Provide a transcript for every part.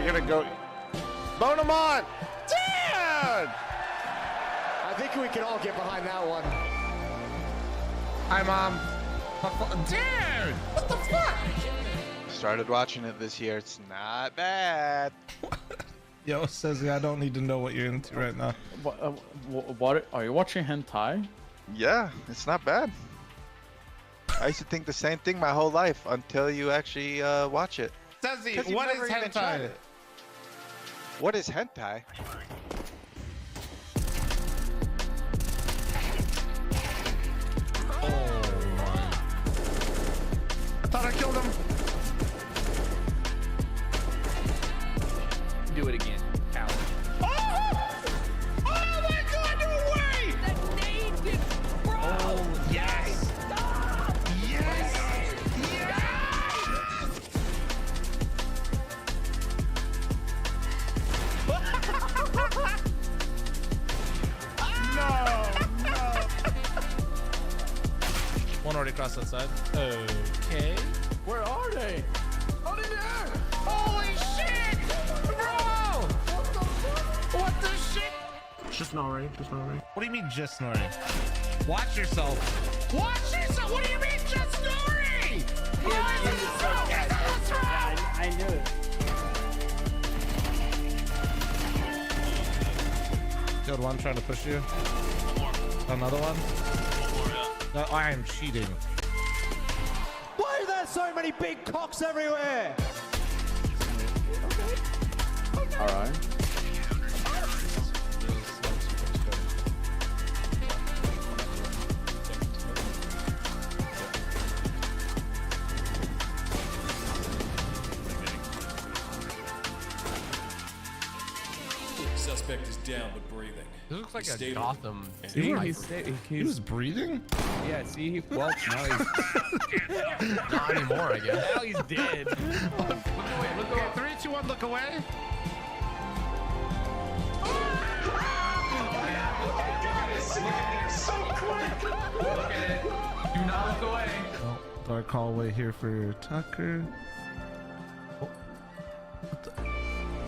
You're gonna go. Bone him on! Dude! I think we can all get behind that one. Hi, Mom. Dude! What the fuck? Started watching it this year. It's not bad. Yo, says I don't need to know what you're into right now. What are you watching hentai? Yeah, it's not bad. I used to think the same thing my whole life until you actually watch it. Says You've what is never even tried hentai? it. What is hentai? I thought I killed him. Do it again, Cal. Oh my God! No way! That nade did, bro! Oh yes! Stop! Yes! One already crossed that side. Okay. Where are they? Oh, they're there! Holy shit! Bro! What the fuck? What the shit? Just snoring, just snoring. What do you mean just snoring? Watch yourself. Watch yourself! What do you mean just snoring? I knew it. Killed one trying to push you. Another one. No, I am cheating. Why are there so many big cocks everywhere? All right. Suspect is down but breathing. This looks like He's a stable. Gotham. See, he was breathing? Yeah, see, well, now he's not anymore, I guess. Now he's dead. Look away, look away. 3, 2, 1, look away. Look at it. Do not look away. Oh, dark hallway here for Tucker. Oh, what the?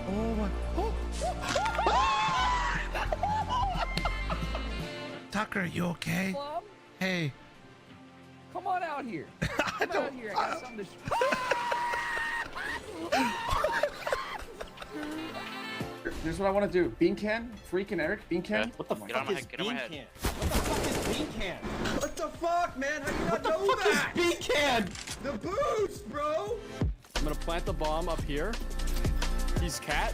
Oh my! Oh. Tucker, you okay? Plum, Hey. come on out here. Come out here. I got something to Here's what I want to do. Bean can, freaking Eric, bean can. What the Oh my fuck God. is bean can? What the fuck is bean can? What the fuck, man? How do you not know that? Bean can. The boost, bro! I'm gonna plant the bomb up here. He's cat.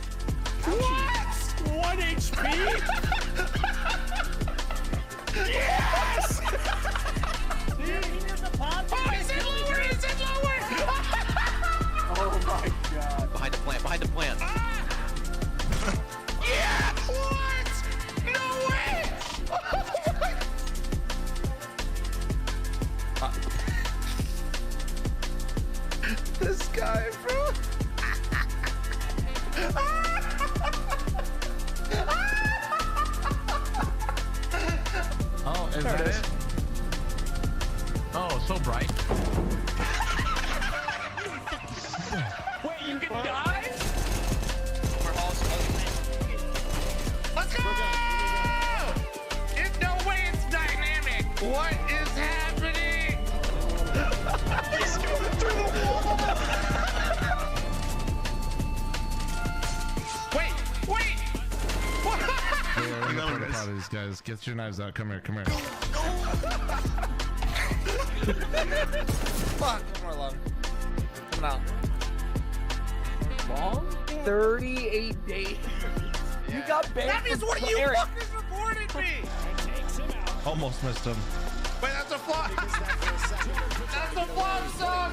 What? 1 HP. Yes! Oh, is it lower? Is it lower? Oh my God. Behind the plant, behind the plant. Yeah! What? No way! This guy, bro. Oh, is that it? Oh, so bright. Wait, you can die? Let's go! There's no way it's dynamic. What is happening? He's going through the wall. Wait! I'm not proud of these guys. Get your knives out. Come here. Come here. Fuck, one more long. Coming out. Long? 38 days. You got banned. That means from one of you Eric. fuckers reported me! Almost missed him. Wait, that's a flop! That's a flop song!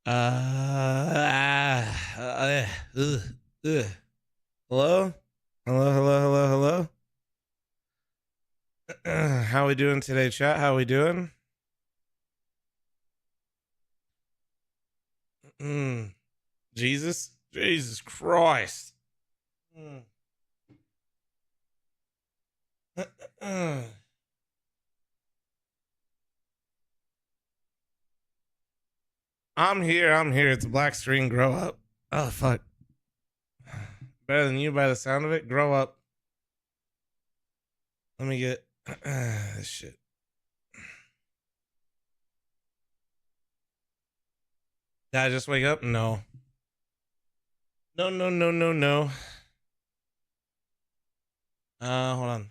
Hello? Hello? Hello? How we doing today, chat? How we doing? Jesus Christ. I'm here. It's a black screen. Grow up. Oh, fuck. Better than you by the sound of it. Grow up. Let me get this shit. Did I just wake up? No. No. Hold on.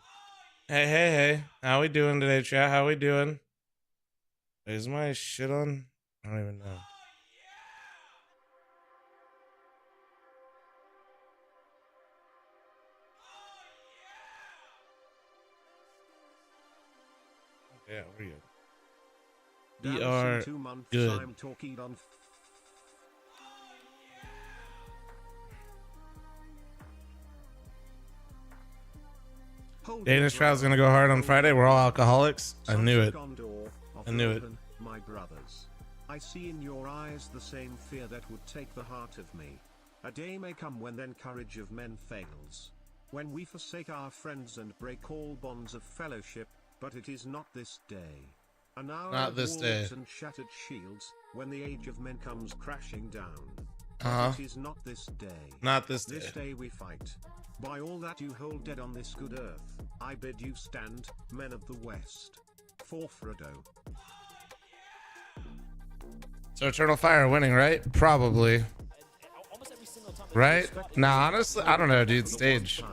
Hey. How we doing today, chat? How we doing? Is my shit on? I don't even know. Yeah, we're good. We are good. I'm talking on Danish trial's gonna go hard on Friday. We're all alcoholics. I knew it. My brothers, I see in your eyes the same fear that would take the heart of me. A day may come when then courage of men fails, when we forsake our friends and break all bonds of fellowship, but it is not this day. An hour Not this day. and shattered shields, when the age of men comes crashing down. It is not this day. Not this day. This day we fight. By all that you hold dead on this good earth, I bid you stand, men of the West. For Frodo. So Eternal Fire winning, right? Probably. Right? Nah, honestly, I don't know, dude. Stage.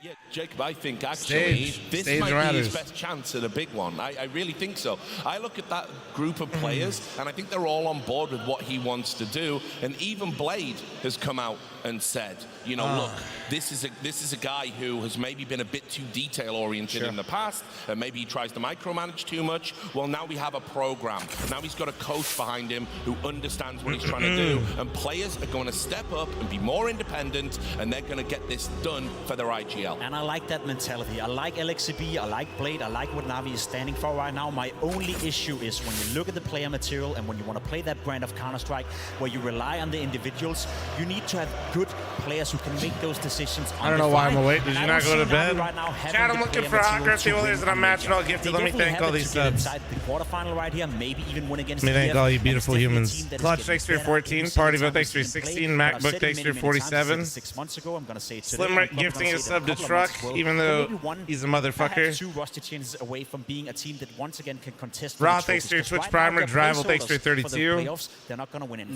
Yeah, Jacob, I think actually this might be his best chance at a big one. I really think so. I look at that group of players, and I think they're all on board with what he wants to do. And even Blade has come out and said, you know, look, this is a guy who has maybe been a bit too detail-oriented in the past, and maybe he tries to micromanage too much. Well, now we have a program. Now he's got a coach behind him who understands what he's trying to do, and players are going to step up and be more independent, and they're going to get this done for their IGL. And I like that mentality. I like LXCB, I like Blade, I like what Navi is standing for right now. My only issue is when you look at the player material and when you want to play that brand of Counter-Strike where you rely on the individuals, you need to have good players who can make those decisions. I don't know why I'm awake. Did you not go to bed? Chat, I'm looking for hot girl players that I'm matching all gifted. Let me thank all these subs. The quarterfinal right here, maybe even win against. Let me thank all you beautiful humans. Clutch thanks for 14, Party Vote thanks for 16, MacBook thanks for 47. 6 months ago, I'm gonna say it Slim gifting his sub to Truck, even though he's a motherfucker. Two roster changes away from being a team that once again can contest. Raw thanks for Twitch Primer, Drival thanks for 32. They're not gonna win it.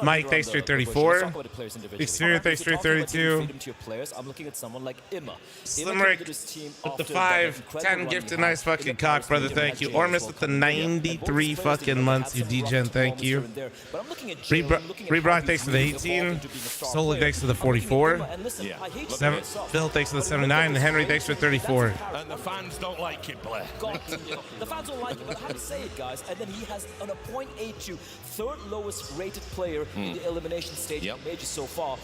Mike thanks for 34. Exterior thanks for 32. I'm looking at someone like Imma. Slimrick with the 5, 10 gifted, nice fucking cock, brother, thank you. Ormus with the 93 fucking months, you degen, thank you. Rebrock thanks for the 18. Solik thanks for the 44. Phil thanks for the 79. And Henry thanks for 34. And the fans don't like it, Blair. The fans don't like it, but I have to say it, guys. And then he has on a .82, third lowest rated player in the elimination stage in Major so far.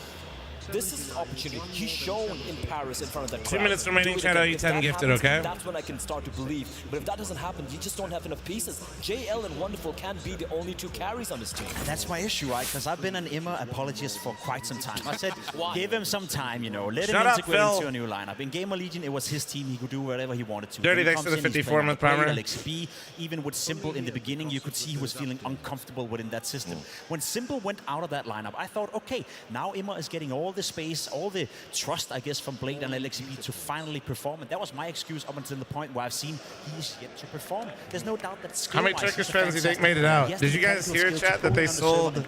This is an opportunity. He's shown in Paris in front of that crowd. 2 minutes remaining, Chad. E10 gifted, okay? That's when I can start to believe. But if that doesn't happen, you just don't have enough pieces. JL and Wonderful can't be the only two carries on this team. And that's my issue, right? Because I've been an Imma apologist for quite some time. I said, give him some time, you know. Let him integrate into a new lineup. In Gamer Legion, it was his team. He could do whatever he wanted to. Dirty thanks to the 54-month primer. LXB, even with Simple in the beginning, you could see he was feeling uncomfortable within that system. When Simple went out of that lineup, I thought, okay, now Imma is getting all the space, all the trust, I guess, from Blade and LXB to finally perform. And that was my excuse up until the point where I've seen he's yet to perform. There's no doubt that how many Turkish fans do you think made it out? Did you guys hear, chat, that they sold,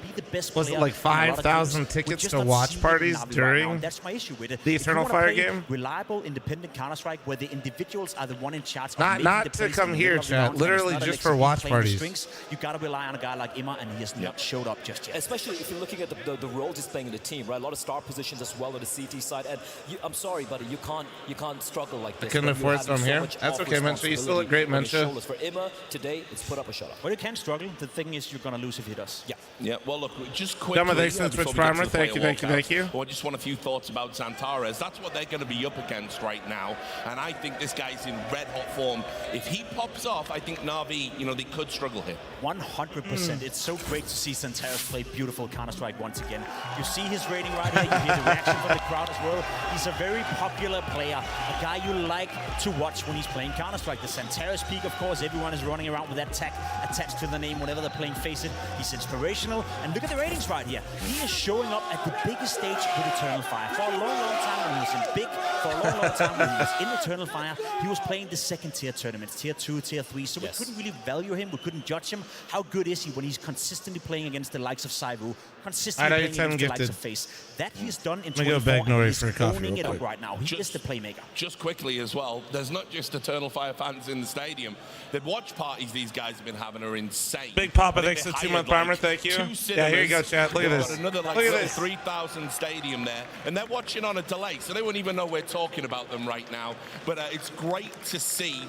was it like 5,000 tickets to watch parties during that's my issue with it. The Eternal Fire game? Reliable, independent Counter-Strike where the individuals are the one in charge. Not to come here, chat. Literally just for watch parties. You gotta rely on a guy like Imma, and he has not showed up just yet. Especially if you're looking at the roles he's playing in the team, right? A lot of star position positions as well on the CT side. And I'm sorry, buddy, you can't struggle like this. I couldn't afford some here. That's okay, Mencha. You still look great, Mencha. For Emma today, it's put up a shut up. Well, you can struggle. The thing is, you're gonna lose if he does. Yeah. Yeah. Well, look, just quickly. Demo, thanks for the Twitch Primer. Thank you. Well, I just want a few thoughts about Zantares. That's what they're going to be up against right now, and I think this guy's in red hot form. If he pops off, I think Na'Vi, they could struggle here. 100%. It's so great to see Zantares play beautiful Counter-Strike once again. You see his rating right here. You hear the reaction from the crowd as well. He's a very popular player, a guy you like to watch when he's playing Counter-Strike. The Zantares peak, of course, everyone is running around with that tag attached to the name whenever they're playing Face It. He's inspirational, and look at the ratings right here. He is showing up at the biggest stage with Eternal Fire. For a long, long time when he was in big, for a long, long time when he was in Eternal Fire, he was playing the second tier tournaments, tier 2, tier 3, so we couldn't really value him, we couldn't judge him. How good is he when he's consistently playing against the likes of Saivu, consistently playing against the likes of Face? That he's done in 24, and he's owning it up right now. He is the playmaker. Just quickly as well, there's not just Eternal Fire fans in the stadium. The watch parties these guys have been having are insane. Big Papa, thanks for the 2-month primer, thank you. Yeah, here you go, chat. Look at this. Another Look at this. 3,000 stadium there, and they're watching on a delay, so they won't even know we're talking about them right now. But it's great to see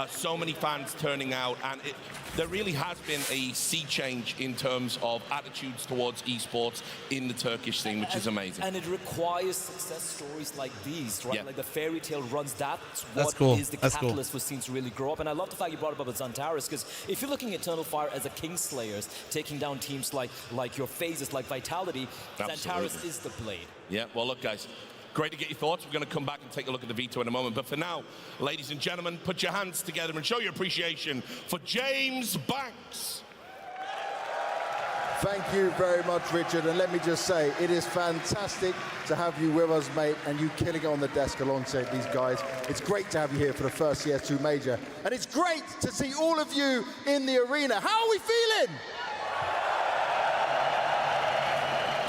so many fans turning out, and there really has been a sea change in terms of attitudes towards esports in the Turkish scene, which is amazing. And it requires success stories like these, right? Yeah. Like the fairy tale runs. That's what cool. is the catalyst for scenes to really grow up. And I love the fact you brought up about Zantares, because if you're looking at Eternal Fire as a Kingslayers, taking down teams like your phases, like Vitality, Zantares is the blade. Yeah, well, look, guys. Great to get your thoughts. We're going to come back and take a look at the veto in a moment. But for now, ladies and gentlemen, put your hands together and show your appreciation for James Banks. Thank you very much, Richard. And let me just say, it is fantastic to have you with us, mate, and you killing it on the desk alongside these guys. It's great to have you here for the first CS2 Major. And it's great to see all of you in the arena. How are we feeling?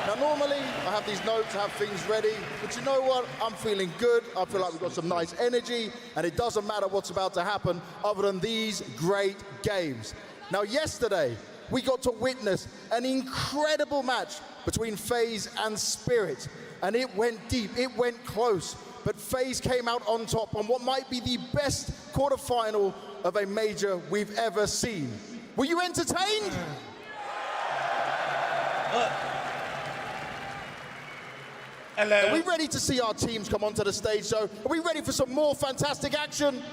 Now, normally, I have these notes, I have things ready, but you know what? I'm feeling good. I feel like we've got some nice energy, and it doesn't matter what's about to happen other than these great games. Now, yesterday, we got to witness an incredible match between FaZe and Spirit, and it went deep, it went close, but FaZe came out on top on what might be the best quarterfinal of a major we've ever seen. Were you entertained? Hello. Are we ready to see our teams come onto the stage, so are we ready for some more fantastic action?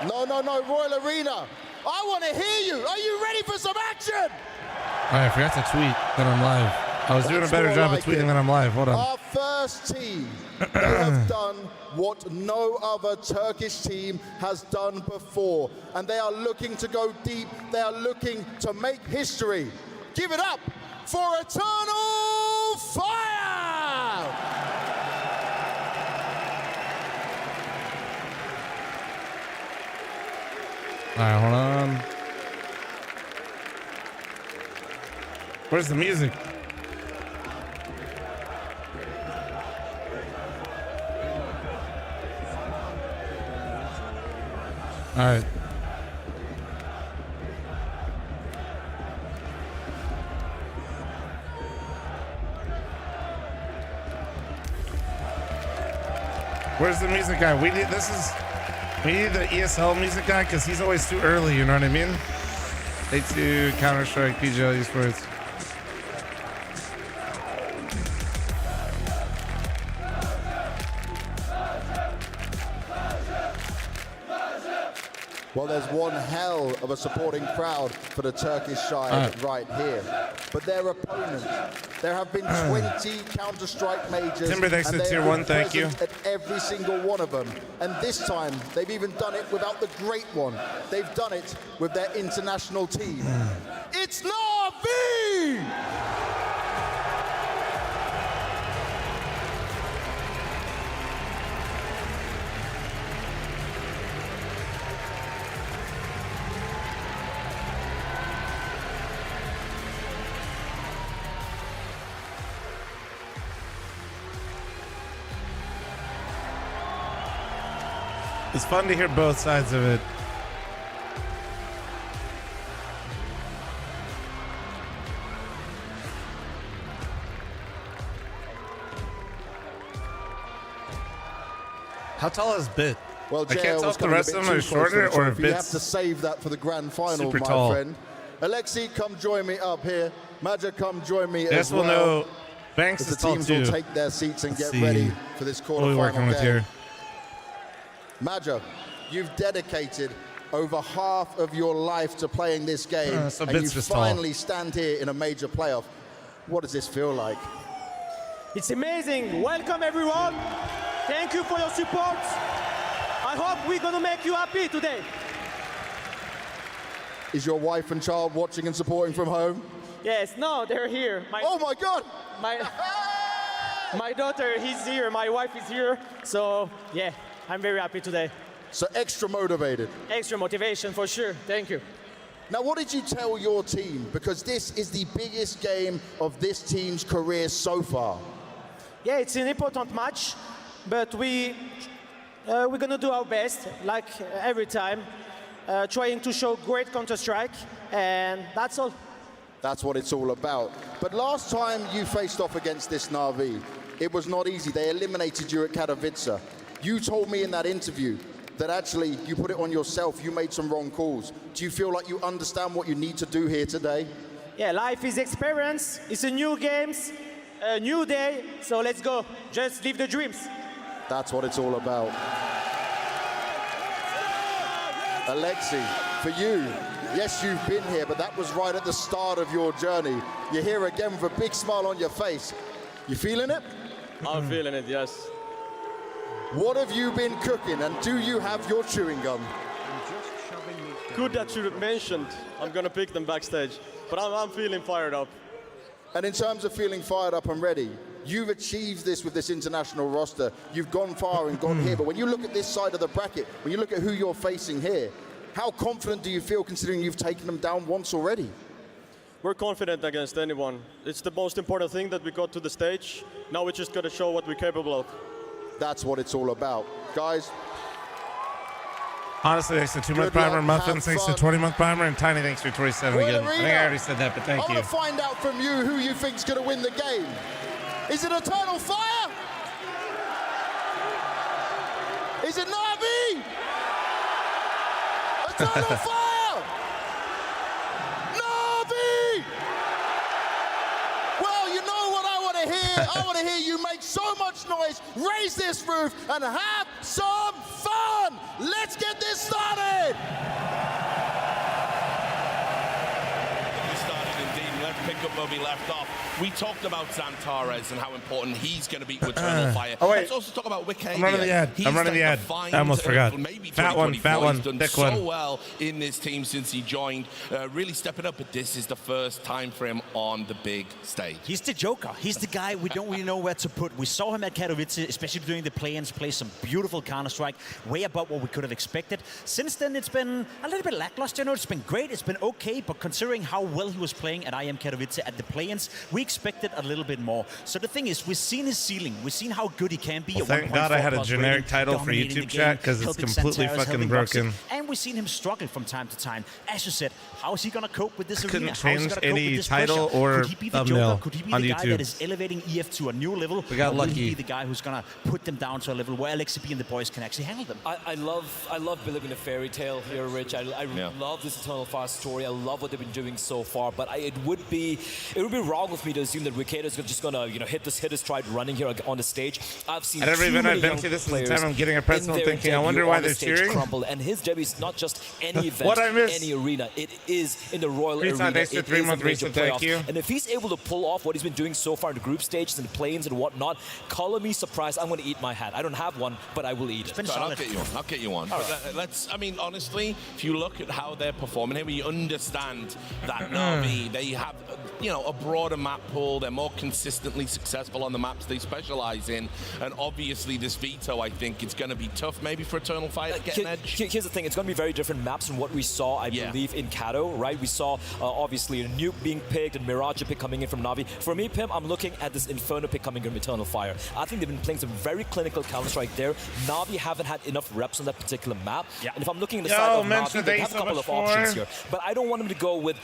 No, Royal Arena. I want to hear you. Are you ready for some action? All right, I forgot to tweet that I'm live. I was doing a better job of tweeting that I'm live. Hold on. Our first team, they have done what no other Turkish team has done before, and they are looking to go deep. They are looking to make history. Give it up for Eternal Fire! All right, hold on. Where's the music? All right. Where's the music guy? We need the ESL music guy because he's always too early, you know what I mean? A2, Counter-Strike, PGL Esports. Well, there's one hell of a supporting crowd for the Turkish side right here. But their opponents, there have been 20 Counter-Strike majors. Timber, thanks to Tier 1, thank you. At every single one of them. And this time, they've even done it without the great one. They've done it with their international team. It's Na'Vi! It's fun to hear both sides of it. How tall is Bit? Well, I can't tell if the coming a rest bit of them too are close shorter for the or trophy. You have Bit's to save that for the grand final, super my tall. friend. Alexi, come join me up here. Maja, come join me Yes, as well. we'll know. Banks as is the tall teams too. will take their seats and Let's get see. ready for this What are we working quarterfinal with game. here? Maja, you've dedicated over half of your life to playing this game, so and you Bit's just tall. finally stand here in a major playoff. What does this feel like? It's amazing. Welcome, everyone. Thank you for your support. I hope we're going to make you happy today. Is your wife and child watching and supporting from home? Yes, no, they're here. Oh my God! My daughter is here, my wife is here. So, yeah, I'm very happy today. So extra motivated. Extra motivation for sure. Thank you. Now, what did you tell your team? Because this is the biggest game of this team's career so far. Yeah, it's an important match, but we're going to do our best, like every time, trying to show great Counter-Strike, and that's all. That's what it's all about. But last time you faced off against this Na'Vi, it was not easy. They eliminated you at Katowice. You told me in that interview that actually you put it on yourself, you made some wrong calls. Do you feel like you understand what you need to do here today? Yeah, life is experience. It's a new games, a new day, so let's go. Just live the dreams. That's what it's all about. Alexi, for you, yes, you've been here, but that was right at the start of your journey. You're here again with a big smile on your face. You feeling it? I'm feeling it, yes. What have you been cooking, and do you have your chewing gum? Good that you mentioned. I'm gonna pick them backstage, but I'm feeling fired up. And in terms of feeling fired up and ready, you've achieved this with this international roster. You've gone far and gone here, but when you look at this side of the bracket, when you look at who you're facing here, how confident do you feel considering you've taken them down once already? We're confident against anyone. It's the most important thing that we got to the stage. Now we just gotta show what we're capable of. That's what it's all about. Guys. Honestly, thanks to 2-month primer, Muffin, thanks to 20-month primer, and Tiny, thanks for 27 again. I think I already said that, but thank I you. want to find out from you who you think's going to win the game. Is it Eternal Fire? Is it Na'Vi? Eternal Fire! Na'Vi! Well, you know what I want to hear? I want to hear you make so much noise, raise this roof, and have some fun! Let's get this started! Let's pick up where we left off. We talked about Xantares and how important he's going to be to Eternal Fire. Oh, wait. Let's also talk about Wikipedia. I'm running the ad. I'm running the ad. I almost forgot. Fat one, He's done thick so one. well in this team since he joined, really stepping up, but this is the first time for him on the big stage. He's the joker. He's the guy we don't really know where to put. We saw him at Katowice, especially during the play-ins, play some beautiful Counter-Strike, way above what we could have expected. Since then, it's been a little bit lackluster. You know, it's been great, it's been okay, but considering how well he was playing at IM Katowice at the play-ins, we expected a little bit more. So the thing is, we've seen his ceiling. We've seen how good he can be. Well, thank God I had a generic title for YouTube chat, because it's completely fucking broken. And we've seen him struggle from time to time. As you said, how is he going to cope with this arena? Couldn't How is he change gonna cope any with this title pressure? or Could he be the thumbnail joker? Could he be on the guy YouTube. that is elevating EF to a new level? We got or lucky. Will he be the guy who's going to put them down to a level where LXCP and the boys can actually handle them? I love believing a fairy tale here, Rich. I love this Eternal Fire story. I love what they've been doing so far. But it would be wrong of me to assume that Ricado is just gonna hit his stride running here on the stage. I've seen At every event I've been to, this is the time I'm getting a pretzel thinking, I wonder why they're cheering. Crumble. And his debut is not just any event, What I missed? any arena. It is in the Royal Arena. Thanks for It 3 is a month major reset, thank you. playoff. And if he's able to pull off what he's been doing so far in the group stages and the play-ins and whatnot, color me surprised. I'm going to eat my hat. I don't have one, but I will eat it. So I'll get you one. Let's. I mean, honestly, if you look at how they're performing here, we understand that Na'Vi, they have, a broader map pool. They're more consistently successful on the maps they specialize in, and obviously this veto, I think, it's going to be tough maybe for Eternal Fire to get an edge. Here's the thing, it's going going to be very different maps from what we saw, I believe, in Kato, right? We saw, obviously, a Nuke being picked and Mirage pick coming in from Na'Vi. For me, Pim, I'm looking at this Inferno pick coming in from Eternal Fire. I think they've been playing some very clinical Counter-Strike there. Na'Vi haven't had enough reps on that particular map. And if I'm looking at the side of Na'Vi, they have a couple of options here. But I don't want them to go with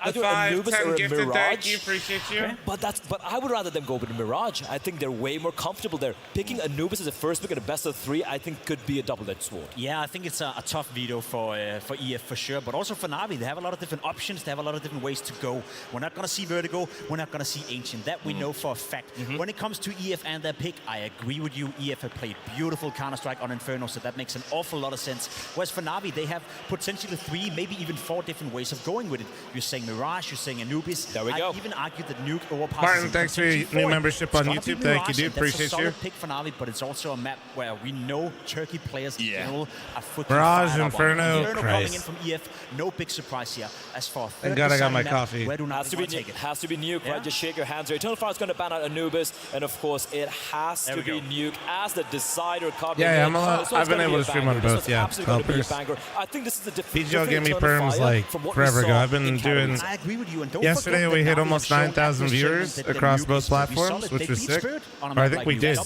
either a Anubis or a Mirage. Thank you, appreciate you. But I would rather them go with a Mirage. I think they're way more comfortable there. Picking Anubis as a first pick at a best of 3, I think could be a double-edged sword. Yeah, I think it's a tough veto for EF for sure, but also for Na'Vi. They have a lot of different options. They have a lot of different ways to go. We're not going to see Vertigo. We're not going to see Ancient. That we know for a fact. When it comes to EF and their pick, I agree with you. EF have played beautiful Counter-Strike on Inferno, so that makes an awful lot of sense. Whereas for Na'Vi, they have potentially 3, maybe even 4 different ways of going with it. You're saying Mirage, you're saying Anubis. There we go. I even argue that Nuke overpasses. Martin, thanks for your new membership on YouTube. Thank you, dude. Appreciate you. That's a solid pick for Na'Vi, but it's also a map where we know Turkey players in general are fucking Mirage, Inferno, coming in from EF, no big surprise here. As for thank God I got my coffee. Where do Na'Vi take it? Has to be Nuke, right? Just shake your hands here. Eternal Fire is going to ban out Anubis, and of course, it has to be Nuke as the decider coming in. I've been able to stream on both, I think this is the PGL gave me perms like forever ago. I've been doing. I agree with you. And don't yesterday we hit almost 9,000 viewers across both platforms, which was sick. Or I think we did.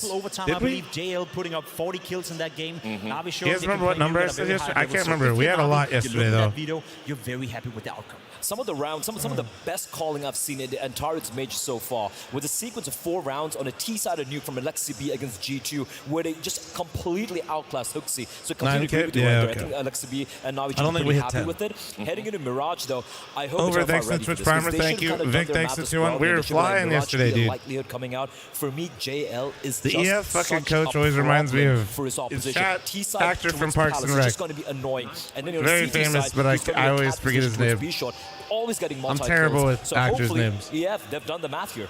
Did we? JL putting up 40 kills in that game. You guys remember what number I said yesterday? I can't remember. We had a lot yesterday though. You're very happy with the outcome. Some of the rounds, some of the best calling I've seen in the entire Major so far, with a sequence of 4 rounds on a T-sided nuke from Alexi B against G2, where they just completely outclassed Hooksy. So completely agree with you right there. I think Alexi B and Na'Vi just pretty happy with it. Heading into Mirage though, I hope over thanks to Twitch Primer, thank you. Vic, thanks to 2-1. We were flying yesterday, dude. Likelihood coming out for me, JL is the EF fucking coach always reminds me of his actor from Parks and Rec. It's going to be annoying. And then very famous, but I always forget his name. Always getting I'm terrible with actors' names. Yeah, they've done the math here.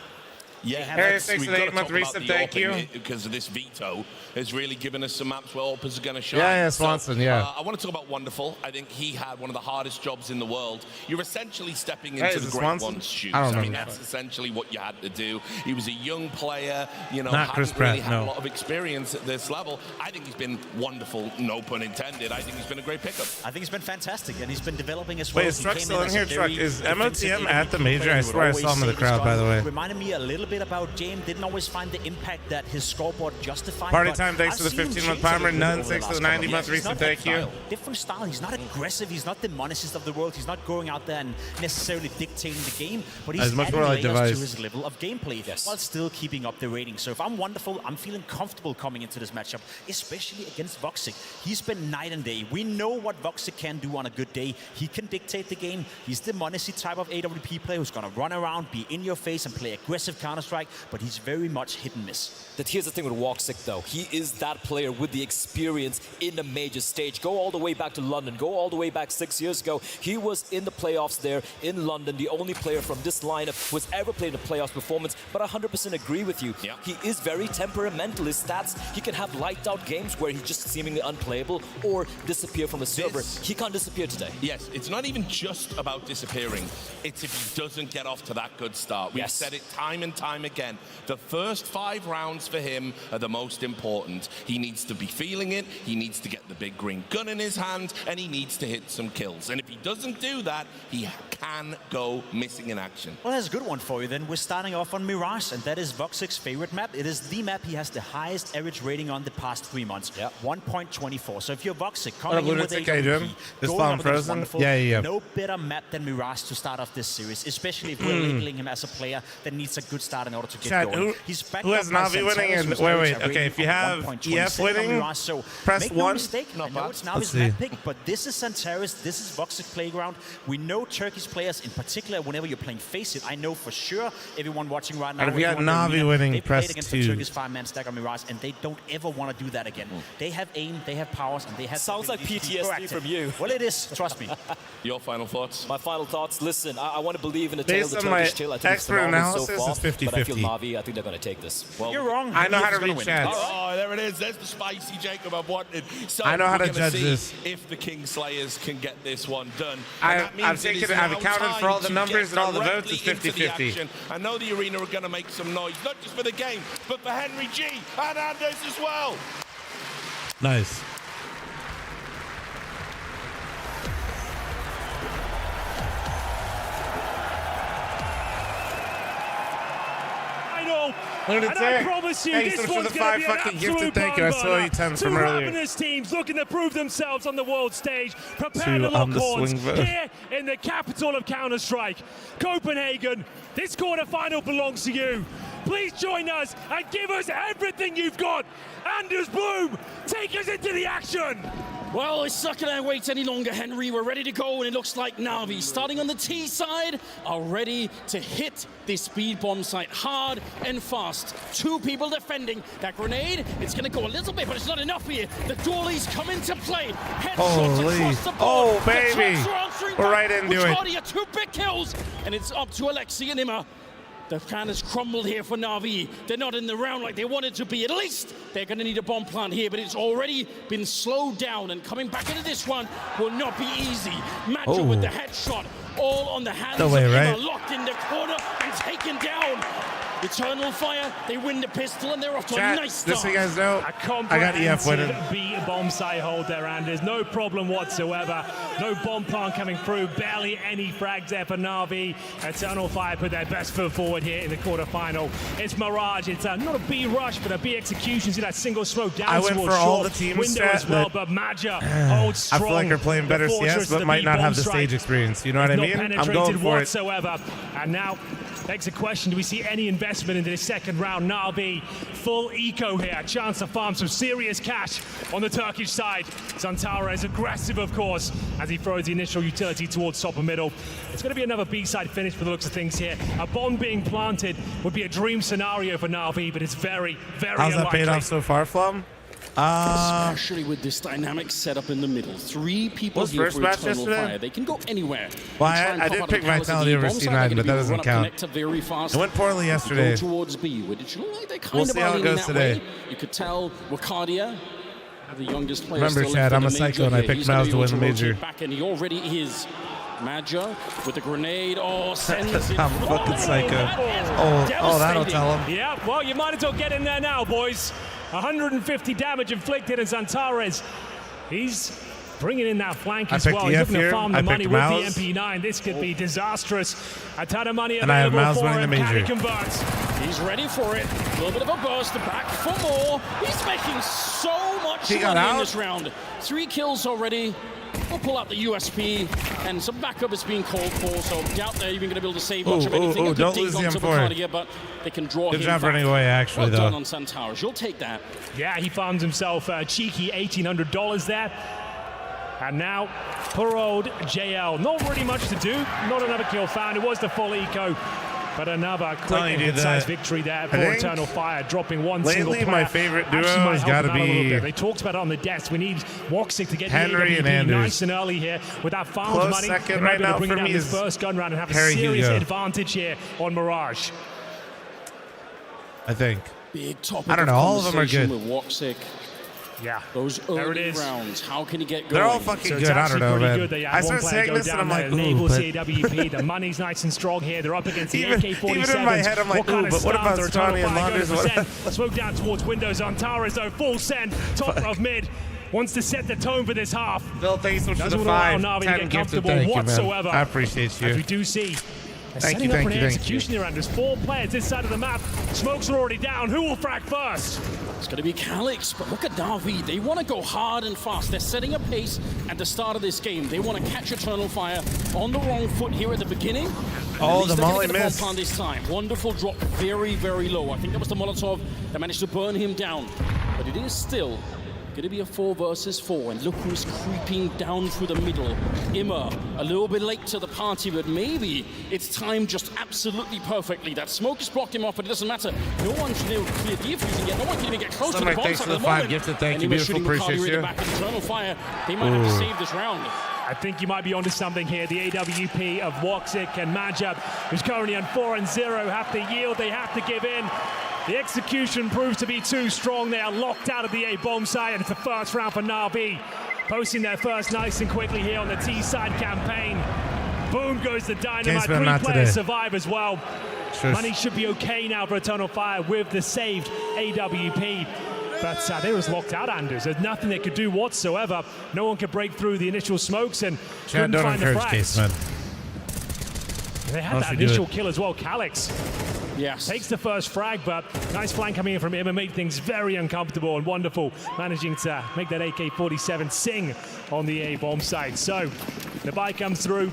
Yeah, Harry, thanks for the 8-month resub. Thank you. Because of this veto has really given us some maps where Opers are going to shine. Yeah, Swanson, I want to talk about Wonderful. I think he had one of the hardest jobs in the world. You're essentially stepping into the Great One's shoes. I mean, that's essentially what you had to do. He was a young player, you know, hadn't really had a lot of experience at this level. I think he's been wonderful, no pun intended. I think he's been a great pickup. I think he's been fantastic, and he's been developing as well. Wait, is Truck still in here? Truck, is MOTM at the Major? I swear I saw him in the crowd, by the way. Reminded me a little bit about James. Didn't always find the impact that his scoreboard justified. Party time, thanks for the 15-month primer. None, 6 for the 90-month resub. Thank you. Different style. He's not aggressive. He's not the monicist of the world. He's not going out there and necessarily dictating the game, but he's much more like to his level of gameplay while still keeping up the rating. So if I'm Wonderful, I'm feeling comfortable coming into this matchup, especially against Voxic. He's been night and day. We know what Voxic can do on a good day. He can dictate the game. He's the monicity type of AWP player who's going to run around, be in your face, and play aggressive Counter-Strike, but he's very much hit and miss. Here's the thing with Voxic though. He is that player with the experience in the major stage. Go all the way back to London. Go all the way back 6 years ago. He was in the playoffs there in London, the only player from this lineup who has ever played a playoffs performance, but I 100% agree with you. Yeah. He is very temperamental. His stats, he can have lights out games where he's just seemingly unplayable or disappear from a server. He can't disappear today. Yes, it's not even just about disappearing. It's if he doesn't get off to that good start. We've said it time and time again. The first 5 rounds for him are the most important. He needs to be feeling it, he needs to get the big green gun in his hand, and he needs to hit some kills. And if he doesn't do that, he can go missing in action. Well, that's a good one for you then. We're starting off on Mirage, and that is Voxic's favorite map. It is the map he has the highest average rating on the past 3 months. 1.24. So if you're Voxic coming in with a no better map than Mirage to start off this series, especially if we're labeling him as a player that needs a good start in order to get going. He's backed who has Na'Vi winning? And wait. Okay, if you have EF winning, press 1. No mistake. I know it's Na'Vi's map pick, but this is Santaris. This is Voxic playground. We know Turkish players, in particular, whenever you're playing Face It, I know for sure everyone watching right now. And if you have Na'Vi winning, press 2. They played against the Turkish 5-man stack on Mirage, and they don't ever want to do that again. They have aim, they have powers, and they have. Sounds like PTSD from you. Well, it is. Trust me. Your final thoughts? My final thoughts. Listen, I want to believe in the tale of the Based on my Turkish tale. I think expert analysis, so far, it's 50-50. But I feel Na'Vi, I think they're going to take this. Well, you're wrong. I know how to read chats. Oh, there it is. There's the spicy Jacob I've wanted. So I know how to judge this. If the Kingslayers can get this one done. I've accounted for all the numbers and all the votes. It's 50-50. I know the arena are going to make some noise, not just for the game, but for Henry G and Anders as well. Nice. Lunatic. And I promise you, Thanks this for one's the going to 5 be an fucking absolute gifted. Thank you. I saw you 10 Two from earlier. ravenous teams looking to prove themselves on the world stage. Prepare To, to lock the horns swing vote. here in the capital of Counter-Strike, Copenhagen. This quarterfinal belongs to you. Please join us and give us everything you've got. Anders Bloom, take us into the action. Well, it's not going to wait any longer, Henry. We're ready to go, and it looks like Na'Vi, starting on the T side, are ready to hit this speed bomb site hard and fast. 2 people defending that grenade. It's going to go a little bit, but it's not enough here. The dualies come into play. Headshots across the board. Oh, baby. The Turks are answering We're back right into with it. Claudia, 2 big kills, and it's up to Alexi and Imma. The plan has crumbled here for Na'Vi. They're not in the round like they wanted to be. At least they're going to need a bomb plant here, but it's already been slowed down, and coming back into this one will not be easy. Matcha with the headshot, all on the hands No way, of Emma, right? locked in the corner and taken down. Eternal Fire, they win the pistol, and they're off to a nice start. Just so you guys know, I got EF winning. B bomb site hold there, and there's no problem whatsoever. No bomb plant coming through, barely any frags there for Na'Vi. Eternal Fire put their best foot forward here in the quarterfinal. It's Mirage, it's not a B rush, but a B execution. See that single smoke down I went towards for all short the team window stat, as well, but but Maja holds strong. I feel like they're playing better The CS, fortress but of might not B-bomb have the strike. stage experience. You know what I Not mean? I'm penetrated going for it. whatsoever. And now begs the question, do we see any investment into this second round? Na'Vi, full eco here, chance to farm some serious cash on the Turkish side. Zantara is aggressive, of course, as he throws the initial utility towards top and middle. It's going to be another B-side finish for the looks of things here. A bomb being planted would be a dream scenario for Na'Vi, but it's very, very How's that unlikely. paid off so far, Flum? Especially with this dynamic setup in the middle. 3 people Was here first for match Eternal yesterday? Fire. They can go anywhere. Well, Try and I pop did out pick the palace of Vitality the over bomb site. C9, They're but gonna that be doesn't run up count. connector very fast. It went poorly yesterday. Go towards B, which look like they kind We'll of see are how it leaning goes that today. way. You could tell Wakadia, the youngest player. Remember, still Chad, left in I'm a the psycho major and I here. picked He's gonna MOUZ be to able win the rotate major. Back, and he already is. Maja with the grenade. Oh, sends it. I'm fucking psycho. Oh, that'll tell him. Yeah, well, you might as well get in there now, boys. 150 damage inflicted, and Zantares, he's bringing in that flank I as picked well. the He's F looking to here. farm I the money picked with MOUZ. the MP9. This could be disastrous. A ton of money And I have available MOUZ for winning him. the Can he major. convert? He's ready for it. A little bit of a burst, back for more. He's making so much He got money in out? this round. 3 kills already. We'll pull out the USP, and some backup is being called for, so doubt they're even going to be able to save much of anything. A good don't dig lose the onto M4. Bacardia, but they can draw Good him job back. running away, actually, well done though. on Santowers. You'll take that. Yeah, he farms himself a cheeky $1,800 there. And now, poor old JL. Not really much to do. Not another kill found. It was the full eco. But another quick and concise victory there for Eternal Fire, dropping one single player. Lately, my favorite duo Actually, might has help got to them out a little be bit. They talked about it on the desk. We need Woxic to get Henry the and AWP Anders. nice and early here with that farmed Close money. second They might right be able now to bring for it down me this is first gun round and have a Harry serious Hugo. advantage here on Mirage. I think. Big topic I don't know. All of them are conversation good. with Woxic. Yeah. Those There it early is. rounds, how can he get going? They're all fucking So good. it's I don't actually know, pretty man. good. They I have start one player saying go this and down I'm like, there, ooh, labels but the AWP. The money's nice and strong here. They're up against the Even AK-47s. in my head, I'm like, what kind ooh, of but what about stance are Stani and Eternal Fire Landers? going to present? Smoke down towards windows on Towers, though. Full send. Top of mid. Wants to set the tone for this half. Bill, thanks so much for Doesn't the allow 5. Na'Vi to 10 get gifted. comfortable Thank you, man. whatsoever. I appreciate you. As we do see. They're Thank setting you, up thank an you, thank execution here, and there's 4 players this side of the map. Smokes are already down. Who will frag first? It's going to be Calix, but look at Na'Vi. They want to go hard and fast. They're setting a pace at the start of this game. They want to catch Eternal Fire on the wrong foot here at the beginning. Oh, the molly missed. missed. Bomb this time. Wonderful drop, very, very low. I think that was the Molotov that managed to burn him down. But it is still going to be a 4 versus 4, and look who's creeping down through the middle. Imma, a little bit late to the party, but maybe it's timed just absolutely perfectly. That smoke has blocked him off, but it doesn't matter. No one's clear defusing yet. No one can even get close to the bomb Thanks site for at the the 5 moment. gifted. Thank And you, he was beautiful. shooting Appreciate Ricardo in you. the back of Eternal Fire. They might have to save this round. I think you might be onto something here. The AWP of Woxic and Majab, who's currently on 4-0, have to yield. They have to give in. The execution proves to be too strong. They are locked out of the A bomb site, and it's the first round for Na'Vi. Posting their first nice and quickly here on the T side campaign. Boom goes the dynamite. 3 players survive as well. Shush. Money should be okay now for Eternal Fire with the saved AWP. But they was locked out, Anders. There's nothing they could do whatsoever. No one could break through the initial smokes and couldn't Don't find the encourage frags. Case, man. They had that initial kill as well. Calix Yes. Takes the first frag, but nice flank coming in from him and made things very uncomfortable and wonderful, managing to make that AK-47 sing on the A bomb site. So the buy comes through.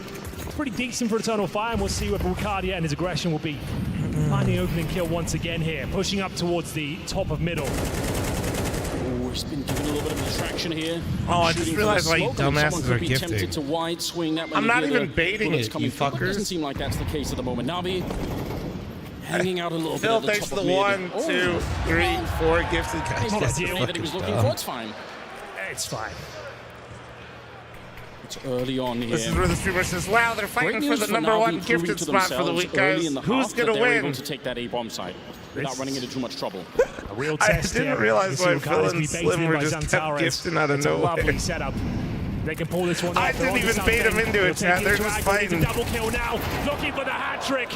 Pretty decent for Eternal Fire, and we'll see whether Ricardia and his aggression will be finding opening kill once again here, pushing up towards the top of middle. Oh, he's been given a little bit of distraction here. Oh, I just realized why you dumbasses are gifting. Tempted to wide swing that I'm not even baiting it, you fuckers. Doesn't seem like that's the case at the moment. Navi hanging out a little Phil, bit at thanks the for top the of 1, 2, 3, 4 gifted guys. Not the play that he was looking for. It's fine. It's fine. It's early on here. This is where the streamer says, wow, they're fighting for the #1 gifted spot for the week, guys. Who's going to win? Able to take that A-bomb site without running into too much trouble. A real I test didn't here. realize why This Phil will and be Slim baited were by just kept Zantares. gifting out of It's a lovely nowhere. setup. They can pull this one I off. They're didn't on to even bait him something. into it, He'll chat. take They're it just drag, fighting. Double kill now, looking for the hat trick.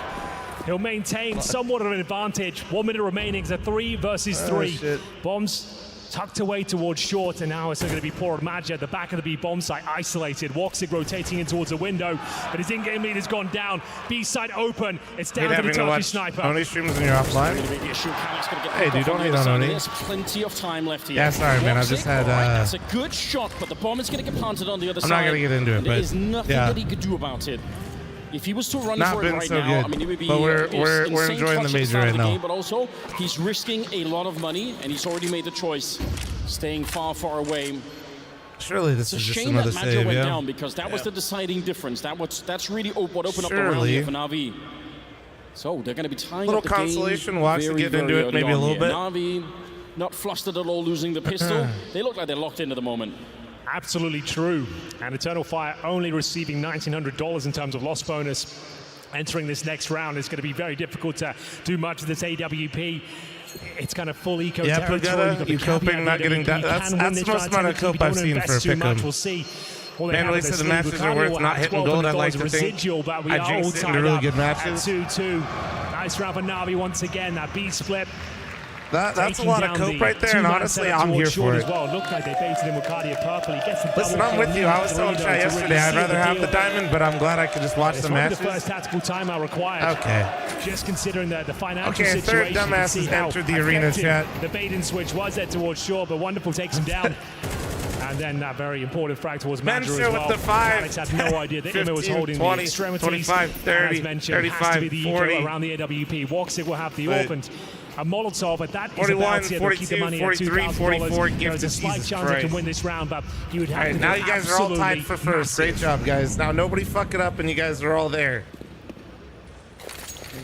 He'll maintain somewhat of an advantage. 1 minute remaining. It's a 3 versus 3. Shit. Bombs tucked away towards short, and now it's going to be poor Magia at the back of the B bomb site, isolated. Woksik rotating in towards the window, but his in-game lead has gone down. B side open. It's down to the Turkish sniper. Only streams when you're offline. Hey, dude, don't hate on Oni. There's plenty of time left here. Yeah, sorry, man. I just had. That's a good shot, but the bomb is going to get planted on the other side. I'm not going to get into it, and but there is nothing yeah. that he could do about it. If he was to run Not for it been right so now, good. I mean, it would be But we're insane enjoying the touch at major start of right the now. game, but also, he's risking a lot of money, and he's already made the choice, staying far, far away. Surely this It's is a just shame another that Magia save, went yeah? down, because that was the deciding difference. That's really what opened up the round Surely. here for Na'Vi. So they're going to be tying Little up the game consolation walks to very, get into very it early maybe a on little here. bit. Na'Vi not flustered at all, losing the pistol. They look like they're locked into the moment. Absolutely true. And Eternal Fire only receiving $1,900 in terms of loss bonus. Entering this next round, it's going to be very difficult to do much of this AWP. It's kind of full eco Yeah, territory. Pugata, you coping, not getting that. That's the most amount of cope I've seen for a pick'em. We'll see. Manually said the matches are worth not hitting gold. I'd like to think. I jinxed it into really good matches. 2-2. Nice round for Na'Vi once again. That B split. That's a lot of cope right there, and honestly, I'm here for it. Well. Looked like they baited him with Cardia purple. He gets the Listen, I'm with you. I was telling Chad yesterday I'd rather have the diamond, but I'm glad I could just watch the matches. The first tactical timeout required. Okay. Just considering the financial Okay, situation. third dumbass has entered the arena, chat. The bait and switch was there towards Shaw, but Wonderful takes him down. And then that very important frag towards Magia as well. with the 5. Alex had no idea that Emma was 15, holding 20, the extremities. 25, 30, as mentioned, 35, has to be the 40. eco around the AWP. Woksik will have the AWP and a Molotov, but that is 41, about it. They'll keep the 42, money 43, at $2,000. 44 There's a gifted. slight Jesus chance they can Christ. win this round, but you would have to Now go you guys are all tied for absolutely first. Great job, guys. Now nobody fuck it up, and you guys are all there.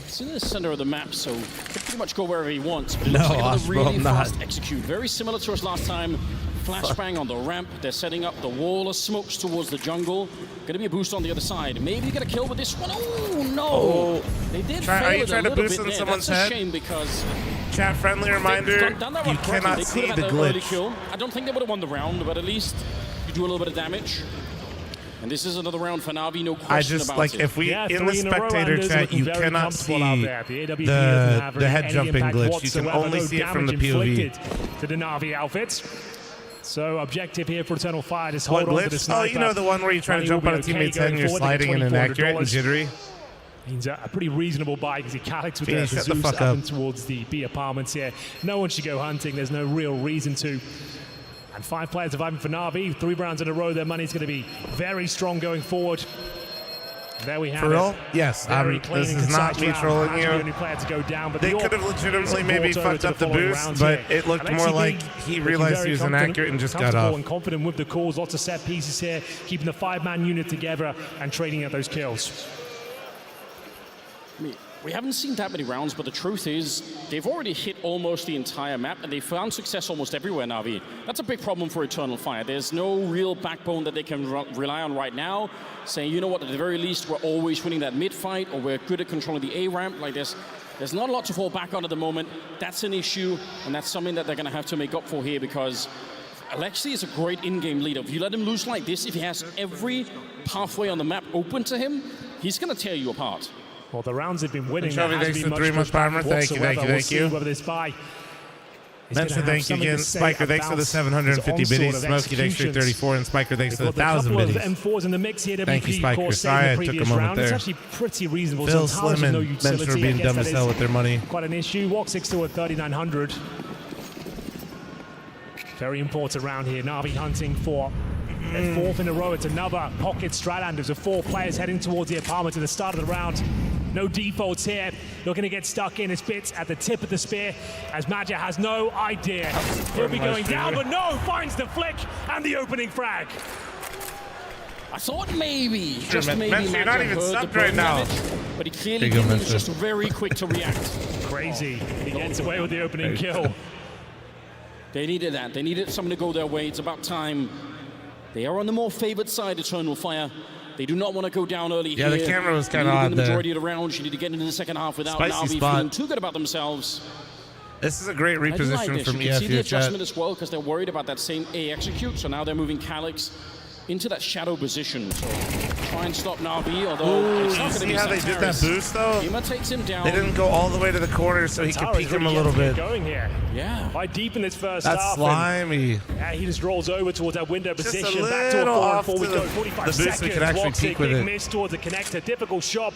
It's in the center of the map, so he can pretty much go wherever he wants. But it No, looks like they're Osprey, really I'm not. fast execute. Very similar to us last time. Flashbang on the ramp. They're setting up the wall of smokes towards the jungle. Going to be a boost on the other side. Maybe get a kill with this one. Oh, no. Oh. They did Are fail you it trying a to little boost bit on there. someone's That's head? a shame because Chat friendly reminder, done that you one correctly. cannot They see could have the had that early glitch. kill. I don't think they would have won the round, but at least you do a little bit of damage. And this is another round for Na'Vi, no question I just about like it. if we Yeah, in the 3 in a row, spectator Anders, chat looking you very cannot comfortable see out there. The AWP doesn't have the head any jumping impact glitch. You can whatsoever. only No see it from the damage POV. inflicted to the Na'Vi outfits. So objective here for Eternal Fire is What hold on to the glitch? sniper. Oh, you know the one where you try to Money jump will on a be okay teammate's head and going you're forward. They sliding get and inaccurate and $2,400. jittery? Means a pretty reasonable buy because he calyx with Phoenix, the shut the Zeus fuck up up. and towards the B apartments here. No one should go hunting. There's no real reason to. And 5 players surviving for Na'Vi. 3 rounds in a row. Their money's going to be very strong going forward. There we have For it. real? Yes. Very clean This and is not concise me round. trolling Magia you. the only player to go down, but They the could have Orc legitimately is maybe brought over fucked to up the following boost, rounds but here. it looked And more XCB like he looking realized very he was confident- inaccurate and just got comfortable off. and confident with the calls. Lots of set pieces here, keeping the 5-man unit together and trading at those kills. I mean, we haven't seen that many rounds, but the truth is they've already hit almost the entire map, and they've found success almost everywhere, Na'Vi. That's a big problem for Eternal Fire. There's no real backbone that they can rely on right now, saying, you know what, at the very least, we're always winning that mid-fight, or we're good at controlling the A-ramp. Like, there's not a lot to fall back on at the moment. That's an issue, and that's something that they're going to have to make up for here, because Alexi is a great in-game leader. If you let him loose like this, if he has every pathway on the map open to him, he's going to tear you apart. Well, the rounds have been winning. Shelby, There thanks hasn't for been 3 much months, Farmer. pushback Thank you, whatsoever. thank you, We'll thank see you. whether this buy Mention thank you again. Spiker, thanks for the 750 biddies. Smokey, thanks for 34. And Spiker, thanks for the 1,000 biddies. M4s in the mix here. Thank you, Spiker. Sorry I took a moment there. It's actually pretty reasonable. Phil Slimman mentioned for being dumb as hell with their money. Quite an issue. Walk 6 to a 3,900. Very important round here. Na'Vi hunting for their fourth in a row. It's another pocket Stratlanders with 4 players heading towards the apartment at the start of the round. No defaults here. Looking to get stuck in. It's Bits at the tip of the spear as Magic has no idea. He'll be going down, but no, finds the flick and the opening frag. I thought maybe, just maybe, you're not even stuck right now. But he clearly didn't. He was just very quick to react. Crazy. He gets away with the opening kill. They needed that. They needed someone to go their way. It's about time. They are on the more favored side, Eternal Fire. They do not want to go down early here. Yeah, the camera was kind of odd the majority of the rounds. You need to get into the second half without Na'Vi feeling too good about themselves. This is a great reposition from EF. You can see the adjustment as well because they're worried about that same A execute. So now they're moving Calyx into that shadow position. So try and stop Na'Vi, although it's not going to be how they did that boost though? Ima takes him down. They didn't go all the way to the corner so he could peek him a little bit. Going here. Yeah. Quite deep in this first That's half. slimy. Yeah, he just rolls over towards that window Just position. a Back to a 4 and 4 we go. 45 the boost seconds. could actually peek with big it. miss towards the connector. Difficult shot.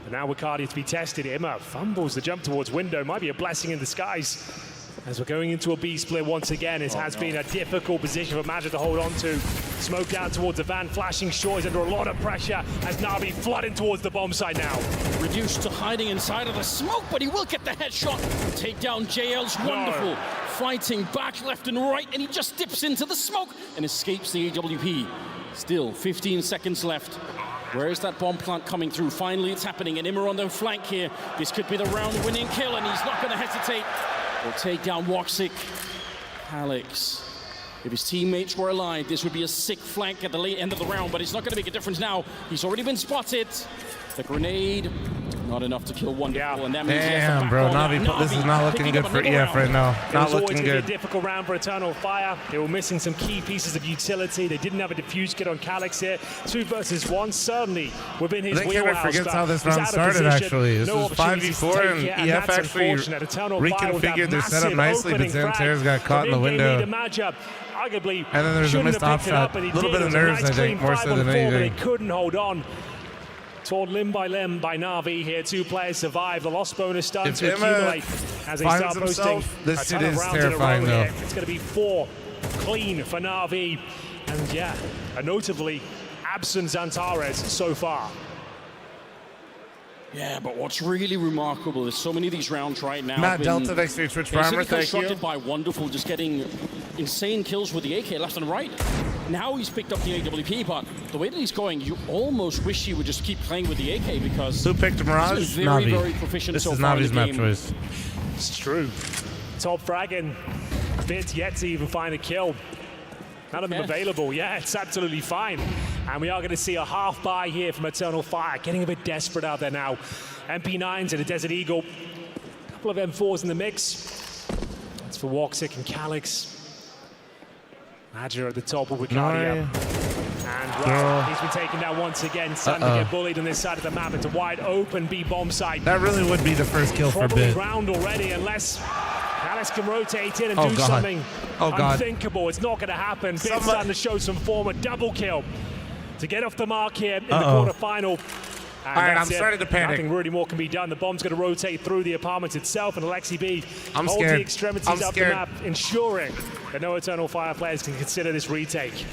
And now Wicardi to be tested. Ima fumbles the jump towards window. Might be a blessing in disguise. As we're going into a B split once again, it has been a difficult position for Magic to hold on to. Smoke down towards the van, flashing short. He's under a lot of pressure as Na'Vi flooding towards the bomb site now. Reduced to hiding inside of the smoke, but he will get the headshot. Take down JL's wonderful. Fighting back left and right, and he just dips into the smoke and escapes the AWP. Still 15 seconds left. Where is that bomb plant coming through? Finally, it's happening, and Immer on the flank here. This could be the round-winning kill, and he's not going to hesitate. Will take down Woxic. Calyx. If his teammates were alive, this would be a sick flank at the late end of the round, but it's not going to make a difference now. He's already been spotted. The grenade, not enough to kill Wonderful, and that means damn, bro, Na'Vi, this is not looking good for EF right now. Not looking good. It was always a difficult round for Eternal Fire. They were missing some key pieces of utility. They didn't have a defuse kit on Calyx here. 2 versus 1, certainly within his wheelhouse. Forgets how this round started, actually. This was 5v4, and EF actually reconfigured their setup nicely, but Xanter's got caught in the window. Arguably, and then there's a missed off shot. A little bit of nerves, I think, more so than anything. They couldn't hold on. Torn limb by Na'Vi here. 2 players survive. The loss bonus starting to accumulate as they start posting this a shit ton of is rounds terrifying, in a row though. here. It's going to be 4 clean for Na'Vi. And yeah, a notably absent Xantares so far. Yeah, but what's really remarkable is so many of these rounds right now. Matt Delta, thanks for your Twitch Primer, thank you. Constructed by Wonderful, just getting insane kills with the AK left and right. Now he's picked up the AWP, but the way that he's going, you almost wish he would just keep playing with the AK because who picked Mirage? He's very, very proficient this so is far Navi's in the map game. choice. It's true. Top fragging. Bits yet to even find a kill. None of them available. Yeah, it's absolutely fine. And we are going to see a half buy here from Eternal Fire. Getting a bit desperate out there now. MP9s and a Desert Eagle. A couple of M4s in the mix. That's for Woxic and Calyx. Adger at the top with Wicardi up. And well, he's been taken down once again. Starting to get bullied on this side of the map. It's a wide open B bomb site. That really would be the first kill for Probably Bit. ground already unless Calyx can rotate in and do something unthinkable. It's not going to happen. Bit's starting to show some form. A double kill to get off the mark here in the quarterfinal. All right, I'm starting to panic. Nothing really more can be done. The bomb's going to rotate through the apartments itself, and Alexi B holds scared. the extremities up the map, ensuring that no Eternal Fire players can consider this retake.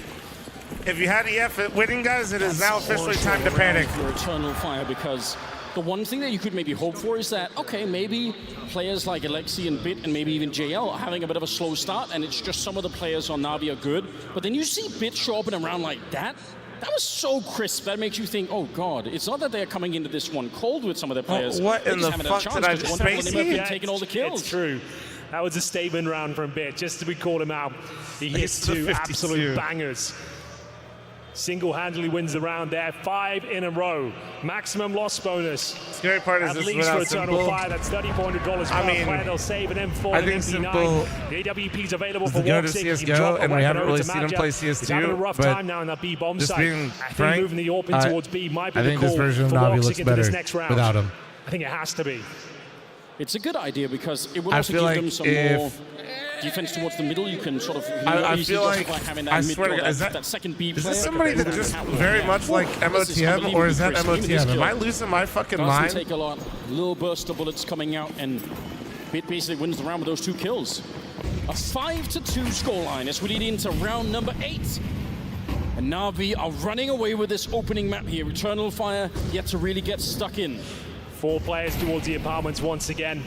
If you had EF winning, guys, it is now officially time to panic. For Eternal Fire, because the one thing that you could maybe hope for is that, okay, maybe players like Alexi and Bit and maybe even JL are having a bit of a slow start, and it's just some of the players on Na'Vi are good. But then you see Bit show up in a round like that. That was so crisp. That makes you think, oh, God, it's not that they're coming into this one cold with some of their players. What in the fuck did I just say? Taking all the kills. It's true. That was a statement round from Bit. Just as we called him out, he hits 2 absolute bangers. Single-handedly wins the round there. 5 in a row. Maximum loss bonus. Scary part is at this least for Simple. Eternal Fire. That's $3,400 per player. They'll save an M4 I and think MP9. Simple The AWP's available for to go to Woxic. CSGO, and we haven't really seen him play CS2. He's having a rough time now in that B bomb just site. being I think frank, moving the AWP in towards B might be I the think call this version of for Na'Vi Woxic looks into better this next round. without him. I think it has to be. It's a good idea because it will I also feel give like them some if more defense towards the middle, you can sort of I feel like, having that I swear to God, is that second B is player. this somebody that just very much like MOTM, or is that MOTM? Am I losing my fucking mind? Take a lot. Little burst of bullets coming out, and Bit basically wins the round with those 2 kills. A 5-2 scoreline as we lead into round number 8. And Na'Vi are running away with this opening map here. Eternal Fire yet to really get stuck in. 4 players towards the apartments once again.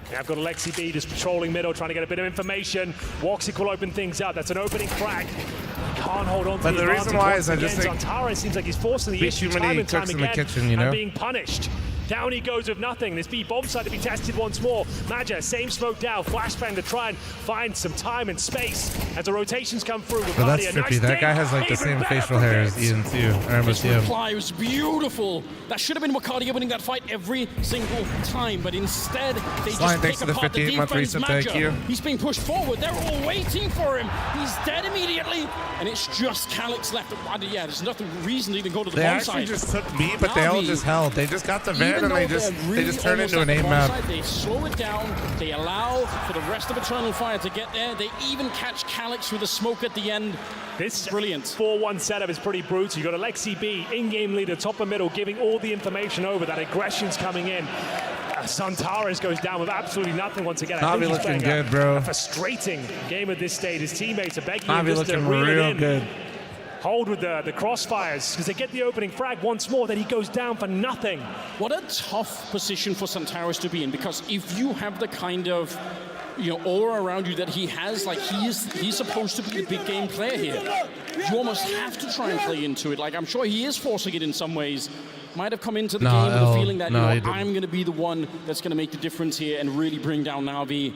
And I've got Alexi B just patrolling middle, trying to get a bit of information. Woxic will open things up. That's an opening frag. Can't hold on to but the reason why is I just think Zantara seems like he's forcing the issue time and time again, in the kitchen, you know? and being punished. Down he goes with nothing. This B bomb side to be tested once more. Maja, same smoke down, flashbang to try and find some time and space as the rotations come through. But that's trippy. That guy has like the same facial hair as Ian too. This reply was beautiful. That should have been Wakadia winning that fight every single time, but instead they just pick apart the defense. Maja, he's being pushed forward. They're all waiting for him. He's dead immediately, and it's just Calyx left. Yeah, there's nothing reason to even go to the bomb side. They actually just took B, but they all just held. They just got the van and they just turned into an aim map. They slow it down. They allow for the rest of Eternal Fire to get there. They even catch Calyx with a smoke at the end. This brilliant 4-1 setup is pretty brutal. You got Alexi B, in-game leader, top and middle, giving all the information over. That aggression's coming in. Santares goes down with absolutely nothing once again. Navi looking good, bro. A frustrating game at this stage. His teammates are begging him Navi just to looking reel it real in. good. Hold with the crossfires because they get the opening frag once more, then he goes down for nothing. What a tough position for Santares to be in, because if you have the kind of aura around you that he has, like he's supposed to be the big game player here. You almost have to try and play into it. Like, I'm sure he is forcing it in some ways. Might have come into the game with the feeling that I'm going to be the one that's going to make the difference here and really bring down Na'Vi.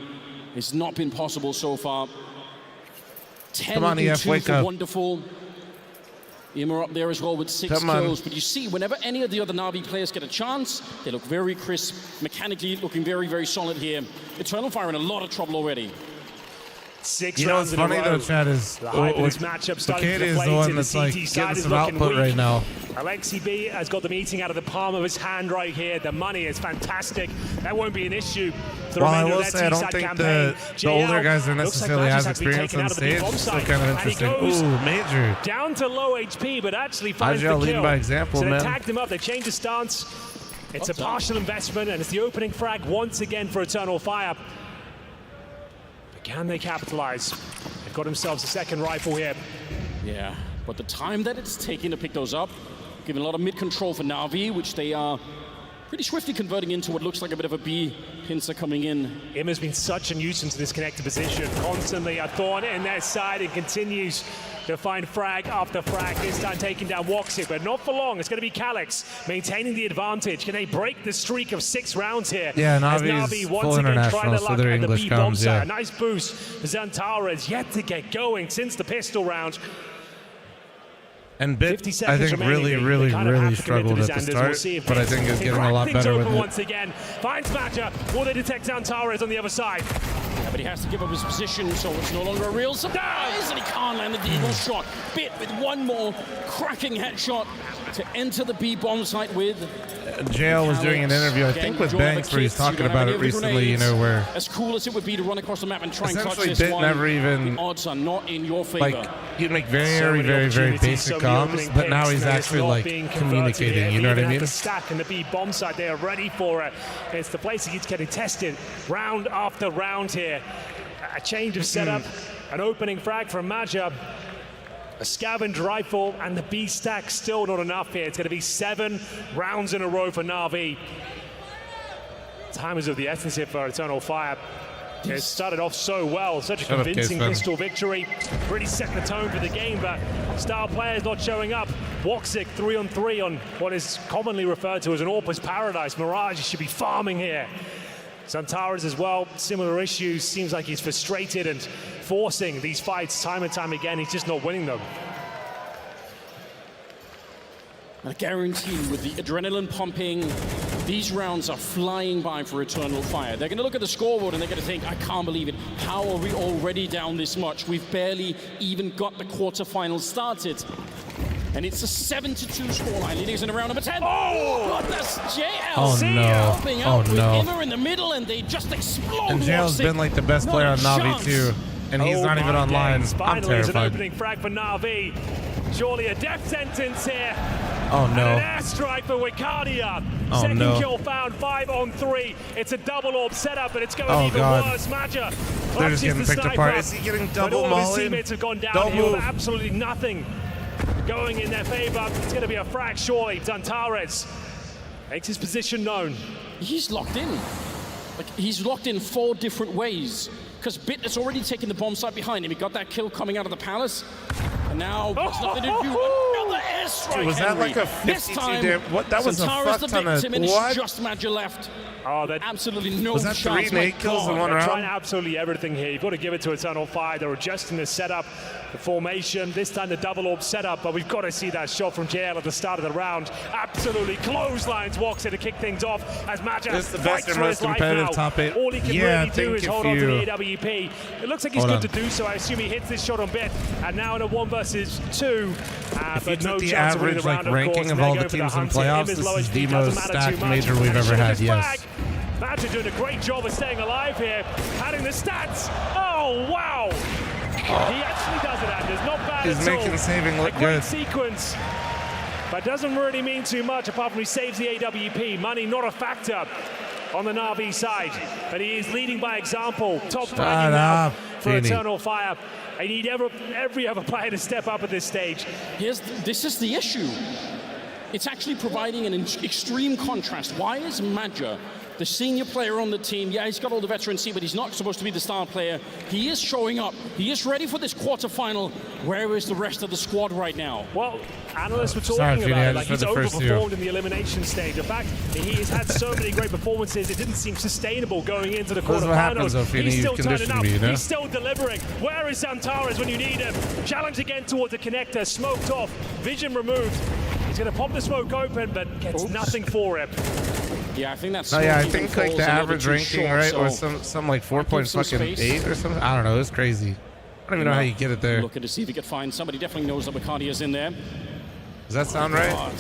It's not been possible so far. 10-2 for Wonderful. Ima up there as well with 6 kills. But you see, whenever any of the other Na'Vi players get a chance, they look very crisp, mechanically looking very, very solid here. Eternal Fire in a lot of trouble already. 6 rounds in a row. You know what's funny though, Chad, is Takeda is the one that's like getting some output right now. Alexi B has got the meeting out of the palm of his hand right here. The money is fantastic. That won't be an issue. Well, I will say, I don't think the older guys are necessarily as experienced on stage. Still kind of interesting. Ooh, Major. Down to low HP, but actually finds the IGL kill. leading by example, so man. they tagged him up, they changed the stance. It's a partial investment, and it's the opening frag once again for Eternal Fire. But can they capitalize? They've got themselves a second rifle here. Yeah, but the time that it's taking to pick those up, giving a lot of mid-control for Na'Vi, which they are pretty swiftly converting into what looks like a bit of a B pincer coming in. Ima's been such a nuisance in this connected position. Constantly a thorn in their side and continues to find frag after frag, this time taking down Woxic, but not for long. It's going to be Calyx maintaining the advantage. Can they break the streak of 6 rounds here? Yeah, Na'Vi full international, so their English comes, yeah. A nice boost for Zantara, yet to get going since the pistol round. And Bit, I think, really struggled at the start, but I think is getting a lot better with it. Once again, finds Matcha. Will they detect Zantares on the other side? Yeah, but he has to give up his position, so it's no longer a real surprise, and he can't land the eagle shot. Bit with one more cracking headshot to enter the B bomb site with. JL was doing an interview, I think, with Banks, where he's talking about it recently, you know, where as cool as it would be to run across the map and try and clutch this Bit one, never even, the odds are not in your favor. like, he'd make very basic comms, but now he's actually like communicating, you know what I mean? The stack and the B bomb site, they are ready for it. It's the place that keeps getting tested round after round here. A change of setup, an opening frag from Maja. A scavenge rifle and the B stack still not enough here. It's going to be 7 rounds in a row for Na'Vi. Time is of the essence here for Eternal Fire. It started off so well, such a convincing pistol victory. Really set the tone for the game, but star players not showing up. Woxic 3-on-3 on what is commonly referred to as an Orpus paradise. Mirage should be farming here. Santares as well, similar issues. Seems like he's frustrated and forcing these fights time and time again. He's just not winning them. I guarantee with the adrenaline pumping, these rounds are flying by for Eternal Fire. They're going to look at the scoreboard and they're going to think, I can't believe it. How are we already down this much? We've barely even got the quarterfinals started. And it's a 7-2 scoreline, leading us in round number 10. Oh! God, that's JL. Oh, no. Helping out Oh, with no. Immer in the middle, and they just explode. And JL's been like the best player on Na'Vi too. And he's not even online. I'm Finally, it's an terrified. opening frag for Na'Vi. Surely a death sentence here. Oh, And no. an airstrike for Wicadia. Oh, Second no. kill found, 5 on 3. It's a double orb setup, but it's going Oh, even God. worse. Maja They're just clutches getting the picked sniper, apart. Is he getting but double all of his mullied? teammates have gone down Don't here with move. absolutely nothing going in their favor. It's going to be a frag, surely. Zantares makes his position known. He's locked in. Like, he's locked in 4 different ways. Because Bit has already taken the bomb site behind him. He got that kill coming out of the palace. And now there's nothing to do. Another airstrike. Dude, was that Henry. like a This 52 time, damn? What? That was a Zantares fuck the ton of victim, and it's what? just Maja left. Oh, absolutely no Was that chance. 3 nade kills in one They're round? trying absolutely everything here. You've got to give it to Eternal Fire. They're adjusting the setup, the formation. This time the double orb setup, but we've got to see that shot from JL at the start of the round. Absolutely clotheslines walks in to kick things off as Maja This is the fights best and for most his life competitive now. top 8. All he can Yeah, really do think is if hold on to you- the AWP. It looks like he's Hold good on. to do so. I assume he hits this shot on Bit. And now in a 1 versus 2. If you But no took the chance of winning average the round, of ranking course. of They're all the going for teams in hunting. playoffs, Im is this low is HP, the doesn't most matter too stacked much. major we've ever Shoot had, his yes. flag. Maja doing a great job of staying alive here, padding the stats. Oh, wow. He actually does it, Anders. Not bad He's at all. making saving look a great good. sequence, but doesn't really mean too much apart from he saves the AWP. Money not a factor on the Na'Vi side, but he is leading by example. Top Shut ranking now up, for Feeny. Eternal Fire. I need every other player to step up at this stage. This is the issue. It's actually providing an extreme contrast. Why is Maja, the senior player on the team, yeah, he's got all the veterancy, but he's not supposed to be the star player. He is showing up. He is ready for this quarterfinal. Where is the rest of the squad right now? Well, analysts were Sorry, talking Feeny, about I it. Like, just he's read the first two. overperformed in the elimination stage. In fact, he has had so many great performances, it didn't seem sustainable going into the This is what happens, quarterfinals. though, Feeny. He's You've still turning conditioned up. me, you know? He's still delivering. Where is Zantares when you need him? Challenge again towards the connector, smoked off, vision removed. He's going to pop the smoke open, but gets nothing for him. Yeah, I think that's. No, yeah, I think like the average ranking, right, or some like 4.8 or something. I don't know. It's crazy. I don't even know how you get it there. Looking to see if he could find somebody. Definitely knows that Wicardia's in there. Does that sound right?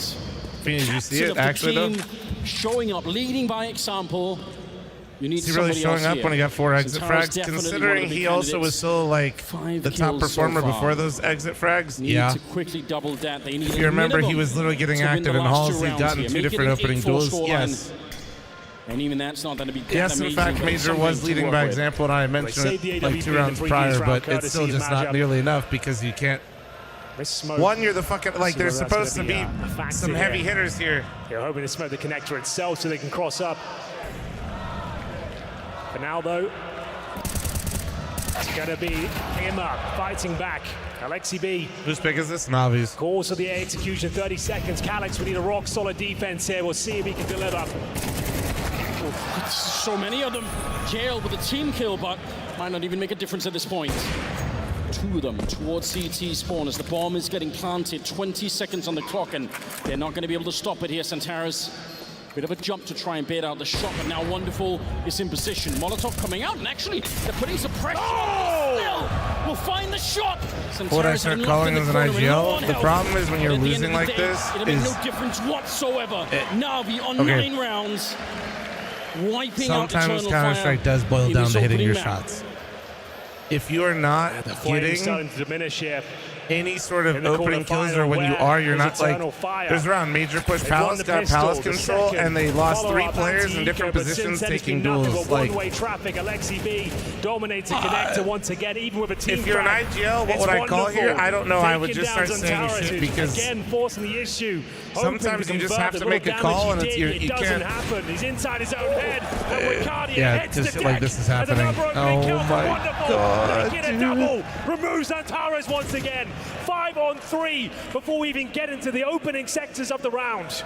Feeny, did you see it actually though? Showing up, leading by example. You need Is he really showing up when he got 4 exit frags? Considering he also was still like the top performer before those exit frags. Need to quickly double that. They need If you remember, he was literally getting active in halls. He'd gotten 2 different opening duels. Yes. And even that's not going to be that Yes, in amazing, fact, but Major something was to leading work by with. example, and I mentioned it like 2 rounds prior, but it's still just not nearly enough because you can't. One, you're the fucking like. There's supposed to be some heavy hitters here. They're hoping to smoke the connector itself so they can cross up. For now, though, it's going to be Immer fighting back. Alexi B. Whose pick is this? Navi's. Calls for the execution, 30 seconds. Calyx, we need a rock-solid defense here. We'll see if he can deliver. So many of them. Jail with a team kill, but might not even make a difference at this point. 2 of them towards CT spawn as the bomb is getting planted. 20 seconds on the clock, and they're not going to be able to stop it here. Zantares, bit of a jump to try and bait out the shot, but now Wonderful is in position. Molotov coming out, and actually they're putting some pressure on. Still will find the shot. What I start calling as an IGL, the problem is when you're losing like this it'll make no difference whatsoever. Na'Vi on 9 rounds, wiping out sometimes Eternal Counter-Strike Fire does boil in down this to hitting your opening map. shots. If you are not Flames starting getting to diminish here. any sort of In the opening kills, quarterfinal, or when you where are, you're is not like. Eternal Fire? There's around Major push They've won Palace, the got pistol, Palace the control, second and they lost 3 follow-up players in different anti-eco, but positions since then it's taking been nothing duels. but Like, one-way traffic. Alexi B dominates the connector once again, even with a team if you're an frag. IGL, what It's would I call wonderful. here? I don't know. I would Taking just down start saying Zantares, shit who's because again forcing the issue. sometimes Hoping you just convert have the to little make a damage call, he and it's did. you It doesn't can't. happen. He's inside his own head. And Wicardia Yeah, heads to just deck. like this is And happening. another opening Oh kill for my Wonderful. God, Making a double. Removes Zantares once again. 5 on 3 before we even get into the opening sectors of the round.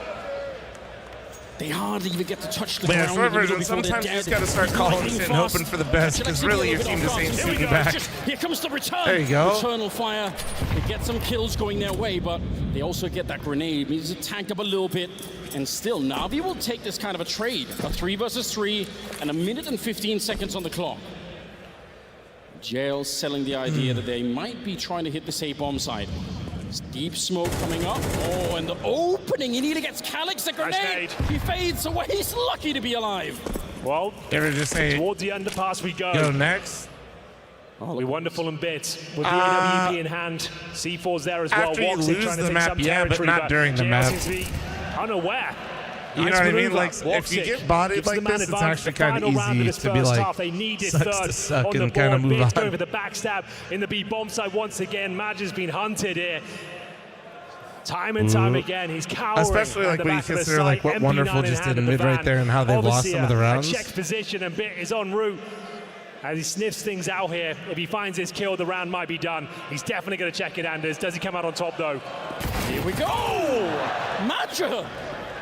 They hardly even get to touch the Yeah, ground. short in the middle version, before they're sometimes you just dead. gotta start calling Lightning shit and fast. hoping for the best, Actually, 'cause Alexi really B a your little team bit just off ain't guard. Here we shooting go. back. Here comes the return. There you go. Eternal Fire. They get some kills going their way, but they also get that grenade. Means it tanked up a little bit. And still, Na'Vi will take this kind of a trade. A 3 versus 3 and 1 minute and 15 seconds on the clock. Jail selling the idea that they might be trying to hit this A-bomb side. There's deep smoke coming up. Oh, and the opening. He nearly gets Calix, the grenade. He fades away. He's lucky to be alive. Well, just say, towards the underpass we go. Go next. Oh, we wonderful in bits with the AWP in hand. C4's there as well. After you lose the map, yeah, but not during the map. Unaware. You know what I mean? Like, if you get bodied like this, it's actually kind of easy to be like, sucks to suck and kind of move on. Going for the backstab in the B bomb side once again. Madge has been hunted here. Time and time again, he's cowering. Especially like when you consider like what Wonderful just did in mid right there and how they've lost some of the rounds. Checked position and Bit is en route. As he sniffs things out here, if he finds his kill, the round might be done. He's definitely going to check it, Anders. Does he come out on top, though? Here we go! Madge!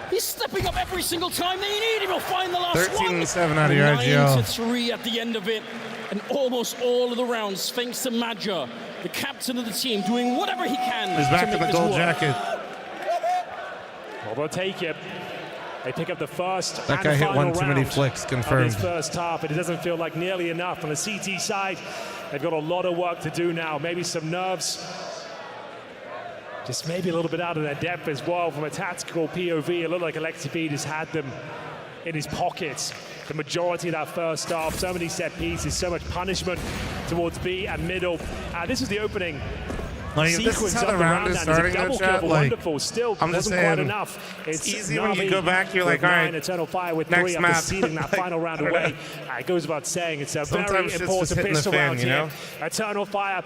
He's stepping up every single time they need him. He'll find the last 13-7 out of your IGL. 9-3 at the end of it. And almost all of the rounds, thanks to Madge, the captain of the team, doing whatever he can. He's back in the gold jacket. Well, they'll take it. They pick up the first that guy hit one too many flicks, confirmed. His first half, and it doesn't feel like nearly enough. On the CT side, they've got a lot of work to do now. Maybe some nerves. Just maybe a little bit out of their depth as well. From a tactical POV, it looked like Alexi just had them in his pockets. The majority of that first half, so many set pieces, so much punishment towards B and middle. This is the opening. Like, this is how the round is starting, though, chat. Like, still I'm just saying, quite enough. It's easy when you go back, you're like, all right, Eternal Fire with next 3 map. after sealing that final round away. It goes without saying, it's a very important pistol round here. Eternal Fire,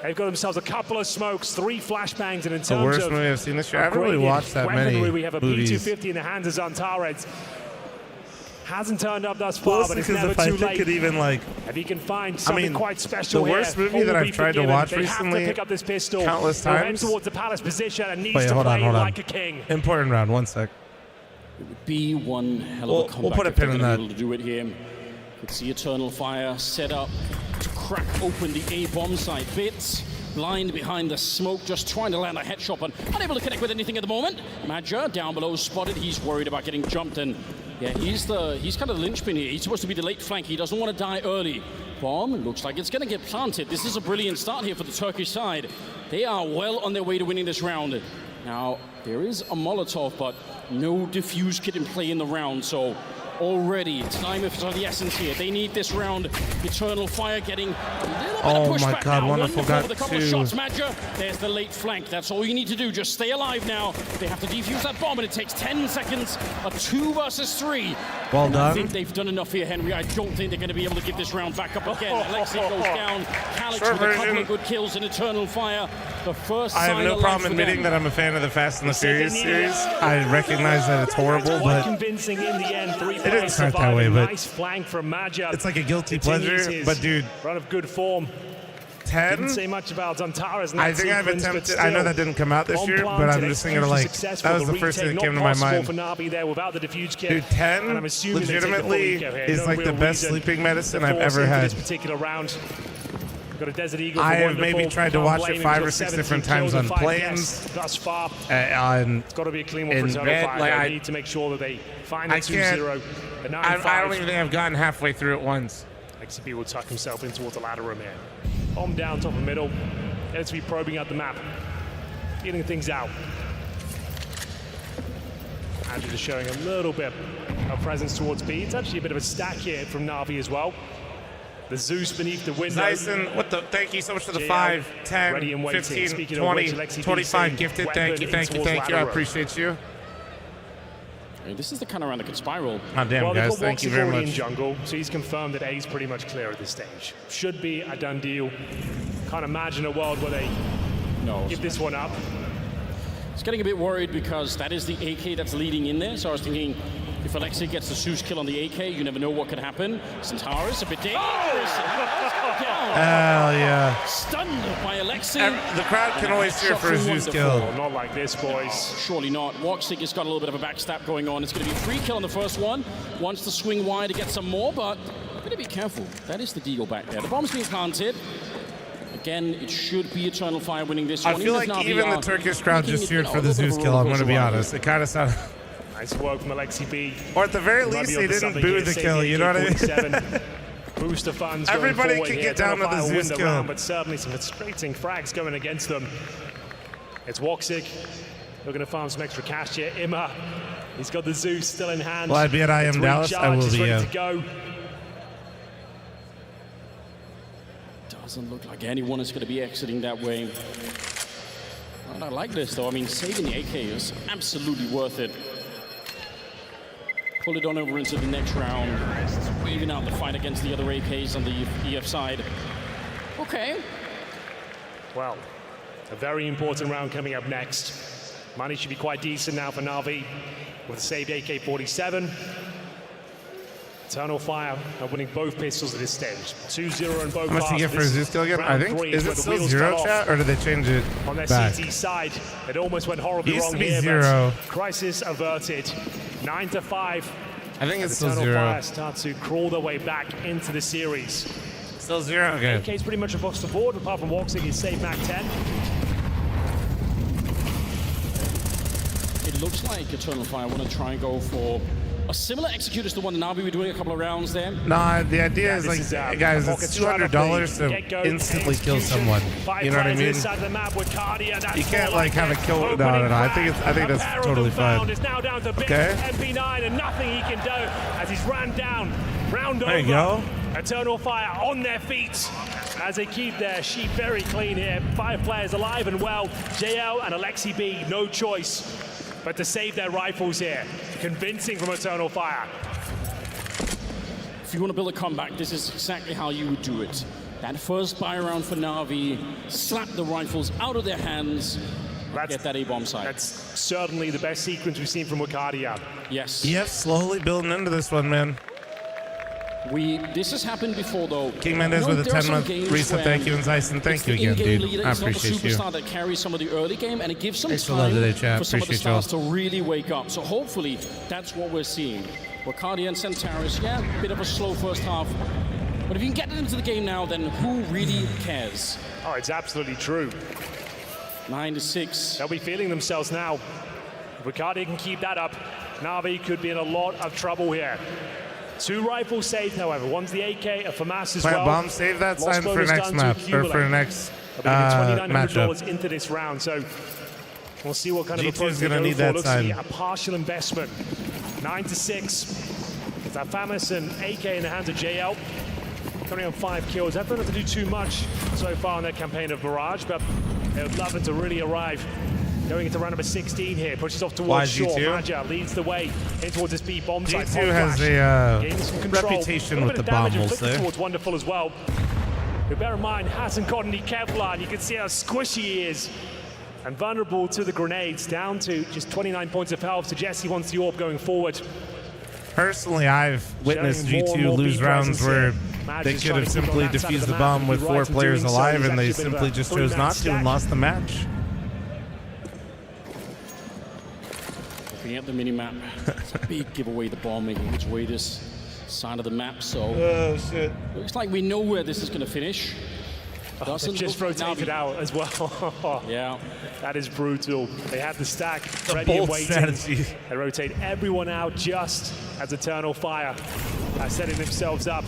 they've got themselves a couple of smokes, 3 flashbangs, and in terms of the worst movie I've seen this year. I haven't really watched that many we have a P250 in the hands of Zantares. Hasn't turned up thus far, but it's never too late. Could even like, if he can find something quite special the worst movie that I've tried to watch recently, pick up this pistol, countless times. Head towards the palace position and needs to play like a king. Important round, 1 sec. It would be one hell of a comeback. We'll put a pin in that. To do it here. Could see Eternal Fire set up to crack open the A bomb site. Bits blind behind the smoke, just trying to land a headshot, but unable to connect with anything at the moment. Madge down below spotted. He's worried about getting jumped, and yeah, he's kind of the linchpin here. He's supposed to be the late flank. He doesn't want to die early. Bomb looks like it's going to get planted. This is a brilliant start here for the Turkish side. They are well on their way to winning this round. Now, there is a Molotov, but no defuse kit in play in the round, so already time is of the essence here. They need this round. Eternal Fire getting a little bit of pushback. My God, now. Wonderful got with a couple of shots. Madge, there's the late flank. That's all you need to do. Just stay alive now. They have to defuse that bomb, and it takes 10 seconds. A 2 versus 3. Well done. I think they've done enough here, Henry. I don't think they're going to be able to give this round back up again. Alexi goes down. Calix with a couple of good kills in Eternal Fire. The first I have no problem admitting that I'm a fan of the Fast and the Furious series. I recognize that it's horrible, but convincing in the end. 3 it didn't start that way. But nice flank from Madge. It's like a guilty pleasure. But dude, run of good form. 10. Didn't say much about Zantares. I think I've attempted. I know that didn't come out this year, but I'm just thinking like that was the first thing that came to my mind. For Navi there without the diffuse kit. Dude, 10 legitimately is like the best sleeping medicine I've ever had. This particular round. Got a Desert Eagle. I have maybe tried to watch it 5 or 6 different times on planes. Thus far, it's got to be a clean one for Eternal Fire. Like I need to make sure that they find the 2-0. I don't even think I've gotten halfway through it once. XCB will tuck himself in towards the ladder room here. Bomb down, top of middle. XCB probing out the map, feeling things out. Andrew just showing a little bit of presence towards B. It's actually a bit of a stack here from Na'Vi as well. The Zeus beneath the window. Dyson, thank you so much for the 5, 10, 15, 20, 25 gifted. Thank you. I appreciate you. This is the kind of round that could spiral. Oh, damn, guys. Thank you very much. In jungle, so he's confirmed that A's pretty much clear at this stage. Should be a done deal. Can't imagine a world where they give this one up. It's getting a bit worried because that is the AK that's leading in there. So I was thinking, if Alexi gets the Zeus kill on the AK, you never know what could happen. Zantares a bit dangerous. Hell yeah. Stunned by Alexi. The crowd can always cheer for a Zeus kill. Not like this, boys. Surely not. Woxic has got a little bit of a backstab going on. It's going to be a free kill on the first one. Wants to swing wide to get some more, but better be careful. That is the deal back there. The bomb's being planted. Again, it should be Eternal Fire winning this one. I feel like even the Turkish crowd just cheered for the Zeus kill, I'm going to be honest. It kind of sounded... Nice work from Alexi B. Or at the very least, they didn't boo the kill, you know what I mean? Booster funds. Everybody can get down to the Zeus kill. But certainly some frustrating frags going against them. It's Woxic. Looking to farm some extra cash here. Imma, he's got the Zeus still in hand. Well, I'd be at I Am Dallas. I will be. Ready to go. Doesn't look like anyone is going to be exiting that way. Well, I like this though. I mean, saving the AK is absolutely worth it. Pull it on over into the next round, even out the fight against the other AKs on the EF side. Okay. Well, a very important round coming up next. Money should be quite decent now for Na'Vi with a saved AK-47. Eternal Fire are winning both pistols at this stage. 2-0 in both. How much do you get for a Zeus kill again? I think, is it still 0, chat, or did they change it on their back? CT side? It almost went horribly wrong here. 0. Crisis averted. 9-5. I think it's still Eternal 0. Fire start to crawl their way back into the series. Still 0? Okay. AK's pretty much across the board, apart from Woxic, he's saved Mac 10. It looks like Eternal Fire want to try and go for a similar execute as the one Na'Vi were doing a couple of rounds there. Nah, the idea is like, guys, it's $200 to instantly kill someone. You know what I mean? You can't like have a kill. No. I think that's totally fine. It's now down to Okay. MP9 and nothing he can do as he's ran down. Round over. There you go. Eternal Fire on their feet as they keep their sheet very clean here. 5 players alive and well. JL and Alexi B, no choice but to save their rifles here. Convincing from Eternal Fire. If you want to build a comeback, this is exactly how you would do it. That first buy round for Na'Vi, slap the rifles out of their hands, get that A-bomb site. That's certainly the best sequence we've seen from Wakadia. Yes. Yep, slowly building into this one, man. This has happened before, though. King Mendez with a 10-month recent thank you, and Zyson, thank you again, dude. I appreciate you. It's not the superstar that carries some of the early game, and it gives some Thanks for time today, chat. for some of the Appreciate y'all. stars to really wake up. So hopefully, that's what we're seeing. Wakadia and Centaurus, yeah, a bit of a slow first half. But if you can get it into the game now, then who really cares? Oh, it's absolutely true. 9-6. They'll be feeling themselves now. If Wakadia can keep that up, Na'Vi could be in a lot of trouble here. 2 rifles saved, however. One's the AK, a FAMAS as Plant well. bomb, save that sign for next map, or for next $2,900 matchup. into this round, so we'll see what kind of G2 approach is they gonna go need for. that Looks sign. to be a partial investment. 9-6. It's that FAMAS and AK in the hands of JL. Coming on 5 kills. They haven't had to do too much so far in their campaign of Mirage, but they would love it to really arrive. Going into round number 16 here, pushes off towards shore. Maja leads the way in towards this B bomb site. G2 has a reputation with the bomb, we'll say. Towards Wonderful as well. But bear in mind, hasn't got any Kevlar, and you can see how squishy he is. And vulnerable to the grenades, down to just 29 points of health. So Jesse wants the orb going forward. Personally, I've witnessed G2 lose rounds where they could have simply defused the bomb with 4 players alive, and they simply just chose not to and lost the match. Looking at the mini-map, it's a big giveaway, the bomb making its way this side of the map, so... Oh, shit. Looks like we know where this is going to finish. Doesn't just rotated out as well. Yeah. That is brutal. They had the stack The ready and bold waiting. strategy. They rotate everyone out just as Eternal Fire are setting themselves up.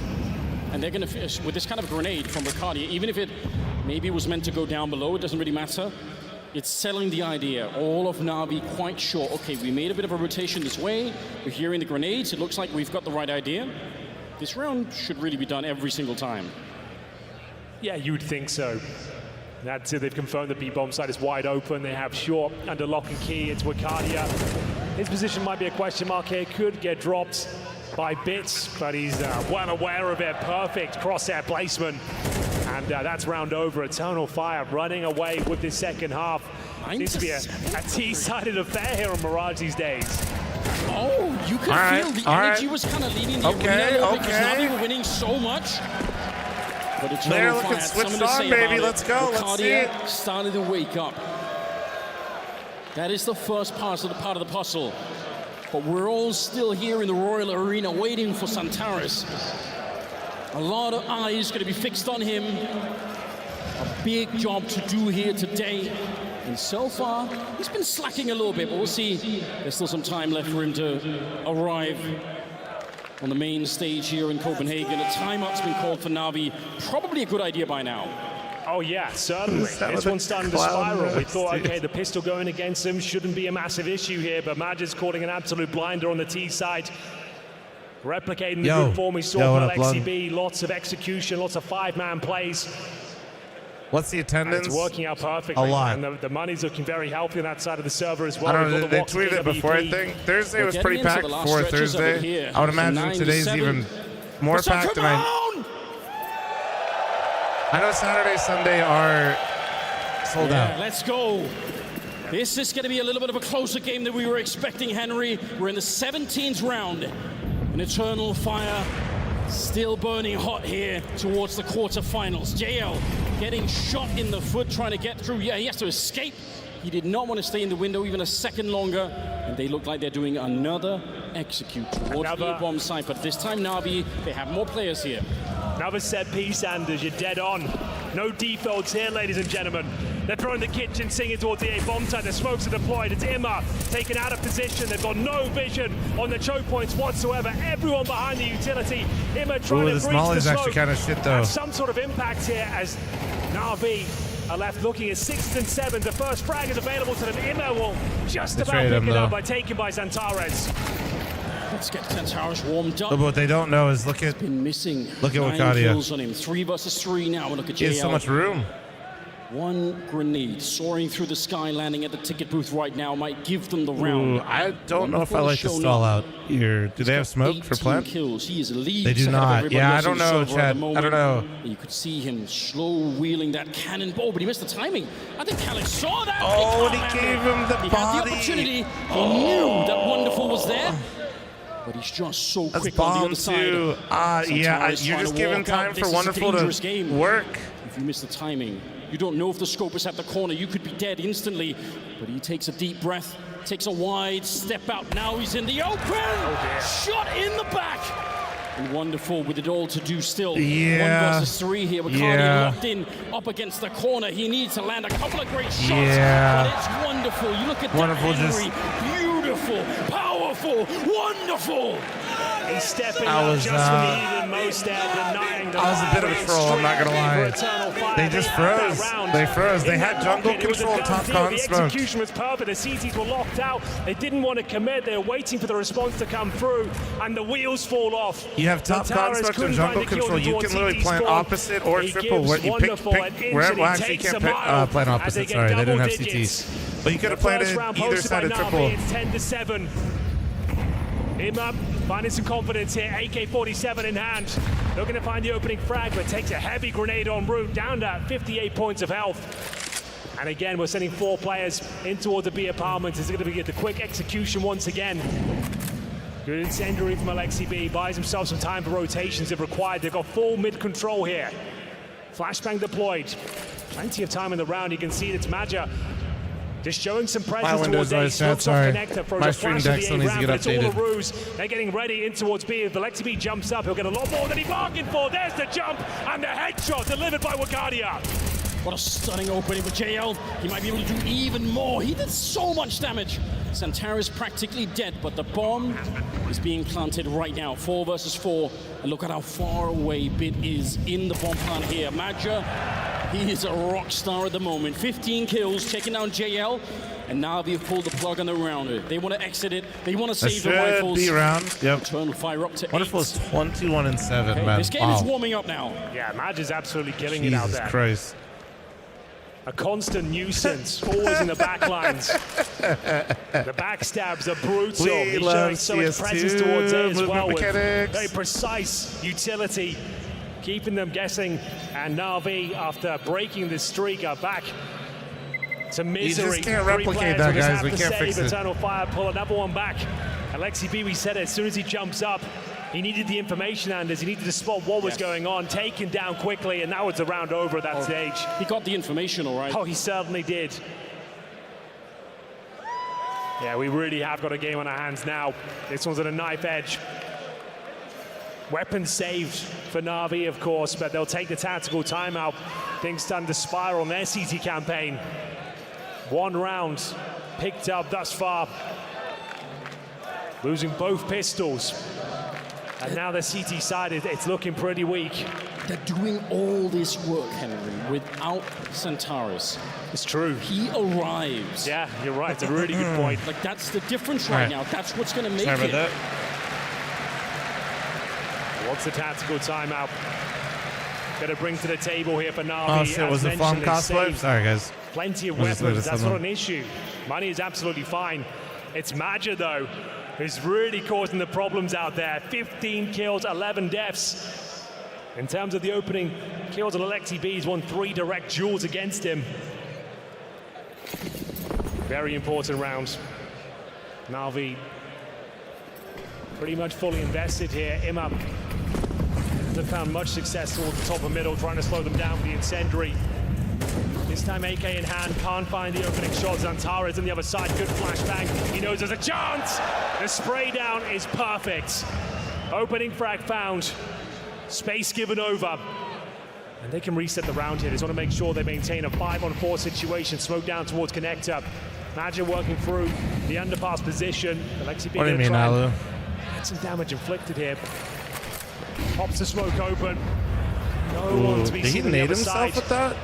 And they're going to finish with this kind of grenade from Ricardia, even if it maybe was meant to go down below, it doesn't really matter. It's selling the idea. All of Na'Vi quite sure, okay, we made a bit of a rotation this way. We're hearing the grenades. It looks like we've got the right idea. This round should really be done every single time. Yeah, you'd think so. That's it. They've confirmed the B-bomb site is wide open. They have Short under lock and key. It's Wakadia. His position might be a question mark here. Could get dropped by bits, but he's well aware of it. Perfect crosshair placement. And that's round over. Eternal Fire running away with this second half. Seems to be a T-sided affair here on Mirage these days. Oh, you can feel the energy was kind of leaving the arena a little bit because Na'Vi were winning so much. But They're looking switched on, baby. Let's go. Let's see it. Started to wake up. That is the first part of the puzzle. But we're all still here in the Royal Arena waiting for Centaurus. A lot of eyes going to be fixed on him. A big job to do here today. And so far, he's been slacking a little bit, but we'll see. There's still some time left for him to arrive on the main stage here in Copenhagen. A timeout's been called for Na'Vi. Probably a good idea by now. Oh yeah, certainly. This one's starting to spiral. We thought, okay, the pistol going against him shouldn't be a massive issue here, but Magic's calling an absolute blinder on the T side. Replicating the good form we saw from LXCB. Lots of execution, lots of five-man plays. What's the attendance? It's working out perfectly. A lot. And the money's looking very healthy on that side of the server as well. I don't know, they tweeted it before, I think. Thursday was pretty packed for Thursday. I would imagine today's even more packed than I know Saturday, Sunday are sold out. Let's go. This is going to be a little bit of a closer game than we were expecting, Henry. We're in the 17th round. An eternal fire still burning hot here towards the quarterfinals. JL getting shot in the foot, trying to get through. Yeah, he has to escape. He did not want to stay in the window even a second longer. And they look like they're doing another execute towards the bomb site. But this time, Na'Vi, they have more players here. Another set piece, Anders. You're dead on. No defaults here, ladies and gentlemen. They're throwing the kitchen singing towards the A bomb site. The smokes are deployed. It's Imma taken out of position. They've got no vision on the choke points whatsoever. Everyone behind the utility. Imma trying to breach the Molly's smoke. actually kind of shit, though. Some sort of impact here as Na'Vi are left looking at 6th and 7th. The first frag is available to them. Imma will just about pick it up by taken by Xantares. Let's get Xantares warmed up. But what they don't know is look at Wakadia. Kills on him. 3 versus 3 now. Look at JL. He has so much room. One grenade soaring through the sky, landing at the ticket booth right now, might give them the round. Ooh, I don't know if I like to stall out here. Do they have smoke for plant? Kills. He is leads they do not. Yeah, I don't know, Chad. I don't know. You could see him slow wheeling that cannonball, but he missed the timing. I think Khaled saw that. Oh, and he gave him the body. He had the opportunity. He knew that Wonderful was there. But he's just so quick on the other side. Yeah, you're just giving time for Wonderful to work. If you miss the timing, you don't know if the scope is at the corner. You could be dead instantly. But he takes a deep breath, takes a wide step out. Now he's in the open. Shot in the back. And Wonderful with it all to do still. Yeah. 1 versus 3 here. Wakadia locked in up against the corner. He needs to land a couple of great shots. Yeah. But it's Wonderful. You look at Wonderful that, Henry. Beautiful, powerful, wonderful. He's stepping up just when he needed most there, denying the I was a bit of a troll, I'm not gonna lie. They just froze. They froze. They had jungle control, top con The smoke. execution was perfect. The CTs were locked out. They didn't want to commit. They were waiting for the response to come through, and the wheels fall off. You have top con smoke and jungle control. You can literally plant opposite or triple. What you pick where? Well, actually, you can't plant opposite. Sorry, they didn't have CTs. But you could have planted either side of triple. It's 10-7. Imma finding some confidence here, AK-47 in hand. Looking to find the opening frag, but takes a heavy grenade en route, down to 58 points of health. And again, we're sending 4 players in towards the B apartments. It's going to be the quick execution once again. Good incendiary from LXCB, buys himself some time for rotations if required. They've got full mid-control here. Flashbang deployed. Plenty of time in the round. You can see it's Maja just showing some presence towards A. Smokes off connector, throws a flash to the A ramp, but it's all a ruse. They're getting ready in towards B. If LXCB jumps up, he'll get a lot more than he bargained for. There's the jump and the headshot delivered by Wakadia. What a stunning opening for JL. He might be able to do even more. He did so much damage. Xantares practically dead, but the bomb is being planted right now. 4 versus 4. And look at how far away Bit is in the bomb plant here. Maja, he is a rock star at the moment. 15 kills, taking down JL. And now they've pulled the plug on the rounder. They want to exit it. They want to save the rifles. Be round. Yep. Turn fire up to Wonderful 8. is 21-7, okay, man. This game is warming up now. Yeah, Maja's absolutely killing it out there. Jesus Christ. A constant nuisance, always in the back lines. The backstabs are brutal. He's showing so much presence towards A as well. With very precise utility, keeping them guessing. And Na'Vi, after breaking this streak, are back to misery. You just can't replicate that, guys. We can't fix it. Eternal fire, pull another one back. LXCB, we said it, as soon as he jumps up, he needed the information, Anders. He needed to spot what was going on, taken down quickly, and now it's a round over at that stage. He got the information, all right. Oh, he certainly did. Yeah, we really have got a game on our hands now. This one's at a knife edge. Weapons saved for Na'Vi, of course, but they'll take the tactical timeout. Things starting to spiral on their CT campaign. 1 round picked up thus far. Losing both pistols. And now the CT side, it's looking pretty weak. They're doing all this work, Henry, without Centaurus. It's true. He arrives. Yeah, you're right. It's a really good point. Like, that's the difference right now. That's what's going to make Sorry it. about that. What's the tactical timeout? Got to bring to the table here for Na'Vi. Oh shit, was the farm cosplay? Sorry guys. Plenty of I just weapons. noticed That's something. not an issue. Money is absolutely fine. It's Maja, though, who's really causing the problems out there. 15 kills, 11 deaths. In terms of the opening kills on Alexi B, he's won 3 direct duels against him. Very important round. Na'Vi pretty much fully invested here. Imma have found much success towards the top and middle, trying to slow them down with the incendiary. This time AK in hand, can't find the opening shot. Xantares on the other side, good flashbang. He knows there's a chance! The spray down is perfect. Opening frag found. Space given over. And they can reset the round here. They just want to make sure they maintain a 5-on-4 situation. Smoke down towards connector. Maja working through the underpass position. Alexi B What do you mean, Alu? had some damage inflicted here. Pops the smoke open. No one to be Did he seen on the nade other himself side. with that?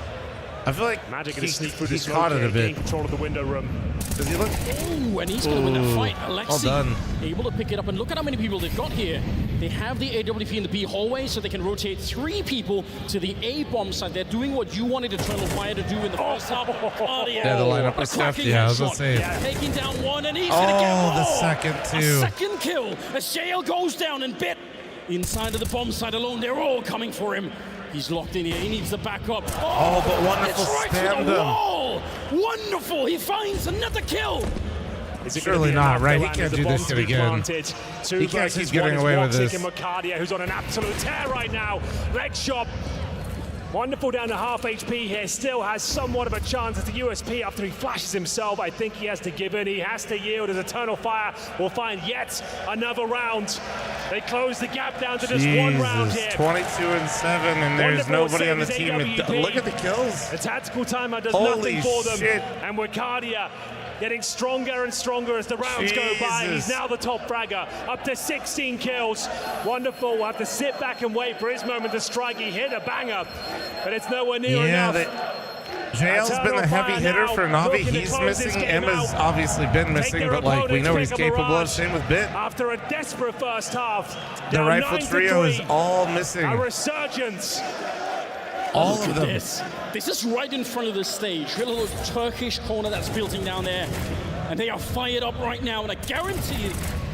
I feel like Magic gonna sneak through the he smoke caught it here, a bit. gain control of the window room. Does he look? Ooh, and he's going to win that fight. Alexi Well done. able to pick it up, and look at how many people they've got here. They have the AWP in the B hallway, so they can rotate 3 people to the A bomb side. They're doing what you wanted Eternal Fire to do in the first half. Yeah, the lineup was tough. Yeah, I was gonna say. Taking down one, and he's going to get more. The second A too. second kill. As Shale goes down and bit inside of the bomb side alone. They're all coming for him. He's locked in here. He needs the backup. Oh, but wonderful it's right spammed to the him. wall. Wonderful. He finds another kill. Is it Surely gonna be not, enough, right? though, He and can't the do this bomb's shit to be again. planted? Two He can't versus keep getting one away is with Woxic this. and Mercadia, who's on an absolute tear right now. Leg shot. Wonderful down to half HP here. Still has somewhat of a chance at the USP after he flashes himself. I think he has to give in. He has to yield as Eternal Fire will find yet another round. They close the gap down to just one round here. 22-7, and there's Wonderful nobody on the save team. is And AWP. look at the kills. The tactical timer does Holy nothing for them. shit. And Mercadia getting stronger and stronger as the rounds go by. Jesus. He's now the top fragger, up to 16 kills. Wonderful. We'll have to sit back and wait for his moment to strike. He hit a banger, but it's nowhere near enough. JL's been the heavy hitter for Na'Vi. He's missing. Emma's obviously been missing, but like we know what he's capable of. Same with Bit. After a desperate first half, The down rifle 9-3. trio is all missing. A resurgence. All Look of at them. This is right in front of the stage. A little Turkish corner that's building down there. And they are fired up right now. And I guarantee you,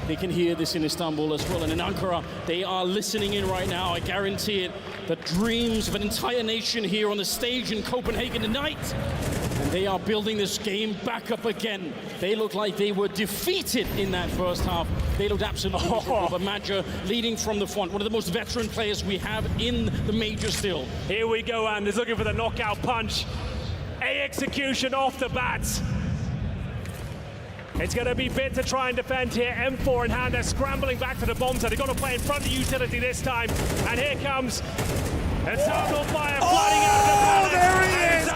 they can hear this in Istanbul as well. And in Ankara, they are listening in right now. I guarantee it. The dreams of an entire nation here on the stage in Copenhagen tonight. And they are building this game back up again. They look like they were defeated in that first half. They looked absolutely miserable. But Maja leading from the front. One of the most veteran players we have in the major still. Here we go, Anders looking for the knockout punch. A execution off the bat. It's going to be Bit to try and defend here. M4 in hand. They're scrambling back to the bomb side. They've got to play in front of the utility this time. And here comes Eternal Fire flooding out of the palace. There he is.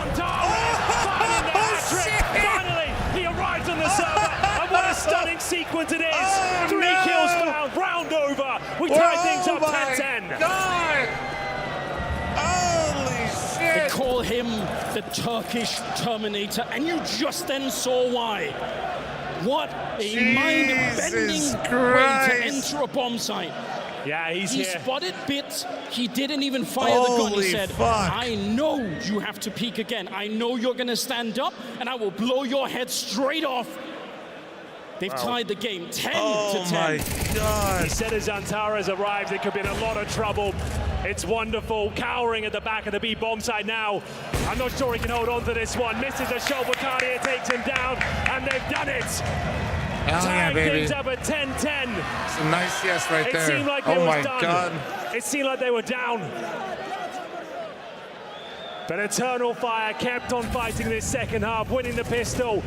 Finding the hat-trick. Finally, he arrives on the server. And what a stunning sequence it is. 3 kills found. Round over. We tie things up 10-10. God! Holy shit! They call him the Turkish Terminator, and you just then saw why. What a mind-bending way to Christ. enter a bomb site. Yeah, He here. spotted Bit. He didn't even fire the gun. He Holy said, fuck. I know you have to peek again. I know you're going to stand up, and I will blow your head straight off. They've tied the game 10 to 10. Oh my God. He said as Antares arrives, it could be in a lot of trouble. It's wonderful, cowering at the back of the B bomb side now. I'm not sure he can hold on to this one. Misses a shot, Bacardia takes him down, and they've done it. Hell yeah, Tying baby. things up at 10-10. Some nice yes right It there. seemed like they Oh was my done. God. It seemed like they were down. But Eternal Fire kept on fighting this second half, winning the pistol.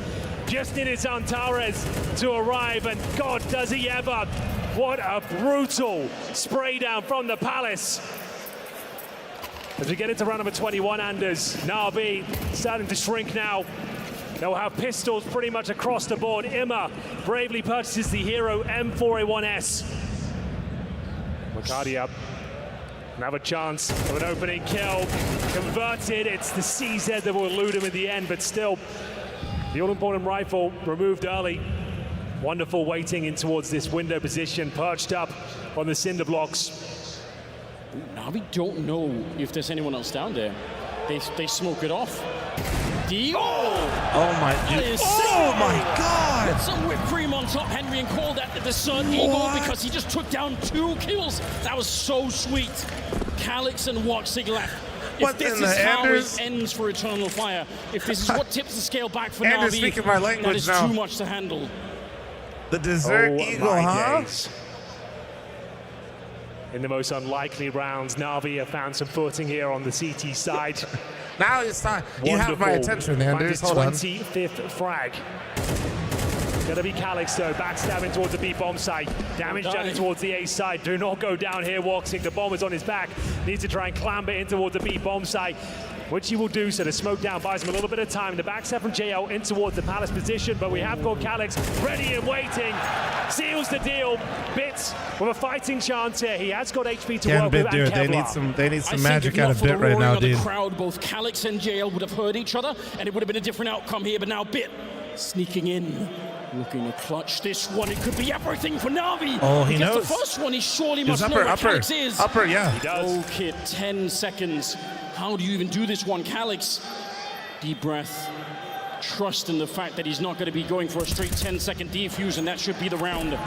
Just needed Antares to arrive, and God, does he ever. What a brutal spray down from the Palace. As we get into round number 21, Anders, Na'Vi starting to shrink now. They'll have pistols pretty much across the board. Imma bravely purchases the Hero M4A1S. Mercadia Another chance of an opening kill. Converted. It's the CZ that will elude him in the end, but still, the all-important rifle removed early. Wonderful waiting in towards this window position, perched up on the cinder blocks. Now we don't know if there's anyone else down there. They smoke it off. Oh my dude. Oh my god! Put some whipped cream on top, Henry, and call that the Desert Eagle because he just took down 2 kills. That was so sweet. Calix and Woxig left. If this is how it ends for Eternal Fire, if this is what tips the scale back for Na'Vi, that is too much to handle. The Desert Eagle, huh? Days. In the most unlikely rounds, Na'Vi have found some footing here on the CT side. Now it's time. You have my attention, Anders. Hold on. 25th frag. Gonna be Calix though, backstabbing towards the B bomb site. Damage done towards the A side. Do not go down here, Woxig. The bomb is on his back. Needs to try and clamber in towards the B bomb site, which he will do. So the smoke down buys him a little bit of time. The backstab from JL in towards the Palace position, but we have got Calix ready and waiting. Seals the deal. Bits with a fighting chance here. He has got HP to work with. Dude, they need some magic out of Bit right now, dude. The crowd, both Calix and JL would have heard each other, and it would have been a different outcome here. But now Bit sneaking in. Looking to clutch this one. It could be everything for Na'Vi. Oh, he knows. The first one, he surely must know where Calix is. Upper, yeah. He does. Oh, Kit, 10 seconds. How do you even do this one? Calix, deep breath. Trust in the fact that he's not going to be going for a straight 10-second defuse, and that should be the round.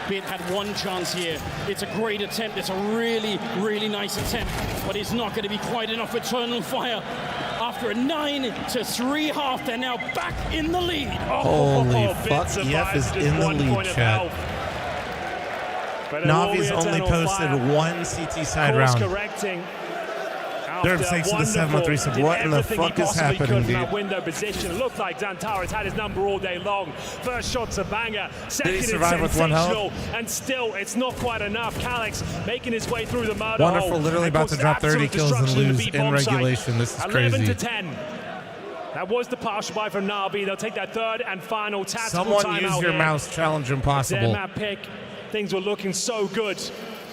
Bit had one chance here. It's a great attempt. It's a really, really nice attempt, but it's not going to be quite enough. Eternal Fire. After a 9-3 half, they're now back in the lead. Holy fuck, EF is in the lead, chat. Na'Vi's only posted one CT side round. Correcting. Third takes to the 7-3 sub. What in the fuck is happening, dude? Window position. It looked like Xantares had his number all day long. First shot's a banger. Second is sensational. And still, it's not quite enough. Calix making his way through the murder hole. Wonderful, literally about to drop 30 kills and lose in regulation. This is crazy. 11-10. That was the partial buy from Na'Vi. They'll take that third and final tactical timeout. Someone use your mouse challenge impossible. Their map pick. Things were looking so good.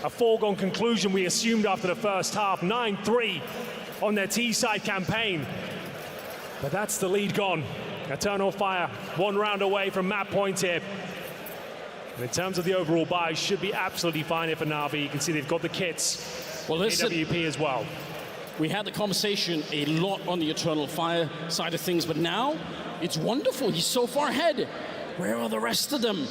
A foregone conclusion we assumed after the first half. 9-3 on their T-side campaign. But that's the lead gone. Eternal Fire, 1 round away from map point here. And in terms of the overall buy, should be absolutely fine here for Na'Vi. You can see they've got the kits. Well, listen, AWP as well. We had the conversation a lot on the Eternal Fire side of things, but now it's wonderful. He's so far ahead. Where are the rest of them?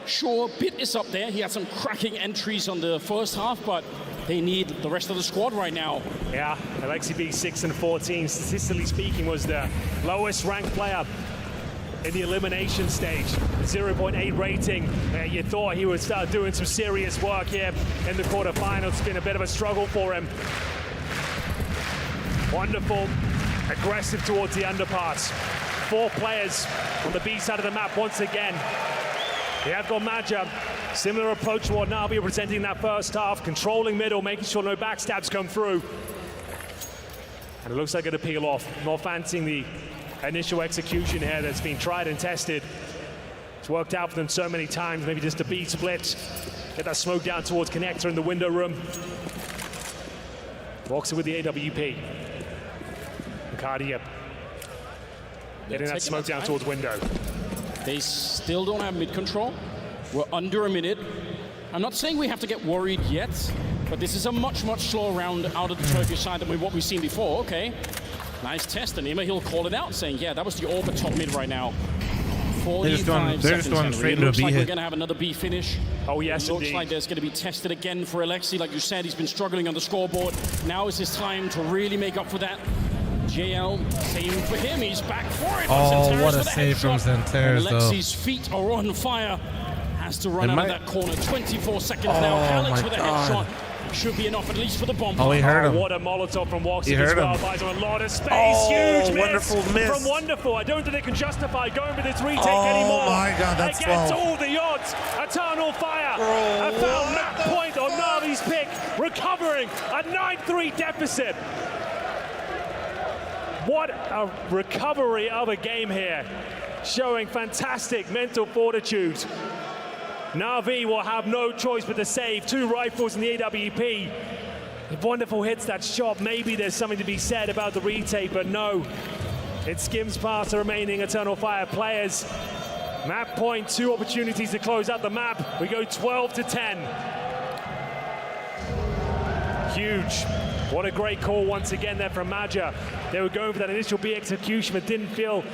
Sure, Bit is up there. He had some cracking entries on the first half, but they need the rest of the squad right now. Yeah, Alexi B 6-14, statistically speaking, was the lowest ranked player in the elimination stage. 0.8 rating. You thought he would start doing some serious work here in the quarterfinals. It's been a bit of a struggle for him. Wonderful, aggressive towards the underpass. 4 players on the B side of the map once again. They have got Maja. Similar approach to what Na'Vi presenting that first half, controlling middle, making sure no backstabs come through. And it looks like it'll peel off. Not fancying the initial execution here that's been tried and tested. It's worked out for them so many times, maybe just a B split. Get that smoke down towards connector in the window room. Walks it with the AWP. Cardia getting that smoke down towards window. They still don't have mid control. We're under a minute. I'm not saying we have to get worried yet, but this is a much, much slower round out of the Turkish side than what we've seen before. Okay, nice test, and Ima, he'll call it out, saying, yeah, that was the AWP top mid right now. 45 seconds, Henry. It looks like we're going to have another B finish. Oh, yes, it looks like there's going to be tested again for Alexi. Like you said, he's been struggling on the scoreboard. Now is his time to really make up for that. JL, same for him. He's back for it. Oh, what a save from Xantares, though. Alexi's feet are on fire. Has to run out of that corner. 24 seconds now. Calix with a headshot. Should be enough, at least for the bomb. Oh, he heard him. What a Molotov from Woxig as well. Buys him a lot of space. Huge wonderful miss from Wonderful. I don't think they can justify going for this retake anymore. Oh my God, that's against all the odds. Eternal Fire. A foul map point on Na'Vi's pick. Recovering a 9-3 deficit. What a recovery of a game here. Showing fantastic mental fortitude. Na'Vi will have no choice but to save 2 rifles in the AWP. Wonderful hits that shot. Maybe there's something to be said about the retake, but no. It skims past the remaining Eternal Fire players. Map point, 2 opportunities to close out the map. We go 12 to 10. Huge. What a great call once again there from Maja. They were going for that initial B execution, but didn't feel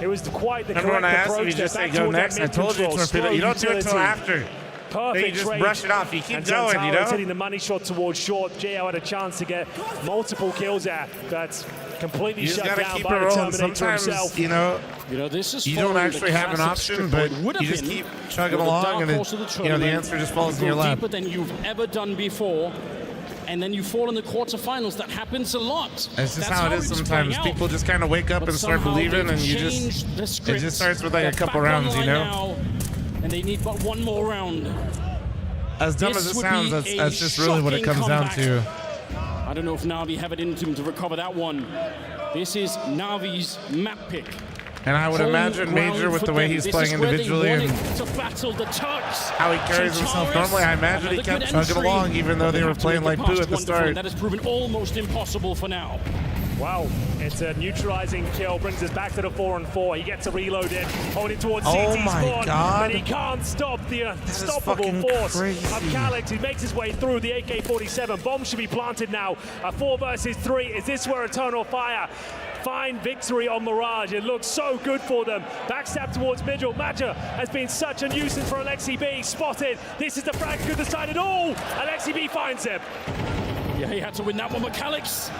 it was quite the Remember correct when I asked approach. him, you just Back say go towards that next? I told you mid-control, to repeat it. You don't do it until utility. after. Perfect Then you just trade. brush it off. You keep And going, you Zantaro's know? hitting the money shot towards short. JL had a chance to get multiple kills there. That's completely You just shut gotta down keep by it the rolling. Terminator Sometimes, himself. you know, this is you don't actually have an option, but you just keep chugging along, and you know, the answer just falls in your lap. Deeper than you've ever done before, and then you fall in the quarterfinals. That happens a lot. It's just That's how it is it's sometimes. playing out. People just kind of wake up But and start somehow believing, they've and you changed the just, it script. just starts with like a They're couple back on rounds, the you line know? now, and they need but one more round. As dumb as it sounds, that's just really what it comes down to. I don't know if Na'Vi have it in him to recover that one. This is Na'Vi's map pick. And I would Home imagine ground Major, with for the way them. he's This playing is where they individually and wanted to battle the Turks. how he carries himself normally, I imagine he Another kept good chugging entry, along, even though but they were have to playing make like it poo past at the wonderful. start. That has proven almost impossible for now. Wow, it's a neutralizing kill, brings us back to the 4-on-4. He gets a reload in, holding towards Oh CT my spawn, God. but he can't stop the unstoppable fucking force crazy. of Calyx. He makes his way through the AK-47. Bomb should be planted now. A 4 versus 3. Is this where Eternal Fire find victory on Mirage? It looks so good for them. Backstab towards middle. Maja has been such a nuisance for Alexi B. Spotted. This is the frag could decide it all. Alexi B finds him. Yeah, he had to win that one with Calyx.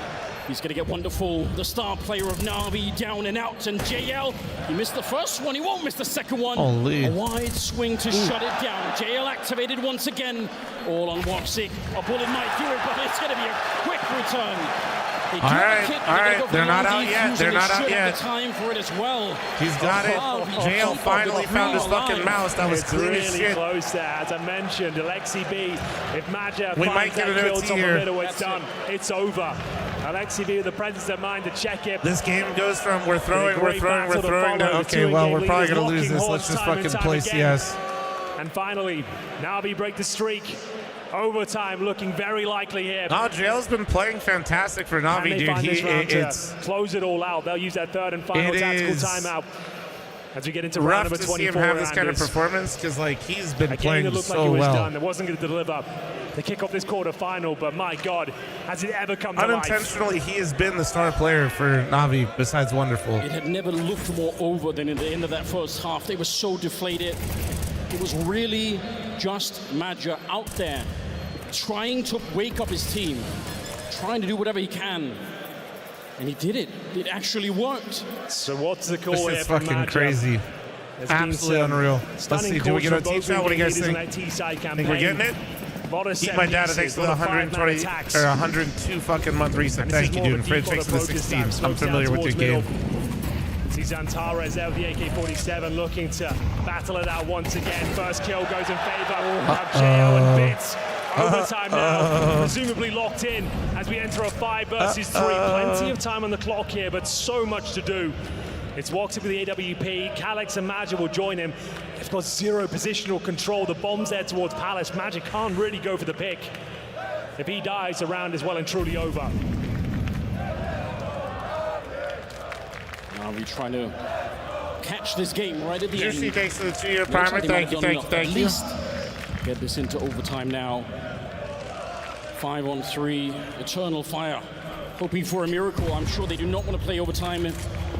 He's going to get Wonderful, the star player of Na'Vi, down and out. And JL, he missed the first one. He won't miss the second one. Holy. A wide swing to shut it down. JL activated once again. All on Woxic. A bullet might do it, but it's going to be a quick return. They do All have a right, kick, all they're gonna right. go for They're the not long out defuse, yet. and They're they not out should have yet. the time for it as well. He's got it. JL finally found his fucking mouse. That was It's clean really as shit. close there. As I mentioned, Alexi B, if Maja We finds might get that an kill OT top here. the middle, it's done. It's over. Alexi B with the presence of mind to check it. This game goes from we're throwing Great to battle to okay, follow. well, The we're two probably leaders going to lose locking this. horns Let's just time and fucking time play again. CS. And finally, Na'Vi break the streak. Overtime looking very likely here. No, JL's been playing fantastic for Can Na'Vi, they dude. find this round to It's close it all out? They'll use that third and final It tactical is timeout as we get into round rough number to 24. see him have this kind of Anders. performance because, like, he's been A game playing that looked like it so was well. done. It wasn't going to deliver to kick off this quarter final, but my God, has it ever come to life? Unintentionally, he has been the star player for Na'Vi besides Wonderful. It had never looked more over than in the end of that first half. They were so deflated. It was really just Maja out there trying to wake up his team, trying to do whatever he can. And he did it. It actually worked. So what's the call This here is from fucking Maja? crazy. There's been Absolutely some unreal. Let's stunning see. Do we get a calls from team both shot? What do you guys leaders in think? that T-side Think we're campaign. getting it? Lot of Eat set my data pieces, thanks to the lot of 120 five-man attacks. or 102 fucking month reset. And this is Thank you, more dude. of And a Fridge thanks for the default approach this 16. time. I'm Slopes familiar down with your towards game. middle. See Zantara is out with the AK-47 looking to battle it out once again. First kill goes in favor of JL and Bits. Overtime now, presumably locked in as we enter a 5 versus 3. Plenty of time on the clock here, but so much to do. It's Woxic with the AWP. Calyx and Maja will join him. They've got zero positional control. The bomb's there towards Palace. Maja can't really go for the pick. If he dies, the round is well and truly over. Now we're trying to catch this game right at the Juicy end. thanks for the 2-year Looks primer. like they might Thank you, have done thank you, enough. thank At you. least get this into overtime now. 5-on-3, Eternal Fire. Hoping for a miracle. I'm sure they do not want to play overtime.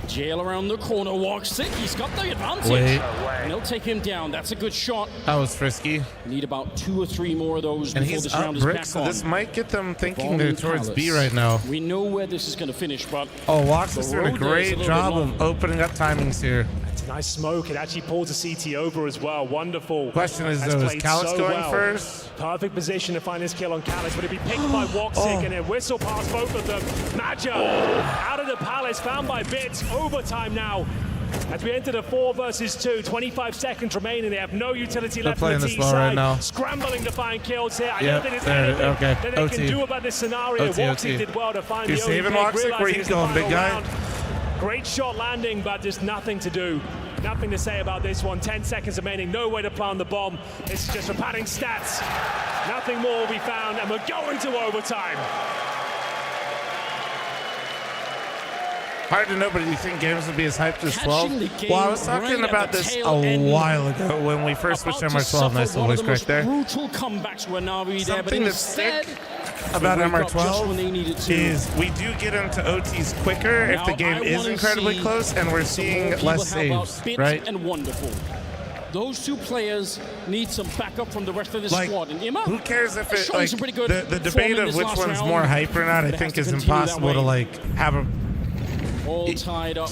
JL around the corner, walks it. He's got the advantage. Wait. And they'll take him down. That's a good shot. That was frisky. Need about 2 or 3 more of those And before he's this up round is brick, back so on. this might get them thinking Bomb they're towards Palace. B right now. We know where this is going to finish, but Oh, Wax is the doing a road there is great little job bit long. of opening up timings here. It's a nice smoke. It actually pulls the CT over as well. Wonderful. Question is, Has though, is played Calyx so going well. first? Perfect position to find this kill on Calyx, but it'd be picked by Woxic Oh. and then whistle past both of them. Maja out of the Palace, found by Bits. Overtime now. As we enter the 4 versus 2, 25 seconds remaining. They have no utility They're left playing on the this T well side. right now. Scrambling to find kills here. I Yep, don't think there's there it is. anything Okay. that they OT. can do about this scenario. OT. Woxic did well to find You're the only saving pick, Woxic? Where realizing you it's the going, big final guy? round. Great shot landing, but just nothing to do. Nothing to say about this one. 10 seconds remaining, no way to plant the bomb. It's just for padding stats. Nothing more will be found, and we're going to overtime. Hard to know, but do you think games would be as hyped as 12? Well, I was talking about this a while ago when we first switched to MR12. Nice little voice crack there. Brutal comebacks were Na'Vi there, but Something that's instead sick about MR12 is we do get into OTs quicker if the game is incredibly close, and we're seeing less saves, right? And wonderful. Those two players need some backup from the rest of the squad. And Emma, who cares if it, like, the debate of which one's more hype or not, I think is impossible to, like, have a... all tied up.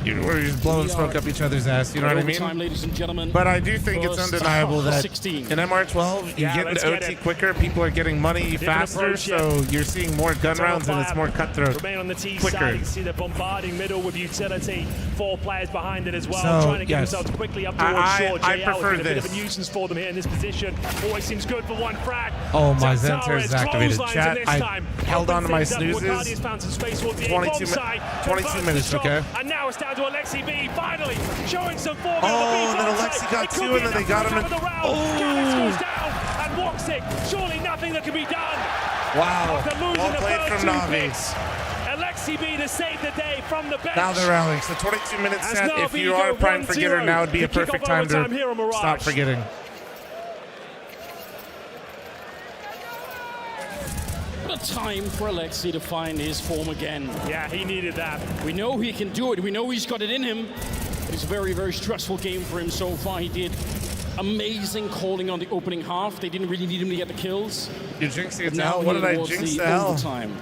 We're just blowing smoke up each other's ass, you know what I mean? Ladies and gentlemen, but I do think it's undeniable that in MR12, you get into OT quicker, people are getting money faster, so you're seeing more gun rounds and it's more cutthroat Remain on the T quicker. side. You see the bombarding middle with utility. 4 players behind it as well, So, trying to get yes. themselves quickly up towards shore. I JL prefer has been a bit this. of a nuisance for them here in this position. Always seems good for one frag. Oh, my Zantares Zenter is activated. clotheslines Chat, in this I time. held on to my Opens things up. Wakardi's snoozes. found some space towards the 22 A-bomb side. 22 Converts minutes, the shot. okay. And now it's down to Alexi B, finally showing some form. Oh, and then Alexi got 2, and then they got him. Goes down, and Woxic, surely nothing that can be done. Wow. After losing Well the played first from 2 Na'Vi. picks, Alexi B to save the day from the bench. Now they're rallying. So 22 minutes As set. If Na'Vi you go are a prime 1-0 forgetter, now would be a to kick perfect off time overtime here on to Mirage. stop forgetting. What a time for Alexi to find his form again. Yeah, he needed that. We know he can do it. We know he's got it in him. It's a very, very stressful game for him so far. He did amazing calling on the opening half. They didn't really need him to get the kills. You jinxed it to Now hell. What did I towards jinx the to hell? overtime.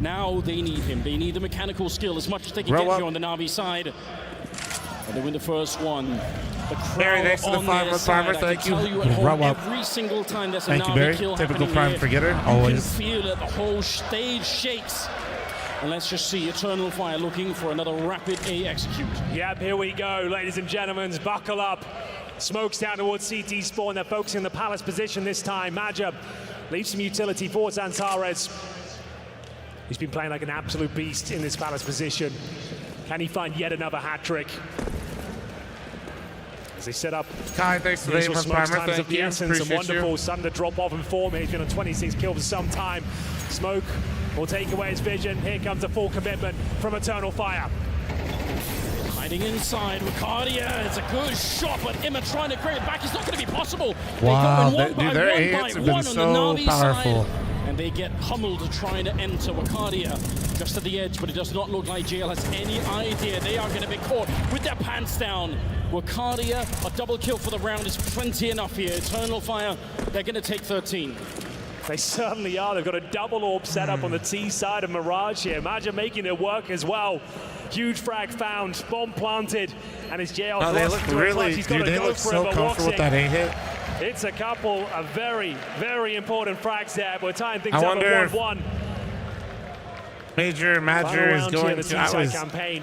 Now they need him. They need the mechanical skill as much as they can Grow get up. here on the Na'Vi side. And they win the first one. The Barry, crowd thanks for the on 5 their month side. primer. I can Thank you. tell you at home, Grow up. every single time there's a Thank you, Na'Vi Barry. kill Typical happening prime here, forgetter. you Always. can feel it. The whole stage shakes. And let's just see Eternal Fire looking for another rapid A execute. Yep, here we go, ladies and gentlemen. Buckle up. Smokes down towards CT spawn. They're focusing on the Palace position this time. Majab leaves some utility for Zantares. He's been playing like an absolute beast in this Palace position. Can he find yet another hat trick? As they set up. Kai, thanks for the Usual 8 month Smokes primer. times of Thank the you. essence and Appreciate wonderful. you. Starting to drop off in form. He's been on 26 kills for some time. Smoke will take away his vision. Here comes a full commitment from Eternal Fire. Hiding inside, Ricardia, it's a good shot, but Emma trying to create it back. It's not going to be possible. Wow, they go in one by their one A by hits have been one so on the Na'Vi powerful. side. And they get pummeled trying to enter Ricardia just at the edge, but it does not look like JL has any idea. They are going to be caught with their pants down. Ricardia, a double kill for the round is plenty enough here. Eternal Fire, they're going to take 13. They certainly are. They've got a double orb set up on the T side of Mirage here. Imagine making it work as well. Huge frag found, bomb planted, and his JL Oh, they look really, dude, they look so comfortable with that A hit. It's a couple of very, very important frags there. We're tying things I up wonder at if 1-1. Major Madger is going to.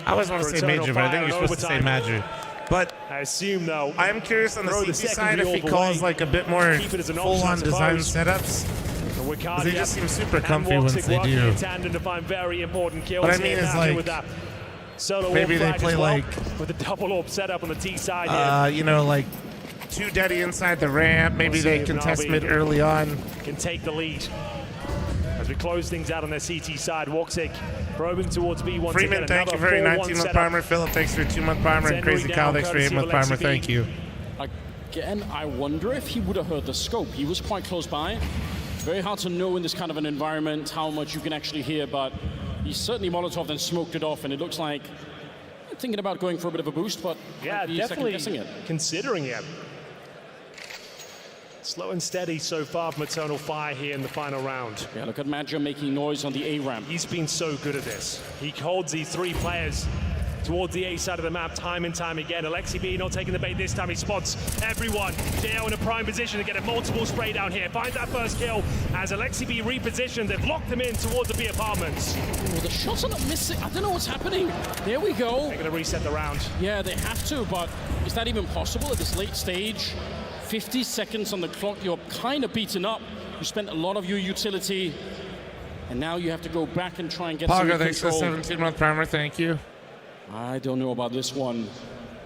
I always want to say Major, but I think you're supposed to say Madger. But I assume though. I am curious on the CT side if he secondary calls away. like a bit more Keep it as an full-on option, I design suppose. setups. Because they just seem super and comfy once Woxic they working do. in tandem to find very important kills. What I mean here is now like with that solo maybe orb they frag play as well, like with the double orb set up on the T side here. you know, like 2 Daddy inside the ramp. Maybe We'll they see if contest Na'Vi mid early on. Can take the lead. As we close things out on their CT side, Woxic probing towards B once Freeman, again. thank you Another for your 4-1 19-month setup. primer. Philip, thanks for your 2-month primer. And Crazy Kyle, thanks for your 8-month primer. Thank you. Again, I wonder if he would have heard the scope. He was quite close by. Very hard to know in this kind of an environment how much you can actually hear, but he certainly Molotov and smoked it off, and it looks like thinking about going for a bit of a boost, but yeah, he's definitely second-guessing it. considering it. Slow and steady so far from Eternal Fire here in the final round. Yeah, look at Madger making noise on the A ramp. He's been so good at this. He holds these 3 players towards the A side of the map time and time again. Alexi B not taking the bait this time. He spots everyone. JL in a prime position to get a multiple spray down here. Finds that first kill as Alexi B repositioned. They've locked him in towards the B apartments. Oh, the shots are not missing. I don't know what's happening. There we go. They're going to reset the round. Yeah, they have to, but is that even possible at this late stage? 50 seconds on the clock. You're kind of beaten up. You spent a lot of your utility, and now you have to go back and try and get some Paga, thanks for the control. 17-month primer. Thank you. I don't know about this one.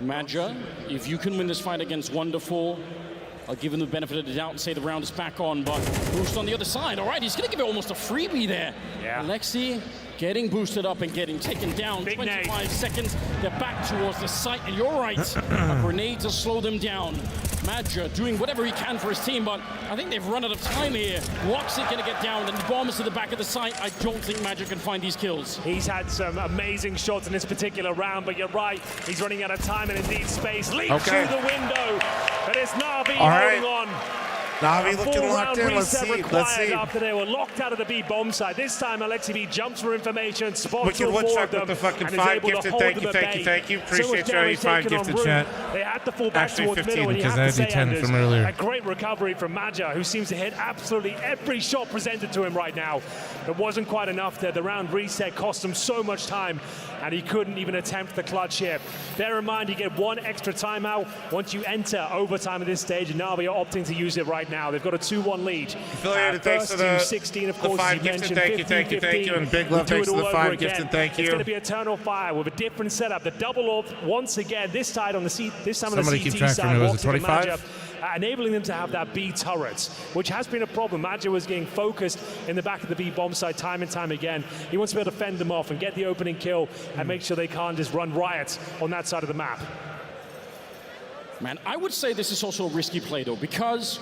Madger, if you can win this fight against Wonderful, I'll give him the benefit of the doubt and say the round is back on, but Boost on the other side. All right, he's going to give it almost a freebie there. Yeah. Alexi getting boosted up and getting taken down. Big 25 nade. seconds. They're back towards the site, and you're right. A grenade to slow them down. Madja doing whatever he can for his team, but I think they've run out of time here. Woxit going to get down, and the bomb is to the back of the site. I don't think Madja can find these kills. He's had some amazing shots in this particular round, but you're right. He's running out of time and indeed space. Leap through the window. But it's Na'Vi holding on. Na'Vi looking locked in. Let's see. Let's see. After they were locked out of the B bomb side. This time, Alexi B jumps for information, spots Wicked all four Woodchuck of them, with the fucking and is 5 able to gifted. hold Thank you, them at thank you, bay. thank you. So much Appreciate your damage 5 taken on gifted, route. chat. They had to fall back Actually towards 15, middle, and you because have I to had say, the 10 Anders, from earlier. a great recovery from Madja, who seems to hit absolutely every shot presented to him right now. It wasn't quite enough there. The round reset cost him so much time, and he couldn't even attempt the clutch here. Bear in mind, you get one extra timeout once you enter overtime at this stage, and Na'Vi are opting to use it right now. They've got a 2-1 lead. Affiliated, thanks for the 16, of course, 5 as you gifted. mentioned, Thank you, 15, thank you, and big love. We'll do Thanks it for the all 5 over gifted. again. Thank you. It's going to be Eternal Fire with a different setup. The double off once again, this side on the C, this time Somebody on keep the track CT for me. side. Was it Walks into 25? Madja, enabling them to have that B turret, which has been a problem. Madja was getting focused in the back of the B bomb side time and time again. He wants to be able to fend them off and get the opening kill and make sure they can't just run riot on that side of the map. Man, I would say this is also a risky play, though, because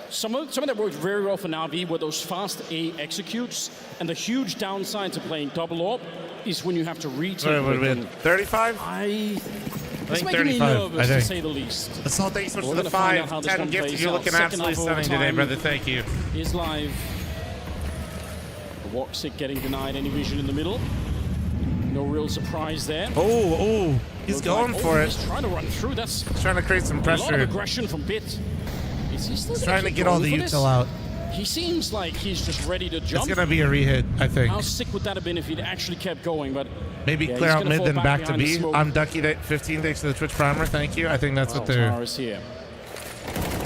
something that worked very well for Na'Vi were those fast A executes, and the huge downside to playing double AWP is when you have to retake. What would have been 35? I think making me 35, nervous, I think. to say the least. That's all. Thanks so much We're for the gonna find out 5. how this 10 one gifted. plays You're out. looking Second absolutely half stunning today, overtime brother. Thank you. Is live. Woxit getting denied any vision in the middle. No real surprise there. Oh, he's going for it. He's trying to run through. That's trying to create some a lot of pressure. aggression from Bit. Is he still He's gonna trying to keep get all going the for this? util out. He seems like he's just ready to jump. It's gonna be a rehit, I think. How sick would that have been if he'd actually kept going? But Maybe yeah, clear he's out gonna mid, fall then back to behind the B. smoke. I'm Ducky 15. Thanks for the Twitch primer. Thank you. I think that's what they're. Tara is here.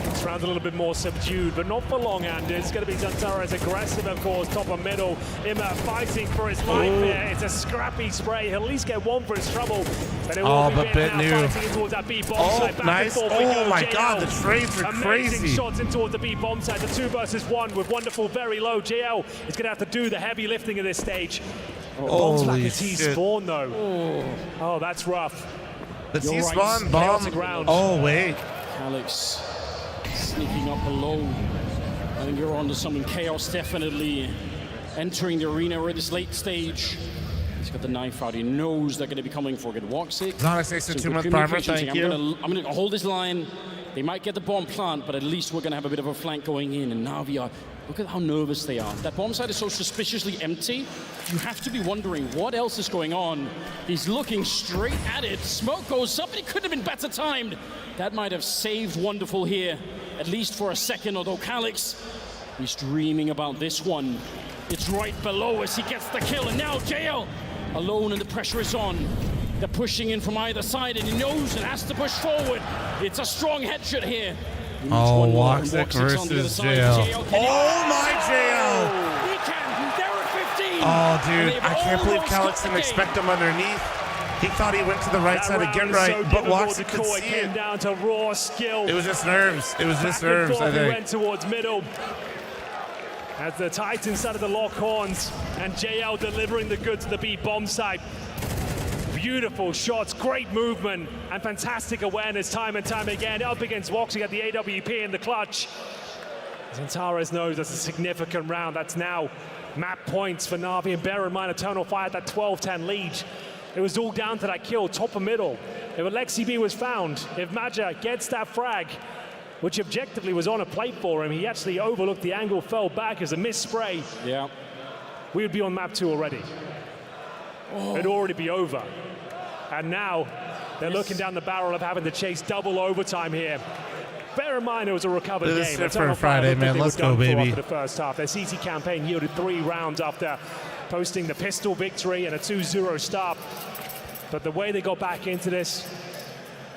This round's a little bit more subdued, but not for long, Andy. It's going to be Zantara's aggressive, of course, top and middle. Immer fighting for his life here. It's a scrappy spray. He'll at least get one for his trouble. But it will be Bit now fighting in towards that B bomb side. Back nice. and forth we go. Oh my JL. God, the trades are Amazing crazy. shots in towards the B bomb side. The 2 versus 1 with wonderful, very low. JL is going to have to do the heavy lifting at this stage. Bomb's back Holy at T shit. spawn though. Oh, that's rough. The You're T right. spawn Chaotic bomb. round. Oh wait. Alex sneaking up below. I think you're onto something. Chaos definitely entering the arena at this late stage. He's got the knife out. He knows they're going to be coming for a good walk. Xanax takes a 2-month primer. Thank you. I'm going to hold this line. They might get the bomb plant, but at least we're going to have a bit of a flank going in. And Na'Vi are, look at how nervous they are. That bomb site is so suspiciously empty. You have to be wondering what else is going on. He's looking straight at it. Smoke goes up, and it could have been better timed. That might have saved Wonderful here, at least for a second, although Calix, he's dreaming about this one. It's right below as he gets the kill, and now JL alone, and the pressure is on. They're pushing in from either side, and he knows it has to push forward. It's a strong headshot here. Oh, Woxic versus JL. Oh my JL! He can. They're at 15. Oh, dude, I can't believe Calix didn't expect him underneath. He thought he went to the right side to get right, but Woxic could see came it. down to raw skill. It was just nerves. It was just nerves, I He think. went towards middle. As the Titans started to lock horns, and JL delivering the goods to the B bomb side. Beautiful shots, great movement, and fantastic awareness time and time again. Up against Woxic at the AWP in the clutch. Zantara's knows that's a significant round. That's now map points for Na'Vi, and bear in mind Eternal Fire at that 12-10 lead. It was all down to that kill, top and middle. If Alexi B was found, if Madja gets that frag, which objectively was on a plate for him, he actually overlooked the angle, fell back as a missed spray. Yeah. We would be on map 2 already. It'd already be over. And now they're looking down the barrel of having to chase double overtime here. Bear in mind it was a recovered This game. is it for a Friday, man. Let's go, baby. For the first half. Their CT campaign yielded 3 rounds after posting the pistol victory and a 2-0 start. But the way they got back into this,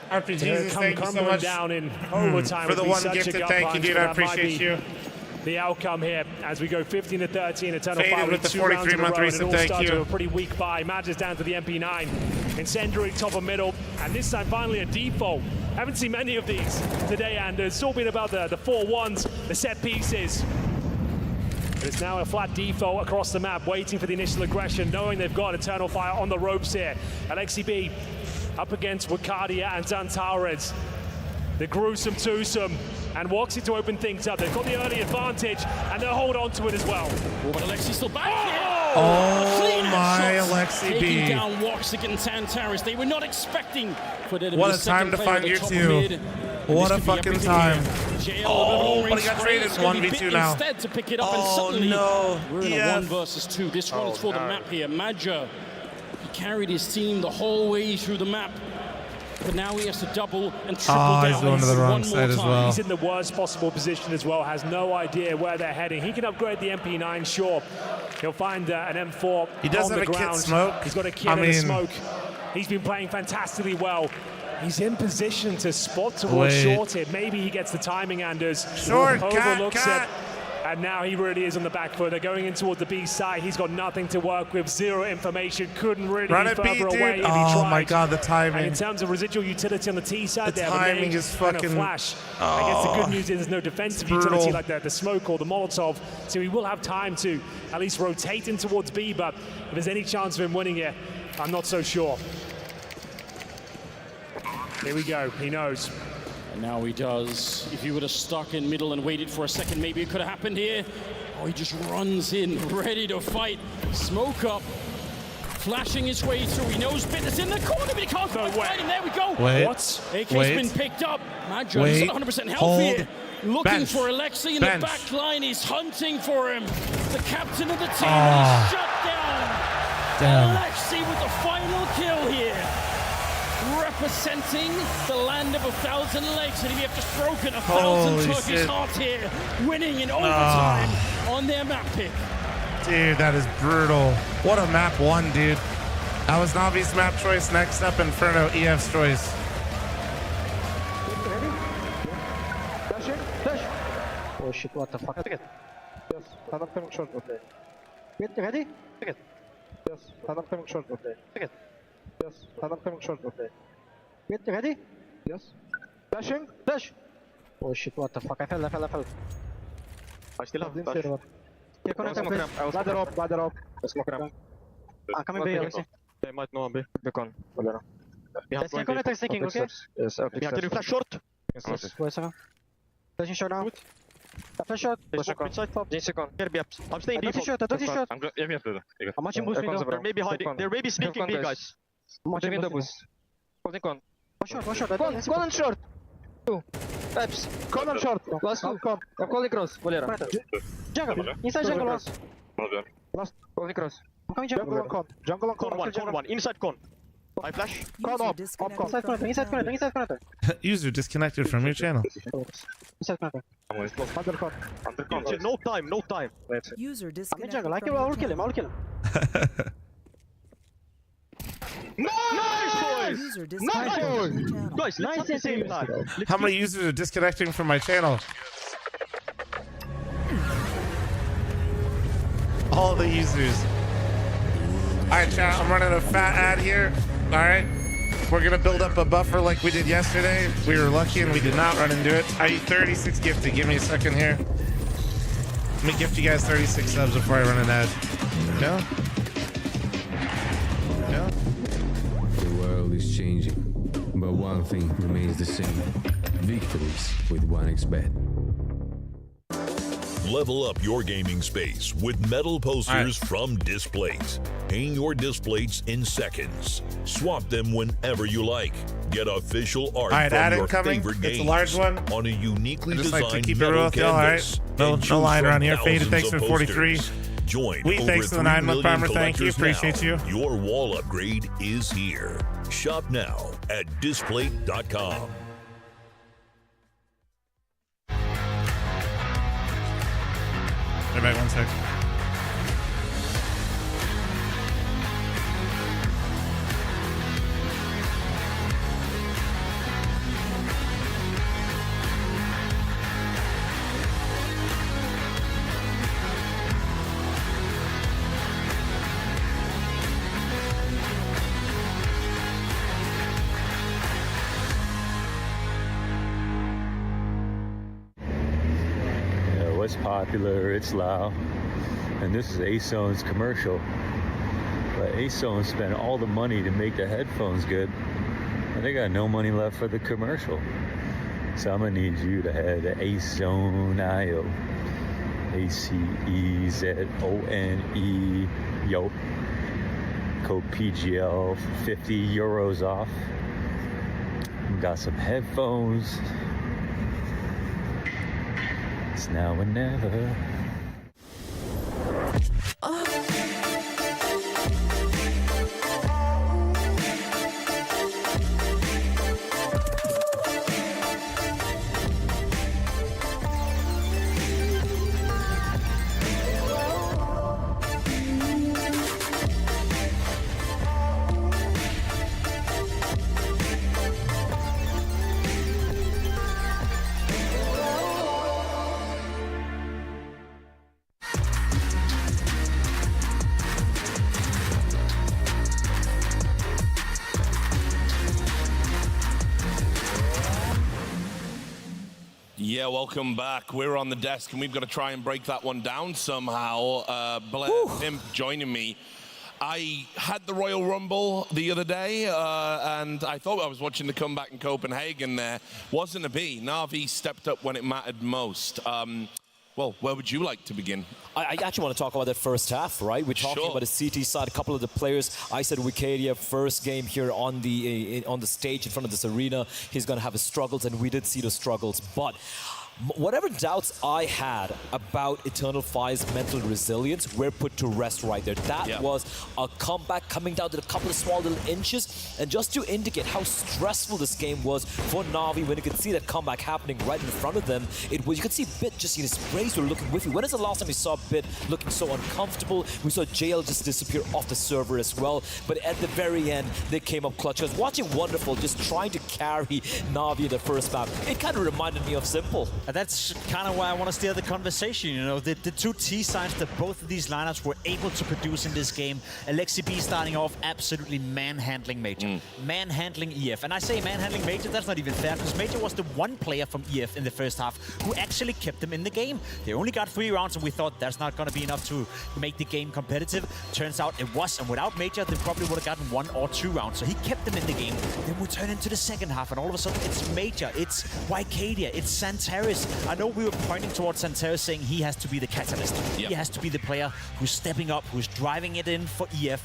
RPGs, thank you so much down in overtime for the would be one such a gifted. gut Thank you, punch, dude. but I that might appreciate be you. The outcome here as we go 15-13. Eternal Faded Fire with the 2 rounds in a 43-month row, and it reset. all Thank started you. with a pretty weak buy. Madge is down to the MP9. Incendiary top of middle, and this time finally a default. Haven't seen many of these today, and it's all been about the 4-1s, the set pieces. But it's now a flat default across the map, waiting for the initial aggression, knowing they've got Eternal Fire on the ropes here. Alexi B up against Wakadia and Zantares. The gruesome twosome, and Woxy to open things up. They've got the early advantage, and they'll hold on to it as well. Oh, but Alexi's still back here. Oh my Alexi B. Taking down Woxic and Zantares. They were not expecting for there to be What a time to find your two. What a fucking time. Oh, but he got traded 1v2 now. Instead to pick it up and suddenly we're in a 1 versus 2. This one is for the map here. Major, he carried his team the whole way through the map. But now he has to double and triple down. He's going to the wrong side as well. He's in the worst possible position as well, has no idea where they're heading. He can upgrade the MP9, sure. He'll find an M4 He does on have the a ground. kit smoke. He's got a kit and a smoke. He's been playing fantastically well. He's in position to spot towards short here. Maybe he gets the timing, Anders. Short, overlooks cat. it. And now he really is on the back foot. They're going in towards the B side. He's got nothing to work with, zero information. Couldn't really Run be it, further B, dude. away if he Oh tried. my God, the timing. And in terms of residual utility on the T side, The they have a timing nade is and a fucking- flash. I guess the good news is there's no defensive utility like the smoke or the Molotov, so he will have time to at least rotate in towards B, but if there's any chance of him winning it, I'm not so sure. Here we go, he knows. And now he does. If he would have stuck in middle and waited for a second, maybe it could have happened here. Oh, he just runs in, ready to fight. Smoke up, flashing his way through. He knows Bitters in the corner, but he can't quite fight him. There we go. What? AK's been picked up. Major is not 100% healthy here. Looking for Alexi in the back line. He's hunting for him. The captain of the team is shut down. Alexi with the final kill here. Representing the land of 1,000 legs, and he have just broken 1,000 Turkish hearts here, winning in overtime on their map pick. Dude, that is brutal. What a map one, dude. That was Navi's map choice. Next up, Inferno, EF's choice. Oh shit, what the fuck? Yes, I'm coming short, okay. Wait, ready? Yes, I'm coming short, okay. Yes, I'm coming short, okay. Wait, ready? Yes. Dashing, dash! Oh shit, what the fuck? I fell. I still have dash. Here, connect ramp. Ladder up. Smoke ramp. Coming B, Alexi. They might know B. Beacon. Yes, can connect sneaking, okay? Yes, okay. Can you flash short? Yes. Wait a second. Flashing short now. Flash short. Inside pop. 10 seconds. Here, Biaps. I'm staying default. I don't see short. I'm watching boost window. They may be hiding. They may be sneaking B, guys. I'm watching window boost. Holding con. One short. Con on short. 2. Peps. Con on short. Last 2. Con. I'm calling cross. Bolera. Jungle. Inside jungle last. Last. Calling cross. I'm coming jungle on con. Jungle on con. Con 1. Inside con. I flash. Con up. Inside connector. User disconnected from your channel. Inside connector. Under con. No time. User disconnected. I'm in jungle. I will kill him. Nice, boys! Nice team. How many users are disconnecting from my channel? All the users. Alright, chat, I'm running a fat ad here. Alright. We're gonna build up a buffer like we did yesterday. We were lucky and we did not run into it. I need 36 gifted. Give me a second here. Let me gift you guys 36 subs before I run an ad. No? The world is changing, but one thing remains the same. Victories with 1xBet. Level up your gaming space with metal posters from Displates. Hang your Displates in seconds. Swap them whenever you like. Get official art from your favorite games. It's a large one. On a uniquely just designed like to keep it metal real, canvas. No line around here. Faded, thanks for 43. Join Wheat, over thanks for the 3 9-month million primer. Thank you. collectors Appreciate now. you. Your wall upgrade is here. Shop now at Displate.com. Stay back 1 sec. it's popular, it's loud. And this is ASON's commercial. But ASON spent all the money to make the headphones good, and they got no money left for the commercial. So I'm gonna need you to head to ASON.io. ACEZONE, yo. Code PGL, 50 euros off. Got some headphones. It's now or never. Yeah, welcome back. We're on the desk, and we've got to try and break that one down somehow. Blair, him joining me. I had the Royal Rumble the other day, and I thought I was watching the comeback in Copenhagen there. Wasn't to be. Na'Vi stepped up when it mattered most. Well, where would you like to begin? I actually want to talk about that first half, right? We're talking about the CT side, a couple of the players. I said Wikidia, first game here on the stage in front of this arena, he's going to have his struggles, and we did see those struggles. But whatever doubts I had about Eternal Fire's mental resilience were put to rest right there. That was a comeback coming down to a couple of small little inches. And just to indicate how stressful this game was for Na'Vi, when you could see that comeback happening right in front of them, it was, you could see Bit just, his sprays were looking whiffy. When is the last time we saw Bit looking so uncomfortable? We saw JL just disappear off the server as well. But at the very end, they came up clutch. I was watching Wonderful just trying to carry Na'Vi in the first map. It kind of reminded me of Simple. And that's kind of why I want to steer the conversation. You know, the two T sides that both of these lineups were able to produce in this game. Alexi B starting off absolutely manhandling Major. Manhandling EF. And I say manhandling Major, that's not even fair, because Major was the one player from EF in the first half who actually kept them in the game. They only got 3 rounds, and we thought that's not going to be enough to make the game competitive. Turns out it was, and without Major, they probably would have gotten 1 or 2 rounds. So he kept them in the game. Then we turn into the second half, and all of a sudden it's Major, it's Wicadia, it's Santaris. I know we were pointing towards Santaris saying he has to be the catalyst. He has to be the player who's stepping up, who's driving it in for EF.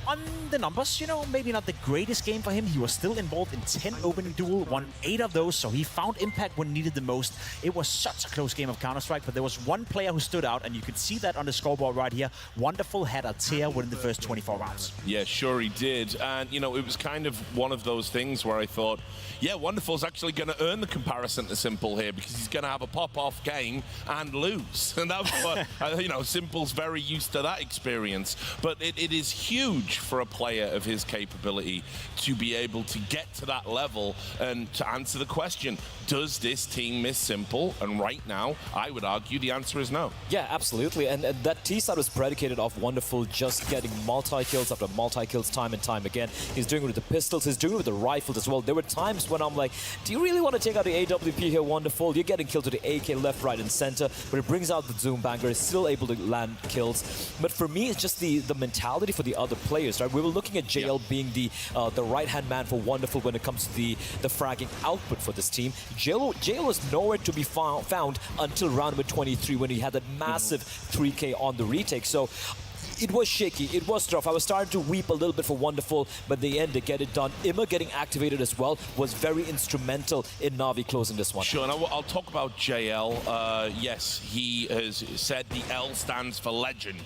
On the numbers, you know, maybe not the greatest game for him. He was still involved in 10 opening duel, won 8 of those, so he found impact when needed the most. It was such a close game of Counter-Strike, but there was one player who stood out, and you could see that on the scoreboard right here. Wonderful had a tear within the first 24 rounds. Yeah, sure he did. And, you know, it was kind of one of those things where I thought, yeah, Wonderful's actually going to earn the comparison to Simple here, because he's going to have a pop-off game and lose. And that's what, you know, Simple's very used to that experience. But it is huge for a player of his capability to be able to get to that level and to answer the question, does this team miss Simple? And right now, I would argue the answer is no. Yeah, absolutely. And that T-side was predicated off Wonderful just getting multi-kills after multi-kills time and time again. He's doing it with the pistols, he's doing it with the rifles as well. There were times when I'm like, do you really want to take out the AWP here, Wonderful? You're getting killed to the AK left, right, and center, but it brings out the Zoom Banger, is still able to land kills. But for me, it's just the mentality for the other players. Right? We were looking at JL being the right-hand man for Wonderful when it comes to the fragging output for this team. JL was nowhere to be found until round number 23 when he had that massive 3K on the retake. So it was shaky, it was rough. I was starting to weep a little bit for Wonderful, but in the end, they get it done. Imma getting activated as well was very instrumental in Na'Vi closing this one. Sure, and I'll talk about JL. Yes, he has said the L stands for legend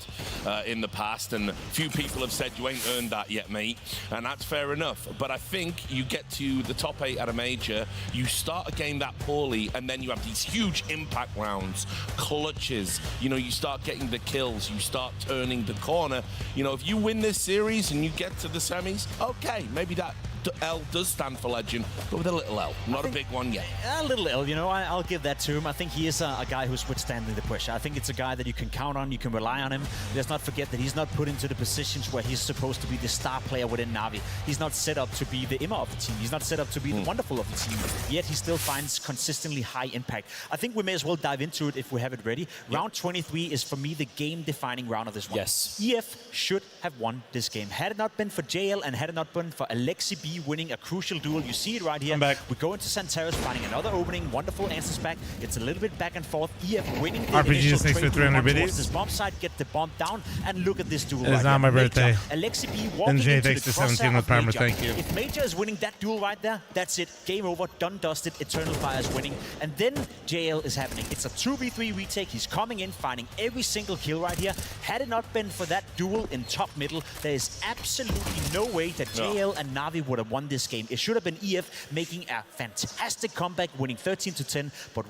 in the past, and few people have said you ain't earned that yet, mate, and that's fair enough. But I think you get to the top 8 at a major, you start a game that poorly, and then you have these huge impact rounds, clutches, you know, you start getting the kills, you start turning the corner. You know, if you win this series and you get to the semis, okay, maybe that L does stand for legend, but with a little L, not a big one yet. A little L, you know, I'll give that to him. I think he is a guy who's withstanding the pressure. I think it's a guy that you can count on, you can rely on him. Let's not forget that he's not put into the positions where he's supposed to be the star player within Na'Vi. He's not set up to be the Imma of the team. He's not set up to be the wonderful of the team. Yet he still finds consistently high impact. I think we may as well dive into it if we have it ready. Round 23 is, for me, the game-defining round of this one. Yes. EF should have won this game. Had it not been for JL and had it not been for Alexi B winning a crucial duel, you see it right here. We go into Santeros, finding another opening, wonderful answers back. It's a little bit back and forth. EF winning the initial thanks for 300 biddies. this bomb side, get the bomb down, and look at this duel It is right not here. my birthday. Alexi B walking NJ into thanks the to 17 with crosshair Parma, of Major. thank you. If Major is winning that duel right there, that's it. Game over, done, dusted. Eternal Fire is winning. And then JL is happening. It's a 2v3 retake. He's coming in, finding every single kill right here. Had it not been for that duel in top middle, there is absolutely no way that JL and Na'Vi would have won this game. It should have been EF making a fantastic comeback, winning 13-10, but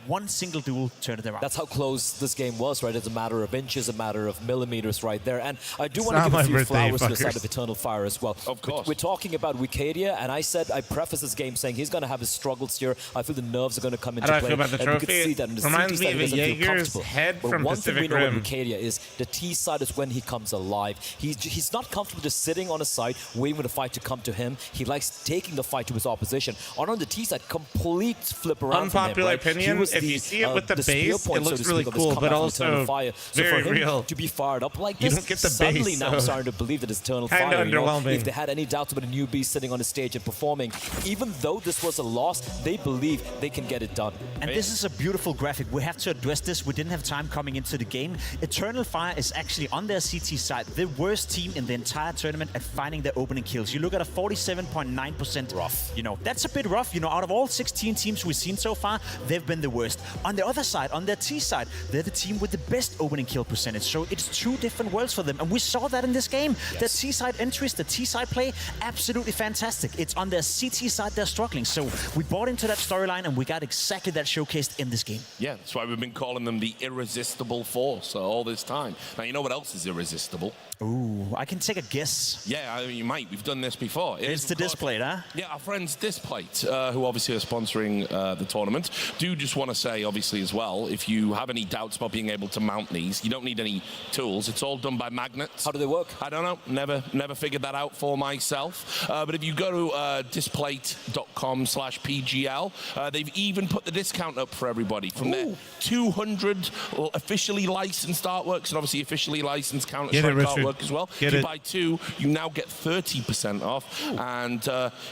one single duel turned it around. That's how close this game was, right? It's a matter of inches, a matter of millimeters right there. And I do want to give a few flowers to the side of Eternal Fire as well. Of course. We're talking about Wicadia, and I preface this game saying he's going to have his struggles here. I feel the nerves are going to come into play. How do I feel about the trophy? And we can see that in the Reminds me of a CT side, Jaeger's head but from one Pacific thing we know Rim. about Wicadia is the T side is when he comes alive. He's not comfortable just sitting on his side, waiting for the fight to come to him. He likes taking the fight to his opposition. On the T side, complete flip around. Unpopular from him, right? opinion, if you see it with the base, point, it looks so really speak, cool, but also so very for him real. to be fired up like You this, don't get the suddenly base, now so I'm starting to believe that it's Eternal kinda Fire. underwhelming. If they had any doubts about a newbie sitting on the stage and performing, even though this was a loss, they believe they can get it done. And this is a beautiful graphic. We have to address this. We didn't have time coming into the game. Eternal Fire is actually on their CT side the worst team in the entire tournament at finding their opening kills. You look at a 47.9% rough. You know, that's a bit rough. You know, out of all 16 teams we've seen so far, they've been the worst. On the other side, on their T side, they're the team with the best opening kill percentage. So it's two different worlds for them. And we saw that in this game. Yes. The T side entries, the T side play, absolutely fantastic. It's on their CT side they're struggling. So we bought into that storyline and we got exactly that showcased in this game. Yeah, that's why we've been calling them the irresistible force all this time. Now, you know what else is irresistible? Ooh, I can take a guess. Yeah, I mean, you might. We've done this before. It's the Displate, huh? Yeah, our friends Displate, who obviously are sponsoring the tournament, do just want to say, obviously, as well, if you have any doubts about being able to mount these, you don't need any tools. It's all done by magnets. How do they work? I don't know. Never figured that out for myself. But if you go to displate.com/PGL, they've even put the discount up for everybody from their 200 officially licensed artworks and obviously officially licensed Counter-Strike artwork as well. If you buy 2, you now get 30% off. And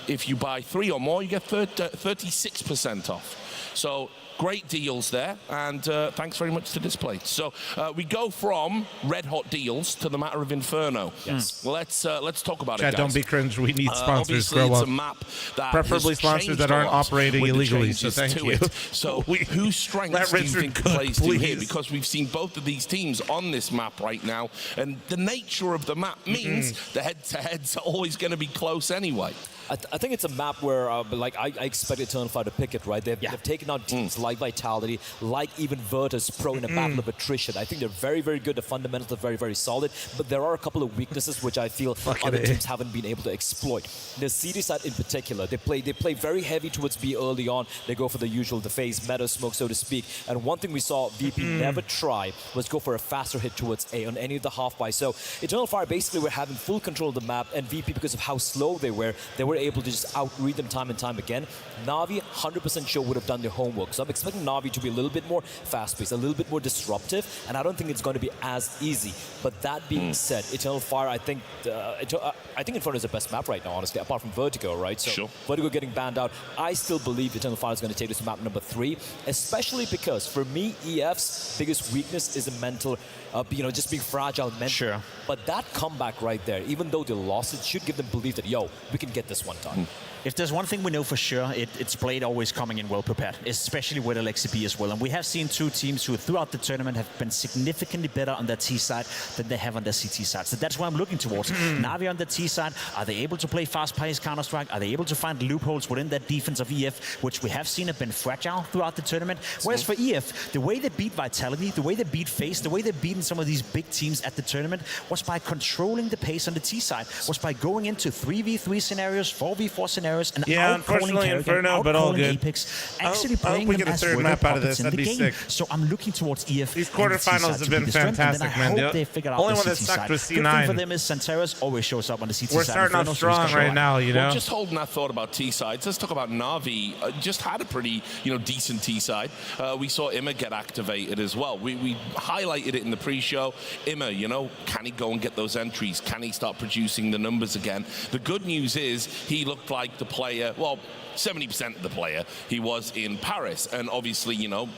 if you buy 3 or more, you get 36% off. So great deals there, and thanks very much to Displate. So we go from red hot deals to the matter of Inferno. Yes. Let's talk about it, Chat, guys. don't be cringe. We need sponsors. Obviously, Grow it's up. a map that Preferably has sponsors changed that a aren't lot operating with the illegally. So changes thank to you. it. So whose strengths do you think it plays to here? please. Because we've seen both of these teams on this map right now, and the nature of the map means the head-to-heads are always going to be close anyway. I think it's a map where, I expect Eternal Fire to pick it, right? They've taken out teams like Vitality, like even Virtus Pro in a battle of attrition. I think they're very, very good. The fundamentals are very, very solid. But there are a couple of weaknesses which I feel other teams haven't been able to exploit. The CD side in particular, they play very heavy towards B early on. They go for the usual, the phase meta smoke, so to speak. And one thing we saw VP never try was go for a faster hit towards A on any of the half-buys. So Eternal Fire basically were having full control of the map, and VP, because of how slow they were able to just outread them time and time again. Na'Vi, 100% sure, would have done their homework. So I'm expecting Na'Vi to be a little bit more fast-paced, a little bit more disruptive, and I don't think it's going to be as easy. But that being said, Eternal Fire, I think Inferno is the best map right now, honestly, apart from Vertigo, right? So Vertigo getting banned out. I still believe Eternal Fire is going to take this to map number 3, especially because, for me, EF's biggest weakness is the mental, just being fragile mentally. But that comeback right there, even though they lost, it should give them belief that, yo, we can get this one done. If there's one thing we know for sure, it's Blade always coming in well prepared, especially with LXCB as well. And we have seen two teams who throughout the tournament have been significantly better on their T side than they have on their CT side. So that's what I'm looking towards. Navi on the T side, are they able to play fast-paced Counter-Strike? Are they able to find loopholes within that defense of EF, which we have seen have been fragile throughout the tournament? Whereas for EF, the way they beat Vitality, the way they beat FaZe, the way they beat some of these big teams at the tournament was by controlling the pace on the T side, was by going into 3v3 scenarios, 4v4 scenarios, and unfortunately Inferno, but all good. Apex, actually I hope we get a third map out of this. That'd be sick. So I'm looking towards EF. These quarterfinals have been fantastic, man. The only one that sucked was C9. Good thing for them is Santeros always shows up on the CT side. We're starting off strong right now, you know. Well, just holding that thought about T sides. Let's talk about Na'Vi. Just had a pretty, decent T side. We saw Imma get activated as well. We highlighted it in the pre-show. Imma, can he go and get those entries? Can he start producing the numbers again? The good news is he looked like the player, 70% of the player he was in Paris. And obviously,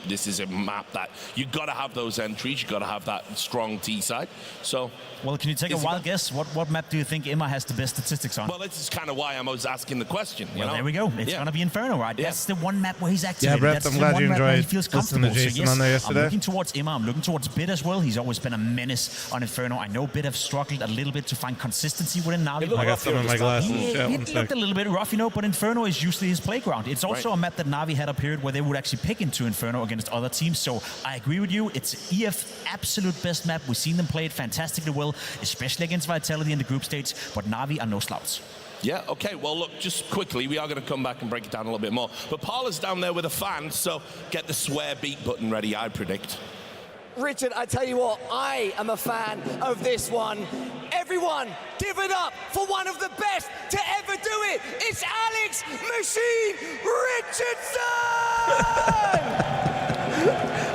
this is a map that you got to have those entries. You got to have that strong T side. So, well, can you take a wild guess? What map do you think Imma has the best statistics on? Well, this is kind of why I was asking the question. There we go. It's going to be Inferno, right? Yeah. That's the one map where he's activated. Yeah, Brett, That's I'm the glad one you map where he enjoyed feels listening to comfortable. Jason on there yesterday. I'm looking towards Imma. I'm looking towards Bit as well. He's always been a menace on Inferno. I know Bit have struggled a little bit to find consistency within Navi. I got some in my glasses. He looked a little bit rough, but Inferno is usually his playground. It's also a map that Navi had a period where they would actually pick into Inferno against other teams. So I agree with you. It's EF's absolute best map. We've seen them play it fantastically well, especially against Vitality in the group stage. But Navi are no slouts. Yeah, okay. Well, look, just quickly, we are going to come back and break it down a little bit more. But Parla's down there with a fan, so get the swear beat button ready, I predict. Richard, I tell you what, I am a fan of this one. Everyone, give it up for one of the best to ever do it. It's Alex Machine Richardson!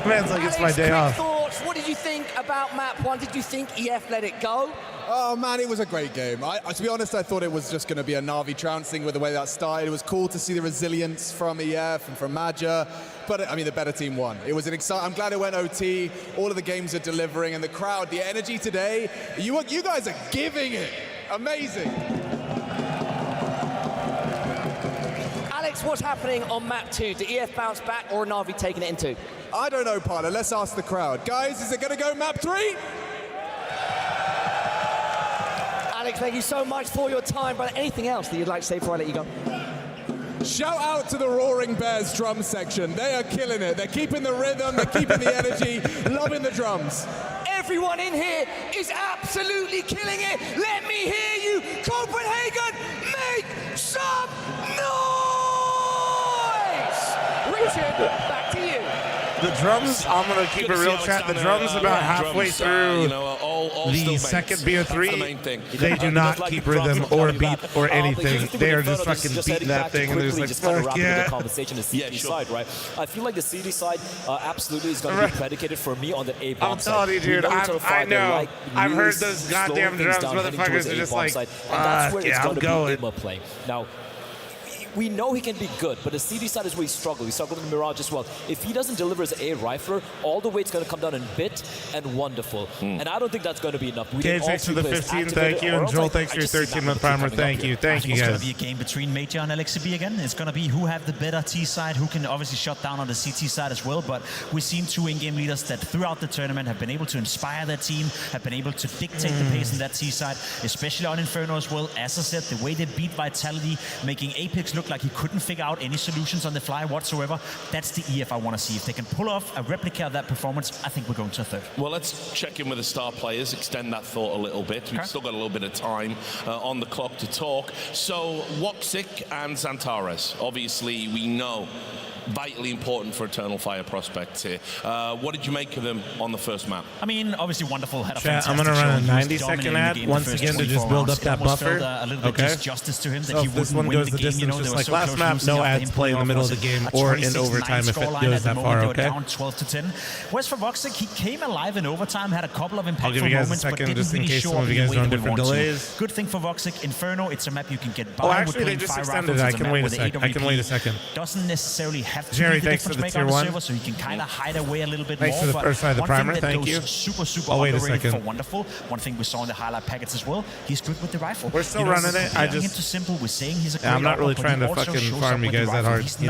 Man's like, it's my day off. Thoughts? What did you think about map 1? Did you think EF let it go? Oh man, it was a great game. To be honest, I thought it was just going to be a Na'Vi trouncing with the way that started. It was cool to see the resilience from EF and from Maja, but I mean, the better team won. It was an exciting. I'm glad it went OT. All of the games are delivering, and the crowd, the energy today. You guys are giving it. Amazing. Alex, what's happening on map 2? Did EF bounce back, or are Na'Vi taking it in 2? I don't know, partner. Let's ask the crowd. Guys, is it going to go map 3? Alex, thank you so much for your time. But anything else that you'd like to say before I let you go? Shout out to the Roaring Bears drum section. They are killing it. They're keeping the rhythm, they're keeping the energy, loving the drums. Everyone in here is absolutely killing it. Let me hear you. Copenhagen, make some noise! Richard, back to you. The drums, I'm going to keep it real chat. The drums about halfway through the second BO3, they do not keep rhythm or beat or anything. They are just fucking beating that thing and they're just like, fuck yeah. The conversation is CD side, right? I feel like the CD side absolutely is going to be predicated for me on the A bomb side. I'm telling you, dude, I know. I've heard those goddamn drums, motherfuckers are just like, yeah, I'm going. Now, we know he can be good, but the CD side is where he struggled. He struggled in Mirage as well. If he doesn't deliver as A rifler, all the weight's going to come down in Bit and Wonderful. And I don't think that's going to be enough. Gage, thanks for the 15, thank you. And Joel, thanks for your 13-month primer, thank you. Thank you, guys. It's going to be a game between Major and LXCB again. It's going to be who have the better T side, who can obviously shut down on the CT side as well. But we've seen two in-game leaders that throughout the tournament have been able to inspire their team, have been able to dictate the pace in that T side, especially on Inferno as well. As I said, the way they beat Vitality, making Apex look like he couldn't figure out any solutions on the fly whatsoever. That's the EF I want to see. If they can pull off a replica of that performance, I think we're going to a third. Well, let's check in with the star players, extend that thought a little bit. We've still got a little bit of time on the clock to talk. So, Woxic and Xantares, obviously we know vitally important for Eternal Fire prospects here. What did you make of them on the first map? I mean, obviously wonderful. Had a fantastic I'm going to run a 90-second ad once again to just build up that buffer. A little bit disjustice to him that so he if this one goes the distance, just like last map, no ads play in the middle of the game or in overtime if it goes that far, okay? Down 12-10. Whereas for Woxic, he came alive in overtime, had a couple of impactful I'll give you guys moments, a second just in case some of you guys are on different delays. Good thing for Woxic, Inferno, it's a map you can get by. Oh, actually, they just extended it. I can wait a second. Doesn't necessarily have have to Jerry, be the thanks for difference the maker on tier the one. server, so he can kind of hide away a little bit Thanks more. for the But first side of the one primer, thing that thank goes you. super Oh, wait a underrated for second. Wonderful. One thing we saw in the highlight packets as well. He's good with the rifle. We're still running it. I just into simple. We're saying he's a great I'm not really opera, but trying he to also fucking shows farm up you with the guys that rifle. hard, He's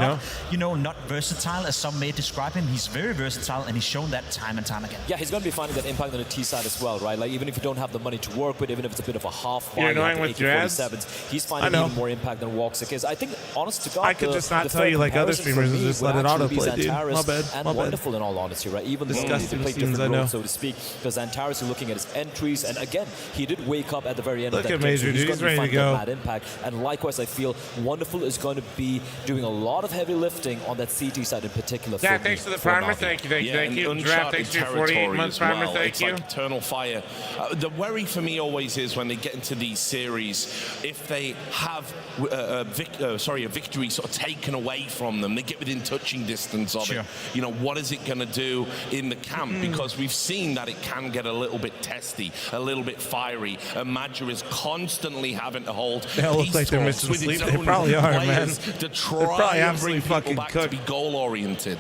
you know? not versatile as some may describe him. He's very versatile, and he's shown that time and time again. Yeah, he's going to be finding that impact on the T side as well, right? Like even if you don't have the money to work with, even if it's a bit of a half You're buy, annoying with your ads? he's finding even more impact than Woxic is. I think, honest to God, I could just not tell you like other streamers and just let it autoplay, dude. My bad. And My bad. Wonderful in all honesty, right? Even though he Disgusting played scenes, different I know. roles, so to speak, because Antares is looking at his entries, and again, he did wake up at the very end Look of that at game, Major, so he's dude. going He's to ready be to finding go. that mad impact. And likewise, I feel Wonderful is going to be doing a lot of heavy lifting on that CT side in particular. Yeah, thanks for the primer. Thank you, thank you, thank you. Draft, thanks for your 48 months primer. Thank It's you. like Eternal Fire. The worry for me always is when they get into these series, if they have a victory sort of taken away from them, they get within touching distance of it. You know, what is it going to do in the camp? Because we've seen that it can get a little bit testy, a little bit fiery. And Madger is constantly having to hold They all look peace like they're talks missing with sleep. its They own probably are, man. players to They're try probably and bring absolutely people fucking back cooked. to be goal-oriented.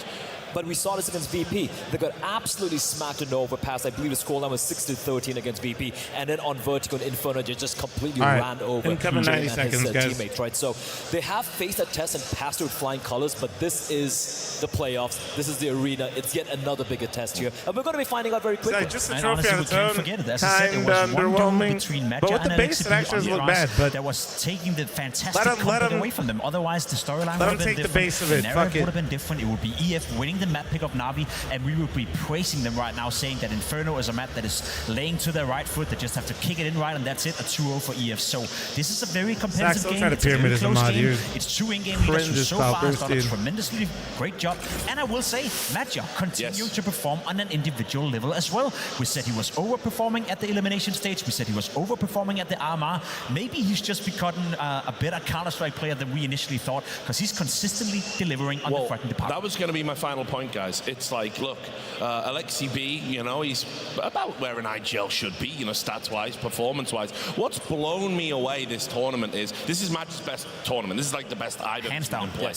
But we saw this against VP. They got absolutely smacked in overpass. I believe the scoreline was 6-13 against VP. And then on Vertigo and Inferno, they just completely ran over Incoming 90 Jim and seconds, his guys. teammates, right? So they have faced that test and passed it with flying colors, but this is the playoffs. This is the arena. It's yet another bigger test here. And we're going to be finding out very quickly. Just a And trophy honestly, on we its can't own. forget it. As I said, there was one duel between Madger But with and the base, it Alexi actually doesn't on look the bad. Mirage But that was taking the fantastic let content him- away from them. Otherwise, the storyline let would have him been take the different. base of it. The Fuck narrative it. would have been different. It would be EF winning the map pick of Navi, and we would be praising them right now, saying that Inferno is a map that is laying to their right foot. They just have to kick it in right, and that's it. A 2-0 for EF. So this is a very competitive Zach, don't game. try to It's a very pyramid as a close mod. game. You're It's two in-game leaders who cringe so far stoppers, has done a dude. tremendously great job. And I will say, Madger continued to perform on an individual level as well. We said he was overperforming at the elimination stage. We said he was overperforming at the RMR. Maybe he's just become a better Counter-Strike player than we initially thought, because he's consistently delivering on the fracking department. That was going to be my final point, guys. It's like, look, Alexi B, you know, he's about where an IGL should be, you know, stats-wise, performance-wise. What's blown me away this tournament is, this is Madger's best tournament. This is like the best I've ever seen him play.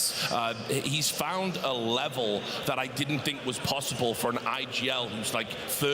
He's found a level that I didn't think was possible for an IGL who's like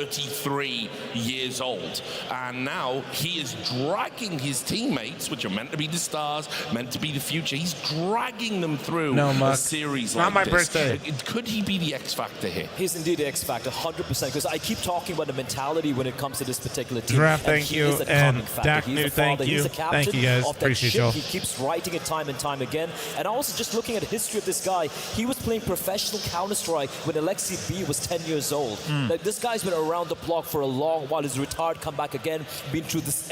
33 years old. And now he is dragging his teammates, which are meant to be the stars, meant to be the future. He's dragging them through a series like Not my this. birthday. Could he be the X factor here? He's indeed the X factor, 100%. Because I keep talking about the mentality when it comes to this particular team. Draft, and thank he you, is the and calming factor. Dak He's New, the thank father. you. He's the captain Thank you, guys. of that Appreciate ship. y'all. He keeps writing it time and time again. And also just looking at the history of this guy, he was playing professional Counter-Strike when Alexi B was 10 years old. Like, this guy's been around the block for a long while. He's retired, come back again, been through this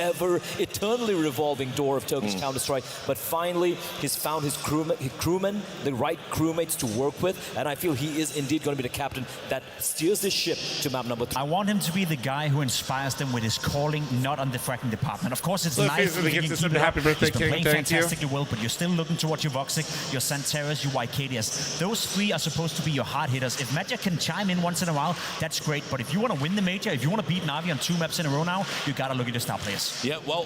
eternally revolving door of Turkish Counter-Strike. But finally, he's found his crewmen, the right crewmates to work with. And I feel he is indeed going to be the captain that steers this ship to map number 3. I want him to be the guy who inspires them with his calling, not on the fracking department. Of course, it's Look, nice here's if the you gift can of keep it happy up. birthday, He's been King. playing Thank you. fantastically well, but you're still looking towards your Voxic, your Santeras, your YKDs. Those three are supposed to be your hard hitters. If Madger can chime in once in a while, that's great. But if you want to win the major, if you want to beat Navi on 2 maps in a row now, you got to look at your star players. Yeah, well,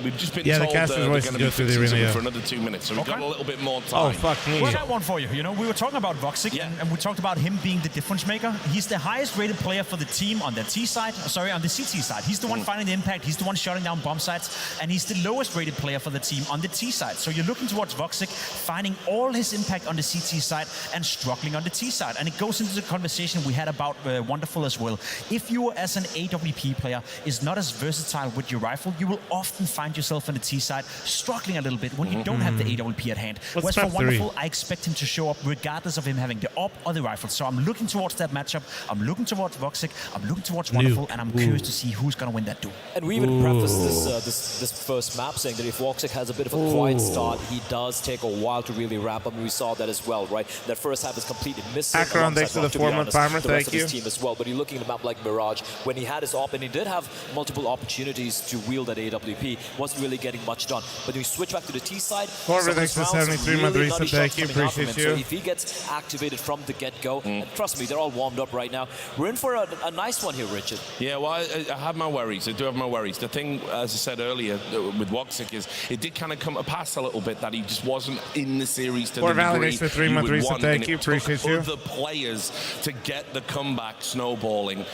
we've just been Yeah, the told caster's they're voice going to go be through the fixing arena, something yeah. for another 2 minutes, so we've got a little bit more Oh, time. fuck me. Well, I got one for you. You know, we were talking about Voxic, and we talked about him being the difference maker. He's the highest rated player for the team on the T side, sorry, on the CT side. He's the one finding the impact. He's the one shutting down bomb sites, and he's the lowest rated player for the team on the T side. So you're looking towards Voxic, finding all his impact on the CT side and struggling on the T side. And it goes into the conversation we had about Wonderful as well. If you, as an AWP player, is not as versatile with your rifle, you will often find yourself on the T side struggling a little bit when you don't have the AWP at hand. Whereas for Wonderful, I expect him to show up regardless of him having the op or the rifle. So I'm looking towards that matchup. I'm looking towards Voxic. I'm looking towards Wonderful, and I'm curious to see who's going to win that duel. And we even prefaced this first map saying that if Voxic has a bit of a quiet start, he does take a while to really ramp up. And we saw that as well, right? That first half is completely missing. Akron, thanks for the 4-month primer. The rest Thank of you. his team as well. But you're looking at a map like Mirage, when he had his op, and he did have multiple opportunities to wield that AWP, wasn't really getting much done. But when you switch back to the T side, Corver, thanks for 73-month resub. Thank you. Appreciate you. So if he gets activated from the get get-go. And trust me, they're all warmed up right now. We're in for a nice one here, Richard. Yeah, well, I have my worries. I do have my worries. The thing, as I said earlier, with Woxic is it did kind of come to pass a little bit that he just wasn't in the series to the degree for 3 month reset. Thank you. Appreciate you. Other players to get the comeback snowballing,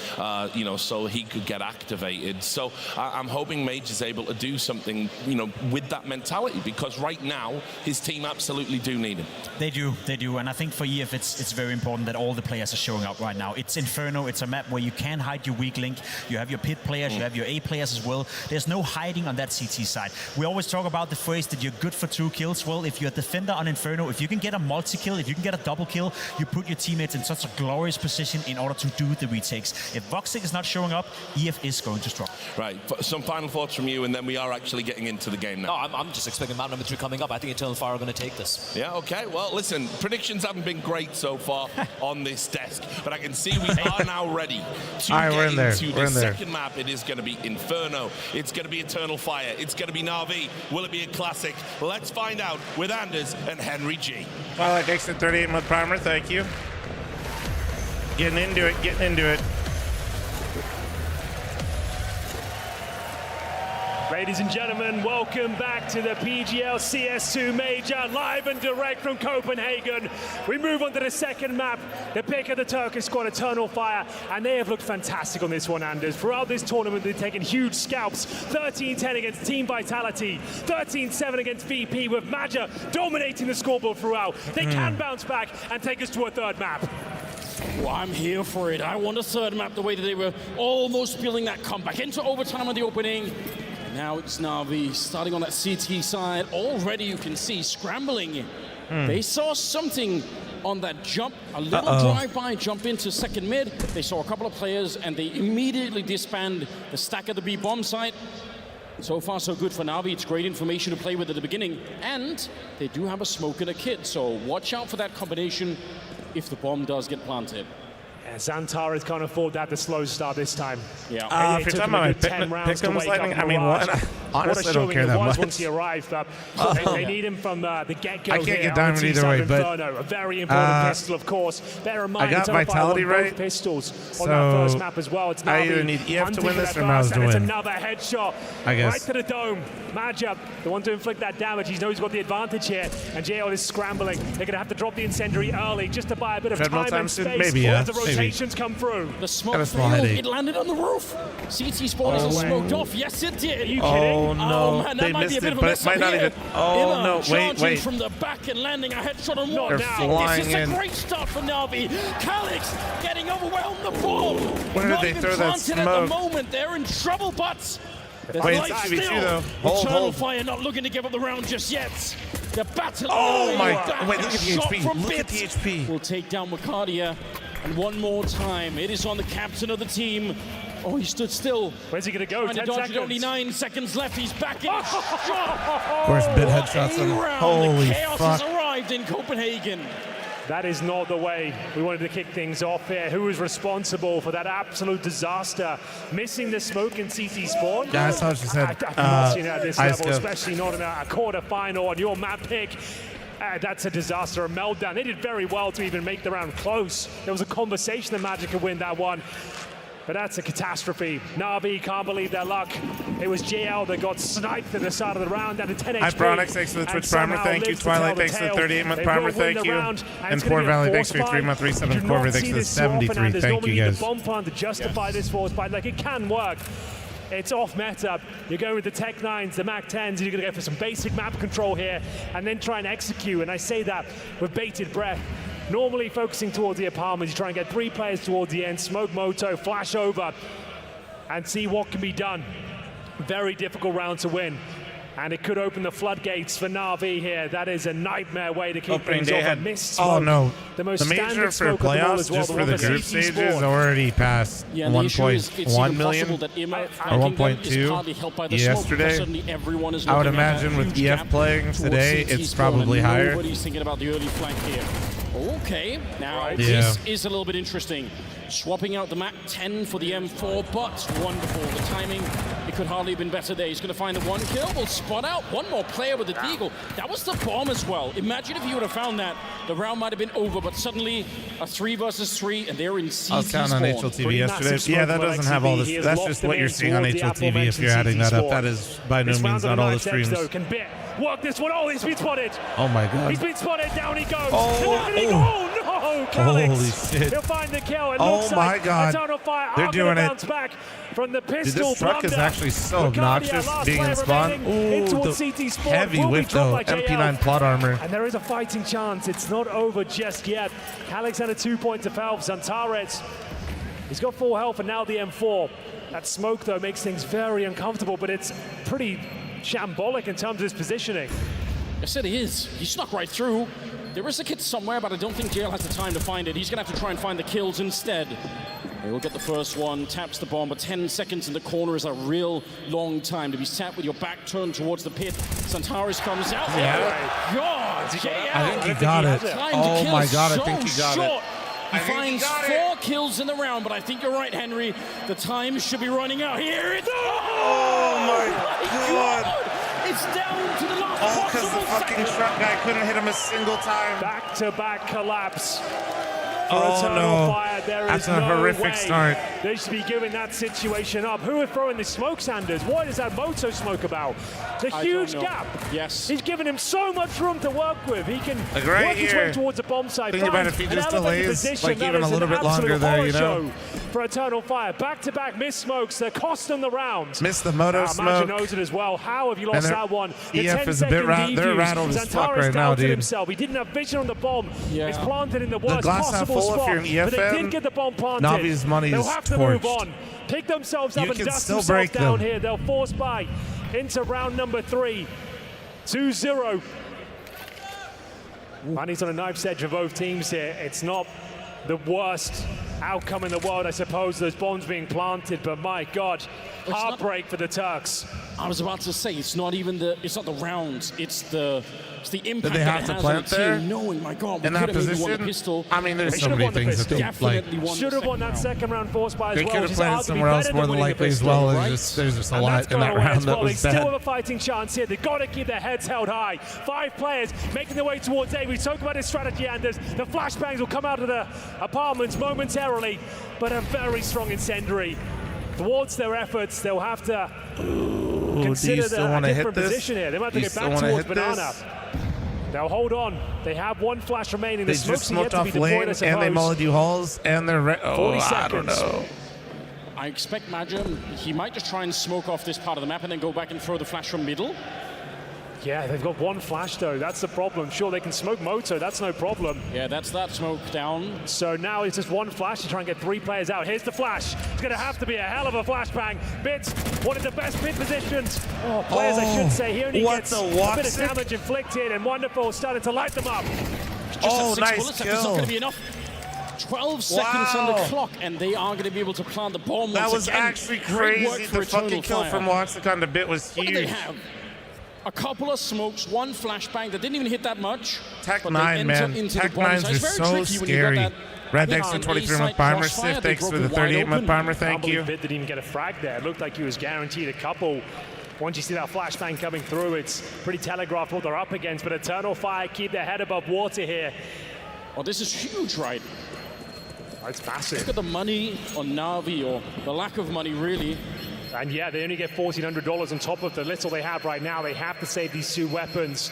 you know, so he could get activated. So I'm hoping Mage is able to do something, you know, with that mentality, because right now his team absolutely do need him. They do, and I think for EF it's very important that all the players are showing up right now. It's Inferno, it's a map where you can hide your weak link. You have your pit players, you have your A players as well. There's no hiding on that CT side. We always talk about the phrase that you're good for 2 kills. Well, if you're a defender on Inferno, if you can get a multi-kill, if you can get a double kill, you put your teammates in such a glorious position in order to do the retakes. If Voxic is not showing up, EF is going to struggle. Right, some final thoughts from you, and then we are actually getting into the game now. No, I'm just expecting map number 3 coming up. I think Eternal Fire are going to take this. Yeah, okay. Well, listen, predictions haven't been great so far on this desk, but I can see we are now ready to get into the second map. It is going to be Inferno. It's going to be Eternal Fire. It's going to be Na'Vi. Will it be a classic? Let's find out with Anders and Henry G. Well, that takes the 38-month primer. Thank you. Getting into it. Getting into it. Ladies and gentlemen, welcome back to the PGL CS2 Major, live and direct from Copenhagen. We move on to the second map, the pick of the Turkish squad, Eternal Fire, and they have looked fantastic on this one, Anders. Throughout this tournament, they've taken huge scalps, 13-10 against Team Vitality, 13-7 against VP, with Maja dominating the scoreboard throughout. They can bounce back and take us to a third map. Well, I'm here for it. I want a third map, the way that they were almost building that comeback into overtime on the opening. Now it's Na'Vi starting on that CT side. Already you can see scrambling. They saw something on that jump, a little drive-by jump into second mid. They saw a couple of players and they immediately disband the stack at the B bomb site. So far so good for Na'Vi. It's great information to play with at the beginning. And they do have a smoke and a kid, so watch out for that combination if the bomb does get planted. Yeah, Xantaras can't afford that, the slow start this time. Yeah. If you're talking about Pickham's lightning, I mean, honestly, I don't care that much. Once he arrived, but they need him from the get-go. I can't get diamond either way, but Inferno, a very important pistol, of course. Bear in mind, I got Vitality right, pistols on that first map as well. It's I either need EF to win this or MOUZ to win. win. It's another headshot, I guess. right to the dome. Maja, the one to inflict that damage. He knows he's got the advantage here, and JL is scrambling. They're going to have to drop the incendiary early just to buy a bit of time and space. Maybe, yeah. The rotations come through. The smoke failed. It landed on the roof. CT spawners are smoked off. Yes, it did. Are you kidding? Oh, no. Man, they that might missed be a bit it, of a but mess it might not here. even. Oh, no. Wait. From the back and landing a headshot on one. They're flying This is in. a great start for Na'Vi. Calyx getting overwhelmed the ball. Where did they throw that smoke? At the moment, they're in trouble, but there's Wait, light it's still. 2v2 though. Eternal Fire not looking to give up the round just yet. The battle. Oh my God! Wait, look at the HP. Look at the HP. Will take down Wakardia. And one more time, it is on the captain of the team. Oh, he stood still. Where's he going to go? 10 seconds. Only 9 seconds left. He's back in. Of course, bit headshots on him. Holy chaos fuck. has arrived in Copenhagen. That is not the way we wanted to kick things off here. Who was responsible for that absolute disaster? Missing the smoke in CT spawn? Yeah, that's what she said. I've not seen it at this level, especially not in a quarter-final on your map pick. That's a disaster, a meltdown. They did very well to even make the round close. There was a conversation that Magic could win that one. But that's a catastrophe. Na'Vi can't believe their luck. It was JL that got sniped at the start of the round down to 10 HP. Hi, Bronix, thanks for the Twitch primer. Thank you. Twilight, thanks for the 38-month primer. Thank you. And Poor Valley, thanks for your 3-month reset. And Corver, thanks for the 73. Thank you, guys. The bomb plan to justify this force fight, like it can work. It's off meta. You're going with the Tech 9s, the Mac 10s, you're going to go for some basic map control here and then try and execute. And I say that with bated breath. Normally focusing towards the apartments, you try and get 3 players towards the end, smoke Moto, flash over, and see what can be done. Very difficult round to win. And it could open the floodgates for Na'Vi here. That is a nightmare way to keep things off. Oh no, the major for playoffs, just for the group stages, already passed 1.1 million or 1.2 yesterday. I would imagine with EF playing today, it's probably higher. Nobody's thinking about the early flank here. Okay, now this is a little bit interesting. Swapping out the Mac 10 for the M4, but wonderful. The timing, it could hardly have been better there. He's going to find the one kill. We'll spot out one more player with the deagle. That was the bomb as well. Imagine if he would have found that. The round might have been over, but suddenly a 3 versus 3, and they're in CT I was counting on HLTV yesterday. Yeah, that doesn't have all this. That's just what you're seeing on HLTV if you're adding that up. That is by no means not all the streams. Can Bit work this one? Oh, he's been spotted. Oh my god. He's been spotted. Down he goes. Oh no, Calix. Holy shit. He'll find the kill. It Oh looks my like god. Eternal Fire They're doing it. Back from the Dude, pistol this truck is blunder. actually so obnoxious being in spawn. Ooh, the heavy whip though. MP9 plot armor. And there is a fighting chance. It's not over just yet. Calix had a 2 point to Valve. Zantares, he's got full health and now the M4. That smoke though makes things very uncomfortable, but it's pretty shambolic in terms of his positioning. Yes, it is. He snuck right through. There is a kit somewhere, but I don't think JL has the time to find it. He's going to have to try and find the kills instead. He will get the first one, taps the bomb, but 10 seconds in the corner is a real long time to be sat with your back turned towards the pit. Zantares comes out. Yeah. God, I think he got it. Oh my god, I think he got it. He finds 4 kills in the round, but I think you're right, Henry. The time should be running out. Here it is! Oh my god! It's down to the last all because the fucking truck guy couldn't hit him a single time. Back-to-back collapse. Oh no, Fire. That's a horrific start. They should be giving that situation up. Who are throwing the smoke, Sanders? What is that Moto smoke about? The huge gap. Yes. He's given him so much room to work with. He can work his way towards the bomb site. Think about if he just delays like even a little bit longer there, you know. For Eternal Fire, back-to-back missed smokes. They're costing the round. Missed the Moto smoke. Magic knows it as well. How have you lost that one? The EF is a bit they're rattled as fuck right now, dude. Himself. He didn't have vision on the bomb. It's planted in the worst full possible spot. if you're an EF but they did get the bomb planted. Navi's money They'll is have to torched. move on. Pick themselves up You and can dust still themselves break down them. here. They'll force by into round number 3. 2-0. Money's on a knife's edge for both teams here. It's not the worst outcome in the world, I suppose, those bombs being planted, but my God, heartbreak for the Turks. I was about to say, it's not the rounds, it's the impact Did they have that to it plant has on the there? team, knowing, my God, we in that could have maybe won the position? pistol. I mean, there's so many things that they like. Should have won that second round force by as They well. could have planted somewhere else more than likely as well. There's just a lot in that round that was They still bad. have a fighting chance here. They've got to keep their heads held high. 5 players making their way towards A. We talked about his strategy, Anders. The flashbangs will come out of the apartments momentarily, but a very strong incendiary. Towards their efforts, they'll have to consider a different position here. They might have to get back towards Banana. They'll hold on. They have 1 flash remaining. They The just smoke's yet smoked to be off lane, deployed, I and they suppose. mullied you hulls, and they're 40 I don't seconds. know. I expect Majum, he might just try and smoke off this part of the map and then go back and throw the flash from middle. Yeah, they've got 1 flash though. That's the problem. Sure, they can smoke Moto. That's no problem. Yeah, that's that smoke down. So now it's just 1 flash to try and get 3 players out. Here's the flash. It's going to have to be a hell of a flashbang. Bits, one of the best pit positions. Oh, players, I should say. He only gets a bit of damage inflicted, and Wonderful started to light them up. Just had 6 bullets. That's not going to be enough. 12 seconds on the clock, and they are going to be able to plant the bomb That once was again. actually Great work crazy. for The fucking Eternal kill Fire. from Waxicon to Bit was What did they huge. have? A couple of smokes, 1 flashbang that didn't even hit that much. Tech but 9, they enter man. into Tech the bomb 9s site. are It's very so tricky when you got scary. that Red Dex with 23 month Bomber Stiff. Thanks for the 38 month Bomber. Thank you. Bit didn't even get a frag there. It looked like he was guaranteed a couple. Once you see that flashbang coming through, it's pretty telegraphed what they're up against. But Eternal Fire keep their head above water here. Oh, this is huge, right? It's massive. Look at the money on Na'Vi, or the lack of money, really. And yeah, they only get $1,400 on top of the little they have right now. They have to save these 2 weapons.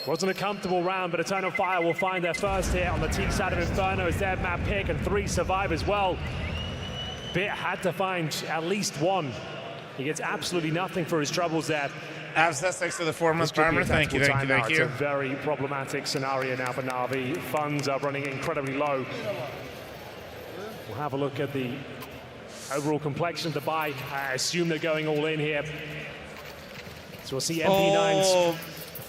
Wasn't a comfortable round, but Eternal Fire will find their first hit on the team side of Inferno as their map pick, and 3 survive as well. Bit had to find at least 1. He gets absolutely nothing for his troubles there. Abscess, thanks for the 4 month Bomber. Thank you, thank you, thank It's a you. very problematic scenario now for Na'Vi. Funds are running incredibly low. We'll have a look at the overall complexion of the buy. I assume they're going all in here. So we'll see MP9's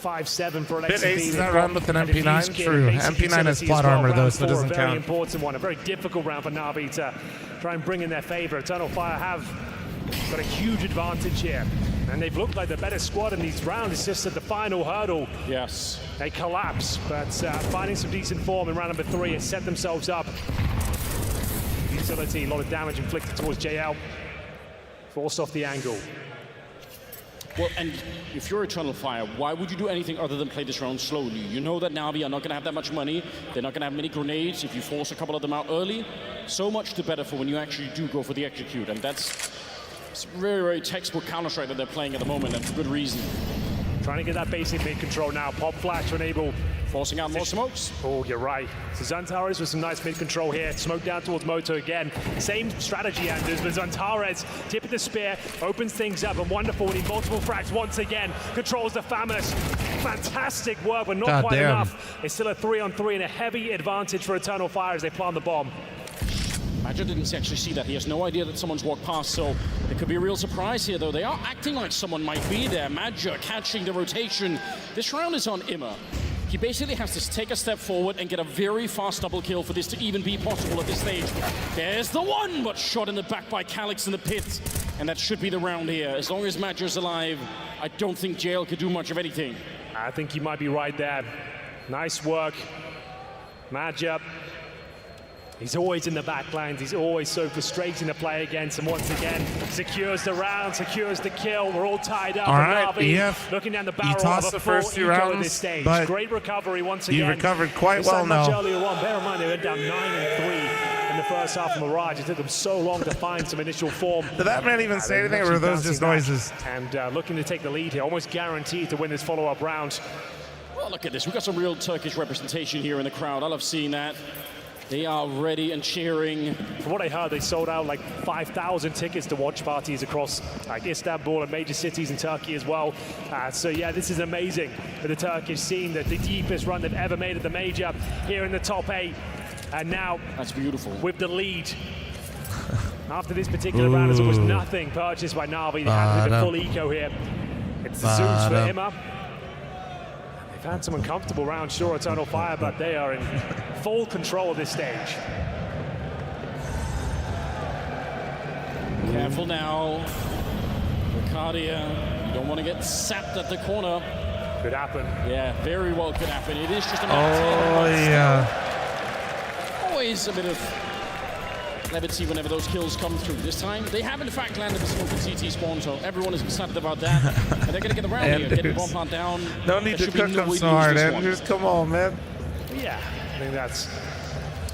5-7 for Alexa. Bit Ace that run with an MP9? True. MP9 has plot armor though, so it doesn't a very count. important one, a very difficult round for Na'Vi to try and bring in their favor. Eternal Fire have got a huge advantage here. And they've looked like the better squad in these rounds. It's just at the final hurdle. Yes. They collapse, but finding some decent form in round number 3 and set themselves up. Utility, a lot of damage inflicted towards JL. Forced off the angle. Well, and if you're Eternal Fire, why would you do anything other than play this round slowly? You know that Na'Vi are not going to have that much money. They're not going to have many grenades. If you force a couple of them out early, so much the better for when you actually do go for the execute. And that's very, very textbook Counter-Strike that they're playing at the moment, and for good reason. Trying to get that basic mid control now. Pop flash to enable. Forcing out more smokes. Oh, you're right. So Zantares with some nice mid control here. Smoke down towards Moto again. Same strategy, Anders, but Zantares tip of the spear, opens things up, and wonderful winning multiple frags once again. Controls the Famous. Fantastic work, but not quite enough. It's still a 3-on-3 and a heavy advantage for Eternal Fire as they plant the bomb. Major didn't actually see that. He has no idea that someone's walked past, so it could be a real surprise here, though. They are acting like someone might be there. Major catching the rotation. This round is on Immer. He basically has to take a step forward and get a very fast double kill for this to even be possible at this stage. There's the one, but shot in the back by Calix in the pit. And that should be the round here. As long as Major's alive, I don't think JL could do much of anything. I think you might be right there. Nice work. Major. He's always in the back lines. He's always so frustrating to play against. And once again, secures the round, secures the kill. We're all tied up. All right, EF, looking down the barrel you tossed of a the first 2 full eco rounds, at this stage. but great recovery once again. you recovered quite This well time much now. earlier on. Bear in mind, they went down 9-3 in the first half of Mirage. It took them so long to find some initial form. Did that man even say anything, or were those just noises? And looking to take the lead here, almost guaranteed to win this follow-up round. Well, look at this. We've got some real Turkish representation here in the crowd. I love seeing that. They are ready and cheering. From what I heard, they sold out like 5,000 tickets to watch parties across like Istanbul and major cities in Turkey as well. So yeah, this is amazing for the Turkish scene. The deepest run they've ever made at the major here in the top 8. And now, that's beautiful. With the lead. After this particular round, there's almost nothing purchased by Na'Vi. They have the full eco here. It's the Zeus for Immer. They've had some uncomfortable rounds, sure, Eternal Fire, but they are in full control of this stage. Careful now. Ricardia, you don't want to get sapped at the corner. Could happen. Yeah, very well could happen. It is just a Oh, yeah. Always a bit of levity whenever those kills come through. This time, they have in fact landed the smoke at CT spawn, so everyone is excited about that. And they're going to get the round here, get the bomb plant down. No need to cook them so hard, Anders. Come on, man. Yeah, I think that's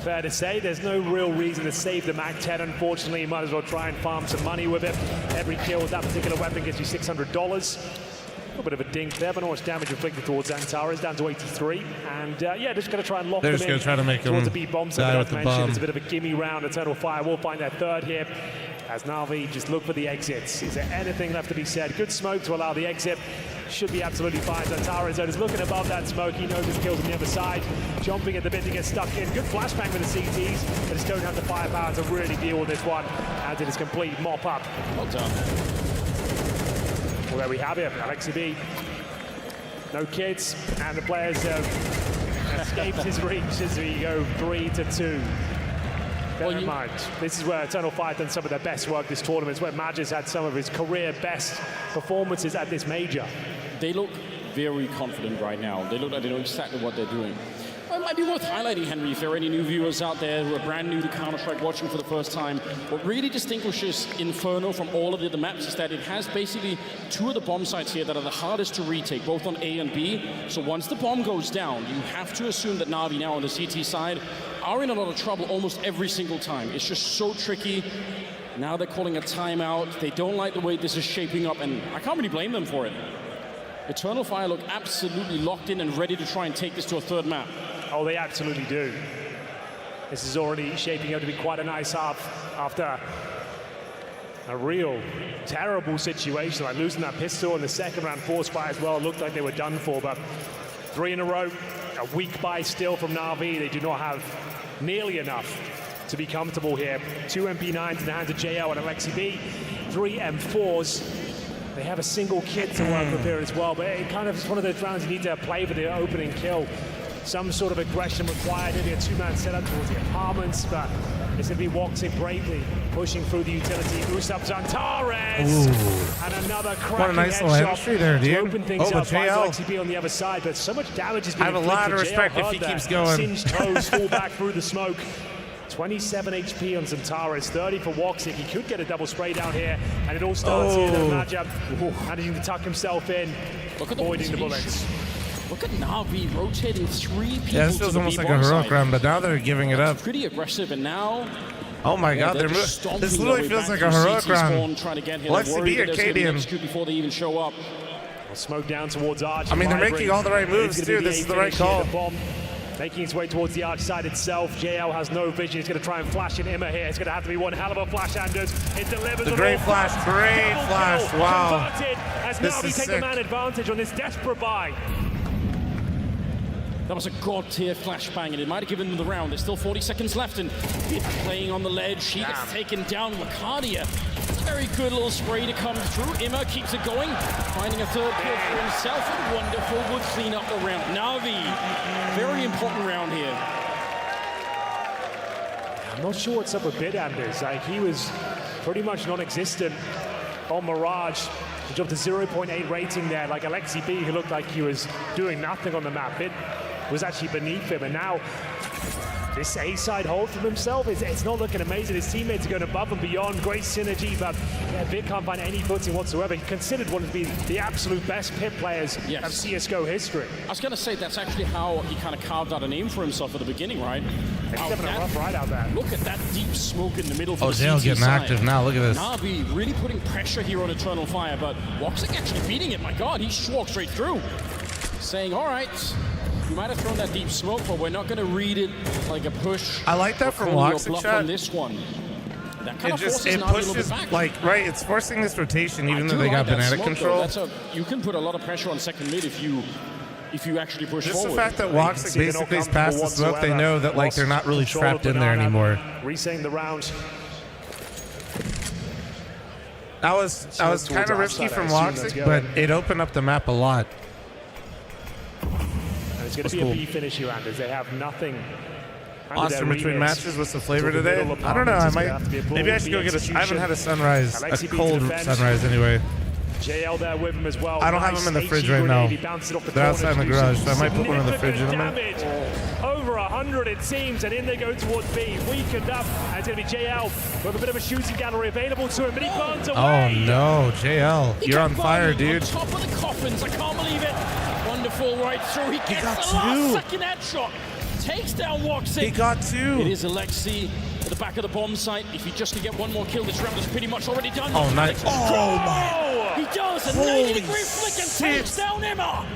fair to say. There's no real reason to save the MAC-10, unfortunately. You might as well try and farm some money with it. Every kill with that particular weapon gets you $600. A little bit of a dink there, but not much damage inflicted towards Antares, down to 83. And yeah, just going to try and lock them in. They're just going to try to make towards them the B-bomb. So die as with the mentioned, bomb. it's a bit of a gimme round. Eternal Fire will find their third here as Na'Vi just look for the exits. Is there anything left to be said? Good smoke to allow the exit. Should be absolutely fine. Antares is looking above that smoke. He knows his kills on the other side. Jumping at the bit to get stuck in. Good flashbang with the CTs. They just don't have the firepower to really deal with this one. As it is complete mop up. Well done. Well, there we have it. Alexi B. No kids, and the players have escaped his reach as we go 3-2. Bear in mind, this is where Eternal Fire done some of their best work this tournament. It's where Major's had some of his career best performances at this major. They look very confident right now. They look like they know exactly what they're doing. It might be worth highlighting, Henry, if there are any new viewers out there who are brand new to Counter-Strike watching for the first time. What really distinguishes Inferno from all of the other maps is that it has basically 2 of the bomb sites here that are the hardest to retake, both on A and B. So once the bomb goes down, you have to assume that Na'Vi now on the CT side are in a lot of trouble almost every single time. It's just so tricky. Now they're calling a timeout. They don't like the way this is shaping up, and I can't really blame them for it. Eternal Fire look absolutely locked in and ready to try and take this to a third map. Oh, they absolutely do. This is already shaping up to be quite a nice half after a real terrible situation, like losing that pistol in the second round force fight as well. It looked like they were done for, but 3 in a row, a weak buy still from Na'Vi. They do not have nearly enough to be comfortable here. 2 MP9s in the hands of JL and Alexi B, 3 M4s. They have a single kit to work with here as well, but it kind of is one of those rounds you need to play for the opening kill. Some sort of aggression required, maybe a 2-man setup towards the apartments, but it's going to be Woxing bravely pushing through the utility. Usab Antares! And another cracking what a nice little entry there, dude. to open things up. JL. Alexi B on the other side, but so much damage has been I have a lot of inflicted. respect JL if he heard keeps that. going. Singed toes fall back through the smoke. 27 HP on Zantara. It's 30 for Woxic. He could get a double spray down here, and it all starts here. Majab managing to tuck himself in, avoiding the bullets. Look at Na'Vi rotating 3 people. Yeah, this feels almost like a heroic round, but now they're giving it up. Pretty aggressive, and now. Oh my God, they're moving. This literally feels like a heroic round. Let's be Arcadian. Before they even show up. Smoke down towards Arch. I mean, they're making all the right moves too. This is the right call. Making his way towards the Arch side itself. JL has no vision. He's going to try and flash in Imma here. It's going to have to be one hell of a flash, Anders. It delivers the great flash, great flash. Wow. As Na'Vi take the man advantage on this desperate buy. That was a god-tier flashbang, and it might have given them the round. There's still 40 seconds left, and playing on the ledge. He gets taken down. Lacardia, very good little spray to come through. Imma keeps it going, finding a third kill for himself, and wonderful would clean up the round. Na'Vi, very important round here. I'm not sure what's up with Bid Anders. Like, he was pretty much non-existent on Mirage. He dropped a 0.8 rating there, like Alexi B, who looked like he was doing nothing on the map. Bid was actually beneath him, and now this A-side hold from himself, it's not looking amazing. His teammates are going above and beyond. Great synergy, but yeah, Vic can't find any footing whatsoever. He considered one of the absolute best pit players of CSGO history. I was going to say, that's actually how he kind of carved out a name for himself at the beginning, right? He's having a rough ride out there. Look at that deep smoke in the middle. Oh, Dale getting active now. Look at this. Na'Vi really putting pressure here on Eternal Fire, but Woxic actually beating it. My God, he walked straight through. Saying, all right, you might have thrown that deep smoke, but we're not going to read it like a push. I like that from Woxic on this one. That kind of forces Na'Vi a little bit back. Like, right, it's forcing this rotation, even though they got banana control. You can put a lot of pressure on second mid if you actually push just forward. The fact that Woxic basically is past the smoke, they know that like they're not really trapped in there anymore. Resetting the round. That was kind of risky from Woxic, but it opened up the map a lot. It's going to be a B finish here, Anders. They have nothing. Monster between matches. What's the flavor today? I don't know. I might. Maybe I should go get a. I haven't had a sunrise, a cold sunrise anyway. JL there with him as well. I don't have them in the fridge right now. They're outside in the garage, so I might put one in the fridge in a minute. Over 100 it seems, and in they go towards B. Weakened up, and it's going to be JL with a bit of a shooting gallery available to him, but he burns away. Oh no, JL, you're on fire, dude. On top of the coffins, I can't believe it. Wonderful right through. He gets the last second headshot. Takes down Woxic. He got two. It is Alexi at the back of the bomb site. If he just can get one more kill, this round is pretty much already done. Oh, nice. Oh, my. He does a 90-degree flick and takes down Imma.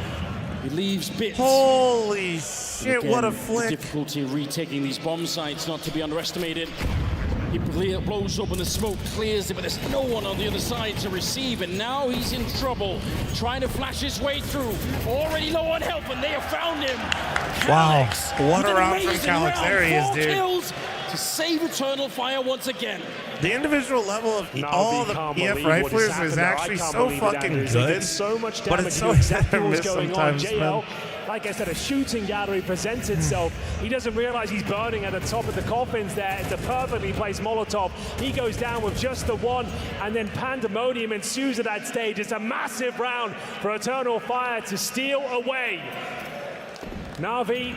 He leaves bits. Holy shit, again, what a flick. The difficulty of retaking these bomb sites, not to be underestimated. He blows open the smoke, clears it, but there's no one on the other side to receive, and now he's in trouble, trying to flash his way through. Already low on health, and they have found him. Wow, Calyx, what a round from Calyx. There he is, dude. 4 kills to save Eternal Fire once again. The individual level of all the EF riflers is actually so fucking good, so much but it's so exactly hit or miss sometimes, man. Like I said, a shooting gallery presents itself. He doesn't realize he's burning at the top of the coffins there. It's a perfectly placed Molotov. He goes down with just the one, and then pandemonium ensues at that stage. It's a massive round for Eternal Fire to steal away. Na'Vi.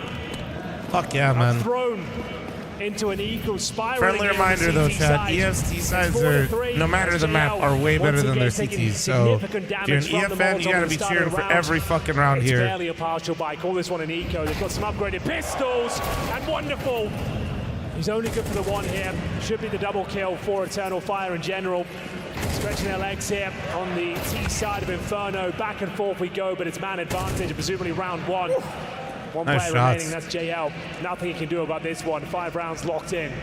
Fuck yeah, man. Thrown into an equal spiral. Friendly reminder though, Chad, EF's T-sides are, no matter the map, are way better than their CTs. So if you're an EF fan, you gotta be cheering for every fucking round here. It's barely a partial buy. Call this one an eco. They've got some upgraded pistols, and wonderful. He's only good for the one here. Should be the double kill for Eternal Fire in general. Stretching their legs here on the T side of Inferno. Back and forth we go, but it's man advantage, presumably round one. One nice player shots. remaining, that's JL. Nothing he can do about this one. 5 rounds locked in.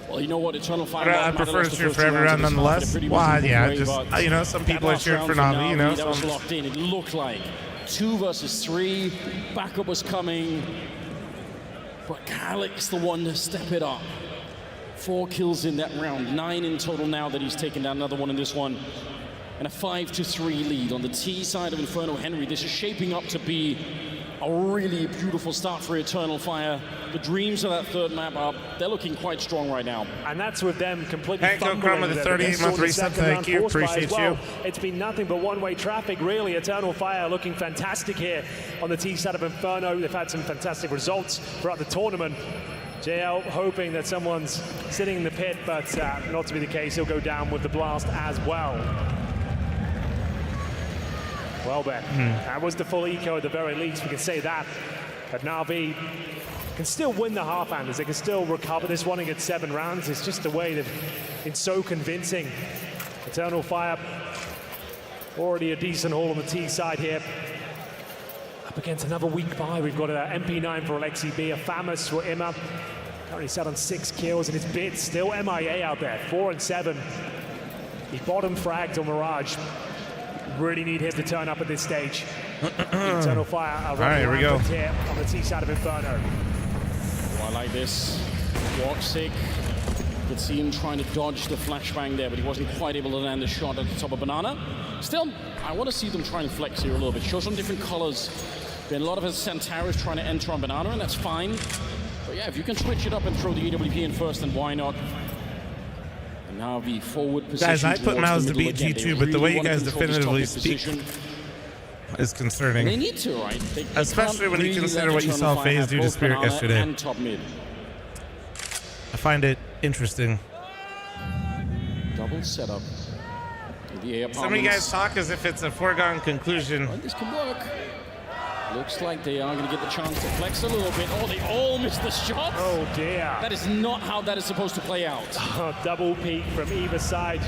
Well, you know what, Eternal Fire. I prefer to cheer for every round nonetheless. Why? Yeah, just, you know, some people are cheering for Na'Vi, you know. That was locked in. It looked like 2 versus 3. Backup was coming. But Calyx, the one to step it up. 4 kills in that round. 9 in total now that he's taken down another one in this one. And a 5-3 lead on the T side of Inferno Henry. This is shaping up to be a really beautiful start for Eternal Fire. The dreams of that third map they're looking quite strong right now. And that's with them completely Hank O'Crum with the 38-month reset, thank you, appreciate you. It's been nothing but one-way traffic, really. Eternal Fire looking fantastic here on the T side of Inferno. They've had some fantastic results throughout the tournament. JL hoping that someone's sitting in the pit, but not to be the case. He'll go down with the blast as well. Well, Ben, that was the full eco at the very least. We can say that. But Na'Vi can still win the half-handers. They can still recover this one and get 7 rounds. It's just the way that it's so convincing. Eternal Fire, already a decent haul on the T side here. Up against another weak buy. We've got an MP9 for Alexi B, a Famous for Imma. Currently sat on 6 kills, and his bid still MIA out there, 4 and 7. He bottom fragged on Mirage. Really need him to turn up at this stage. Eternal Fire. All right, here we go. Here on the T side of Inferno. Oh, I like this. Walk sick. You could see him trying to dodge the flashbang there, but he wasn't quite able to land the shot at the top of Banana. Still, I want to see them try and flex here a little bit. Show some different colors. Been a lot of his Centaurus trying to enter on Banana, and that's fine. But yeah, if you can switch it up and throw the AWP in first, then why not? And now the forward position. Guys, I put MOUZ to beat G2, but the way you guys definitively speak is concerning. And they need to, right? They especially when you consider what you saw FaZe do to Spirit yesterday. And top mid. I find it interesting. Double setup. Some of you guys talk as if it's a foregone conclusion. This can work. Looks like they are going to get the chance to flex a little bit. Oh, they all missed the shot. Oh, dear. That is not how that is supposed to play out. Double peak from either side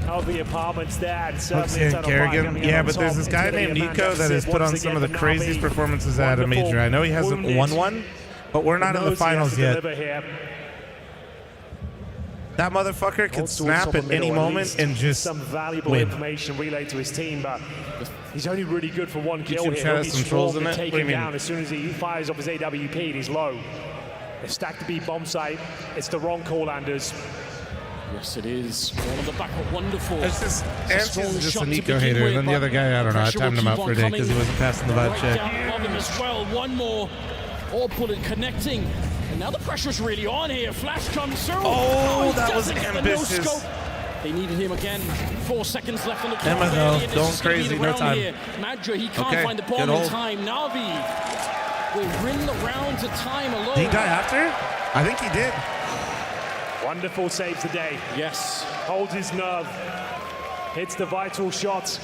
of the apartments there. And Kerrigan. Yeah, but there's this guy named Nico that has put on some of the craziest performances at a major. I know he hasn't won one, but we're not in the finals yet. That motherfucker can snap at any moment and just some valuable win. information relayed to his team, but he's only really good for 1 kill here. He'll be some trolls in it. Take him down as soon as he fires off his AWP and he's low. They stacked the B bomb site. It's the wrong call, Anders. Yes, it is. All of the back are wonderful. It's just Anson's just a Nico hater, and then the other guy, I don't know, I timed him out for a day because he wasn't passing the vibe check. Above him as well. One more. All bullet connecting. And now the pressure's really on here. Flash comes through. Oh, that was ambitious. They needed him again. 4 seconds left on the clock. Emma, though, going crazy, no time. Madra, he can't find the bomb in time. Na'Vi will win the round to time alone. Did he die after? I think he did. Wonderful saves today. Yes. Holds his nerve. Hits the vital shot.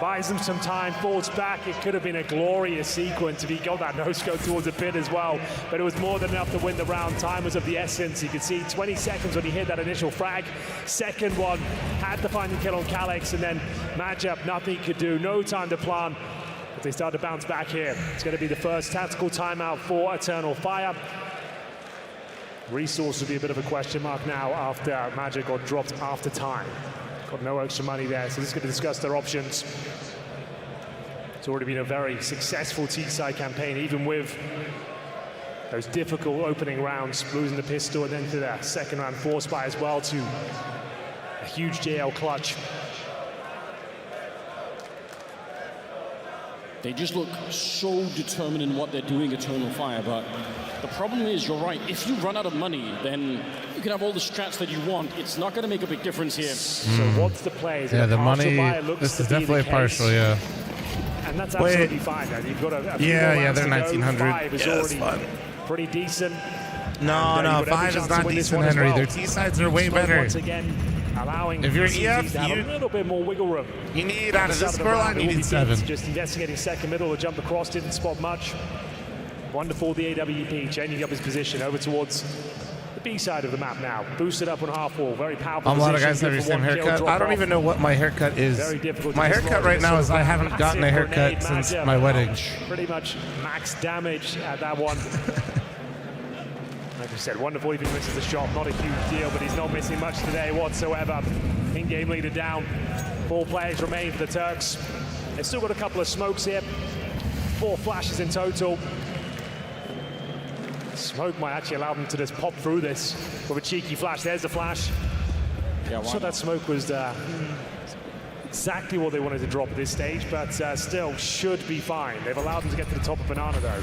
Buys him some time, falls back. It could have been a glorious sequence if he got that no-scope towards the pit as well. But it was more than enough to win the round. Time was of the essence. You could see 20 seconds when he hit that initial frag. Second one, had to find the kill on Calyx, and then matchup, nothing he could do. No time to plan. But they start to bounce back here. It's going to be the first tactical timeout for Eternal Fire. Resource will be a bit of a question mark now after Magic got dropped after time. Got no extra money there, so this is going to discuss their options. It's already been a very successful T-side campaign, even with those difficult opening rounds, losing the pistol, and then to the second round force buy as well to a huge JL clutch. They just look so determined in what they're doing, Eternal Fire, but the problem is, you're right, if you run out of money, then you can have all the strats that you want. It's not going to make a big difference here. So what's the play? Is yeah, the money, this is definitely a partial, yeah. And that's absolutely fine, then. You've got a few more yeah, they're rounds to go. 1900. 5 is Yeah, that's already fun. pretty decent. No, 5 is not decent, Henry. Their T-sides are way better. Once again, allowing if you're EF, to have a little bit more wiggle room. You need, out of this scoreline, you need 7. Just investigating second middle, the jump across, didn't spot much. Wonderful, the AWP, changing up his position over towards the B side of the map now. Boosted up on half wall, very powerful. A lot of guys have your same haircut. I don't even know what my haircut is. My haircut right now is I haven't gotten a haircut since my wedding. Pretty much max damage at that one. Like I said, wonderful if he misses the shot. Not a huge deal, but he's not missing much today whatsoever. In-game leader down. 4 players remain for the Turks. They've still got a couple of smokes here. 4 flashes in total. Smoke might actually allow them to just pop through this with a cheeky flash. There's the flash. Yeah, so that smoke was exactly what they wanted to drop at this stage, but still should be fine. They've allowed them to get to the top of Banana, though.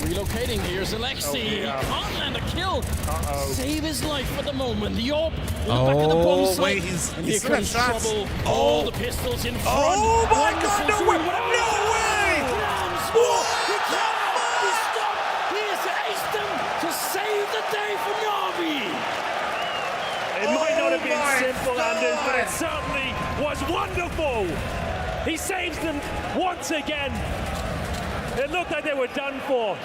Relocating, here's Alexi. Can't land a kill. Save his life for the moment. The AWP in the back of the bomb site. Wait, and he's here comes trouble. All the pistols in front. Oh my God, no way! No way! He can't be stopped. He has aced them to save Wonderful! He saves them once again. It looked like they were done for.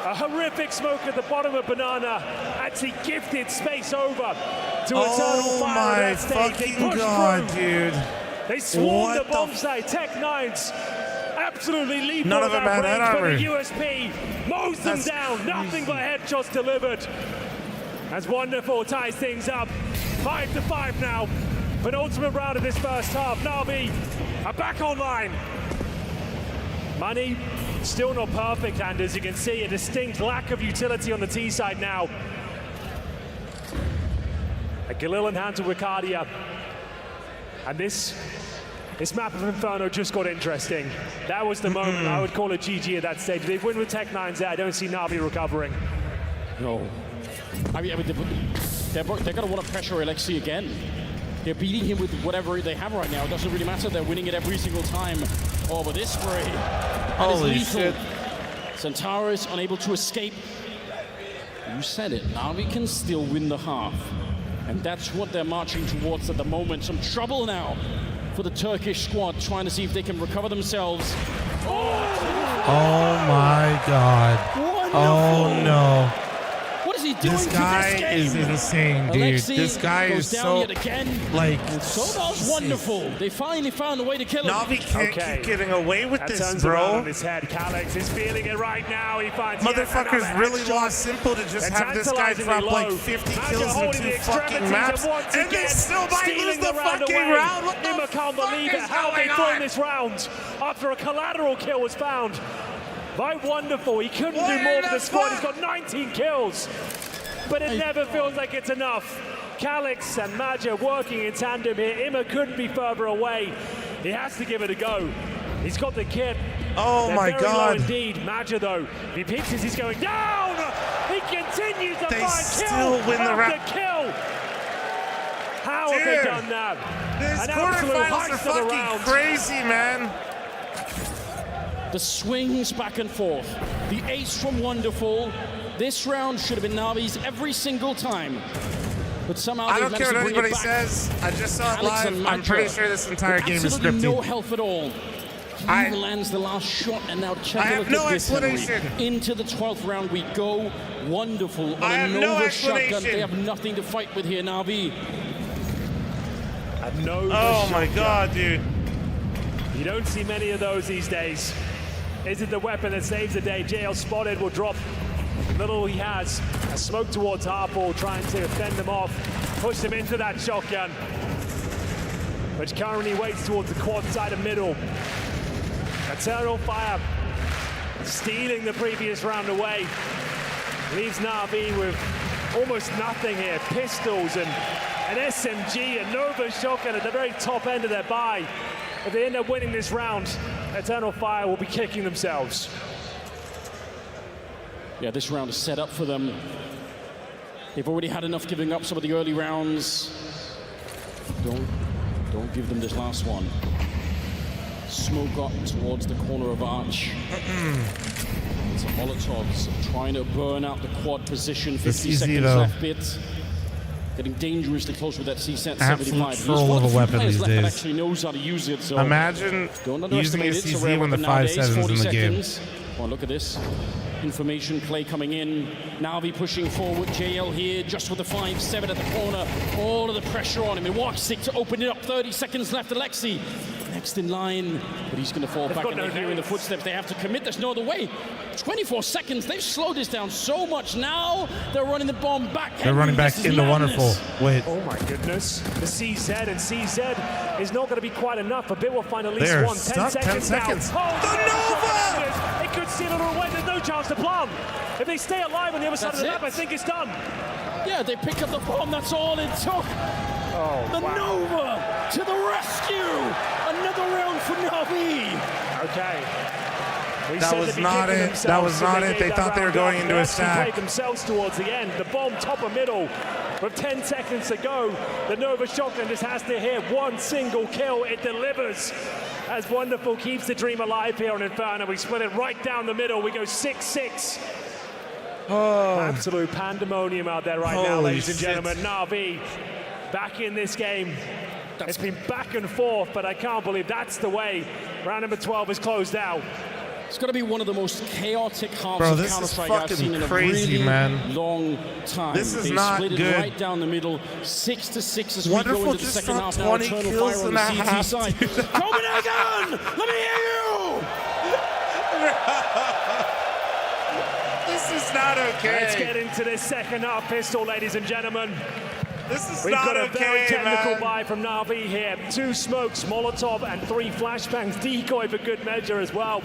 A horrific smoke at the bottom of Banana actually gifted space over to Eternal Fire at that stage. They pushed through. Dude. They swarmed the bomb site. Tech9's absolutely lethal. None of them had that but armor. the USP mows them down. Nothing but headshots delivered. As Wonderful ties things up. 5-5 now. Penultimate round of this first half. Na'Vi are back online. Money still not perfect, and as you can see, a distinct lack of utility on the T side now. A Galil and Hantal Ricardia. And this map of Inferno just got interesting. That was the moment I would call it GG at that stage. If they win with Tech9's there, I don't see Na'Vi recovering. No. I mean they're going to want to pressure Alexi again. They're beating him with whatever they have right now. It doesn't really matter. They're winning it every single time. Oh, but this spray. Holy shit. Centaur is unable to escape. You said it. Na'Vi can still win the half. And that's what they're marching towards at the moment. Some trouble now for the Turkish squad, trying to see if they can recover themselves. Oh my god. Wonderful. Oh no. What is he doing This guy to this game? is insane, dude. Alexi This guy goes is down so yet again. like So that was wonderful. They finally found a way to kill him. Na'Vi can't keep getting away with That this, turns bro. around on his head. Calyx is feeling it right now. He finds Motherfuckers really lost Simple to just have this guy drop like 50 kills in 2 fucking maps, and they still might lose the fucking round. What the Nima can't believe it. How they thrown this round after a collateral kill was found by Wonderful. He couldn't do more for the squad. He's got 19 kills, but it never feels like it's enough. Calyx and Maja working in tandem here. Ima couldn't be further away. He has to give it a go. He's got the kit. Oh They're my very god. low indeed. Maja though, if he picks as he's going down. He continues to They find still kill win the round. after kill. How have they done that? This An absolute quarterfinals are heist of a fucking round. crazy, man. The swings back and forth. The ace from Wonderful. This round should have been Na'Vi's every single time. But somehow I don't they've care what managed to bring anybody it back. says. I just saw it Calyx and live. I'm Maja pretty sure this entire with game is absolutely scripted. no health at all. He even lands the last shot, and now check I a have look no at this, Henry. explanation. Into the 12th round we go. Wonderful on I a have no Nova shotgun. explanation. They have nothing to fight with here, Na'Vi. A Nova Oh my shotgun. god, dude. You don't see many of those these days. Is it the weapon that saves the day? JL spotted will drop little he has. A smoke towards Harpool, trying to fend them off. Push them into that shotgun, which currently waits towards the quad side of middle. Eternal Fire stealing the previous round away. Leaves Na'Vi with almost nothing here. Pistols and an SMG, a Nova shotgun at the very top end of their buy. If they end up winning this round, Eternal Fire will be kicking themselves. Yeah, this round is set up for them. They've already had enough giving up some of the early rounds. Don't give them this last one. Smoke up towards the corner of Arch. It's a Molotovs trying to burn out the quad position. 50 seconds left bit. Getting dangerously close with that CSAT 75. Absolute troll of a weapon these That days. actually knows how to use it. So Imagine don't using a underestimate it. It's a CZ rare when the weapon nowadays. 5.7's 40 in the game. seconds. Oh, look at this. Information play coming in. Na'Vi pushing forward. JL here just with the 5-7 at the corner. All of the pressure on him. Milwaukee stick to open it up. 30 seconds left. Alexi next in line, but he's going to fall back, and they're hearing the footsteps. They have to commit. There's no other way. 24 seconds. They've slowed this down so much. Now they're running the bomb back. They're running back into Wonderful. Wait. Oh my goodness. The CZ and CZ is not going to be quite enough. A bit will find at least They're one. 10 stuck. 10 seconds. seconds. Oh, the Nova! It could steal it away. There's no chance to plant. If they stay alive on the other side of the map, I think it's done. Yeah, they pick up the bomb. That's all it took. Oh, the Nova to the rescue. Another round for Na'Vi. Okay. That was not it. That was not it. They thought they were going into a stack. Played themselves towards the end. The bomb top of middle. With 10 seconds to go, the Nova shotgun just has to hit one single kill. It delivers. As Wonderful keeps the dream alive here on Inferno. We split it right down the middle. We go 6-6. Oh. Absolute pandemonium out there right now, ladies and gentlemen. Na'Vi back in this game. It's been back and forth, but I can't believe that's the way round number 12 is closed out. It's got to be one of the most chaotic halves Bro, of this is Counter-Strike I've fucking seen in a crazy, really man. long time. This is they not split it good. right down the middle, 6-6 as Wonderful we go into the just second dropped half. Now 20 Eternal kills Fire on and the a CT half, side. dude. Copenhagen! Let me hear you! This is not okay. Let's get into this second half pistol, ladies and gentlemen. This is We've not got a okay, very technical man. buy from Na'Vi here. 2 smokes, Molotov, and 3 flashbangs. Decoy for good measure as well.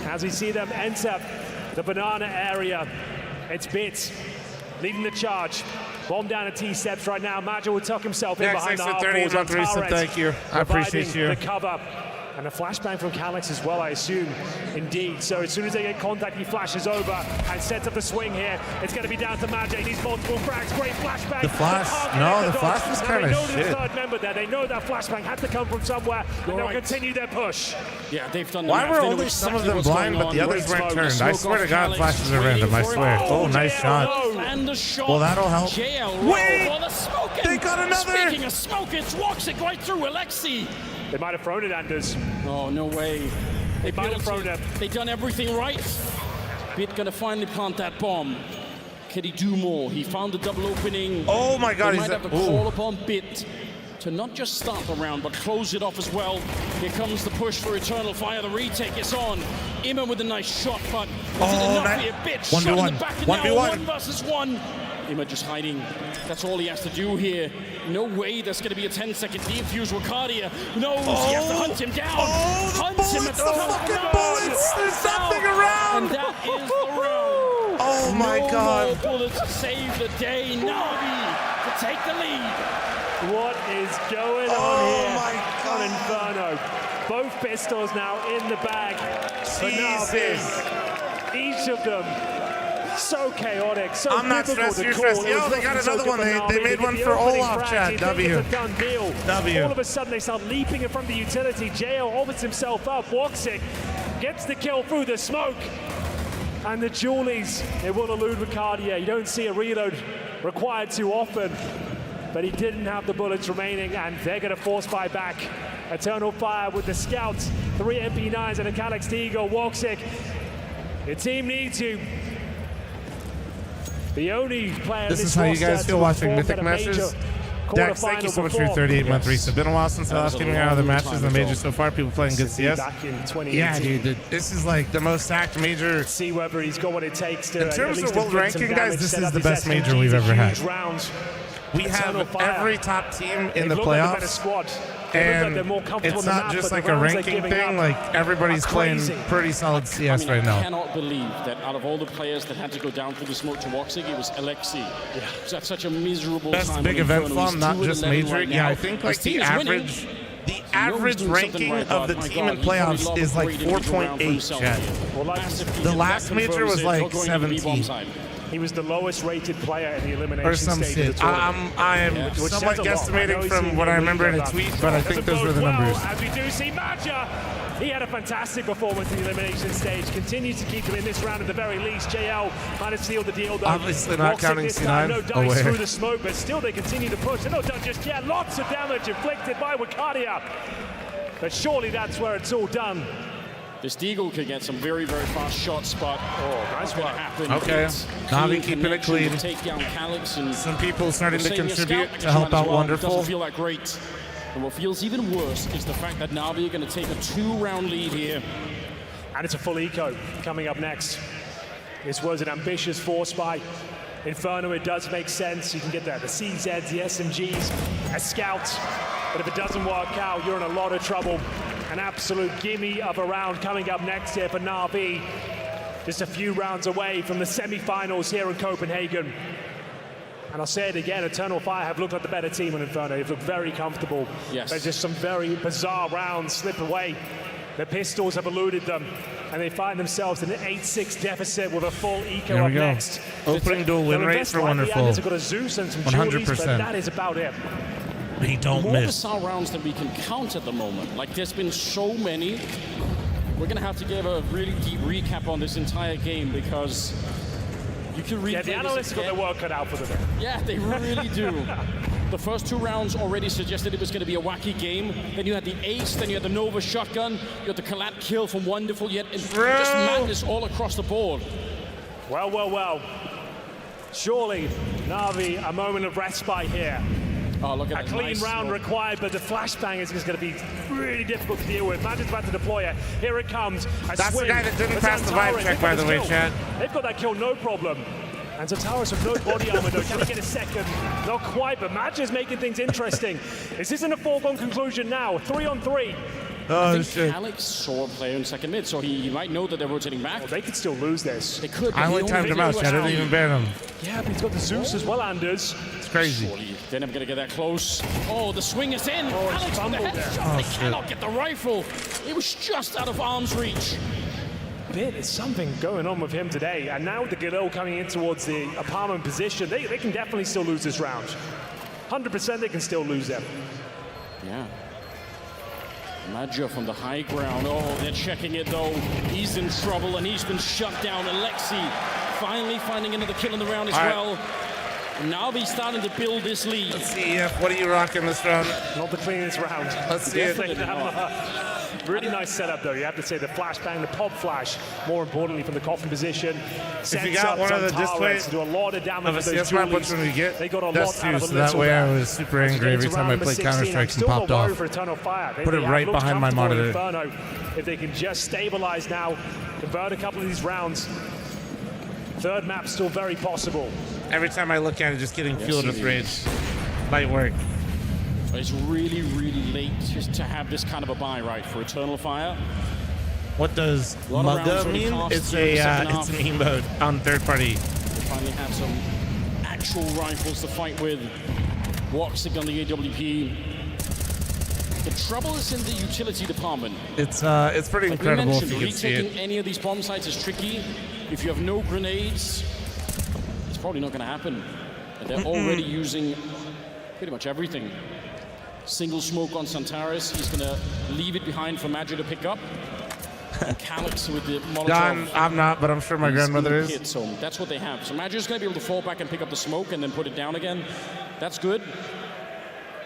As we see them enter the banana area, it's Bits leading the charge. Bomb down at T-steps right now. Maja will tuck himself in Yeah, behind the half 30 walls. month recent, thank you. I appreciate providing you. the cover. And a flashbang from Calyx as well, I assume. Indeed. So as soon as they get contact, he flashes over and sets up the swing here. It's going to be down to Maja. He needs multiple frags. Great flashbang. The flash, no, the flash was kind of shit. They know the third member there. They know that flashbang had to come from somewhere. And they'll continue their push. Yeah, they've done. Why were only some of them blind, but the others weren't turned? I swear to God, flashes are random. I swear. Oh, nice shot. And the shot. Well, that'll help. Wait! They got another! Speaking of smoke, it walks it right through Alexi. They might have thrown it, Anders. Oh, no way. They might have thrown it. They've done everything right. Bit gonna finally plant that bomb. Can he do more? He found the double opening. Oh my God, They he's might have to call upon Bit to not just start the round, but close it off as well. Here comes the push for Eternal Fire. The retake is on. Immer with a nice shot, but is it enough here? Bit shot in the back, and now 1 versus 1. Immer just hiding. That's all he has to do here. No way there's going to be a 10-second defuse. Ricardia knows he has to hunt him down. Hunt him at the fucking bullets. There's nothing around. And that is the round. Oh my God. No more bullets to save the day. Na'Vi to take the lead. What is going on here on Inferno? Both pistols now in the bag for Na'Vi. Each of them so chaotic, so I'm not stressed, you're stressed. Yo, they got another one. They made one for Olaf, Chad. W. W. All of a sudden, they start leaping in front of the utility. JL opens himself up. Woxic gets the kill through the smoke. And the Julies, it will elude Ricardia. You don't see a reload required too often. But he didn't have the bullets remaining, and they're going to force buy back. Eternal Fire with the scouts. 3 MP9s and a Calyx Deagle. Woxic, your team needs you. The only player This is how you guys feel watching Mythic matches. Dex, thank you so much for your 38-month reset. Been a while since I last came out of the matches in the major so far. People playing good CS. Yeah, dude. This is like the most stacked major. See whether he's got what it takes to. In terms of world ranking, guys, this is the best major we've ever had. We have every top team in the playoffs, and it's not just like a ranking thing. Like everybody's playing pretty solid CS right now. I cannot believe that out of all the players that had to go down through the smoke to Woxic, it was Alexi. Yeah. That's such a miserable Best time. big event farm, not just major. Right yeah, I think like the average ranking of the team in playoffs is like 4.8, Chad. The last major was like 17. He was the lowest rated player in the elimination or some stage. shit. I am somewhat guesstimating from what I remember in a tweet, but I think those were the numbers. As we do see Maja, he had a fantastic performance in the elimination stage. Continues to keep him in this round at the very least. JL might have sealed the deal though. Obviously not counting C9. No dice through the smoke, but still they continue to push. They're not done just yet. Lots of damage inflicted by Ricardia. But surely that's where it's all done. This Deagle could get some very, very fast shots, but nice one. Okay, Na'Vi keeping it clean. Take down Calyx and some people starting to contribute to help out Wonderful. Doesn't feel that great. And what feels even worse is the fact that Na'Vi are going to take a 2-round lead here. And it's a full eco coming up next. This was an ambitious force by Inferno. It does make sense. You can get the CZs, the SMGs, a scout. But if it doesn't work out, you're in a lot of trouble. An absolute gimme of a round coming up next here for Na'Vi. Just a few rounds away from the semi-finals here in Copenhagen. And I'll say it again, Eternal Fire have looked like the better team on Inferno. They've looked very comfortable. Yes. There's just some very bizarre rounds slip away. The pistols have eluded them, and they find themselves in an 8-6 deficit with a full eco there up we go. next. Opening duel win rate for Wonderful. They've got a Zeus and some Julies, but that is about it. He don't more miss. bizarre rounds that we can count at the moment. Like there's been so many. We're gonna have to give a really deep recap on this entire game because you can replay. Yeah, the analysts got their work cut out for them. Yeah, they really do. The first 2 rounds already suggested it was going to be a wacky game. Then you had the ace, then you had the Nova shotgun, you had the collat kill from Wonderful, yet just madness all across the board. Well, well, well. Surely, Na'Vi, a moment of respite here. Oh, look at a clean nice round smoke. required, but the flashbang is going to be really difficult to deal with. Magi's about to deploy it. Here it comes. That's the guy that didn't pass the vibe check, by the way, Chad. They've got that kill, no problem. And Zantares with no body armor, though. Can he get a second? Not quite, but Maj is making things interesting. This isn't a foregone conclusion now. 3-on-3. I think Alex saw a player in second mid, so he might know that they're rotating back. Well, they could still lose this. They could. I only timed him out, so I didn't even ban him. Yeah, but he's got the Zeus as well, Anders. It's crazy. Surely they're never going to get that close. Oh, the swing is in. Oh, Alex with the headshot. Oh, They shit. cannot get the rifle. It was just out of arm's reach. There's something going on with him today. And now with the Galil coming in towards the apartment position, they can definitely still lose this round. 100% they can still lose them. Yeah. Maja from the high ground. Oh, they're checking it though. He's in trouble and he's been shut down. Alexi finally finding another kill in the round as well. Now he's starting to build this lead. Let's see, what are you rocking this round? Not the cleanest round. Let's see it. Really nice setup though. You have to say the flashbang, the pop flash, more importantly from the coffin position. If you got one of the displays to do a lot of damage with those CS one, which dualies. one we get? They got a That's lot out of two, a so that little way I there. was super angry every time I played Counter-Strike and popped off. For Eternal Fire. Put it right behind my monitor. Inferno. If they can just stabilize now, convert a couple of these rounds. Third map still very possible. Every time I look at it, just getting fueled with rage. Might work. It's really, really late just to have this kind of a buy right for Eternal Fire. What does lot of rounds Mugga already mean? passed It's here in the second it's an half. emote on third party. They finally have some actual rifles to fight with. Woxic on the AWP. The trouble is in the utility department. It's pretty Like incredible we if you mentioned, can see retaking it. any of these bomb sites is tricky. If you have no grenades, it's probably not going to happen. And they're already using pretty much everything. Single smoke on Zantares. He's going to leave it behind for Magia to pick up. And Calyx with the Molotov. Don, I'm not, but I'm sure my grandmother is. Hit, so that's what they have. So Magia's going to be able to fall back and pick up the smoke and then put it down again. That's good.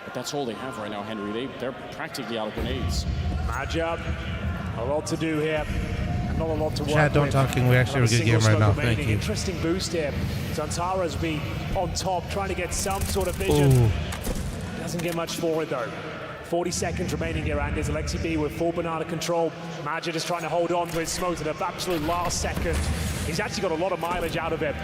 But that's all they have right now, Henry. They're practically out of grenades. Magia, a lot to do here. Not a lot to work Chad, don't with. talking. We actually have a good game right now. Thank you. Interesting boost here. Zantares be on top, trying to get some sort of vision. Ooh. Doesn't get much for it though. 40 seconds remaining here, and there's Alexi B with full banana control. Magia just trying to hold on to his smoke to the absolute last second. He's actually got a lot of mileage out of it.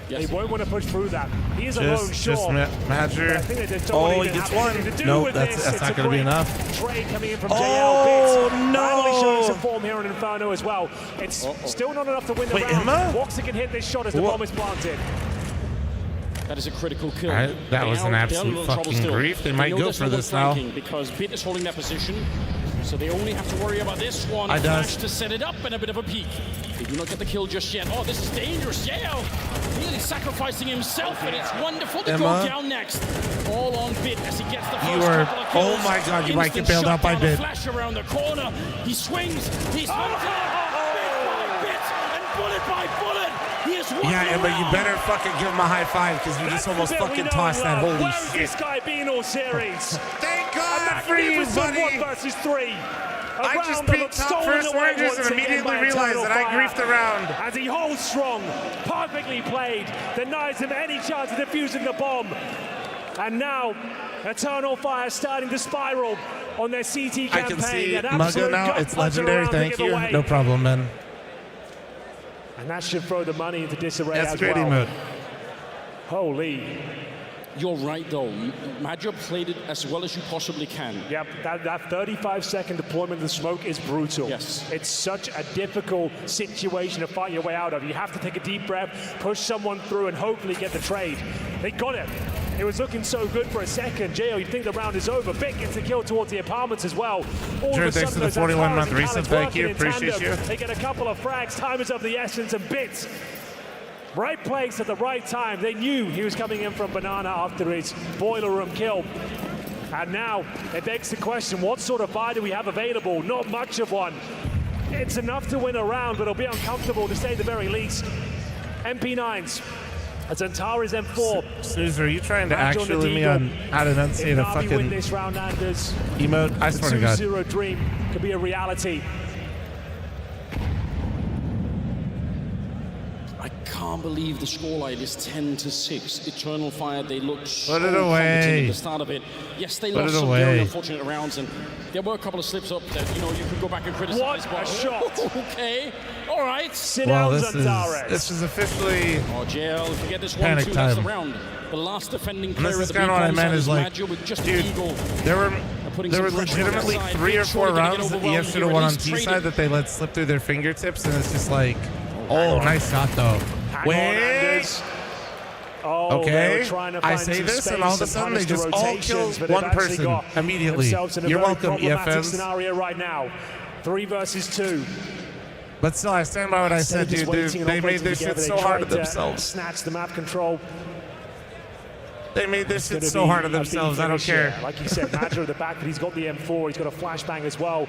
Yes, he won't want to push through that. He is alone, sure. Magia. Oh, he gets one. Nope, that's not going to be enough. Trade coming in from Oh, JL. Bits. no. Finally showing some form here in Inferno as well. It's still not enough to win the round. Emma? Woxic can hit this shot as the bomb is planted. That is a critical kill. That was an absolute fucking grief. They might go for this now. Because Bit is holding that position, so they only have to worry about this one. I Flash does. to set it up and a bit of a peek. They do not get the kill just yet. Oh, this is dangerous. Yeah, really sacrificing himself, and it's wonderful to go Emma? down next. All on Bit as he gets the first You are. couple of kills. Oh my God! You might get Instant bailed out by shutdown, Bit. Flash around the corner. He swings. He's bit by bit and bullet by bullet. He is one Yeah, Emma, you better fucking give him a high five because you just almost fucking tossed that. Holy Where's shit! this guy been all series? Thank God for you, buddy. 1 versus 3. I just peeked top first Rangers and immediately realized that I griefed the round. As he holds strong, perfectly played, denies him any chance of defusing the bomb. And now, Eternal Fire starting to spiral on their CT campaign. I can see An Mugga absolute now. gut It's puncher legendary. around to Thank give you. away. No problem, man. And that should throw the money into disarray That's as great well. emote. Holy. You're right, though. Magia played it as well as you possibly can. Yep, that 35-second deployment of the smoke is brutal. Yes. It's such a difficult situation to fight your way out of. You have to take a deep breath, push someone through, and hopefully get the trade. They got it. It was looking so good for a second. Jo, you'd think the round is over. Bit gets a kill towards the apartments as well. All Drew, of a thanks sudden, for the those 41-month Zantares and resub. Calyx Thank you. working in Appreciate tandem. you. They get a couple of frags. Time is of the essence, and Bits. Right place at the right time. They knew he was coming in from Banana after his boiler room kill. And now it begs the question, what sort of fire do we have available? Not much of one. It's enough to win a round, but it'll be uncomfortable to say the very least. MP9s As Antares M4. Snoozer, are you trying to actually me on how to enunciate a fucking win this round, Anders, emote? I swear to God. The 2-0 dream could be a reality. I can't believe the scoreline is 10-6. Eternal Fire, they looked so Put it competent away. at the start of it. Yes, they Put lost it some away. very unfortunate rounds, and there were a couple of slips up that, you know, you could go back and criticize. What but a shot. Okay, all right. Sit down, This is officially Oh, JL, if you get this panic 1-2, that's the time. round. The last defending And player this at is the kind of what I B-bomb meant side is like, Maggio with just dude, an eagle. there were putting there some were pressure on their legitimately side. 3 or Big 4 Shorty gonna rounds get that overwhelmed ES should have here, won at on least T trade side it. that they let slip through their fingertips, and it's just like, oh, nice shot though. Hang on, Anders. Oh, they Okay, were trying to I find say some this, space and all of a sudden they punish the just all rotations, kill but they've one actually person got immediately. themselves in a You're very welcome, problematic EFMs. scenario right now. 3 versus 2. But still, I stand by what I said, dude. They made this shit so hard to themselves. Snatch the map control. They made this shit so hard to themselves. I don't care. Like you said, Maggio at the back, but he's got the M4. He's got a flashbang as well.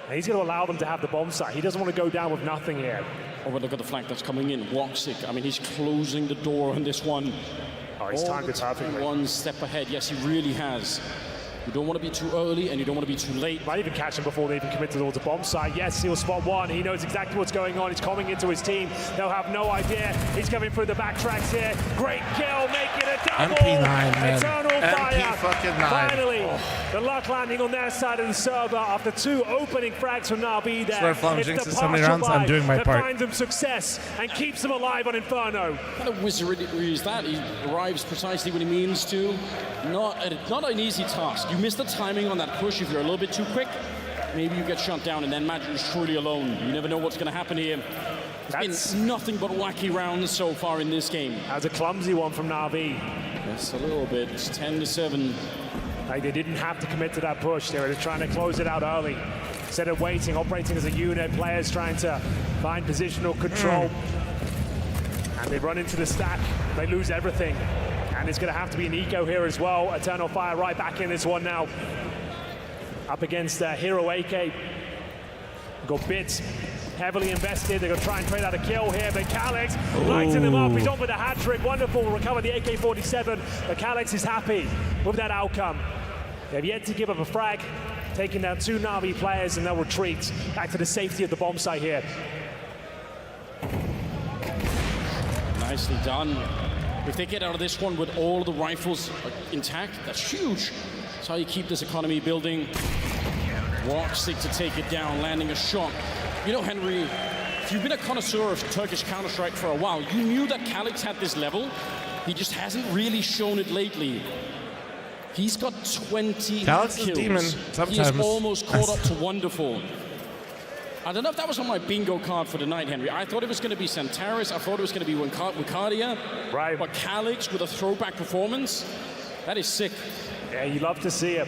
And he's going to allow them to have the bomb site. He doesn't want to go down with nothing here. Oh, but look at the flank that's coming in. Woxic, I mean, he's closing the door on this one. Oh, he's timed it perfectly. One step ahead. Yes, he really has. You don't want to be too early, and you don't want to be too late. Might even catch him before they even commit towards the bomb site. Yes, he'll spot one. He knows exactly what's going on. He's coming into his team. They'll have no idea. He's coming through the backtracks here. Great kill, making a double. MP9, man. Eternal Fire. MP9. Finally, the luck landing on their side of the server after 2 opening frags from Navi there. Swear if I'm It's jinxing the so many partial rounds, I'm buy doing my that part. finds them success and keeps them alive on Inferno. What kind of wizardry is that? He arrives precisely when he means to. Not an easy task. You miss the timing on that push. If you're a little bit too quick, maybe you get shut down, and then Maggio is truly alone. You never know what's going to happen here. It's been nothing but wacky rounds so far in this game. That's a clumsy one from Navi. Yes, a little bit. It's 10-7. Like, they didn't have to commit to that push. They were just trying to close it out early. Instead of waiting, operating as a unit, players trying to find positional control. And they run into the stack. They lose everything. And it's going to have to be an eco here as well. Eternal Fire right back in this one now. Up against Hero AK. Got Bits heavily invested. They're going to try and trade out a kill here. But Calix lighting them up. He's on with a hat trick. Wonderful. Recover the AK-47. But Calix is happy with that outcome. They've yet to give up a frag. Taking down 2 Navi players, and they'll retreat back to the safety of the bomb site here. Nicely done. If they get out of this one with all the rifles intact, that's huge. That's how you keep this economy building. Woxic to take it down, landing a shot. You know, Henry, if you've been a connoisseur of Turkish Counter-Strike for a while, you knew that Calix had this level. He just hasn't really shown it lately. He's got 20 Calix kills. is demon sometimes. He is almost caught up to Wonderful. I don't know if that was on my bingo card for the night, Henry. I thought it was going to be Santaris. I thought it was going to be Wicardia. Right. But Calix with a throwback performance, that is sick. Yeah, you love to see it.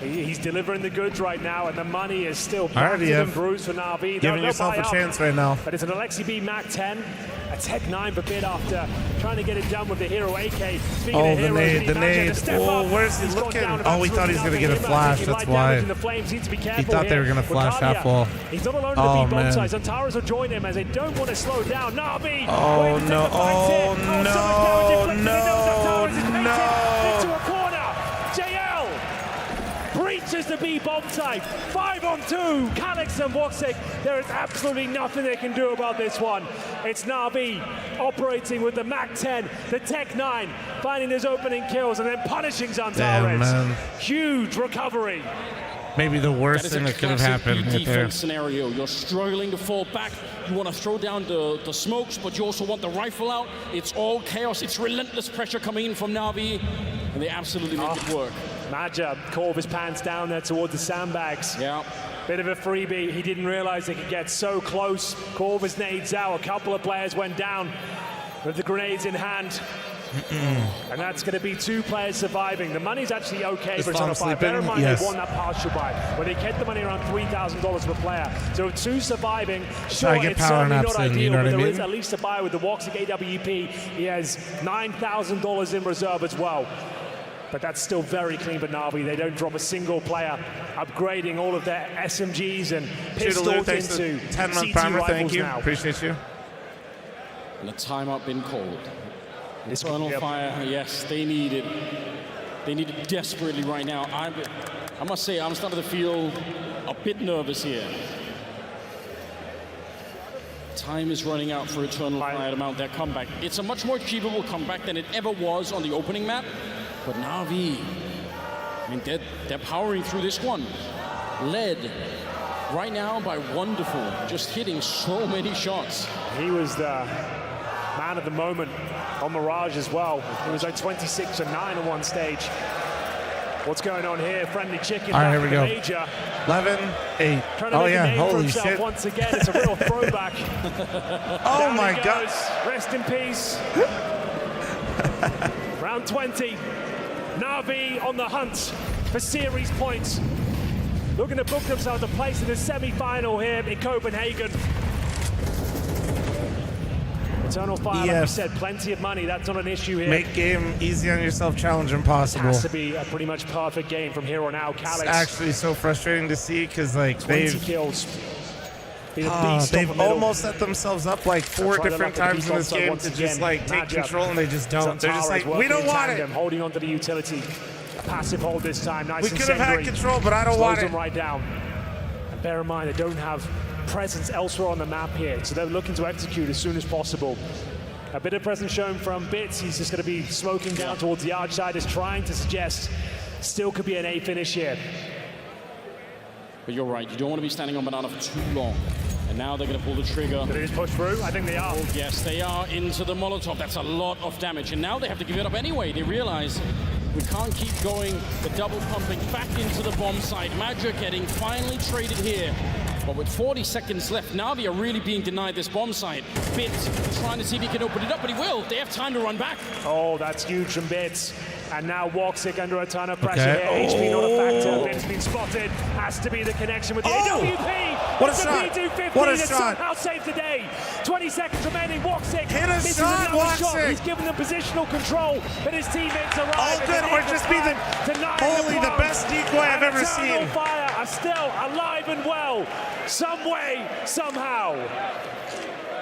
He's delivering the goods right now, and the money is still Alright, battered and bruised for Navi. Giving yourself a chance right now. But it's an Alexi B Mac 10, a Tech 9 for bid after trying to get it done with the Hero AK. Speaking Oh, of the heroes, nade, the nade. Oh, where's he looking? Oh, he thought he was going to get a flash, that's why. He thought they were going to flash half wall. He's not alone in Oh, the B bomb man. side. Antares will join him as they don't want to slow down. Navi! Oh, no. Oh, no. No. Into a corner. JL breaches the B bomb site. 5-on-2. Calix and Woxic. There is absolutely nothing they can do about this one. It's Navi operating with the Mac 10, the Tech 9, finding his opening kills and then punishing Antares. Damn, man. Huge recovery. Maybe the worst thing that could have happened right there. Defense scenario. You're struggling to fall back. You want to throw down the smokes, but you also want the rifle out. It's all chaos. It's relentless pressure coming in from Navi, and they absolutely make it work. Maggio called his pants down there towards the sandbags. Yeah. Bit of a freebie. He didn't realize they could get so close. Corvus nades out. A couple of players went down with the grenades in hand. And that's going to be 2 players surviving. The money's actually okay for Eternal Fire. Bear in mind they won that partial buy, where they kept the money around $3,000 per player. So 2 surviving. Sure, it's certainly not ideal, but there is at least a buy with the Woxic AWP. He has $9,000 in reserve as well. But that's still very clean for Navi. They don't drop a single player, upgrading all of their SMGs and pistols into 10-month C2 primer. rifles Thank you. now. Appreciate you. And a timeout been called. Eternal Fire, yes, they need it. They need it desperately right now. I must say, I'm starting to feel a bit nervous here. Time is running out for Eternal Fire to mount their comeback. It's a much more achievable comeback than it ever was on the opening map. But Na'Vi, I mean, they're powering through this one. Led right now by Wonderful, just hitting so many shots. He was the man of the moment on Mirage as well. He was like 26 and 9 on one stage. What's going on here? Friendly chicken. All right, here we go. Major. 11, 8. Trying to Oh make a yeah, name for holy himself shit. once again. It's a real throwback. Oh Down my he God. goes. Rest in peace. Round 20. Na'Vi on the hunt for series points. Looking to book themselves a place in the semi-final here in Copenhagen. Eternal Fire, like you said, plenty of money. That's not an issue here. Make game easy on yourself, challenge impossible. Has to be a pretty much perfect game from here on out. Calyx. It's actually so frustrating to see because like 20 kills. They've almost set themselves up like 4 different times in this game to just like take control, and they just don't. They're just like, we don't want it. Holding onto the utility. A passive hold this time. Nice. We could have had control, but I don't want it. Slows them right down. And bear in mind, they don't have presence elsewhere on the map here, so they're looking to execute as soon as possible. A bit of presence shown from Bits. He's just going to be smoking down towards the arch side, is trying to suggest still could be an A finish here. But you're right, you don't want to be standing on banana for too long. And now they're going to pull the trigger. Did they just push through? I think they are. Oh, yes, they are into the Molotov. That's a lot of damage. And now they have to give it up anyway. They realize we can't keep going. The double pumping back into the bomb site. Magic getting finally traded here. But with 40 seconds left, Na'Vi are really being denied this bomb site. Bits trying to see if he can open it up, but he will. They have time to run back. Oh, that's huge from Bits. And now Woxic under a ton of pressure here. HP not a factor. Bits been spotted. Has to be the connection with the AWP. What a shot. P250 What a that's shot. somehow saved the day. 20 seconds remaining. Woxic Hit a misses shot, another shot. Woxic. He's given them positional control, but his teammates arrive. All good, or just be the the best decoy I've ever seen. Fire are still alive and well. Some way, somehow.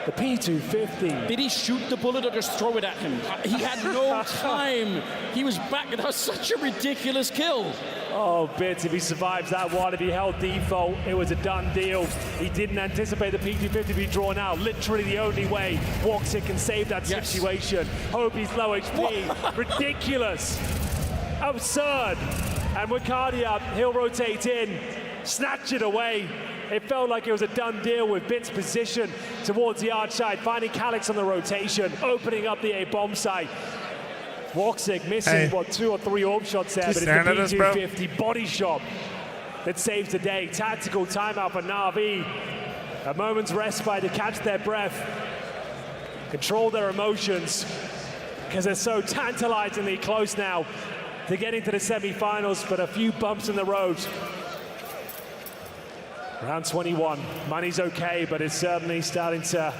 The P250. Did he shoot the bullet or just throw it at him? He had no time. He was back. That was such a ridiculous kill. Oh, Bits, if he survives that one, if he held default, it was a done deal. He didn't anticipate the P250 to be drawn out. Literally the only way Woxic can save that situation. Hope he's low HP. Ridiculous. Absurd. And with Cardia, he'll rotate in, snatch it away. It felt like it was a done deal with Bits' position towards the arch side, finding Calyx on the rotation, opening up the A-bomb site. Woxic missing, 2 or 3 orb shots there, but it's the P250 body shot that saves the day. Tactical timeout for Na'Vi. A moment's respite to catch their breath, control their emotions, because they're so tantalizingly close now to getting to the semi-finals, but a few bumps in the road. Round 21, money's okay, but it's certainly starting to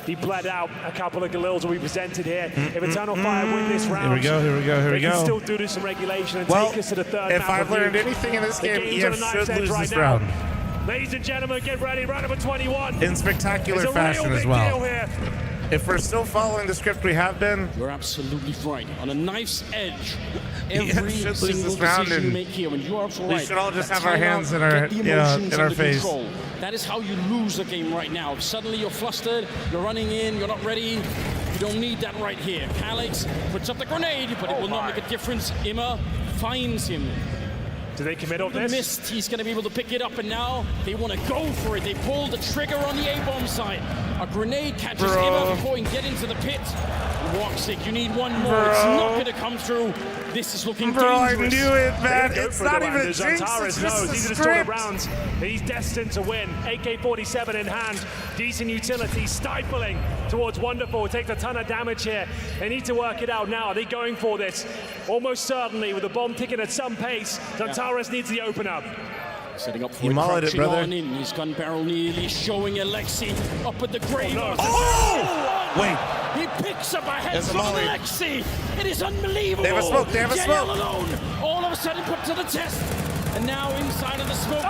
be bled out. A couple of Galils will be presented here. If Eternal Fire win this round, here we go. They can still do this some regulation and Well, take us to the third if map I've learned review. anything in this The game, game's on a EF knife's should edge lose right this now. round. Ladies and gentlemen, get ready. Round number 21. In spectacular It's a fashion real as big well. deal here. If we're still following the script we have been, you're absolutely right. On a knife's edge, every should lose single this round, decision you and make here, when you are we right, should all just that have our timeout, hands in our, get the you know, emotions in our under face. control. That is how you lose the game right now. Suddenly you're flustered, you're running in, you're not ready. You don't need that right here. Calyx puts up the grenade, but it will not make a difference. Imma finds him. Do they commit on The this? mist, he's going to be able to pick it up, and now they want to go for it. They pull the trigger on the A-bomb side. A grenade catches Imma before he can get into the pit. Woxic, you need one more. It's not going to come through. This is looking dangerous. I knew it, man. It's not even a jinx. jinx, Antares it's knows just these the are the sort of script. rounds that he's destined to win. AK-47 in hand, decent utility, stifling towards Wonderful. Takes a ton of damage here. They need to work it out now. Are they going for this? Almost certainly, with the bomb ticking at some pace. Antares needs the open up. Setting up for You mullet it, crouching brother. on in. His gun barrel nearly showing Alexi up at the grave. Wait. He picks up a head There's a from molly. Alexi. It is unbelievable. They have a smoke, they have a JL smoke. alone. All of a sudden put to the test. And now inside of the smoke.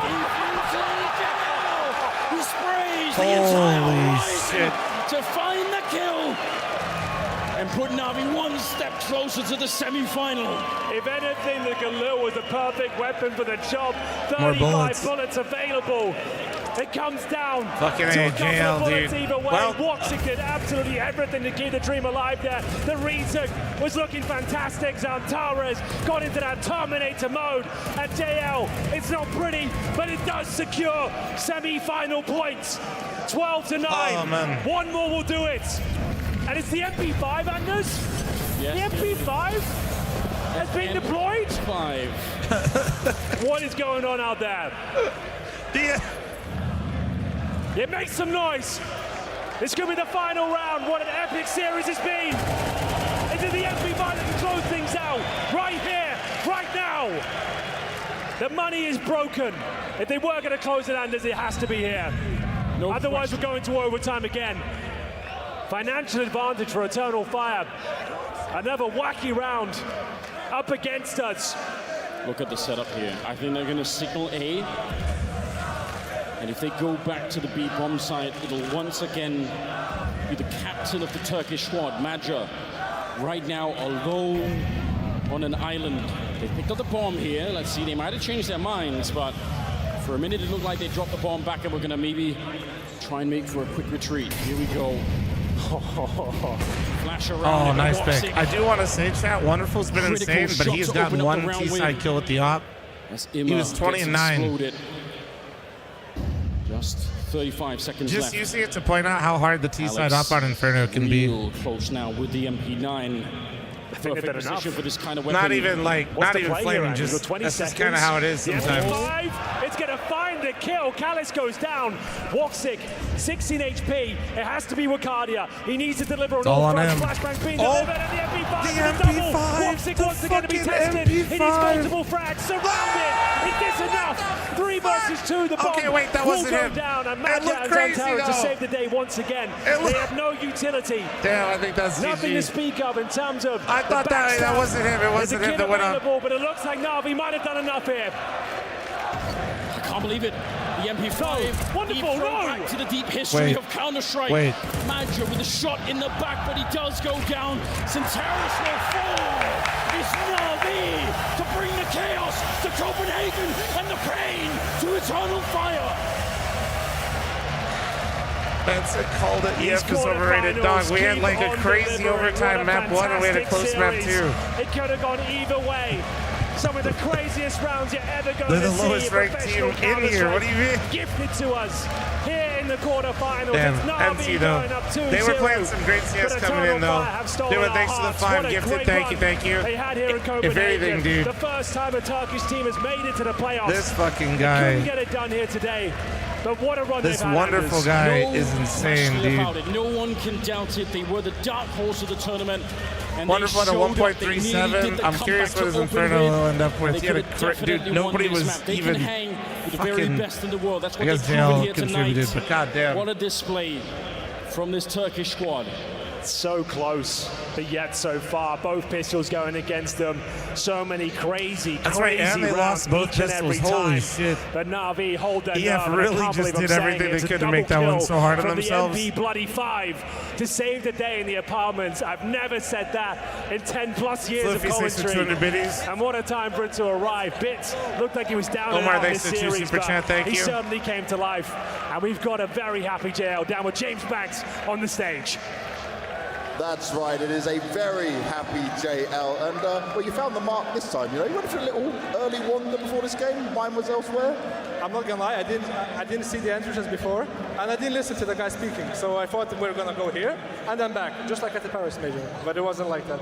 He sprays the entire Holy horizon shit. to find the kill. and put Na'Vi one step closer to the semi-final. If anything, the Galil was the perfect weapon for the job. More 35 bullets available. It comes down Fucking to a AJL, couple of bullets dude. either way. Well- Woxic did absolutely everything to keep the dream alive there. The Rezook was looking fantastic. Zantares got into that Terminator mode. At JL, it's not pretty, but it does secure semi-final points. 12-9. Oh, man. One more will do it. And it's the MP5, Anders? Yes. The MP5 has been deployed? 5. What is going on out there? It makes some noise. This could be the final round. What an epic series it's been. Is it the MP5 that can close things out? Right here, right now. The money is broken. If they were going to close it, Anders, it has to be here. No Otherwise, question. we're going to overtime again. Financial advantage for Eternal Fire. Another wacky round up against us. Look at the setup here. I think they're going to signal A. And if they go back to the B bomb site, it'll once again be the captain of the Turkish squad, Maja, right now alone on an island. They picked up the bomb here. Let's see, they might have changed their minds, but for a minute it looked like they dropped the bomb back and we're going to maybe try and make for a quick retreat. Here we go. Flash around. Oh, nice Woxic. pick. I do want to say, chat, Wonderful's been Critical insane, but shot he's to gotten open up one the round T-side win. kill with the op. As He Imma was 20 gets and 9. exploded. Just 35 seconds Just left. using it to point out how hard the T-side op on Inferno can be. Real close now with the MP9. I think Perfect they've done position enough. for this kind of weapon. Not even flaming, You've just got 20 that's just seconds. kind of how it is The sometimes. MP5, it's going to find the kill. Callis goes down. Woxic, 16 HP. It has to be Wakadia. He needs to deliver It's all on front. him. Flashbang being Oh, delivered, and the MP5 the with a double. MP5, Woxic the wants again to be fucking tested. He needs MP5. multiple frags. Surrounded. Is this enough? 3 versus 2. The bomb Okay, wait, that will wasn't go him. down, and It Magia looked and crazy, Zantares to though. save the day once again. They have no utility. Damn, I think that's Nothing GG. to speak of in terms of I thought that wasn't him. It wasn't him that went up. but it looks like Na'Vi might have done enough here. I can't believe it. The MP5. Wonderful, back to the deep history Wait. of Counter-Strike. Wait. Magia with a shot in the back, but he does go down. Zantares will fall. It's Na'Vi to bring the chaos to Copenhagen and the pain to Eternal Fire. Benson called it. EF is overrated, dog. We had like a crazy overtime map 1 and we had a close map 2. It could have gone either way. Some of the craziest rounds you're ever going They're to the see. lowest ranked team in here. What do you mean? Gifted to us here in the quarterfinals. Damn, It's Na'Vi NC though. going up 2-0. They were playing some great CS But coming Eternal in though. Fire have stolen Doing our thanks to the hearts. 5 What a gifted. great Thank you, run thank you. They had here in Copenhagen. If anything, dude. The first time a Turkish team has made it to the playoffs. This fucking They couldn't guy. get it done here today. But what a run This they've had, wonderful Anders. guy No is insane, question dude. about it. No one can doubt it. They were the dark horse of the tournament. And Wonderful at they a showed up. They nearly 1.37. did the I'm curious comeback what his to open Inferno with. will end up with. They He had a could have dude, definitely nobody won this was map. They even can hang with the very fucking. best in the world. That's I what guess they've proven JL here contributed, tonight. but goddamn. What a display from this Turkish squad. So close, but yet so far. Both pistols going against them. So many crazy, That's right, crazy and they rounds lost both each and pistols. every Holy time. shit. But Na'Vi hold their EF nerve, and I really can't just believe I'm did saying everything they it's a could to make that double one kill so hard on from themselves. The MP bloody 5 to save the day in the apartments. I've never said that in 10 plus years Fluffy of thanks for commentary. 200 biddies. And what a time for it to arrive. Bits looked like he was down and Omar, out thanks this for 2 series, super but chat, thank he you. certainly came to life. And we've got a very happy JL down with James Banks on the stage. That's right, it is a very happy JL. And, well, you found the mark this time, you know. You went for a little early wander before this game. Mine was elsewhere. I'm not gonna lie, I didn't see the entrances before, and I didn't listen to the guy speaking. So I thought we were gonna go here and then back, just like at the Paris Major. But it wasn't like that.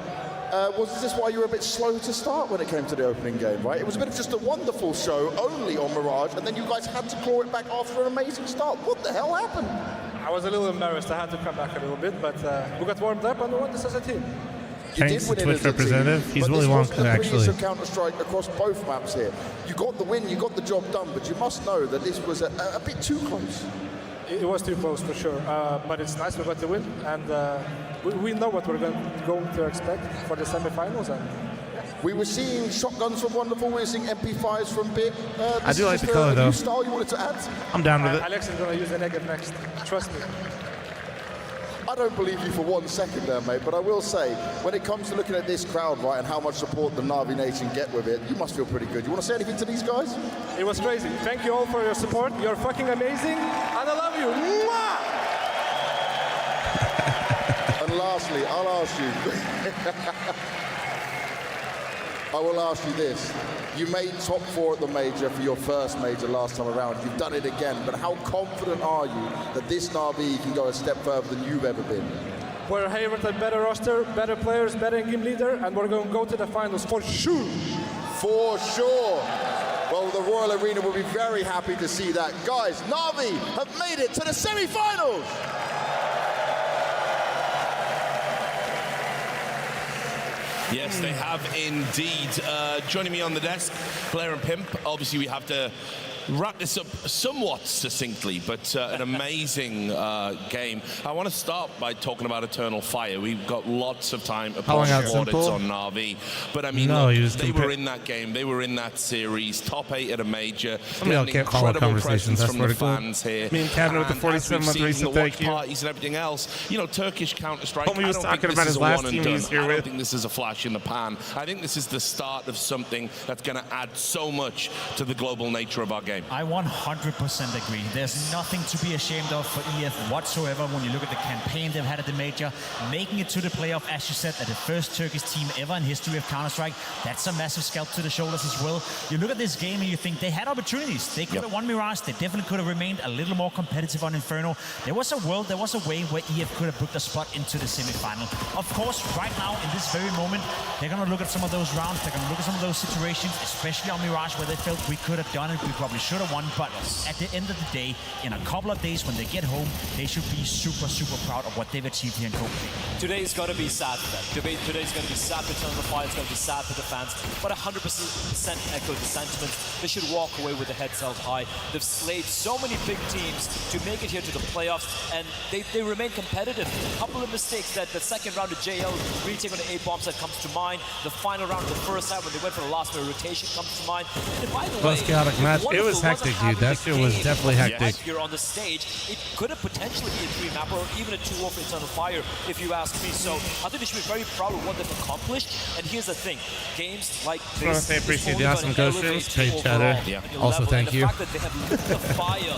Was this why you were a bit slow to start when it came to the opening game, right? It was a bit of just a wonderful show, only on Mirage, and then you guys had to claw it back after an amazing start. What the hell happened? I was a little embarrassed. I had to come back a little bit, but we got warmed up and we won this as a team. Thanks to win it Twitch as a team, representative. He's but Willy this wasn't Wonka, the actually. prettiest of Counter-Strike across both maps here. You got the win, you got the job done, but you must know that this was a bit too close. It was too close for sure, but it's nice we got the win, and we know what we're going to expect for the semi-finals. And we were seeing shotguns from Wonderful, we were seeing MP5s from Big. I do like the color, a though. new style you wanted to add? I'm down with it. Alex is going to use the negative next, trust me. I don't believe you for 1 second there, mate, but I will say, when it comes to looking at this crowd, right, and how much support the Na'Vi Nation get with it, you must feel pretty good. You want to say anything to these guys? It was crazy. Thank you all for your support. You're fucking amazing, and I love you. Mwah! And lastly, I'll ask you. I will ask you this. You made top 4 at the major for your first major last time around. You've done it again, but how confident are you that this Na'Vi can go a step further than you've ever been? We're here with a better roster, better players, better game leader, and we're going to go to the finals for sure. For sure. Well, the Royal Arena will be very happy to see that. Guys, Na'Vi have made it to the semi-finals. Yes, they have indeed. Joining me on the desk, Blair and Pimp. Obviously, we have to wrap this up somewhat succinctly, but an amazing game. I want to start by talking about Eternal Fire. We've got lots of time to push audits on Na'Vi, but I mean, look, they were in that game, they were in that series, top 8 at a major. Some of y'all can't follow conversations. That's from the fans here. Me and Kevin with the 47-month recent thank you. Parties and everything else. You know, Turkish Counter-Strike. Homie was talking about his last team he's here with. I don't think this is a flash in the pan. I think this is the start of something that's going to add so much to the global nature of our game. I 100% agree. There's nothing to be ashamed of for EF whatsoever when you look at the campaign they've had at the major. Making it to the playoff, as you said, at the first Turkish team ever in history of Counter-Strike. That's a massive scalp to the shoulders as well. You look at this game and you think they had opportunities. They could have won Mirage. They definitely could have remained a little more competitive on Inferno. There was a world, there was a way where EF could have booked a spot into the semi-final. Of course, right now, in this very moment, they're going to look at some of those rounds. They're going to look at some of those situations, especially on Mirage, where they felt we could have done it. We probably should have won. But at the end of the day, in a couple of days when they get home, they should be super, super proud of what they've achieved here in Copenhagen. Today is going to be sad for them. Today is going to be sad for Eternal Fire. It's going to be sad for the fans. But 100% echo the sentiments. They should walk away with their heads held high. They've slayed so many big teams to make it here to the playoffs, and they remain competitive. A couple of mistakes. That the second round of JL retake on the 8 bombs that comes to mind. The final round of the first round when they went for the last minute rotation comes to mind. And by the way, chaotic match. It was hectic, dude. That shit was definitely hectic. Here on the stage, it could have potentially been a 3-map or even a 2-0 for Eternal Fire, if you ask me. So I think they should be very proud of what they've accomplished. And here's the thing: games like this. I want to say appreciate the awesome ghost streams. Great chatter. Also, thank you. The fact that they have lit the fire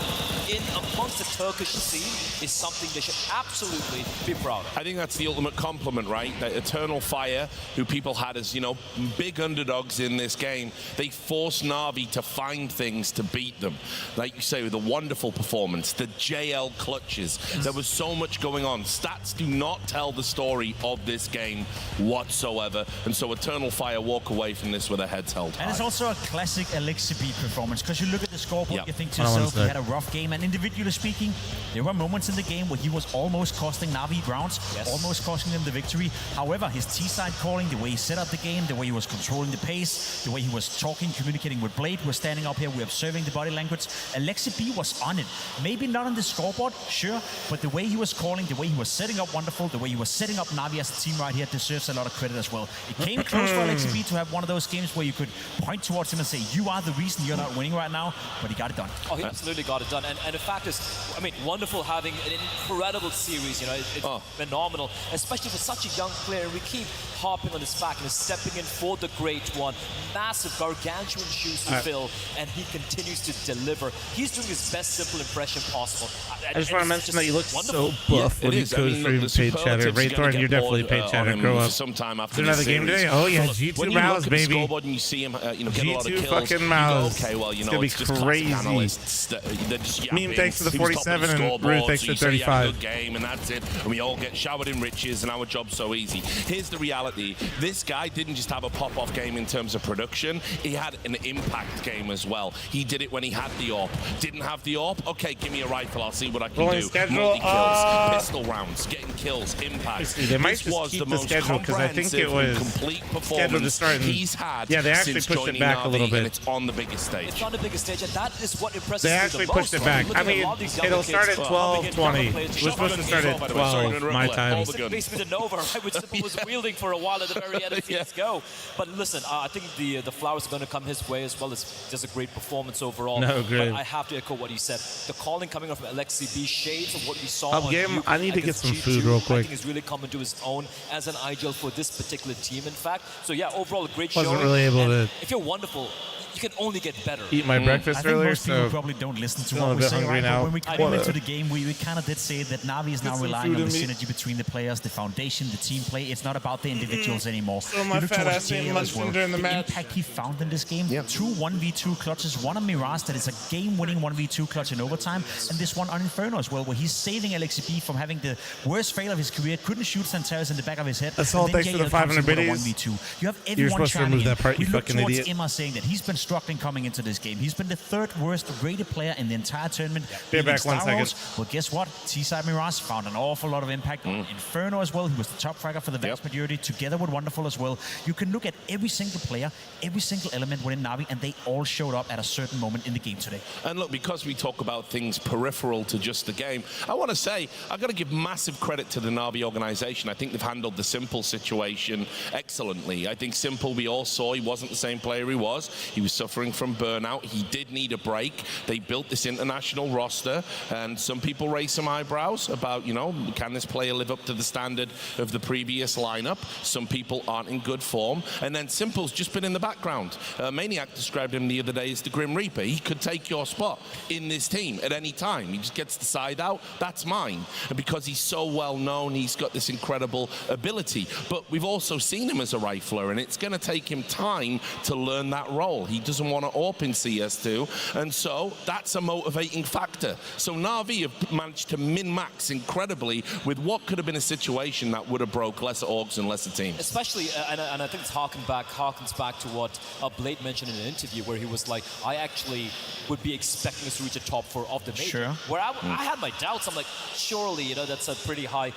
in amongst the Turkish scene is something they should absolutely be proud of. I think that's the ultimate compliment, right? That Eternal Fire, who people had as, you know, big underdogs in this game, they forced Na'Vi to find things to beat them. Like you say, with a wonderful performance, the JL clutches. There was so much going on. Stats do not tell the story of this game whatsoever. And so Eternal Fire walk away from this with their heads held high. And it's also a classic Elixir B performance, because you look at the scoreboard, you think to yourself, he had a rough game. And individually speaking, there were moments in the game where he was almost costing Na'Vi rounds, almost costing them the victory. However, his T-side calling, the way he set up the game, the way he was controlling the pace, the way he was talking, communicating with Blade, we're standing up here, we're observing the body language. Elixir B was on it. Maybe not on the scoreboard, sure, but the way he was calling, the way he was setting up wonderful, the way he was setting up Na'Vi as a team right here deserves a lot of credit as well. It came close for Elixir B to have one of those games where you could point towards him and say, you are the reason you're not winning right now, but he got it done. Oh, he absolutely got it done. And the fact is, I mean, wonderful having an incredible series, you know, it's phenomenal, especially for such a young player. And we keep harping on his back and stepping in for the great one. Massive, gargantuan shoes to fill, and he continues to deliver. He's doing his best simple impression possible. I just want to mention that he looks so buff when he goes for even paid chatter. Raythorn, you're definitely paid chatter. Grow up. Sometime after another game today? Oh yeah, G2 MOUZ, baby. Scoreboard and you see him, you know, get a lot of G2 kills, fucking MOUZ. Okay, well, you know, it's it's gonna be just crazy. Meme thanks to the 47 and Rude thanks to the 35. Good game, and that's it. And we all get showered in riches, and our job's so easy. Here's the reality: this guy didn't just have a pop-off game in terms of production. He had an impact game as well. He did it when he had the AWP. Didn't have the AWP? Okay, give me a rifle. I'll see what I can do. Multi-kills, pistol rounds, getting kills, impact. pack. They might This was just keep the the most schedule because I think it comprehensive was and complete scheduled to performance start in, he's had yeah, they actually since pushed it joining back a little Na'Vi, bit. and it's on the biggest stage. It's on the biggest stage, and that is what impresses They me actually the pushed most. it back. Look I at a mean, lot of these young it'll start kids, at how they get 12:20. players It was supposed to start at 12 my time. Basically the Nova, right, which Simple was wielding for a while at the very end of CSGO. But listen, I think the flowers are going to come his way as well. It's just a great performance overall. No, great. But I have to echo what he said. The calling coming from Alexi B, shades of what we saw I'll on give him, Duke I need to get against some G2, food real I quick. think he's really coming to his own as an ideal for this particular team, in fact. So yeah, overall a great show. Wasn't really able to if you're wonderful, you can only get better. eat my breakfast I think earlier, most people so probably don't listen to feeling what a we bit say, hungry right? now. But when we came into the game, we kind of did say that Na'Vi is now Get some relying food on the in me. synergy between the players, the foundation, the team play. It's not about the individuals anymore. So my look fat towards ass ain't JL as munching during the match. impact he found in this game. 2 1v2 clutches, one on Mirage that is a game-winning 1v2 clutch in overtime, and this one on Inferno as well, where he's saving LXB from having the worst fail of his career. Couldn't shoot Santaris in the back of his head. That's all and then thanks to the JL comes 500 in with a biddies. 1v2. You have You're everyone supposed to chiming remove in. that part, We you look fucking towards idiot. Emma saying that he's been struggling coming into this game. He's been the 3rd worst rated player in the entire tournament. Be leading back 1 Star Wars. second. Well, guess what? T-Side Mirage found an awful lot of impact on Inferno as well. He was the top fragger for the vast majority, together with Wonderful as well. You can look at every single player, every single element within Na'Vi, and they all showed up at a certain moment in the game today. And look, because we talk about things peripheral to just the game, I want to say I've got to give massive credit to the Na'Vi organization. I think they've handled the Simple situation excellently. I think Simple, we all saw he wasn't the same player he was. He was suffering from burnout. He did need a break. They built this international roster, and some people raise some eyebrows about, you know, can this player live up to the standard of the previous lineup? Some people aren't in good form. And then Simple's just been in the background. Maniac described him the other day as the Grim Reaper. He could take your spot in this team at any time. He just gets the side out. That's mine. And because he's so well known, he's got this incredible ability. But we've also seen him as a rifler, and it's going to take him time to learn that role. He doesn't want to AWP in CS2, and so that's a motivating factor. So Na'Vi have managed to min-max incredibly with what could have been a situation that would have broke lesser orgs and lesser teams. Especially, and I think it's harkens back to what Blade mentioned in an interview where he was like, I actually would be expecting us to reach a top 4 of the major. Sure. Where I had my doubts. I'm like, surely, you know, that's a pretty high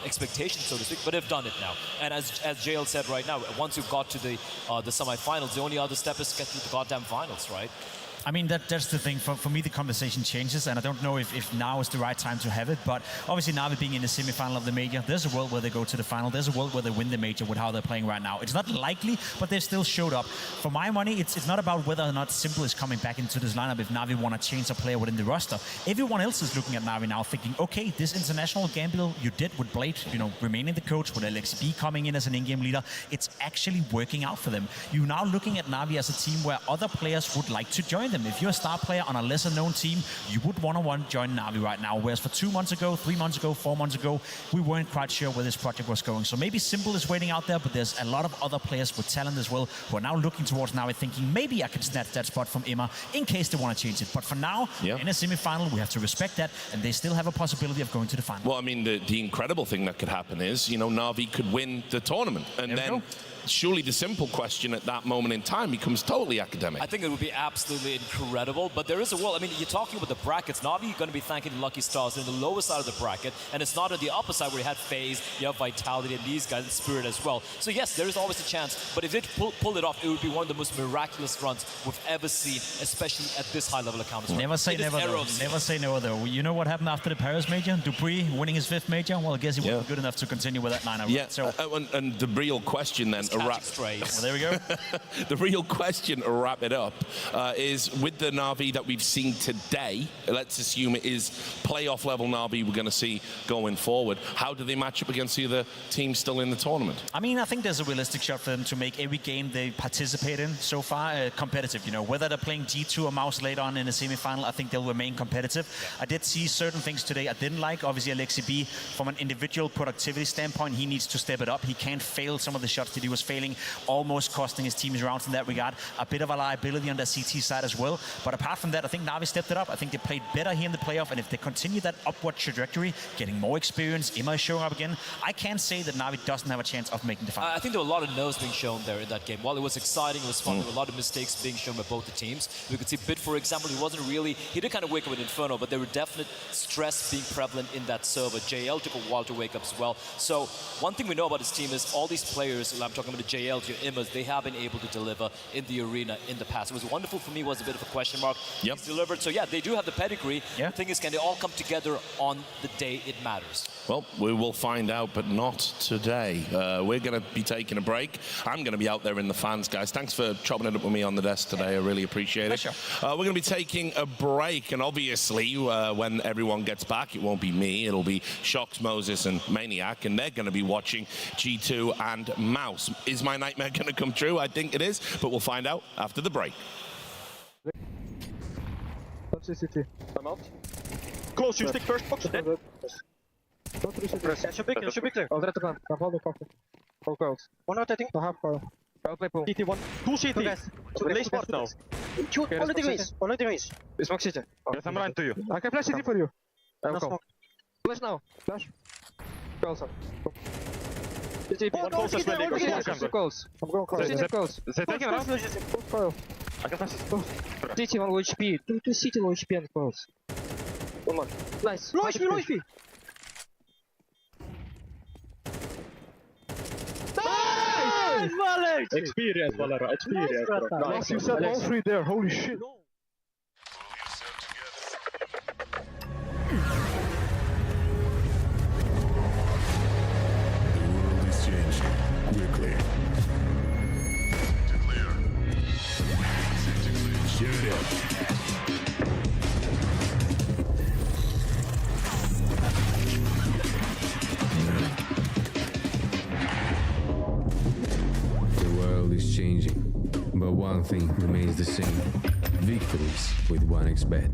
expectation, so to speak, but they've done it now. And as JL said right now, once you've got to the semifinals, the only other step is get to the goddamn finals, right? I mean, that's the thing. For me, the conversation changes, and I don't know if now is the right time to have it, but obviously Na'Vi being in the semi-final of the major, there's a world where they go to the final. There's a world where they win the major with how they're playing right now. It's not likely, but they still showed up. For my money, it's not about whether or not Simple is coming back into this lineup if Na'Vi want to change a player within the roster. Everyone else is looking at Na'Vi now thinking, okay, this international gamble you did with Blade, you know, remaining the coach, with LXB coming in as an in-game leader, it's actually working out for them. You're now looking at Na'Vi as a team where other players would like to join them. If you're a star player on a lesser known team, you would want to join Na'Vi right now. Whereas for 2 months ago, 3 months ago, 4 months ago, we weren't quite sure where this project was going. So maybe Simple is waiting out there, but there's a lot of other players with talent as well who are now looking towards Na'Vi thinking maybe I can snatch that spot from Emma in case they want to change it. But for now, in a semi-final, we have to respect that, and they still have a possibility of going to the final. Well, I mean, the incredible thing that could happen is, you know, Na'Vi could win the tournament, and then surely the Simple question at that moment in time becomes totally academic. I think it would be absolutely incredible, but there is a world. I mean, you're talking about the brackets. Na'Vi, you're going to be thanking the Lucky Stars in the lower side of the bracket, and it's not on the upper side where you have FaZe, you have Vitality, and these guys, and Spirit as well. So yes, there is always a chance, but if they pull it off, it would be one of the most miraculous runs we've ever seen, especially at this high-level account. Never say never, though. Never say never, though. You know what happened after the Paris major? Dupree winning his 5th major? Well, I guess he wasn't good enough to continue with that lineup. Yeah, right? So, and the real question then, well, there we go. the real question to wrap it up is with the Na'Vi that we've seen today, let's assume it is playoff level Na'Vi we're going to see going forward. How do they match up against the other teams still in the tournament? I mean, I think there's a realistic shot for them to make every game they participate in so far competitive. You know, whether they're playing G2 or MOUZ later on in the semi-final, I think they'll remain competitive. I did see certain things today I didn't like. Obviously, Alexi B, from an individual productivity standpoint, he needs to step it up. He can't fail some of the shots that he was was failing, almost costing his team's rounds in that regard. A bit of a liability on the CT side as well. But apart from that, I think Na'Vi stepped it up. I think they played better here in the playoff, and if they continue that upward trajectory, getting more experience, Emma is showing up again, I can't say that Na'Vi doesn't have a chance of making the final. I think there were a lot of no's being shown there in that game. While it was exciting, it was fun, there were a lot of mistakes being shown by both the teams. We could see Bit, for example, he did kind of wake up with Inferno, but there were definite stress being prevalent in that server. JL took a while to wake up as well. So one thing we know about his team is all these players, I'm talking about the JL, your Immas, they have been able to deliver in the arena in the past. It was wonderful for me, was a bit of a question mark. Yep. He's delivered. So yeah, they do have the pedigree. Yeah. The thing is, can they all come together on the day it matters? Well, we will find out, but not today. We're going to be taking a break. I'm going to be out there in the fans, guys. Thanks for chopping it up with me on the desk today. I really appreciate it. We're going to be taking a break, and obviously, when everyone gets back, it won't be me. It'll be Shocks, Moses, and Maniac, and they're going to be watching G2 and MOUZ. Is my nightmare going to come true? I think it is, but we'll find out after the break. I'm out. Close, you stick first box. Don't reset. It should be clear. I'll let the gun. I'm holding coffee. All girls. One rotating. I have coil. I'll play pool. CT1. 2 CT. Lay spot now. Shoot. Already raise. Already raise. Smoke CT. Yes, I'm lying to you. I can flash CT for you. I'll go. Flash now. Flash. Girls up. One close as well. I'm going close. CT close. They're taking it out. Coil. I can flash it. CT 1 low HP. 2 CT low HP and close. One more. Nice. Low HP, low HP. Nice! Valor! Experience, Valero. Experience. Nice, you said all three there. Holy shit. Quickly. Shoot it. The world is changing, but one thing remains the same. Victories with 1xBet.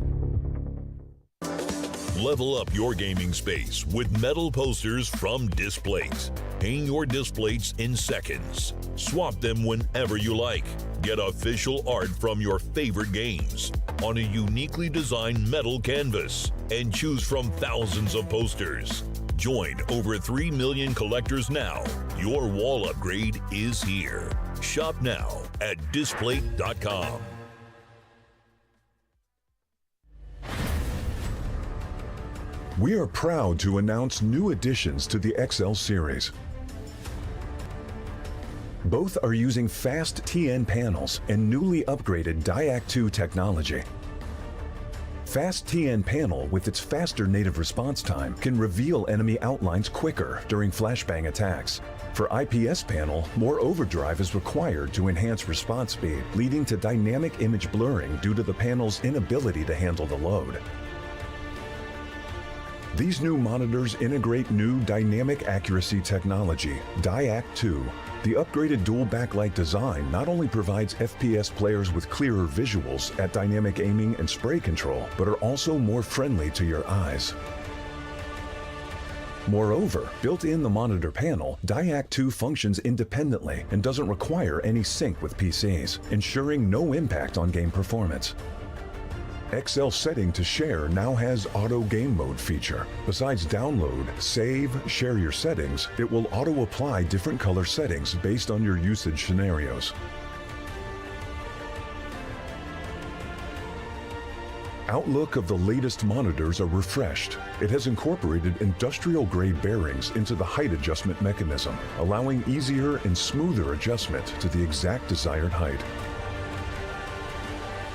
Level up your gaming space with metal posters from Displays. Hang your displays in seconds. Swap them whenever you like. Get official art from your favorite games on a uniquely designed metal canvas and choose from thousands of posters. Join over 3 million collectors now. Your wall upgrade is here. Shop now at displate.com. We are proud to announce new additions to the XL series. Both are using fast TN panels and newly upgraded Diac2 technology. Fast TN panel with its faster native response time can reveal enemy outlines quicker during flashbang attacks. For IPS panel, more overdrive is required to enhance response speed, leading to dynamic image blurring due to the panel's inability to handle the load. These new monitors integrate new dynamic accuracy technology, Diac2. The upgraded dual backlight design not only provides FPS players with clearer visuals at dynamic aiming and spray control, but are also more friendly to your eyes. Moreover, built in the monitor panel, Diac2 functions independently and doesn't require any sync with PCs, ensuring no impact on game performance. XL setting to share now has auto game mode feature. Besides download, save, share your settings, it will auto apply different color settings based on your usage scenarios. Outlook of the latest monitors are refreshed. It has incorporated industrial-grade bearings into the height adjustment mechanism, allowing easier and smoother adjustment to the exact desired height.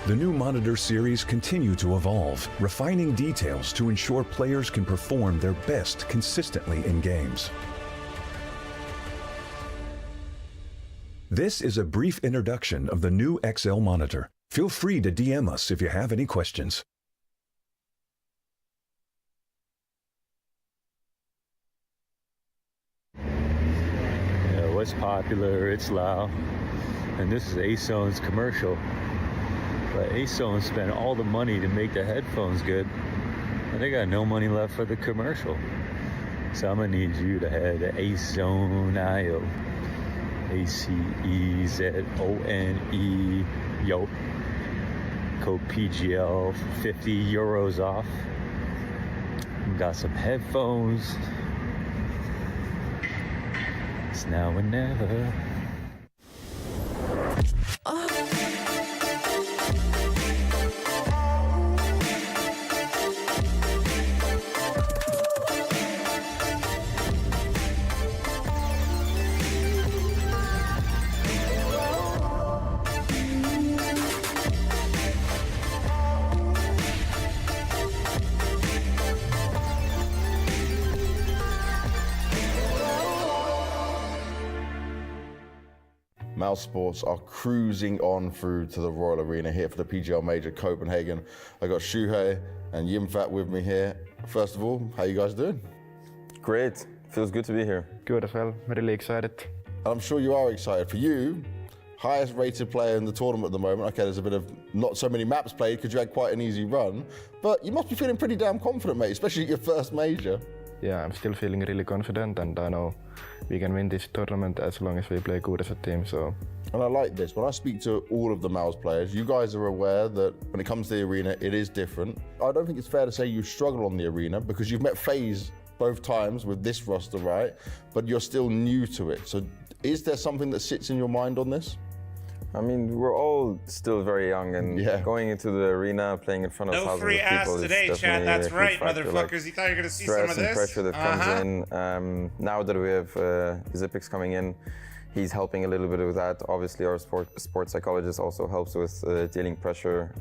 The new monitor series continue to evolve, refining details to ensure players can perform their best consistently in games. This is a brief introduction of the new XL monitor. Feel free to DM us if you have any questions. Yeah, what's popular, it's loud. And this is ASON's commercial. But ASON spent all the money to make the headphones good, and they got no money left for the commercial. So I'm gonna need you to head to ASON.io. ACEZONE. Yo. Code PGL, 50 euros off. Got some headphones. It's now or never. MOUZ Sports are cruising on through to the Royal Arena here for the PGL Major Copenhagen. I got Shuhei and Yimfat with me here. First of all, how you guys doing? Great. Feels good to be here. Good as well. Really excited. I'm sure you are excited. For you, highest rated player in the tournament at the moment. Okay, there's a bit of not so many maps played because you had quite an easy run, but you must be feeling pretty damn confident, mate, especially at your first major. Yeah, I'm still feeling really confident, and I know we can win this tournament as long as we play good as a team. So. And I like this. When I speak to all of the MOUZ players, you guys are aware that when it comes to the arena, it is different. I don't think it's fair to say you struggle on the arena because you've met FaZe both times with this roster, right? But you're still new to it. So is there something that sits in your mind on this? I mean, we're all still very young, and going into the arena, playing in front of thousands of people today, is Chad. definitely That's a huge right, factor. motherfuckers. Like, You thought you were going to see stress some of this? and pressure that comes in. Now that we have Zippix coming in, he's helping a little bit with that. Obviously, our sports psychologist also helps with dealing pressure.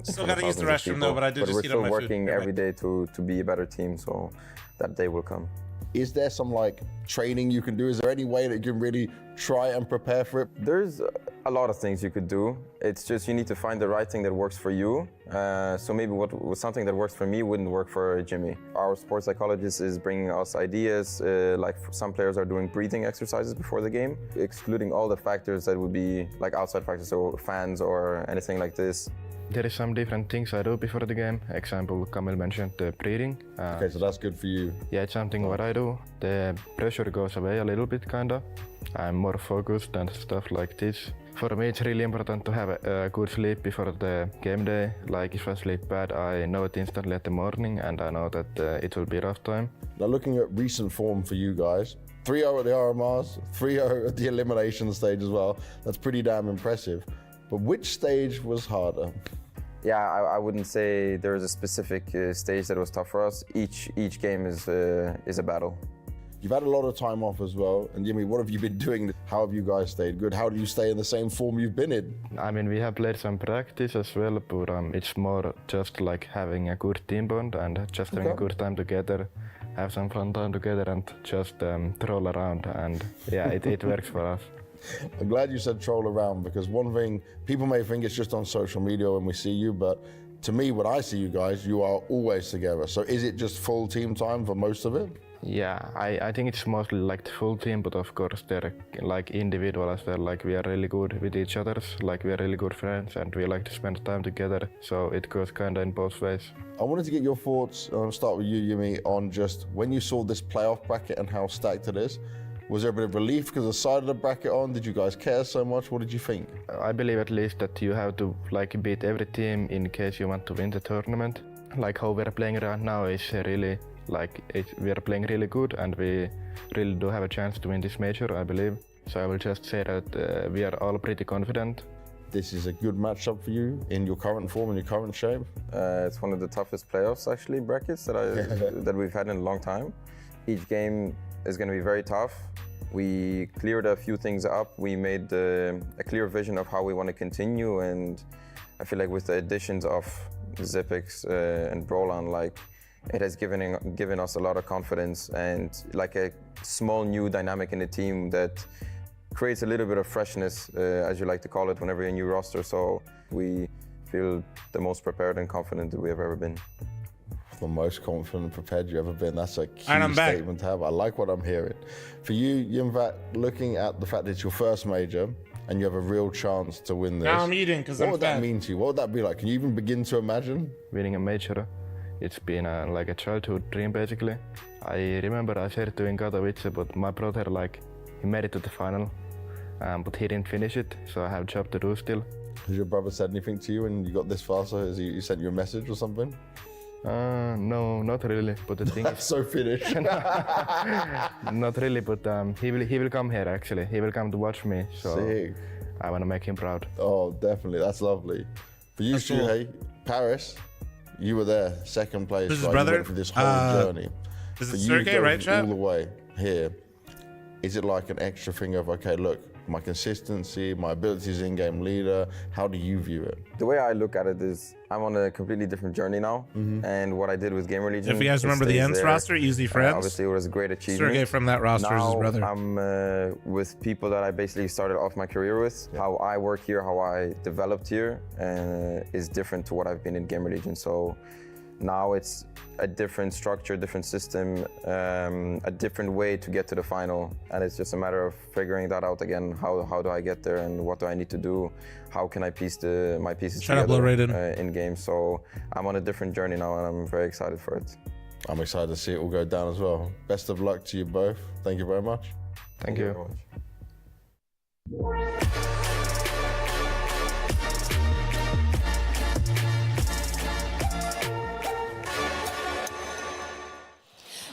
Still got to use the restroom, though, but I did just eat on my food. We're still working every day to be a better team, so that day will come. Is there some like training you can do? Is there any way that you can really try and prepare for it? There's a lot of things you could do. It's just you need to find the right thing that works for you. So maybe what was something that works for me wouldn't work for Jimmy. Our sports psychologist is bringing us ideas, like some players are doing breathing exercises before the game, excluding all the factors that would be like outside factors, so fans or anything like this. There is some different things I do before the game. Example, Kamil mentioned the breathing. Okay, so that's good for you. Yeah, it's something what I do. The pressure goes away a little bit, kinda. I'm more focused and stuff like this. For me, it's really important to have a good sleep before the game day. Like if I sleep bad, I know it instantly at the morning, and I know that it will be a rough time. Now, looking at recent form for you guys, 3-0 at the RMRs, 3-0 at the elimination stage as well. That's pretty damn impressive. But which stage was harder? Yeah, I wouldn't say there was a specific stage that was tough for us. Each game is a battle. You've had a lot of time off as well. And Jimmy, what have you been doing? How have you guys stayed good? How do you stay in the same form you've been in? I mean, we have played some practice as well, but it's more just like having a good team bond and just having a good time together, have some fun time together and just troll around. And yeah, it works for us. I'm glad you said troll around, because one thing, people may think it's just on social media when we see you, but to me, when I see you guys, you are always together. So is it just full team time for most of it? Yeah, I think it's mostly like the full team, but of course they're like individual as well. Like we are really good with each other, like we are really good friends, and we like to spend time together. So it goes kinda in both ways. I wanted to get your thoughts, I'll start with you, Yumi, on just when you saw this playoff bracket and how stacked it is. Was there a bit of relief because the side of the bracket on? Did you guys care so much? What did you think? I believe at least that you have to like beat every team in case you want to win the tournament. Like how we're playing right now is really we are playing really good, and we really do have a chance to win this major, I believe. So I will just say that we are all pretty confident. This is a good matchup for you in your current form and your current shape. It's one of the toughest playoffs actually brackets that we've had in a long time. Each game is going to be very tough. We cleared a few things up. We made a clear vision of how we want to continue, and I feel like with the additions of Zippix and Brolan, like it has given us a lot of confidence and like a small new dynamic in the team that creates a little bit of freshness, as you like to call it, whenever you're a new roster. So we feel the most prepared and confident that we have ever been. The most confident and prepared you've ever been. That's a key statement to have. I like what I'm hearing. For you, Yimvat, looking at the fact that it's your first major and you have a real chance to win this. Now I'm eating because I'm What would that mean to you? What would that be like? Can you even begin to imagine? Winning a major, it's been like a childhood dream basically. I remember I shared to in Katowice, but my brother he made it to the final. but he didn't finish it, so I have a job to do still. Has your brother said anything to you when you got this far? So has he sent you a message or something? No, not really. But the thing is, so Finnish. not really. But he will come here actually. He will come to watch me. So Sick. I want to make him proud. Oh, definitely. That's lovely. For you, Shuhei, Paris, you were there, second place. Who's his right? brother? You went through this whole journey. Is For it you Sergey, going right, chat? all the way here. Is it like an extra thing of, okay, look, my consistency, my abilities in-game leader, how do you view it? The way I look at it is I'm on a completely different journey now. And what I did with Gamer Legion. If you guys remember the Ents roster, Easy Friends. Obviously, it was a great achievement. Sergey from that roster is his brother. Now I'm with people that I basically started off my career with. How I work here, how I developed here, is different to what I've been in Gamer Legion. So now it's a different structure, different system, a different way to get to the final. And it's just a matter of figuring that out again. How do I get there and what do I need to do? How can I piece my pieces together in game? So I'm on a different journey now and I'm very excited for it. I'm excited to see it all go down as well. Best of luck to you both. Thank you very much. Thank you. Very much.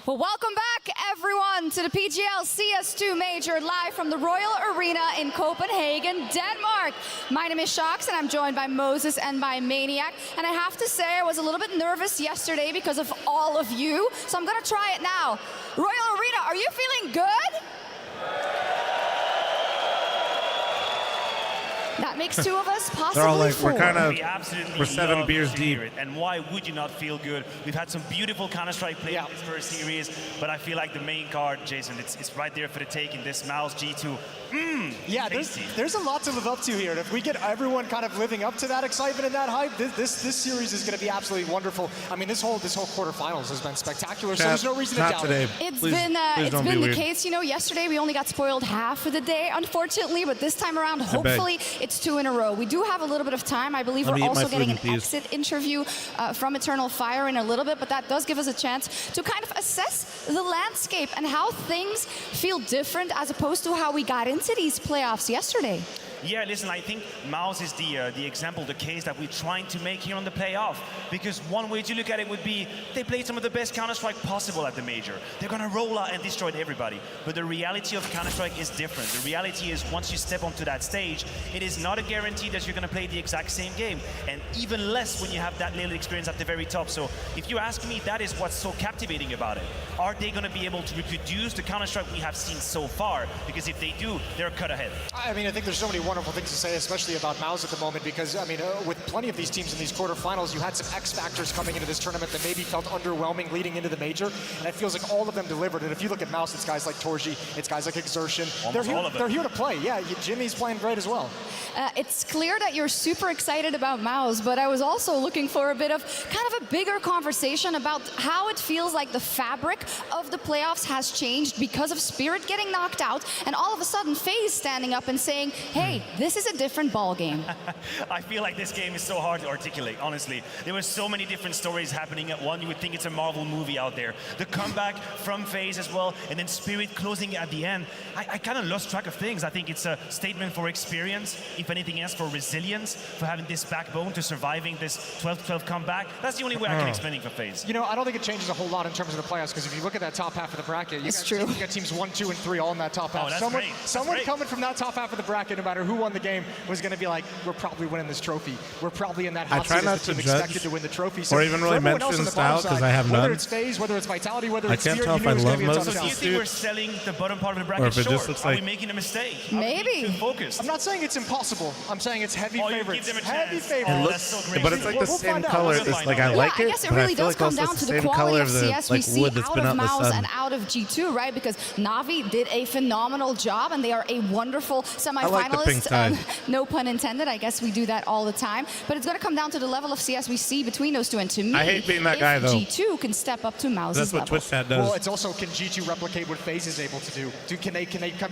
Well, welcome back, everyone, to the PGL CS2 Major, live from the Royal Arena in Copenhagen, Denmark. My name is Shox, and I'm joined by Moses and by Maniac. And I have to say, I was a little bit nervous yesterday because of all of you, so I'm gonna try it now. Royal Arena, are you feeling good? That makes two of us, possibly They're all like, four. we're 7 beers deep. And why would you not feel good? We've had some beautiful Counter-Strike play in this first series, but I feel like the main card, Jason, it's right there for the taking. This MOUZ G2. Yeah, there's a lot to live up to here. And if we get everyone kind of living up to that excitement and that hype, this series is going to be absolutely wonderful. I mean, this whole quarterfinals has been spectacular, so there's no reason to doubt it. It's been the case, you know, yesterday we only got spoiled half of the day, unfortunately, but this time around, hopefully, it's 2 in a row. We do have a little bit of time. I believe we're also getting an exit interview from Eternal Fire in a little bit, but that does give us a chance to kind of assess the landscape and how things feel different as opposed to how we got into these playoffs yesterday. Yeah, listen, I think MOUZ is the example, the case that we're trying to make here on the playoff. Because one way to look at it would be, they played some of the best Counter-Strike possible at the Major. They're gonna roll out and destroy everybody. But the reality of Counter-Strike is different. The reality is, once you step onto that stage, it is not a guarantee that you're gonna play the exact same game. And even less when you have that little experience at the very top. So if you ask me, that is what's so captivating about it. Are they gonna be able to reproduce the Counter-Strike we have seen so far? Because if they do, they're cut ahead. I mean, I think there's so many wonderful things to say, especially about MOUZ at the moment, because, I mean, with plenty of these teams in these quarterfinals, you had some X factors coming into this tournament that maybe felt underwhelming leading into the Major, and it feels like all of them delivered. And if you look at MOUZ, it's guys like Torji, it's guys like Exertion. They're here to play. Yeah, Jimmy's playing great as well. It's clear that you're super excited about MOUZ, but I was also looking for a bit of kind of a bigger conversation about how it feels like the fabric of the playoffs has changed because of Spirit getting knocked out, and all of a sudden FaZe standing up and saying, hey, this is a different ball game. I feel like this game is so hard to articulate, honestly. There were so many different stories happening at one. You would think it's a Marvel movie out there. The comeback from FaZe as well, and then Spirit closing at the end. I kind of lost track of things. I think it's a statement for experience, if anything else, for resilience, for having this backbone to surviving this 12-12 comeback. That's the only way I can explain it for FaZe. You know, I don't think it changes a whole lot in terms of the playoffs, because if you look at that top half of the bracket, you got teams 1, 2, and 3 all in that top half. Someone coming from that top half of the bracket, no matter who won the game, was going to be like, we're probably winning this trophy. We're probably in that hot seat as the team expected to win the trophy. So or even really mention style, because I have none. Whether it's FaZe, whether it's Vitality, whether it's Fear, I can't tell if I love most. So do you think we're selling the bottom part of the bracket or if it short? just looks Are like we making a mistake? Maybe. Too focused. I'm not saying it's impossible. I'm saying it's heavy favorites. Give them a heavy chance. favorites. That's so great. But it's like the same color. It's like I like I it, guess it but really I feel does like come also down it's to the the same quality color of of the CS we like see wood that's out been of out in the MOUZ sun. and out of G2, right? Because Na'Vi did a phenomenal job, and they are a wonderful semifinalist just, no pun intended. I guess we do that all the time. But it's going to come down to the level of CS we see between those two. And to me, I hate being that guy, though. G2 can step up to MOUZ's That's what level. Twitch chat does. Well, it's also, can G2 replicate what FaZe is able to do? Can they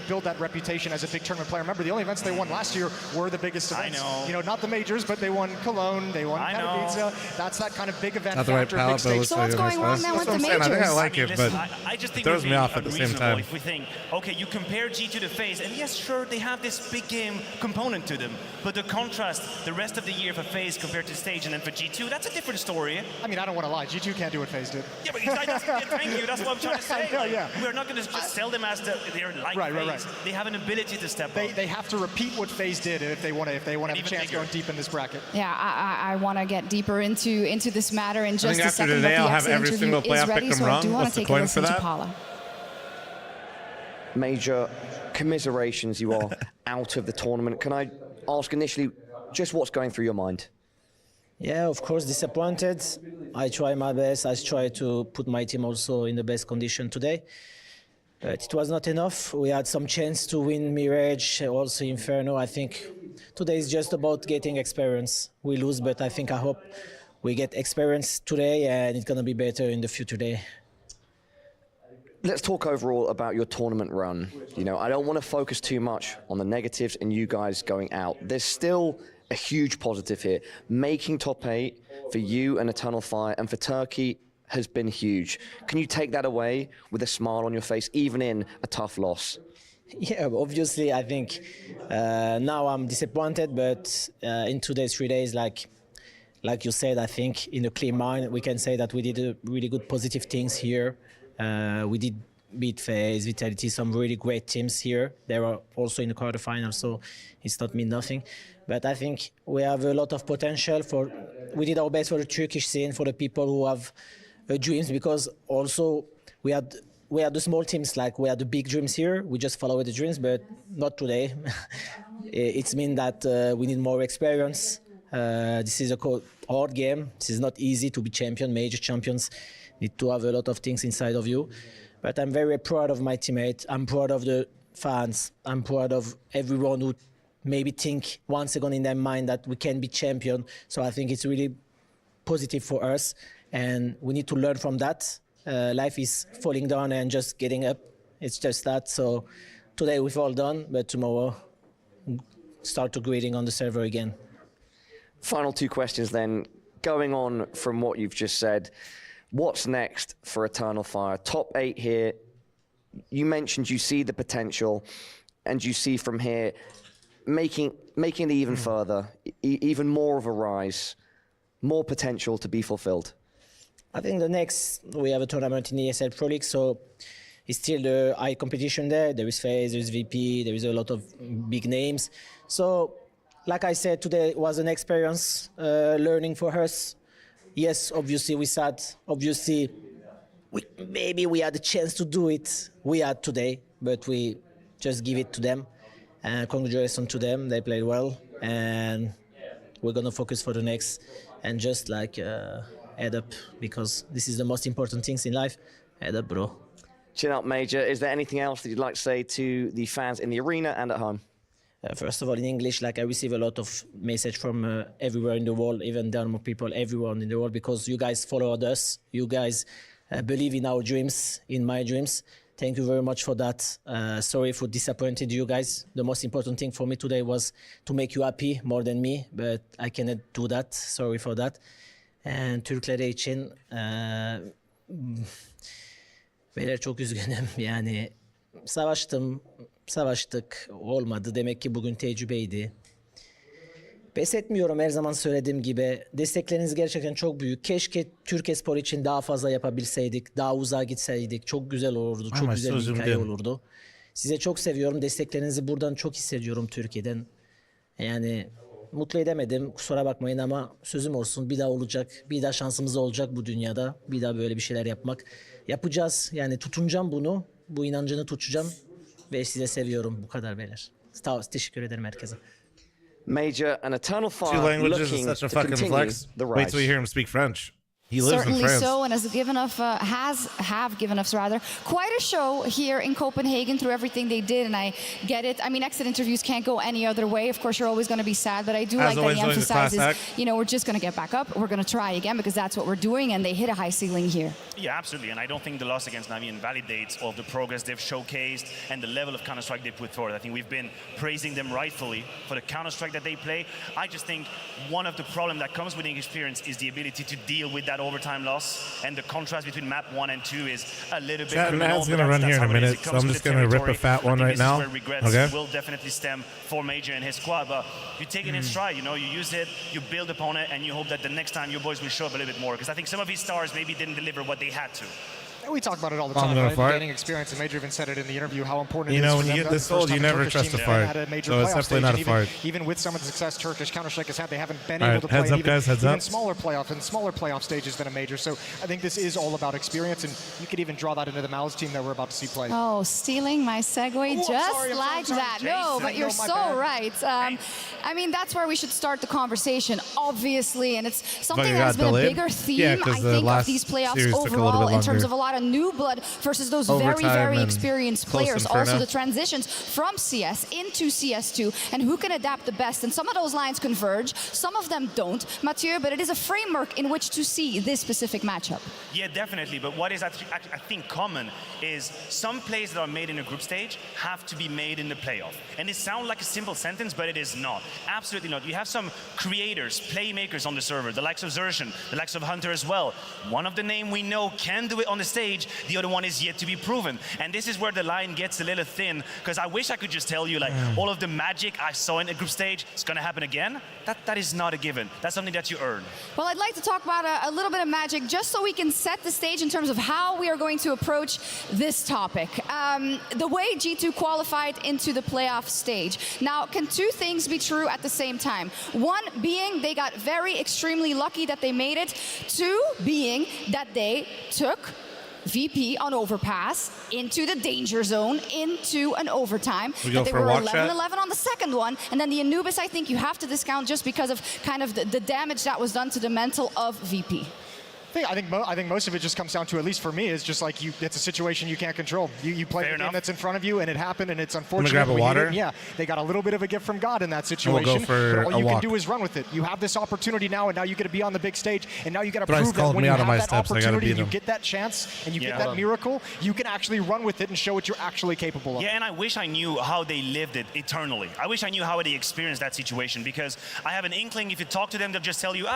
build that reputation as a big tournament player? Remember, the only events they won last year were the biggest events. I know. You know, not the majors, but they won Cologne, they won Katowice. That's that kind of big event Not the right factor, palette, big but stage. So what's going wrong now with the majors? I think I like it, but I just think it throws we're me being off at the same unreasonable time. if we think, okay, you compare G2 to FaZe, and yes, sure, they have this big game component to them, but the contrast, the rest of the year for FaZe compared to Stage and then for G2, that's a different story. I mean, I don't want to lie. G2 can't do what FaZe did. Yeah, but thank you. That's what I'm trying to say. I know, yeah. We're not going to just sell them as they're like FaZe. They have an ability to step up. They have to repeat what FaZe did if they want to have a chance going deep in this bracket. Yeah, I want to get deeper into this matter in just a second. Today, but I'll have every single playoff pick them wrong. What's the coin for that? Major commiserations, you are out of the tournament. Can I ask initially just what's going through your mind? Yeah, of course, disappointed. I try my best. I try to put my team also in the best condition today. But it was not enough. We had some chance to win Mirage, also Inferno. I think today is just about getting experience. We lose, but I hope we get experience today and it's going to be better in the future day. Let's talk overall about your tournament run. You know, I don't want to focus too much on the negatives and you guys going out. There's still a huge positive here. Making top 8 for you and Eternal Fire and for Turkey has been huge. Can you take that away with a smile on your face, even in a tough loss? Yeah, obviously, I think now I'm disappointed, but in today's 3 days, like you said, I think in a clear mind, we can say that we did really good positive things here. We did beat FaZe, Vitality, some really great teams here. They were also in the quarterfinals, so it's not mean nothing. But I think we have a lot of potential. We did our best for the Turkish scene, for the people who have dreams, because also we had the small teams, like we had the big dreams here. We just follow the dreams, but not today. It's mean that we need more experience. This is a hard game. This is not easy to be champion. Major champions need to have a lot of things inside of you. But I'm very proud of my teammates. I'm proud of the fans. I'm proud of everyone who maybe think once again in their mind that we can be champion. So I think it's really positive for us. And we need to learn from that. Life is falling down and just getting up. It's just that. So today we've all done, but tomorrow start to grading on the server again. Final 2 questions then. Going on from what you've just said, what's next for Eternal Fire? Top 8 here. You mentioned you see the potential and you see from here making it even further, even more of a rise, more potential to be fulfilled. I think the next, we have a tournament in ESL Pro League, so it's still the high competition there. There is FaZe, there is VP, there is a lot of big names. So, like I said, today was an experience, learning for us. Yes, obviously we sad. Obviously, maybe we had a chance to do it. We had today, but we just give it to them. And congratulations to them. They played well, and we're gonna focus for the next and just like head up, because this is the most important things in life. Head up, bro. Chin up, Major. Is there anything else that you'd like to say to the fans in the arena and at home? First of all, in English, like I receive a lot of message from everywhere in the world, even Denmark people, everyone in the world, because you guys followed us. You guys believe in our dreams, in my dreams. Thank you very much for that. Sorry for disappointing you guys. The most important thing for me today was to make you happy more than me, but I cannot do that. Sorry for that. And Türkler için beyler çok üzgünüm. Yani savaştık, olmadı. Demek ki bugün tecrübeydi. Pes etmiyorum, her zaman söylediğim gibi. Destekleriniz gerçekten çok büyük. Keşke Türkiye Spor için daha fazla yapabilseydik, daha uzağa gitseydik. Çok güzel olurdu, çok güzel bir hikaye olurdu. Size çok seviyorum. Desteklerinizi buradan çok hissediyorum Türkiye'den. Yani mutlu edemedim, kusura bakmayın ama sözüm olsun, bir daha olacak. Bir daha şansımız olacak bu dünyada. Bir daha böyle bir şeyler yapmak. Yapacağız. Yani tutunacağım bunu. Bu inancını tutacağım. Ve size seviyorum. Bu kadar beyler. Teşekkür ederim herkese. Major and Eternal Fire. Two languages is such a fucking flex. Wait till you hear him speak French. He lives Certainly in France. so, and have given us quite a show here in Copenhagen through everything they did, and I get it. I mean, exit interviews can't go any other way. Of course, you're always going to be sad, but I do like that he emphasizes, you know, we're just going to get back up. We're going to try again because that's what we're doing, and they hit a high ceiling here. Yeah, absolutely, and I don't think the loss against Na'Vi invalidates all of the progress they've showcased and the level of Counter-Strike they put forward. I think we've been praising them rightfully for the Counter-Strike that they play. I just think one of the problems that comes with inexperience is the ability to deal with that overtime loss, and the contrast between map 1 and 2 is a little bit criminal. Matt's going to run here in a minute, so I'm just going to rip a fat one right now. Okay. Will definitely stem for Major and his squad, but you take it in stride, you know, you use it, you build upon it, and you hope that the next time your boys will show up a little bit more, because I think some of these stars maybe didn't deliver what they had to. We talk about it all the time, right? Gaining experience, and Major even said it in the interview, how important it is. You know, for when them you get this old, you never trust a fart. So it's definitely not a fart. Even with some of the success Turkish Counter-Strike has had, they haven't been able to play even smaller playoff stages than a Major. So I think this is all about experience, and you could even draw that into the MOUZ team that we're about to see play. Oh, stealing my segue just like that. No, but you're so right. I mean, that's where we should start the conversation, obviously, and it's something that has been a bigger theme, I think, of these playoffs overall in terms of a lot of new blood versus those very experienced players. Also the transitions from CS into CS2 and who can adapt the best. And some of those lines converge, some of them don't, Mathieu, but it is a framework in which to see this specific matchup. Yeah, definitely. But what is I think common is some plays that are made in a group stage have to be made in the playoff. And it sounds like a simple sentence, but it is not. Absolutely not. You have some creators, playmakers on the server, the likes of Zershan, the likes of Hunter as well. One of the name we know can do it on the stage, the other one is yet to be proven. And this is where the line gets a little thin, because I wish I could just tell you, like, all of the magic I saw in a group stage, it's going to happen again. That is not a given. That's something that you earn. Well, I'd like to talk about a little bit of magic, just so we can set the stage in terms of how we are going to approach this topic. The way G2 qualified into the playoff stage. Now, can two things be true at the same time? One being they got extremely lucky that they made it. Two being that they took VP on overpass into the danger zone, into an overtime. They were 11-11 on the second one, and then the Anubis, I think you have to discount just because of kind of the damage that was done to the mental of VP. I think most of it just comes down to, at least for me, is just like it's a situation you can't control. You play the game that's in front of you, and it happened, and it's unfortunate. Grab a water. Yeah, they got a little bit of a gift from God in that situation. But all you can do is run with it. You have this opportunity now, and now you get to be on the big stage, and now you got to prove that when you have that opportunity, you get that chance, and you get that miracle, you can actually run with it and show what you're actually capable of. Yeah, and I wish I knew how they lived it eternally. I wish I knew how they experienced that situation, because I have an inkling. If you talk to them, they'll just tell you,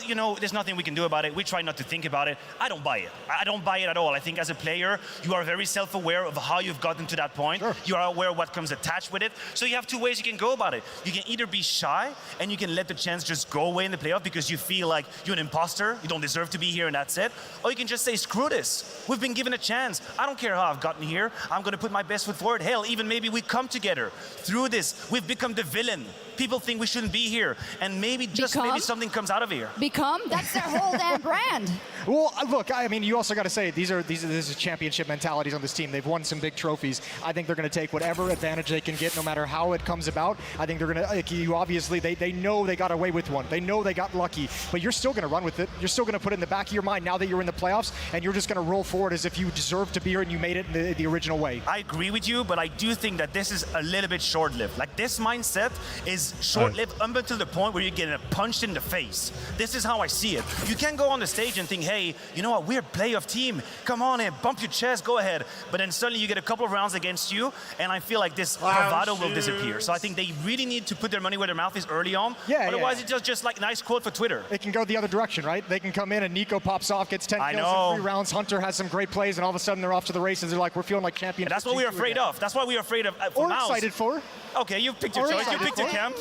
you know, there's nothing we can do about it. We try not to think about it. I don't buy it. I don't buy it at all. I think as a player, you are very self-aware of how you've gotten to that point. Sure. You are aware of what comes attached with it. So you have two ways you can go about it. You can either be shy and you can let the chance just go away in the playoff because you feel like you're an imposter, you don't deserve to be here and that's it. Or you can just say, screw this. We've been given a chance. I don't care how I've gotten here. I'm going to put my best foot forward. Hell, even maybe we come together. Through this, we've become the villain. People think we shouldn't be here, and maybe maybe something comes out of here. That's their whole damn brand. Well, look, I mean, you also got to say this is championship mentalities on this team. They've won some big trophies. I think they're going to take whatever advantage they can get, no matter how it comes about. I think they're going to. You obviously, they know they got away with one. They know they got lucky, but you're still going to run with it. You're still going to put it in the back of your mind now that you're in the playoffs, and you're just going to roll forward as if you deserve to be here and you made it in the original way. I agree with you, but I do think that this is a little bit short-lived. Like, this mindset is short-lived up until the point where you're getting punched in the face. This is how I see it. You can't go on the stage and think, hey, you know what, we're a playoff team. Come on in, bump your chest, go ahead. But then suddenly you get a couple of rounds against you, and I feel like this bravado will disappear. So I think they really need to put their money where their mouth is early on. Yeah, otherwise it's just like nice quote for Twitter. It can go the other direction, right? They can come in and Nico pops off, gets 10 kills in 3 rounds. Hunter has some great plays, and all of a sudden they're off to the races. They're like, we're feeling like champions. That's what we're afraid of. That's what we're afraid of. Or MOUZ. excited for. Okay, you've picked your choice. You picked your camp.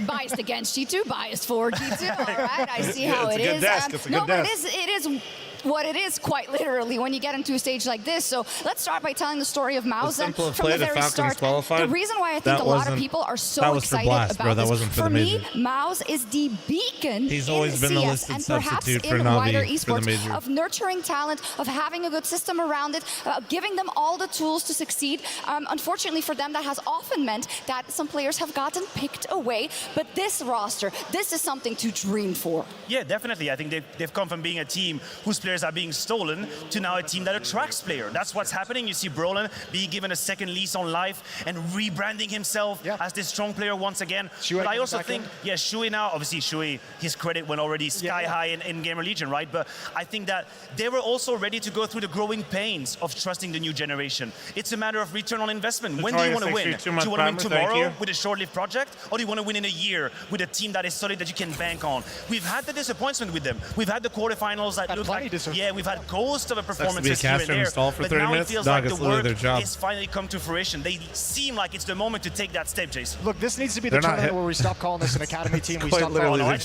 Biased against G2, biased for G2. All right, I see how it is. It's a good desk. No, but it is what it is, quite literally, when you get into a stage like this. So let's start by telling the story of MOUZ then from the very start. The reason why I think a lot of people are so excited about this, for me, MOUZ is the beacon He's always been the listed substitute for Navi for the major. Of nurturing talent, of having a good system around it, giving them all the tools to succeed. Unfortunately for them, that has often meant that some players have gotten picked away. But this roster, this is something to dream for. Yeah, definitely. I think they've come from being a team whose players are being stolen to now a team that attracts players. That's what's happening. You see Brolin being given a second lease on life and rebranding himself as this strong player once again. But I also think, Shui now, obviously Shui, his credit went already sky high in Gamer Legion, right? But I think that they were also ready to go through the growing pains of trusting the new generation. It's a matter of return on investment. When do you want to win? Do you want to win tomorrow with a short-lived project? Or do you want to win in a year with a team that is solid that you can bank on? We've had the disappointment with them. We've had the quarterfinals that look like, we've had ghosts of a performances here and there. But now it feels like the work has finally come to fruition. They seem like it's the moment to take that step, Jason. Look, this needs to be the tournament where we stop calling this an academy team. We stop calling it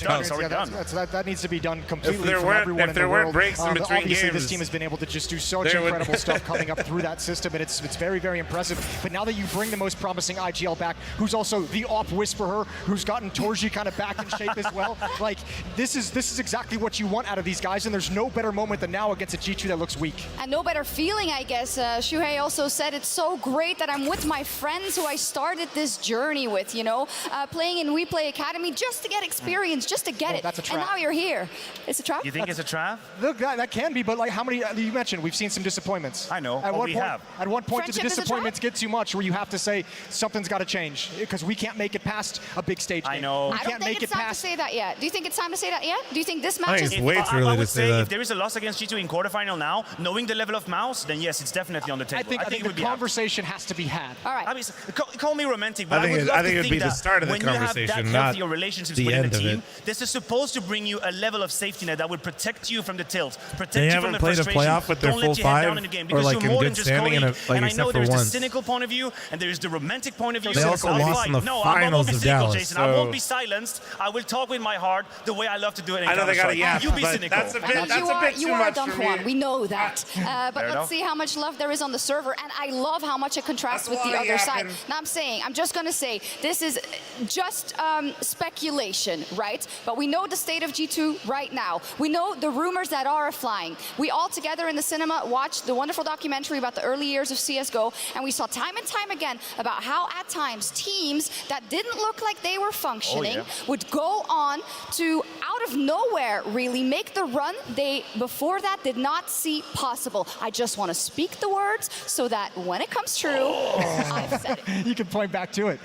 that needs to be done completely from everyone in the world. Breaks in between obviously, games, this team has been able to just do such incredible stuff coming up through that system, and it's very, very impressive. But now that you bring the most promising IGL back, who's also the op whisperer, who's gotten Torji kind of back in shape as well, like this is exactly what you want out of these guys, and there's no better moment than now against a G2 that looks weak. And no better feeling, I guess. Shuhei also said it's so great that I'm with my friends who I started this journey with, you know, playing in We Play Academy just to get experience, just to get it. That's a trap. And now you're here. It's a trap? You think it's a trap? Look, that can be, but like how many, you mentioned, we've seen some disappointments. I know, At one point, Friendship do the disappointments get too much where you have to say something's got to change because we can't make it past a big stage game. I know. I don't think it's time to say that yet. Do you think it's time to say that yet? Do you think this match is... It's way too early to say that. If there is a loss against G2 in quarterfinal now, knowing the level of MOUZ, then yes, it's definitely on the table. I think the conversation has to be had. All right. I mean, call me romantic, but I think it would be the start of the when conversation, you have that not healthier relationships the within end a of team, it. this is supposed to bring you a level of safety net that would protect you from the tilt, protect They you haven't from the played a frustration. playoff with their Don't full let your head down five in the game or because like you're in more good than just standing Cody. like And I except know for there's the once. cynical point of view and there's the romantic point of view. They also lost in the finals of Dallas. Jason. I won't be silenced. I will talk with my heart the way I love to do it. I know they got a yap, You be but cynical. that's a bit too much for me. We know that. But let's see how much love there is on the server. And I love how much it contrasts with the other side. Now I'm just going to say, this is just speculation, right? But we know the state of G2 right now. We know the rumors that are flying. We all together in the cinema watched the wonderful documentary about the early years of CSGO, and we saw time and time again about how at times teams that didn't look like they were functioning would go on to, out of nowhere, really make the run they, before that, did not see possible. I just want to speak the words so that when it comes true, I've said it. You can point back to it.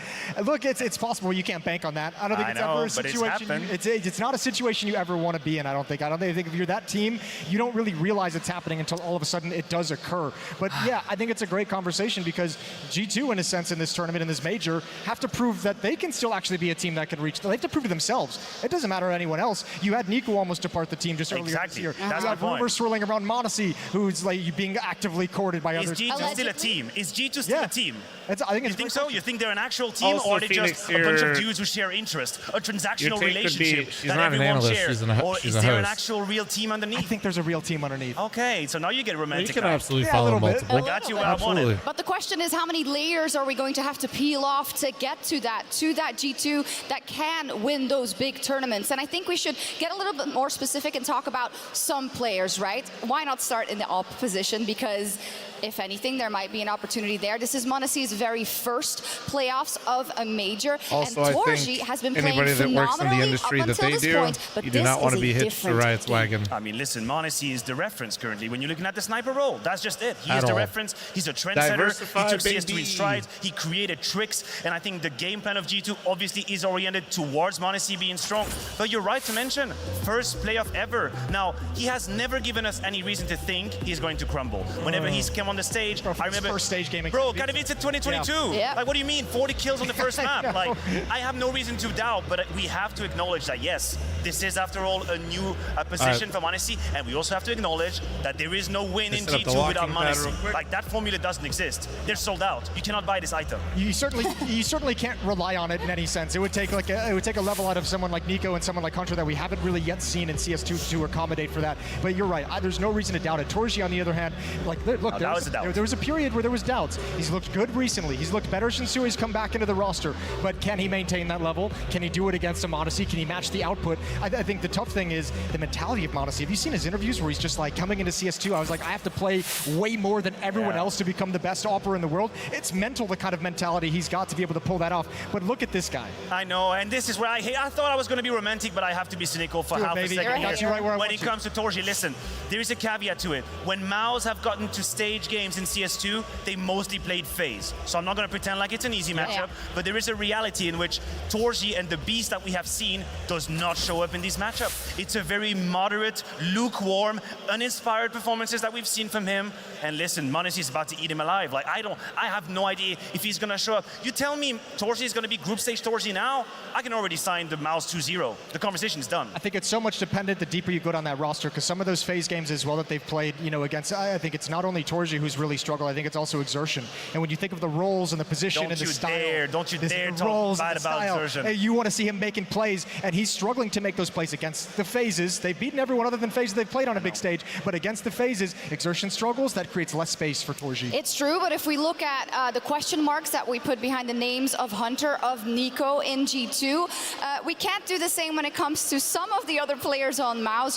Look, it's possible you can't bank on that. I don't think it's ever a situation. It's not a situation you ever want to be in. I don't think if you're that team, you don't really realize it's happening until all of a sudden it does occur. But yeah, I think it's a great conversation because G2, in a sense, in this tournament, in this major, have to prove that they can still actually be a team that can reach. They have to prove to themselves. It doesn't matter to anyone else. You had Nico almost depart the team just earlier this year. That's you have rumors swirling around Monesi, who's like being actively courted by others. Is G2 still a team? Is G2 still a team? I think you think so? You think they're an actual team, Also, or are they Phoenix just a bunch of dudes who share interest, a transactional relationship that everyone shares? Or is there an actual real team underneath? I think there's a real team underneath. Okay, so now you get romantic. You can absolutely follow multiple. I got you where I want it. But the question is, how many layers are we going to have to peel off to get to that G2 that can win those big tournaments? And I think we should get a little bit more specific and talk about some players, right? Why not start in the op position? Because if anything, there might be an opportunity there. This is Monesi's very first playoffs of a major. Also, and I Torji think has been anybody playing that works in the phenomenally industry up that until they this do, point, but you do not want to be hitched to Riot's wagon. I mean, listen, Monesi is the reference currently. When you're looking at the sniper role, that's just it. He is the reference. He's a trendsetter. He took CS2 in strides. He created tricks. And I think the game plan of G2 obviously is oriented towards Monesi being strong. But you're right to mention, first playoff ever. Now, he has never given us any reason to think he's going to crumble. Whenever he's come on the stage. I remember first stage game. Bro, Katowice 2022. Yeah. Like, what do you mean? 40 kills on the first map. Like, I have no reason to doubt, but we have to acknowledge that, yes, this is, after all, a new position for m0NESY, and we also have to acknowledge that there is no win in G2 without m0NESY. Like, that formula doesn't exist. They're sold out. You cannot buy this item. You certainly can't rely on it in any sense. It would take a level out of someone like Nico and someone like Hunter that we haven't really yet seen in CS2 to accommodate for that. But you're right. There's no reason to doubt it. Torji, on the other hand, like, look, there was a period where there was doubts. He's looked good recently. He's looked better since he's come back into the roster. But can he maintain that level? Can he do it against a m0NESY? Can he match the output? I think the tough thing is the mentality of m0NESY. Have you seen his interviews where he's just like, coming into CS2, I was like, I have to play way more than everyone else to become the best opera in the world. It's mental, the kind of mentality he's got to be able to pull that off. But look at this guy. I know, and this is where I thought I was going to be romantic, but I have to be cynical for half a second. When it comes to Torji, listen, there is a caveat to it. When MOUZ have gotten to stage games in CS2, they mostly played phase. So I'm not going to pretend like it's an easy matchup, but there is a reality in which Torji and the beast that we have seen does not show up in these matchups. It's a very moderate, lukewarm, uninspired performances that we've seen from him. And listen, m0NESY is about to eat him alive. Like, I have no idea if he's going to show up. You tell me Torji is going to be group stage Torji now, I can already sign the MOUZ 2-0. The conversation is done. I think it's so much dependent the deeper you go down that roster, because some of those phase games as well that they've played, against, I think it's not only Torji who's really struggled, I think it's also Exertion. And when you think of the roles and the position and the style. Don't you dare talk bad about Exertion. Hey, you want to see him making plays, and he's struggling to make those plays against the phases. They've beaten everyone other than phases they've played on a big stage, but against the phases, Exertion struggles, that creates less space for Torji. It's true, but if we look at the question marks that we put behind the names of Hunter, of Nico in G2, we can't do the same when it comes to some of the other players on MOUZ,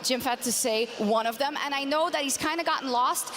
Jim had to say one of them, and I know that he's kind of gotten lost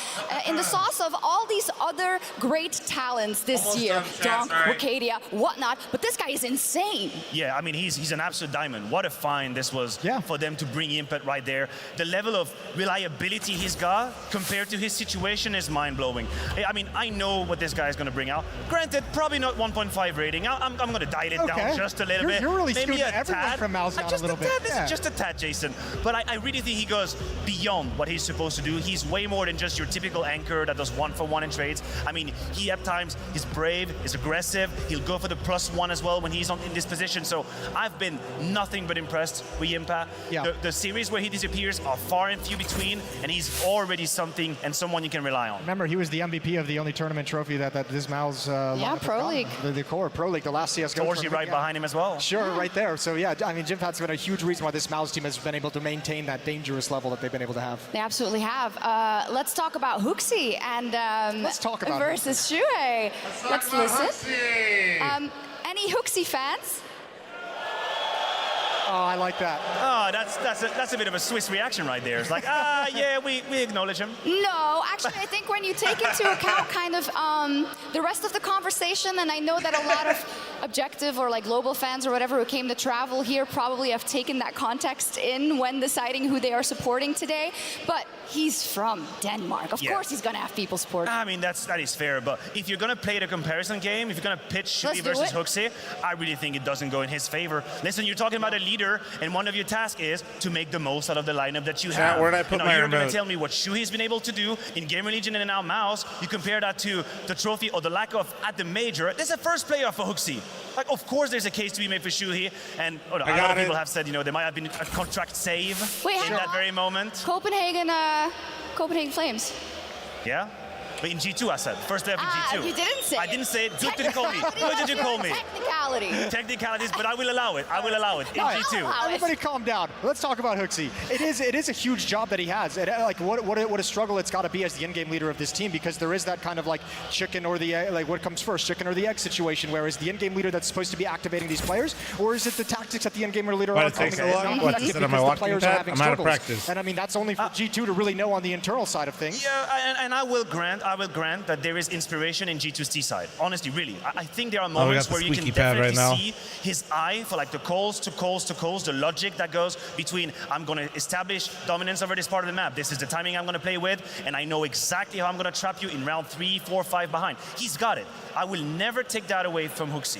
in the sauce of all these other great talents this year. Donk, Wicadia, whatnot, but this guy is insane. Yeah, I mean, he's an absolute diamond. What a find this was for them to bring Impact right there. The level of reliability he's got compared to his situation is mind-blowing. I mean, I know what this guy is going to bring out. Granted, probably not 1.5 rating. I'm going to dial it down just a little bit. You're really maybe scooting everyone from MOUZ down a little bit. Just a tad, Jason. But I really think he goes beyond what he's supposed to do. He's way more than just your typical anchor that does 1-for-1 in trades. I mean, he at times is brave, is aggressive. He'll go for the +1 as well when he's in this position. So I've been nothing but impressed with Yimpa. The series where he disappears are far and few between, and he's already something and someone you can rely on. Remember, he was the MVP of the only tournament trophy that this MOUZ Pro League. The core Pro League, the last CSGO. Torji right behind him as well. Sure, right there. So yeah, I mean, Jimfat's been a huge reason why this MOUZ team has been able to maintain that dangerous level that they've been able to have. They absolutely have. Let's talk about HooXi and let's talk about versus Shuhei. Let's listen. Any HooXi fans? Oh, I like that. Oh, that's a bit of a Swiss reaction right there. It's like, yeah, we acknowledge him. No, actually, I think when you take into account kind of the rest of the conversation, and I know that a lot of objective or like global fans or whatever who came to travel here probably have taken that context in when deciding who they are supporting today, but he's from Denmark. Of course he's going to have people support. I mean, that is fair, but if you're going to play the comparison game, if you're going to pitch Shuhei versus HooXi, I really think it doesn't go in his favor. Listen, you're talking about a leader, and one of your tasks is to make the most out of the lineup that you have. Where did I put my You're remote? going to tell me what Shuhei's been able to do in Gamer Legion and now MOUZ. You compare that to the trophy or the lack of at the major. There's a first player for HooXi. Like, of course, there's a case to be made for Shuhei, and a lot of people have said, there might have been a contract save in that very moment. Copenhagen Flames. Yeah? But in G2, I said. First player in G2. You didn't say I didn't say it. Duke didn't call me. What did you call me? Technicalities, but I will allow it. I will allow it in G2. Everybody calm down. Let's talk about HooXi. It is a huge job that he has. Like what a struggle it's got to be as the in-game leader of this team, because there is that kind of like chicken or the egg, like what comes first, chicken or the egg situation, where is the in-game leader that's supposed to be activating these players, or is it the tactics that the in-game leader are coming because the players are having struggles. And I mean, that's only for G2 to really know on the internal side of things. Yeah, and I will grant that there is inspiration in G2's T side. Honestly, really. I think there are moments where you can definitely see his eye for like the calls to calls, the logic that goes between I'm going to establish dominance over this part of the map. This is the timing I'm going to play with, and I know exactly how I'm going to trap you in round 3, 4, 5 behind. He's got it. I will never take that away from HooXi.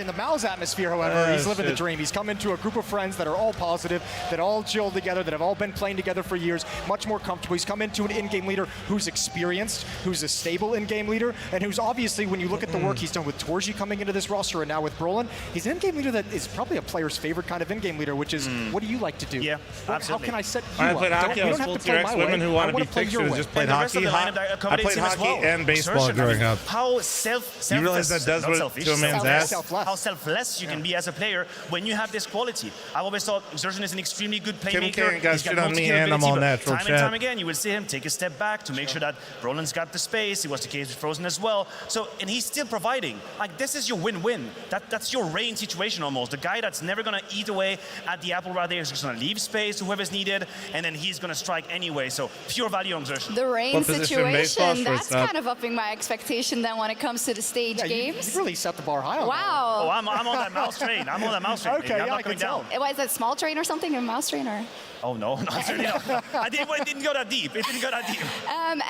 in the MOUZ atmosphere, however, he's living the dream. dream. He's come into a group of friends that are all positive, that all chill together, that have all been playing together for years, much more comfortable. He's come into an in-game leader who's experienced, who's a stable in-game leader, and who's obviously, when you look at the work he's done with Torji coming into this roster and now with Brolin, he's an in-game leader that is probably a player's favorite kind of in-game leader, which is, what do you like to do? Yeah, absolutely. How can I set you I up? played hockey. I was full T-Rex. Women who want to be pictures just played hockey. I played hockey and baseball growing up. How selfless, you realize that does what to a man's ass? How selfless you can be as a player when you have this quality. I've always thought Xerxen is an extremely good playmaker. Kim got shit on me and I'm all natural time and time again, you will see him take a step back to make sure that Brolin's got the space. It was the case with Frozen as well. So, and he's still providing. Like, this is your win-win. That's your Rain situation almost. The guy that's never going to eat away at the apple right there is just going to leave space to whoever's needed, and then he's going to strike anyway. So, pure value on Xerxen. The Rain situation, that's kind of upping my expectation then when it comes to the stage games. You really set the bar high on wow. Oh, I'm on that MOUZ train. I'm on that MOUZ train. Okay, I'm not coming down. Was that small train or something? A MOUZ train or? Oh, no, certainly not. It didn't go that deep. It didn't go that deep.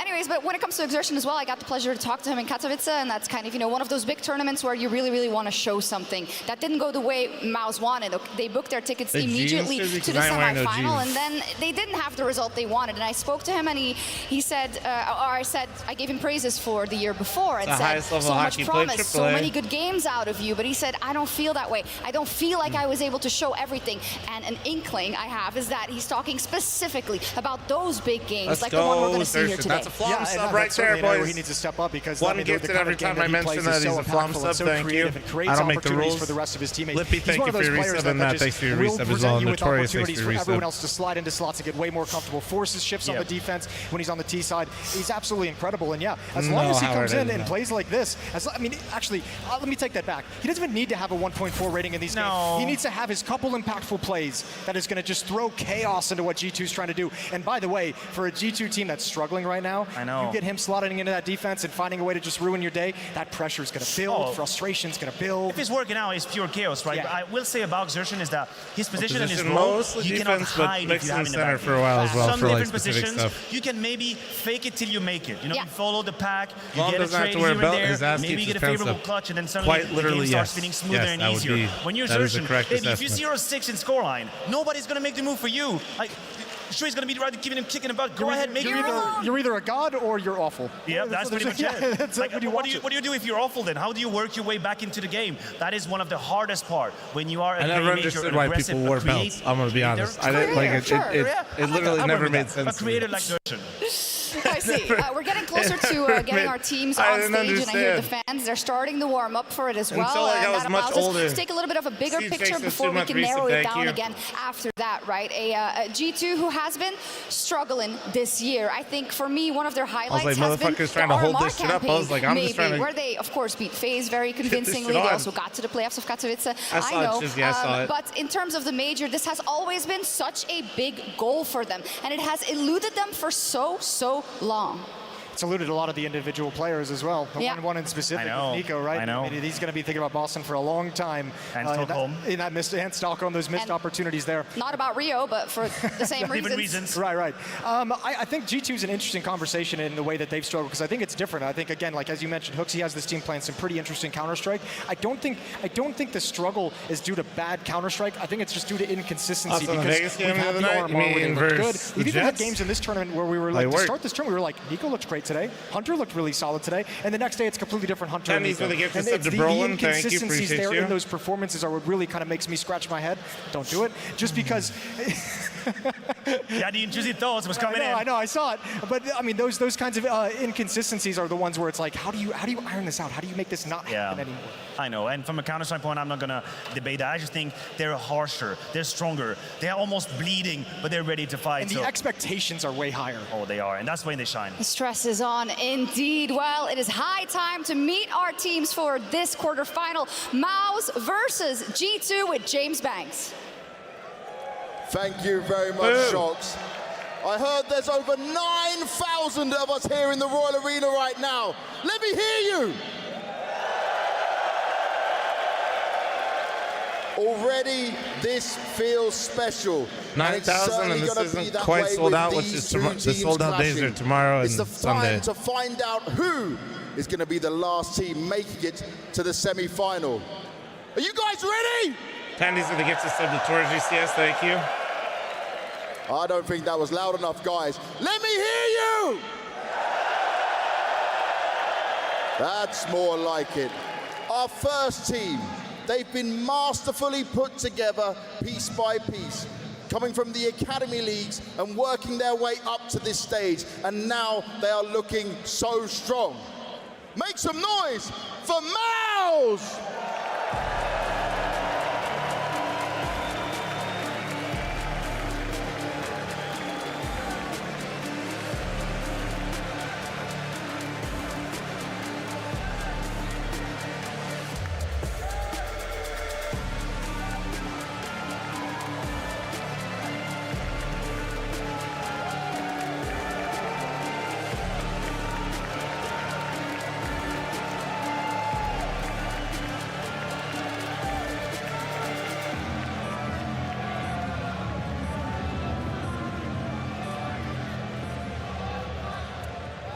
Anyways, but when it comes to Xerxen as well, I got the pleasure to talk to him in Katowice, and that's kind of, you know, one of those big tournaments where you really, really want to show something. That didn't go the way MOUZ wanted. They booked their tickets immediately to the semifinal, and then they didn't have the result they wanted. And I spoke to him, and he said, I gave him praises for the year before, and said, so much promise, so many good games out of you. But he said, I don't feel that way. I don't feel like I was able to show everything. And an inkling I have is that he's talking specifically about those big games, like the one we're going to see here today. That's a flom sub right there, boys. He needs to step up because one gifted every time I mention that he's a flom sub. Thank you. I don't make the rules for the rest of his teammates. Lippy, thank you for your resub, and Matt, thanks for your resub as well. Notorious, thanks for your resub. Everyone else to slide into slots and get way more comfortable. Forces shifts on the defense when he's on the T side. He's absolutely incredible. And yeah, as long as he comes in and plays like this, actually, let me take that back. He doesn't even need to have a 1.4 rating in these games. He needs to have his couple impactful plays that is going to just throw chaos into what G2's trying to do. And by the way, for a G2 team that's struggling right now, you get him slotting into that defense and finding a way to just ruin your day, that pressure is going to build, frustration's going to build. If it's working out, it's pure chaos, right? But I will say about Xerxen is that his position and his role, you cannot hide if you have in the back. For a while as well, some for different like positions, stuff. you can maybe fake it till you make it. You know, you follow the pack, you get a doesn't have trade to wear here a belt, and his there, ass maybe keeps you get a his favorable pants up. clutch, and then suddenly Quite the literally, game starts yes. spinning smoother Yes, and that would easier. be- When you're that is the Xerxen, correct if you assessment. 0-6 in scoreline, nobody's going to make the move for you. Like, sure, he's going to be right giving him kicking about. Go ahead, make it. You're either a god or you're awful. Yeah, that's pretty much it. Like, what do you do if you're awful then? How do you work your way back into the game? That is one of the hardest part when you are a I never playmaker, understood an why aggressive, people wore a creator. belts. I'm gonna be honest. I didn't like it. It literally never made sense. A creator like Xerxen. I see. We're getting closer to getting our teams on stage, and I hear the fans. They're starting to warm up for it as well. Until I was much older. Let's take a little bit of a bigger picture before we can narrow it down again after that, right? A G2 who has been struggling this year. I think for me, one of their highlights like, has been motherfuckers trying to hold this shit up. I was like, I'm just trying to where they, of course, beat FaZe very convincingly. They also got to the playoffs of Katowice. I know. But in terms of the major, this has always been such a big goal for them, and it has eluded them for so long. It's eluded a lot of the individual players as well. The 1-1 in specific with Nico, right? I know. I mean, he's going to be thinking about Boston for a long time. And Stockholm. And Stockholm, those missed opportunities there. Not about Rio, but for the same reasons. Right. I think G2 is an interesting conversation in the way that they've struggled, because I think it's different. I think, again, like as you mentioned, Hooksy has this team playing some pretty interesting Counter-Strike. I don't think the struggle is due to bad Counter-Strike. I think it's just due to inconsistency, because Vegas game we've had the night, RMR where they looked good. We've even had Jets? games in this tournament where we were like, to start this tournament, we were like, Nico looked great today. Hunter looked really solid today, and the next day it's completely different Hunter. And he's going to get this to the Brolin. Thank you, inconsistencies appreciate there you. in those performances are what really kind of makes me scratch my head. Don't do it, just because. Yeah, the intrusive thoughts was coming in. I know, I saw it, but I mean, those kinds of inconsistencies are the ones where it's like, how do you iron this out? How do you make this not happen anymore? I know, and from a Counter-Strike point, I'm not gonna debate that. I just think they're harsher, they're stronger, they're almost bleeding, but they're ready to fight. And the expectations are way higher. Oh, they are, and that's when they shine. The stress is on indeed. Well, it is high time to meet our teams for this quarterfinal. MOUZ versus G2 with James Banks. Thank you very much, Shox. I heard there's over 9,000 of us here in the Royal Arena right now. Let me hear you. Already, this feels special. 9,000, and this isn't quite sold out, which is the sold out days are tomorrow and Sunday. It's the time to find out who is going to be the last team making it to the semi-final. Are you guys ready? Pandies are the gifts of sub to Torres GCS, thank you. I don't think that was loud enough, guys. Let me hear you! That's more like it. Our first team, they've been masterfully put together piece by piece, coming from the academy leagues and working their way up to this stage, and now they are looking so strong. Make some noise for MOUZ!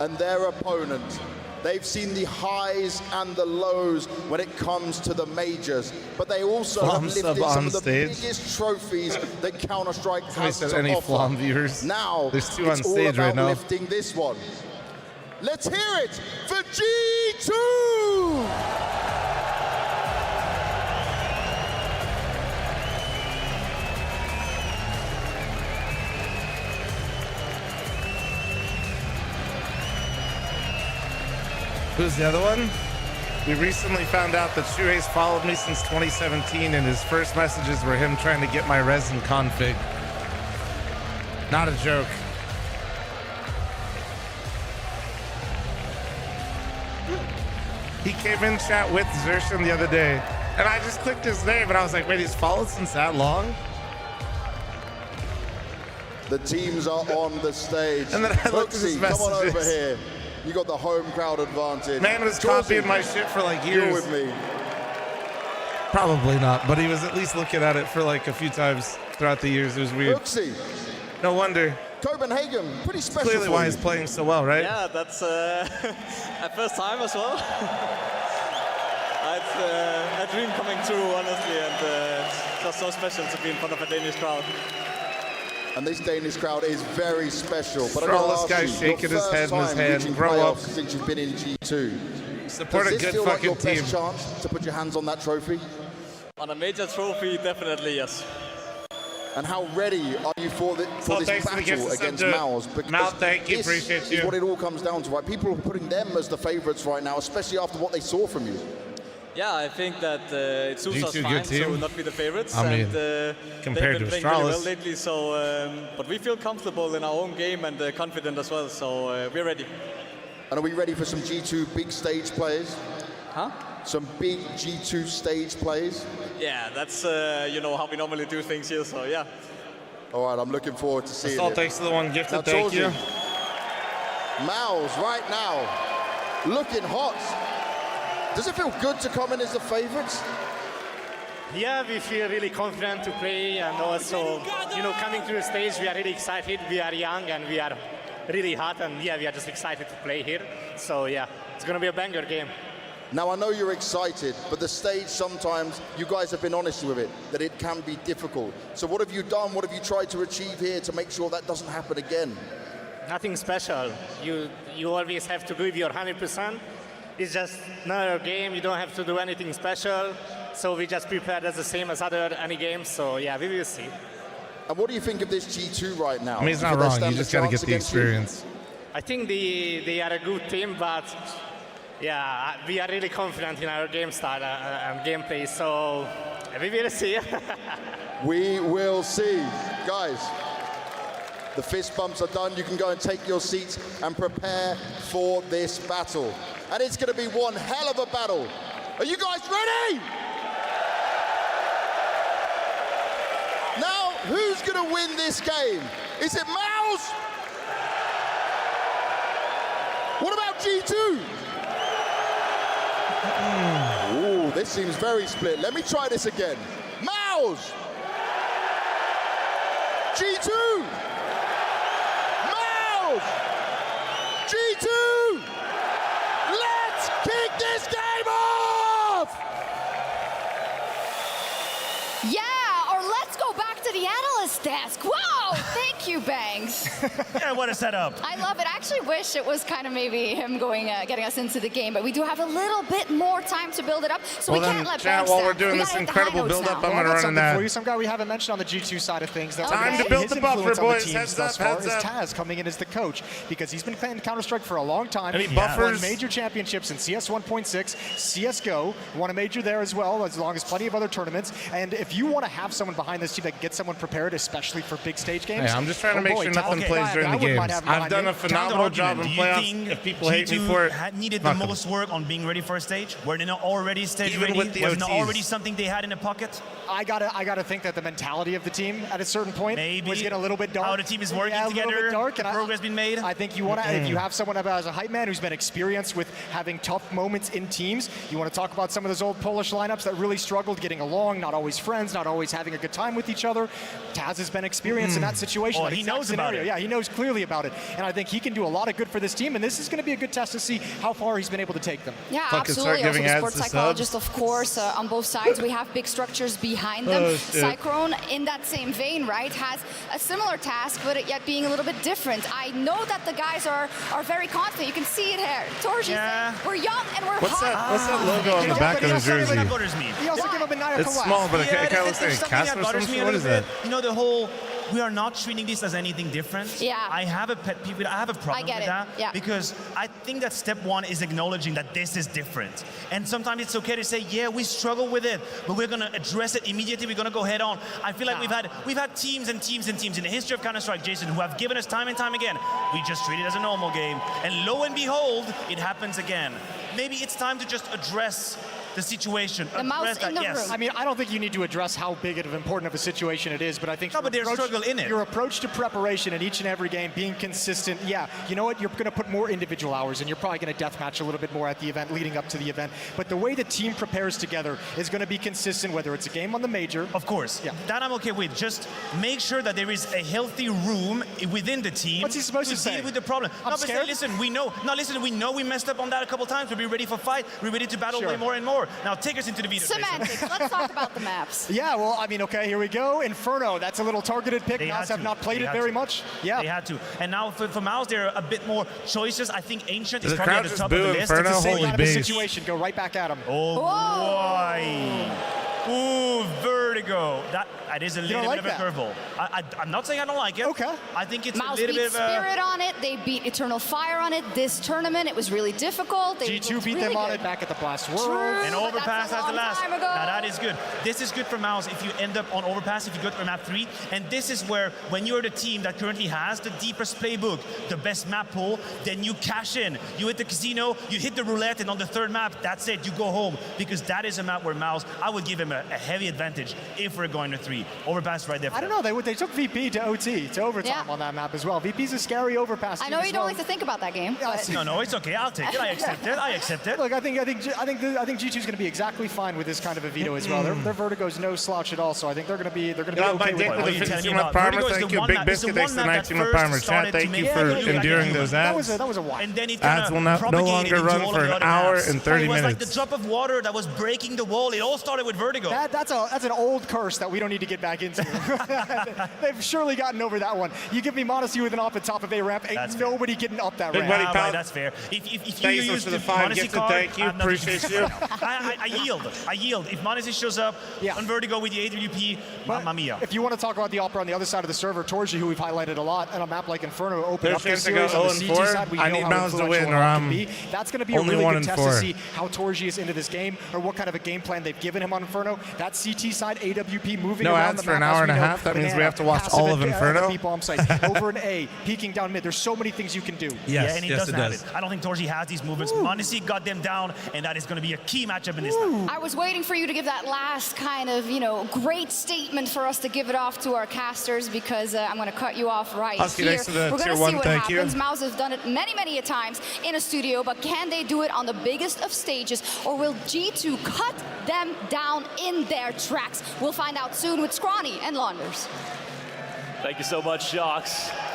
And their opponent, they've seen the highs and the lows when it comes to the majors, but they also have lifted some of the biggest trophies that Counter-Strike has to offer. Viewers? Now, there's 2 on it's all stage about right now. lifting this one. Let's hear it for G2! Who's the other one? We recently found out that Shuhei's followed me since 2017, and his first messages were him trying to get my resin config. Not a joke. He came in chat with Zershan the other day, and I just clicked his name, and I was like, wait, he's followed since that long? The teams are on the stage. And then I looked at his Come on over messages. here. You got the home crowd advantage. Man was copying my shit for like You're years. with me. Probably not, but he was at least looking at it for like a few times throughout the years. It was weird. Oopsie. No wonder. Copenhagen, pretty special. Clearly for why you. he's playing so well, right? Yeah, that's a first time as well. It's a dream coming true, honestly, and it's just so special to be in front of a Danish crowd. And this Danish crowd is very special. But For all this guy shaking his head in his hand, grow up. Since you've been in G2. Support a Does this good feel like your fucking team. best chance to put your hands on that trophy? On a major trophy, definitely yes. And how ready are you for this battle against MOUZ? MOUZ, thank you, this appreciate is you. what it all comes down to, right? People are putting them as the favorites right now, especially after what they saw from you. Yeah, I think that it suits us G2 fine good team. to not be the favorites. I mean, and, compared they've to been playing really well Astralis. lately, so but we feel comfortable in our own game and confident as well, so we're ready. And are we ready for some G2 big stage players? Huh? Some big G2 stage plays? Yeah, that's you know how we normally do things here, so yeah. All right, I'm looking forward to seeing Assault it. thanks to the one gifted, Now, thank you. MOUZ right now, looking hot. Does it feel good to come in as the favorites? Yeah, we feel really confident to play, and also, you know, coming to the stage, we are really excited. We are young and we are really hot, and yeah, we are just excited to play here. So yeah, it's gonna be a banger game. Now, I know you're excited, but the stage sometimes, you guys have been honest with it, that it can be difficult. So what have you done? What have you tried to achieve here to make sure that doesn't happen again? Nothing special. You always have to give your 100%. It's just another game. You don't have to do anything special. So we just prepared as the same as any games. So yeah, we will see. And what do you think of this G2 right now? I mean, it's not wrong. You just got to get the experience. I think they are a good team, but yeah, we are really confident in our game style and gameplay. So we will see. We will see. Guys, the fist bumps are done. You can go and take your seats and prepare for this battle. And it's going to be one hell of a battle. Are you guys ready? Now, who's going to win this game? Is it MOUZ? What about G2? Ooh, this seems very split. Let me try this again. MOUZ! G2! MOUZ! G2! Let's kick this game off! task. Wow! Thank you, Banks. Yeah, what a setup. I love it. I actually wish it was kind of maybe him going, getting us into the game, but we do have a little bit more time to build it up, so we can't let Banks while down. we're doing this incredible build-up, I'm going to run that. Some guy we haven't mentioned on the G2 side of things. Time to build the buffer, boys. Heads up, heads up. Taz coming in as the coach, because he's been playing Counter-Strike for a long time. Any buffers? Won major championships in CS 1.6, CSGO, won a major there as well, as long as plenty of other tournaments. And if you want to have someone behind this team that gets someone prepared, especially for big stage games. Hey, I'm just trying to make sure nothing plays during the games. I've done a phenomenal job in playoffs. If people hate me for it, had needed the most work on being ready for a stage? Were they not already stage ready? Was it not already something they had in the pocket? I gotta think that the mentality of the team at a certain point was getting a little bit dark. How the team is working together, dark, and progress been made. I think you want to, if you have someone as a hype man who's been experienced with having tough moments in teams, you want to talk about some of those old Polish lineups that really struggled getting along, not always friends, not always having a good time with each other. Taz has been experienced in that situation. Oh, he knows about it. Yeah, he knows clearly about it, and I think he can do a lot of good for this team. And this is going to be a good test to see how far he's been able to take them. Yeah, absolutely. Also, the sports psychologist, of course, on both sides. We have big structures behind them. Cyclone, in that same vein, right, has a similar task, but yet being a little bit different. I know that the guys are very confident. You can see it here. Torji, we're young and we're hot. What's that logo on the back of the jersey? He also gave him a Naya It's small, but it kind of looks like a cast or something. What is that? You know, the whole, we are not treating this as anything different. Yeah. I have a pet peeve. I have a problem with that. Yeah. Because I think that step one is acknowledging that this is different. And sometimes it's okay to say, yeah, we struggle with it, but we're going to address it immediately. We're going to go head on. I feel like we've had teams and teams and teams in the history of Counter-Strike, Jason, who have given us time and time again. We just treat it as a normal game. And lo and behold, it happens again. Maybe it's time to just address the situation. The mouse in the room. I mean, I don't think you need to address how big of important of a situation it is, but I think there's struggle in it. Your approach to preparation in each and every game, being consistent. Yeah, you know what? You're going to put more individual hours, and you're probably going to deathmatch a little bit more at the event, leading up to the event. But the way the team prepares together is going to be consistent, whether it's a game on the major. Of course. Yeah. That I'm okay with. Just make sure that there is a healthy room within the team. What's he supposed to say? Deal with the problem. I'm scared. Listen, we know. No, listen, we know we messed up on that a couple times. We'll be ready for fight. We're ready to battle way more and more. Now take us into the Veto. Semantics. Let's talk about the maps. Yeah, well, I mean, okay, here we go. Inferno, that's a little targeted pick. MOUZ have not played it very much. Yeah. They had to. And now for MOUZ, there are a bit more choices. I think Ancient is probably at the top of the list. It's the same kind of a situation. Go right back at him. Oh, boy. Ooh, Vertigo. That is a little bit of a curveball. I'm not saying I don't like it. Okay. I think it's MOUZ a little bit of a... Spirit on it. They beat Eternal Fire on it. This tournament, it was really difficult. G2 beat them on it back at the Blast World. And Overpass has the last. Now that is good. This is good for MOUZ if you end up on Overpass, if you go to map 3. And this is where, when you're the team that currently has the deepest playbook, the best map pool, then you cash in. You hit the casino, you hit the roulette, and on the third map, that's it. You go home. Because that is a map where MOUZ, I would give him a heavy advantage if we're going to 3. Overpass right there. I don't know. They took VP to OT, to overtime on that map as well. VP's a scary overpass. I know you don't like to think about that game. No, it's okay. I'll take it. I accept it. I accept it. Look, I think G2's going to be exactly fine with this kind of a veto as well. Their Vertigo's no slouch at all, so I think they're going to be okay with it. Thank you, Big Biscuit. Thanks to the 19 Parmer chat. Thank you for enduring those ads. That was a while. And then it ads will no longer run for an hour and 30 minutes. It was like the drop of water that was breaking the wall. It all started with Vertigo. That's an old curse that we don't need to get back into. They've surely gotten over that one. You give me Modesty with an off the top of a ramp, ain't nobody getting up that ramp. Right, that's fair. If you use the Modesty card, thank you. Appreciate you. I yield. If Modesty shows up on Vertigo with the AWP, mamma mia. If you want to talk about the Opera on the other side of the server, Torji, who we've highlighted a lot, and a map like Inferno open up the series on the CT side, we know how influential it can be. That's going to be a really good test to see how Torji is into this game, or what kind of a game plan they've given him on Inferno. That CT side, AWP moving around the map. No ads for an hour and a half. That means we have to watch all of Inferno. Over an A, peeking down mid. There's so many things you can do. Yes, and he doesn't have it. I don't think Torji has these movements. Modesty got them down, and that is going to be a key matchup in this match. I was waiting for you to give that last kind of, great statement for us to give it off to our casters, because I'm going to cut you off right here. We're going to see what happens. MOUZ have done it many a times in a studio, but can they do it on the biggest of stages, or will G2 cut them down in their tracks? We'll find out soon with Scrawny and Launders. Thank you so much, Jacques.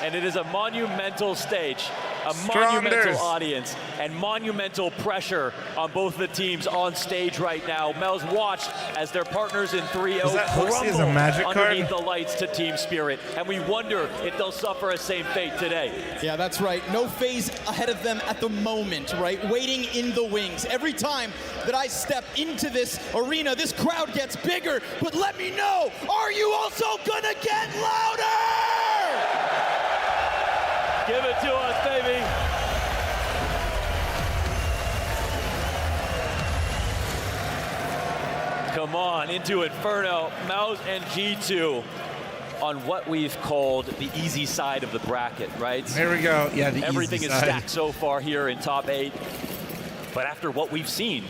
And it is a monumental stage, a monumental audience, and monumental pressure on both the teams on stage right now. MOUZ watched as their partners in 3-0 crumble underneath the lights to Team Spirit, and we wonder if they'll suffer a same fate today. Yeah, that's right. No phase ahead of them at the moment, right? Waiting in the wings. Every time that I step into this arena, this crowd gets bigger, but let me know, are you also gonna get louder? Give it to us, baby. Come on, into Inferno. MOUZ and G2 on what we've called the easy side of the bracket, right? There we go. Yeah, the Everything easy is side. stacked so far here in top 8. But after what we've seen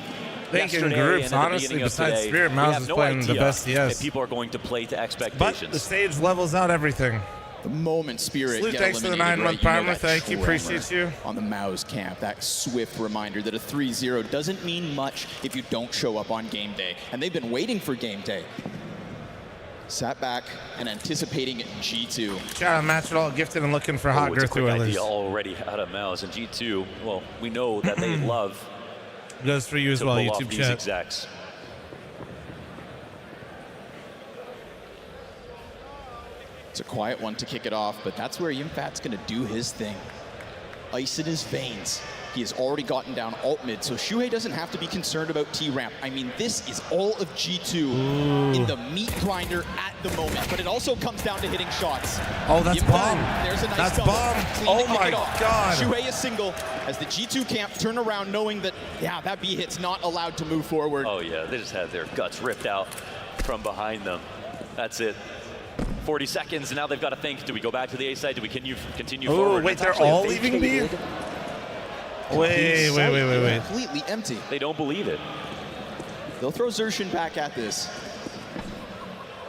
Thinking yesterday groups, and at the honestly, beginning of besides today, Spirit, we MOUZ have is no playing the idea best CS. if people are going to play to But expectations. the stage levels out everything. The moment Spirit Salute, get thanks for the eliminated, 9-month right, you know primer. that Thank you. tremor Appreciate you. On the MOUZ camp, that swift reminder that a 3-0 doesn't mean much if you don't show up on game day. And they've been waiting for game day. Sat back and anticipating G2. Shout out Match It All Gifted and looking for hot It's a girth quick oilers. idea already out of MOUZ, and G2, well, we know that they love Goes for you as to well, pull off YouTube these chat. execs. It's a quiet one to kick it off, but that's where Yimfat's gonna do his thing. Ice in his veins. He has already gotten down alt mid, so Shuhei doesn't have to be concerned about T-ramp. I mean, this is all of G2 in the meat grinder at the moment, but it also comes down to hitting shots. Oh, that's Yimfat, bomb. There's a nice That's double. bomb. Clean Oh to kick my it off. God. Shuhei is single as the G2 camp turn around knowing that, yeah, that B hit's not allowed to move forward. Oh yeah, they just had their guts ripped out from behind them. That's it. 40 seconds, and now they've got to think, do we go back to the A side? Do we continue Oh, forward? wait, It's they're actually a all leaving B? vacated Wait. Completely empty. They don't believe it. They'll throw Zershin back at this.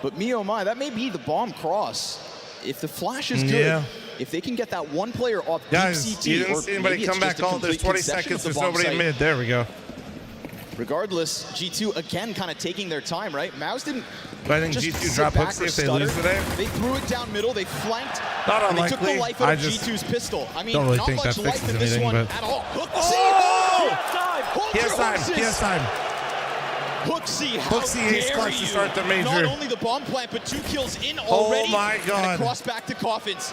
But me, oh my, that may be the bomb cross. If the flash is good, Yeah. if they can get that one player off Guys, deep CT, you didn't or see anybody maybe it's come back just a all. There's complete 20 concession seconds. of the There's bomb nobody site. mid. There we go. Regardless, G2 again kind of taking their time, right? MOUZ didn't But I think just G2 sit drop back hooks or if they stutter. lose today. They threw it down middle, they flanked, Not and they took the unlikely. life out I of just G2's pistol. I mean, don't really not think much that life fixes in this anything, one but- at all. Hook Oh! Hold He has your time. horses. He has time. Hooksy, how Hooksy ace dare clutch to you? start the major. Not only the bomb plant, but 2 kills in Oh already. my And God. across back to Coffins.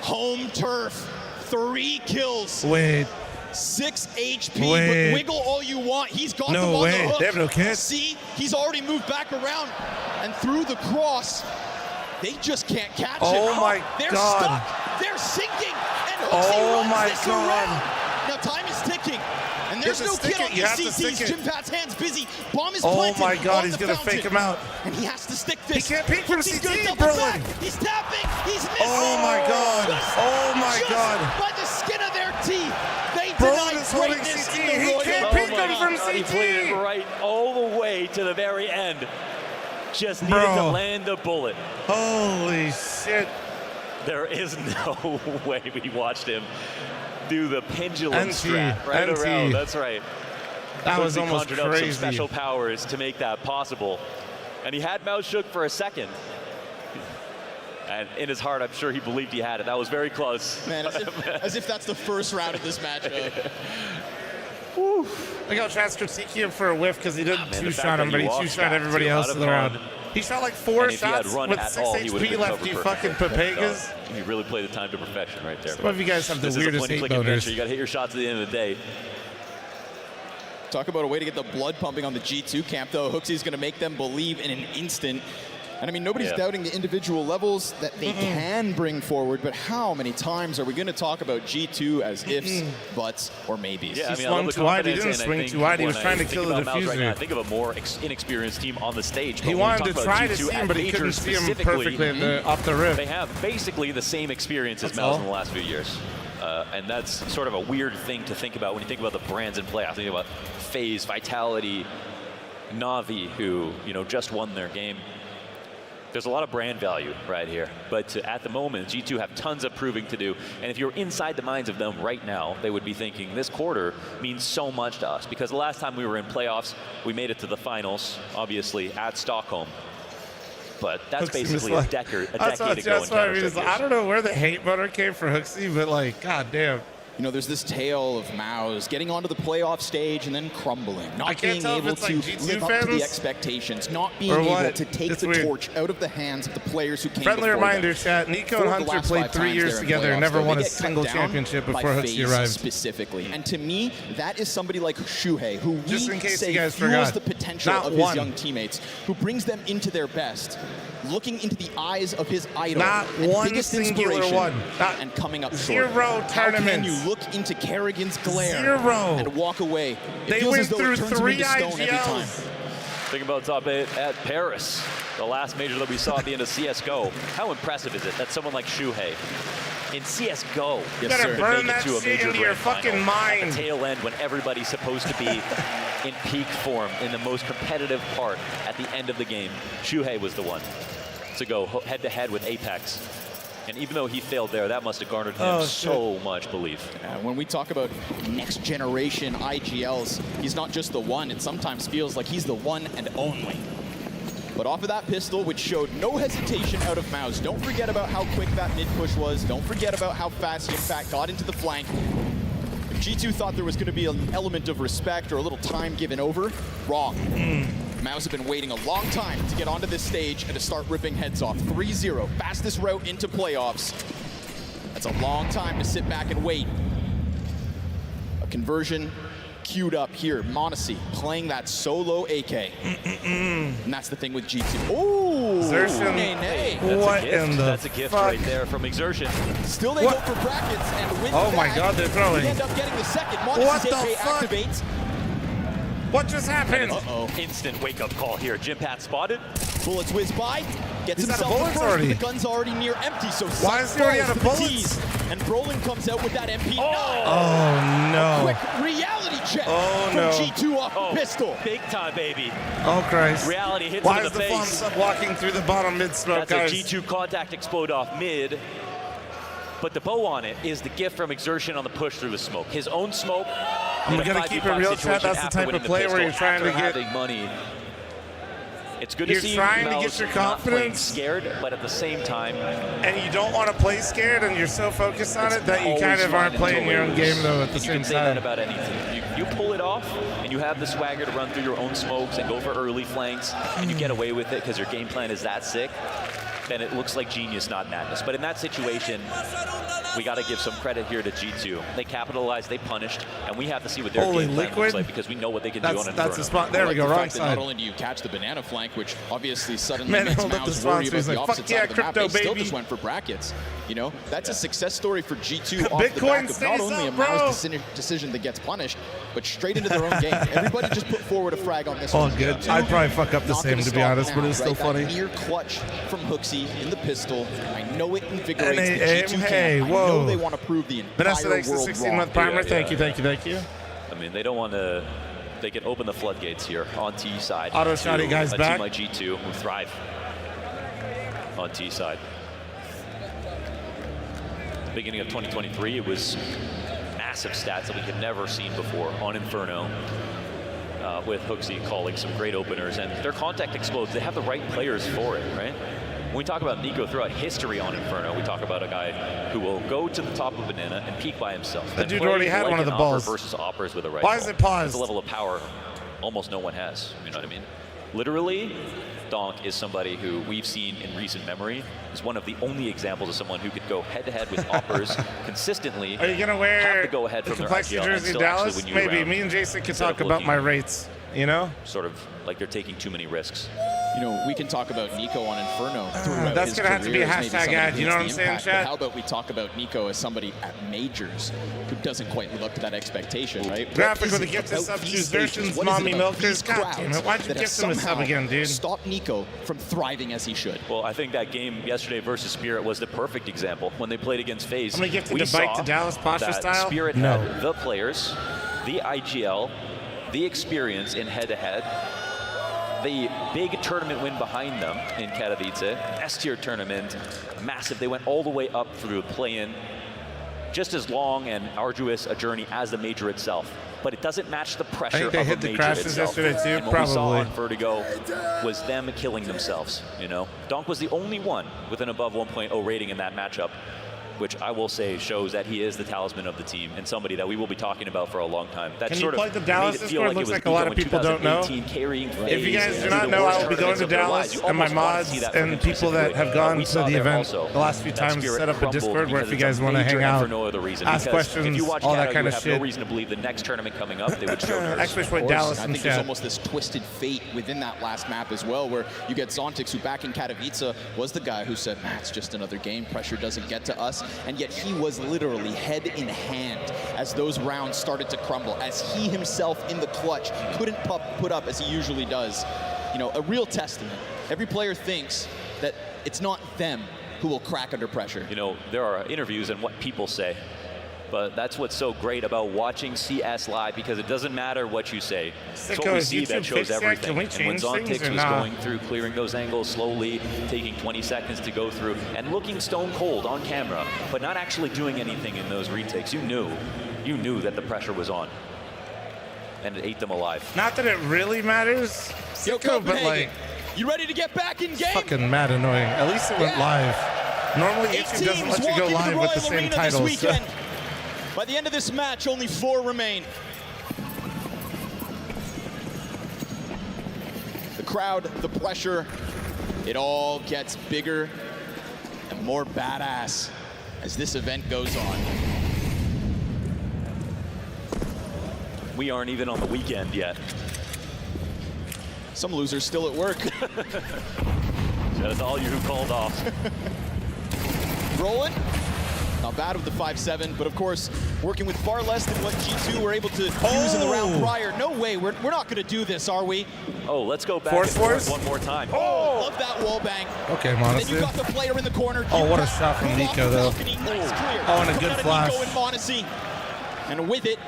Home turf, 3 kills. Wait. 6 HP, Wait. but wiggle all you want. He's got No them on way. the hook. They have no kit. See, he's already moved back around and through the cross. They just can't catch it. Oh my They're God. stuck. They're sinking. And Hooksy Oh runs my this God. around. Now time is ticking. And there's You have no to stick kid on it. You the have to CTs. stick it. Jim Pat's hands busy. Bomb is Oh planted my God, on he's the gonna fountain. fake him out. And he has to stick this. He can't peek from Hooksy's gonna CT, double Berlin. back. He's tapping. He's missing. Oh my God. Oh my Just God. by the skin of their teeth. They Berlin deny is holding greatness CT. in the He Royal. can't Oh peek my them from God, he CT. played it right all the way to the very end. Just needed Bro. to land the bullet. Holy shit. There is no way we watched him do the pendulum NT, strap right NT. around. That's right. That was Hooksy almost conjured up crazy. some special powers to make that possible. And he had MOUZ shook for a second. And in his heart, I'm sure he believed he had it. That was very close. Man, as if that's the first round of this matchup. Look how Chad's critiquing him for a whiff because he didn't Man, the fact two-shot that him, but he he walked two-shot back everybody to else out in of the round. run. He shot like 4 And if he had shots run with at 6 all, he would have HP been left, covered you perfect. fucking Papegas. He really played the time to perfection right there. Some of you guys have the This is a weirdest point-and-click hate adventure. boners. You got to hit your shots at the end of the day. Talk about a way to get the blood pumping on the G2 camp, though. Hooksy's going to make them believe in an instant. And I mean, nobody's doubting the individual levels that they can bring forward, but how many times are we going to talk about G2 as ifs, buts, or maybes? Yeah, I mean, He I love swung the too wide. He confidence, didn't and I swing think too wide. He was when trying I to kill think the about MOUZ right now, I diffuser. think of a more inexperienced team on the stage. He but when we wanted talk to about try to G2 see him, at but he couldn't majors see him specifically, perfectly off the rip. They have basically the same experience as That's MOUZ all. in the last few years. And that's sort of a weird thing to think about when you think about the brands in playoffs. Think about FaZe, Vitality, Na'Vi, who just won their game. There's a lot of brand value right here, but at the moment, G2 have tons of proving to do. And if you're inside the minds of them right now, they would be thinking this quarter means so much to us, because the last time we were in playoffs, we made it to the finals, obviously at Stockholm. but that's basically a decade ago. That's what I mean. I don't know where the hate motor came for Hooksy, but like, goddamn. You know, there's this tale of MOUZ getting onto the playoff stage and then crumbling, not being able to live up to the expectations, not being able to take the torch out of the hands of the players who came before them. Friendly reminder, chat, Nico and Hunter played 3 years together and never won a single championship before Hooksy arrived. Specifically. And to me, that is somebody like Shuhei, who we say fuels forgot, the potential of his young teammates, who brings them into their best, looking into the eyes of his idol. Not one singular one. And coming up short. 0 tournaments. How can you look into Kerrigan's glare 0 and walk away? They went through 3 IGLs. Think about top 8 at Paris, the last major that we saw at the end of CSGO. How impressive is it that someone like Shuhei in CSGO you better burn that shit into your fucking mind. At the tail end when everybody's supposed to be in peak form in the most competitive part at the end of the game. Shuhei was the one to go head-to-head with Apex. And even though he failed there, that must have garnered him so much belief. When we talk about next generation IGLs, he's not just the one. It sometimes feels like he's the one and only. But off of that pistol, which showed no hesitation out of MOUZ. Don't forget about how quick that mid push was. Don't forget about how fast he, in fact, got into the flank. If G2 thought there was going to be an element of respect or a little time given over, wrong. MOUZ have been waiting a long time to get onto this stage and to start ripping heads off. 3-0, fastest route into playoffs. That's a long time to sit back and wait. A conversion queued up here. m0NESY playing that solo AK. And that's the thing with G2. Ooh! Exertion. That's a gift right there from Exertion. Still they go for brackets and win. Oh my god, they're throwing. They end up getting the second. What the AK fuck? Activates. What just happened? Instant wake-up call here. Jimpat spotted. Bullets whiz by. Gets He's himself out of bullets the first, already. but the gun's already near empty. So why is he already out of bullets? And Brolin comes out with that MP. Oh no! A quick reality check from G2 off the pistol. Big time, baby. Oh Christ! Reality hits why him in the face. Why is the bomb walking through the bottom mid smoke, That's guys? a G2 contact explode off mid. But the bow on it is the gift from Exertion on the push through the smoke. His own smoke. I'm gonna keep it real, chat. That's the type of play where you're trying to get money. It's good to see you're trying to MOUZ get your not playing confidence, scared, but at the same time, and you don't want to play scared, and you're so focused on it that you kind of aren't playing your own game though at the same time. You can say that about anything. You pull it off, and you have the swagger to run through your own smokes and go for early flanks, and you get away with it because your game plan is that sick. Then it looks like genius, not madness. But in that situation, we got to give some credit here to G2. They capitalized, they punished, and we have to see what their game plan looks like because we know what they can do on Inferno. That's the spot. There we go, wrong side. Not only do you catch the banana flank, which obviously suddenly Man, makes hold up the MOUZ worry sponsor. about He's the like, opposite fuck yeah, side of the map. crypto, They still baby. just went for brackets. You know, that's a success story for G2 off Bitcoin the back of not stays only up, a bro. MOUZ decision that gets punished, but straight into their own game. Everybody just put forward a frag on this one. All good. I'd probably fuck up the same, to be honest, but it's still funny. That near clutch from Hooksy in the pistol. I know it invigorates the G2 hey, camp. I know they want to prove the entire world wrong. 16-month primer. Thank you. I mean, they don't want to. They can open the floodgates here on T side. Auto shotty guys a back. team like G2 will thrive on T side. Beginning of 2023, it was massive stats that we had never seen before on Inferno. With Hooksy calling some great openers, and their contact explodes. They have the right players for it, right? When we talk about Nico throughout history on Inferno, we talk about a guy who will go to the top of Banana and peek by himself. The dude already had one of the balls. Versus Oppers with a rifle. Why is it paused? It's a level of power almost no one has. You know what I mean? Literally, Donk is somebody who we've seen in recent memory is one of the only examples of someone who could go head-to-head with Oppers consistently. Are you gonna wear have to go ahead the from their complexity IGL jersey and in still actually Dallas? win you Maybe round me and Jason can instead talk of about looking my rates. You know? Sort of like they're taking too many risks. You know, we can talk about Nico on Inferno. That's going to have to be a hashtag ad, you know what I'm saying, Chad? How about we talk about Nico as somebody at majors who doesn't quite live up to that expectation, right? Graphic with the gifted sub to versions, mommy milkers. God damn it, why'd you gift him a sub again, dude? Stop Nico from thriving as he should. Well, I think that game yesterday versus Spirit was the perfect example. When they played against FaZe, I'm going to gift we the bike saw to Dallas Posture that style? Spirit had the players, the IGL, the experience in head-to-head, the big tournament win behind them in Katowice, S-tier tournament, massive. They went all the way up through the play-in. just as long and arduous a journey as the major itself. But it doesn't match the pressure I think they of hit a the major crashes itself. yesterday too, and what we saw probably. on Vertigo was them killing themselves, you know? Donk was the only one with an above 1.0 rating in that matchup, which I will say shows that he is the talisman of the team and somebody that we will be talking about for a long time. That Can sort you plug of the Dallas made it feel Discord? like Looks it was like a lot of Nico in people don't know. 2018, carrying If you guys FaZe do not through the know, I worst will be going tournaments to of their Dallas, lives. You and my almost wanted to see mods that from and him people that specifically. have gone We to saw the there event also the last few that times spirit set up a crumbled Discord where if because you it's guys a want to major hang and out, for no other reason. ask Because questions, if you watch all that Kato, kind you of have shit. no reason to believe the next tournament coming up, they would show nerves. Actually, put Of Dallas course, in I think there's chat. almost this twisted fate within that last map as well, where you get Zontix, who back in Katowice was the guy who said, "Man, it's just another game. Pressure doesn't get to us," and yet he was literally head in hand as those rounds started to crumble, as he himself in the clutch couldn't put up as he usually does. You know, a real testament. Every player thinks that it's not them who will crack under pressure. You know, there are interviews and what people say, but that's what's so great about watching CS live, because it doesn't matter what you say. It's what we see that shows everything. And when Zontix was going through, clearing those angles slowly, taking 20 seconds to go through, and looking stone cold on camera, but not actually doing anything in those retakes, you knew that the pressure was on. And it ate them alive. Not that it really matters, Sicko, but like, you ready to get back in game? fucking mad annoying. At least it went live. Normally YouTube doesn't let you go live with the same titles. So. By the end of this match, only 4 remain. The crowd, the pressure, it all gets bigger and more badass as this event goes on. We aren't even on the weekend yet. Some losers still at work. That's all you who called off. Rolling. Not bad with the 5-7, but of course, working with far less than what G2 were able to use in the round prior. No way, we're not going to do this, are we? Oh, let's go back and forth one more time. Oh, love that wall bang. Okay, Then Monacy. you got the player in the corner. Oh, what a shot from Nico, though. Nice clear. Oh, and a good flash. Nico and Monacy. And with it,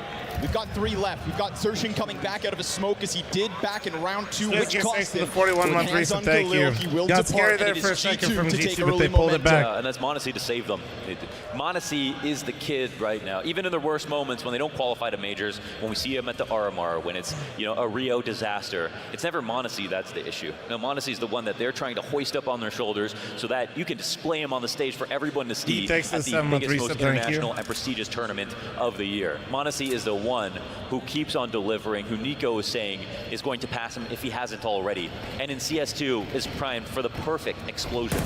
we've got 3 left. We've got Sershin coming back out of a smoke as he did back in round 2, which cost him. The 41-month recent, thank you. He will Got scary depart, there for a second from to take G2, but they early pulled it back. And that's Monacy to save them. Monacy is the kid right now. Even in their worst moments, when they don't qualify to majors, when we see him at the RMR, when it's, you know, a Rio disaster, it's never Monacy that's the issue. No, Monacy is the one that they're trying to hoist up on their shoulders so that you can display him on the stage for everyone to see at the biggest, most international and prestigious tournament of the year. Monacy is the one who keeps on delivering, who Nico is saying is going to pass him if he hasn't already. And in CS2 is primed for the perfect explosion.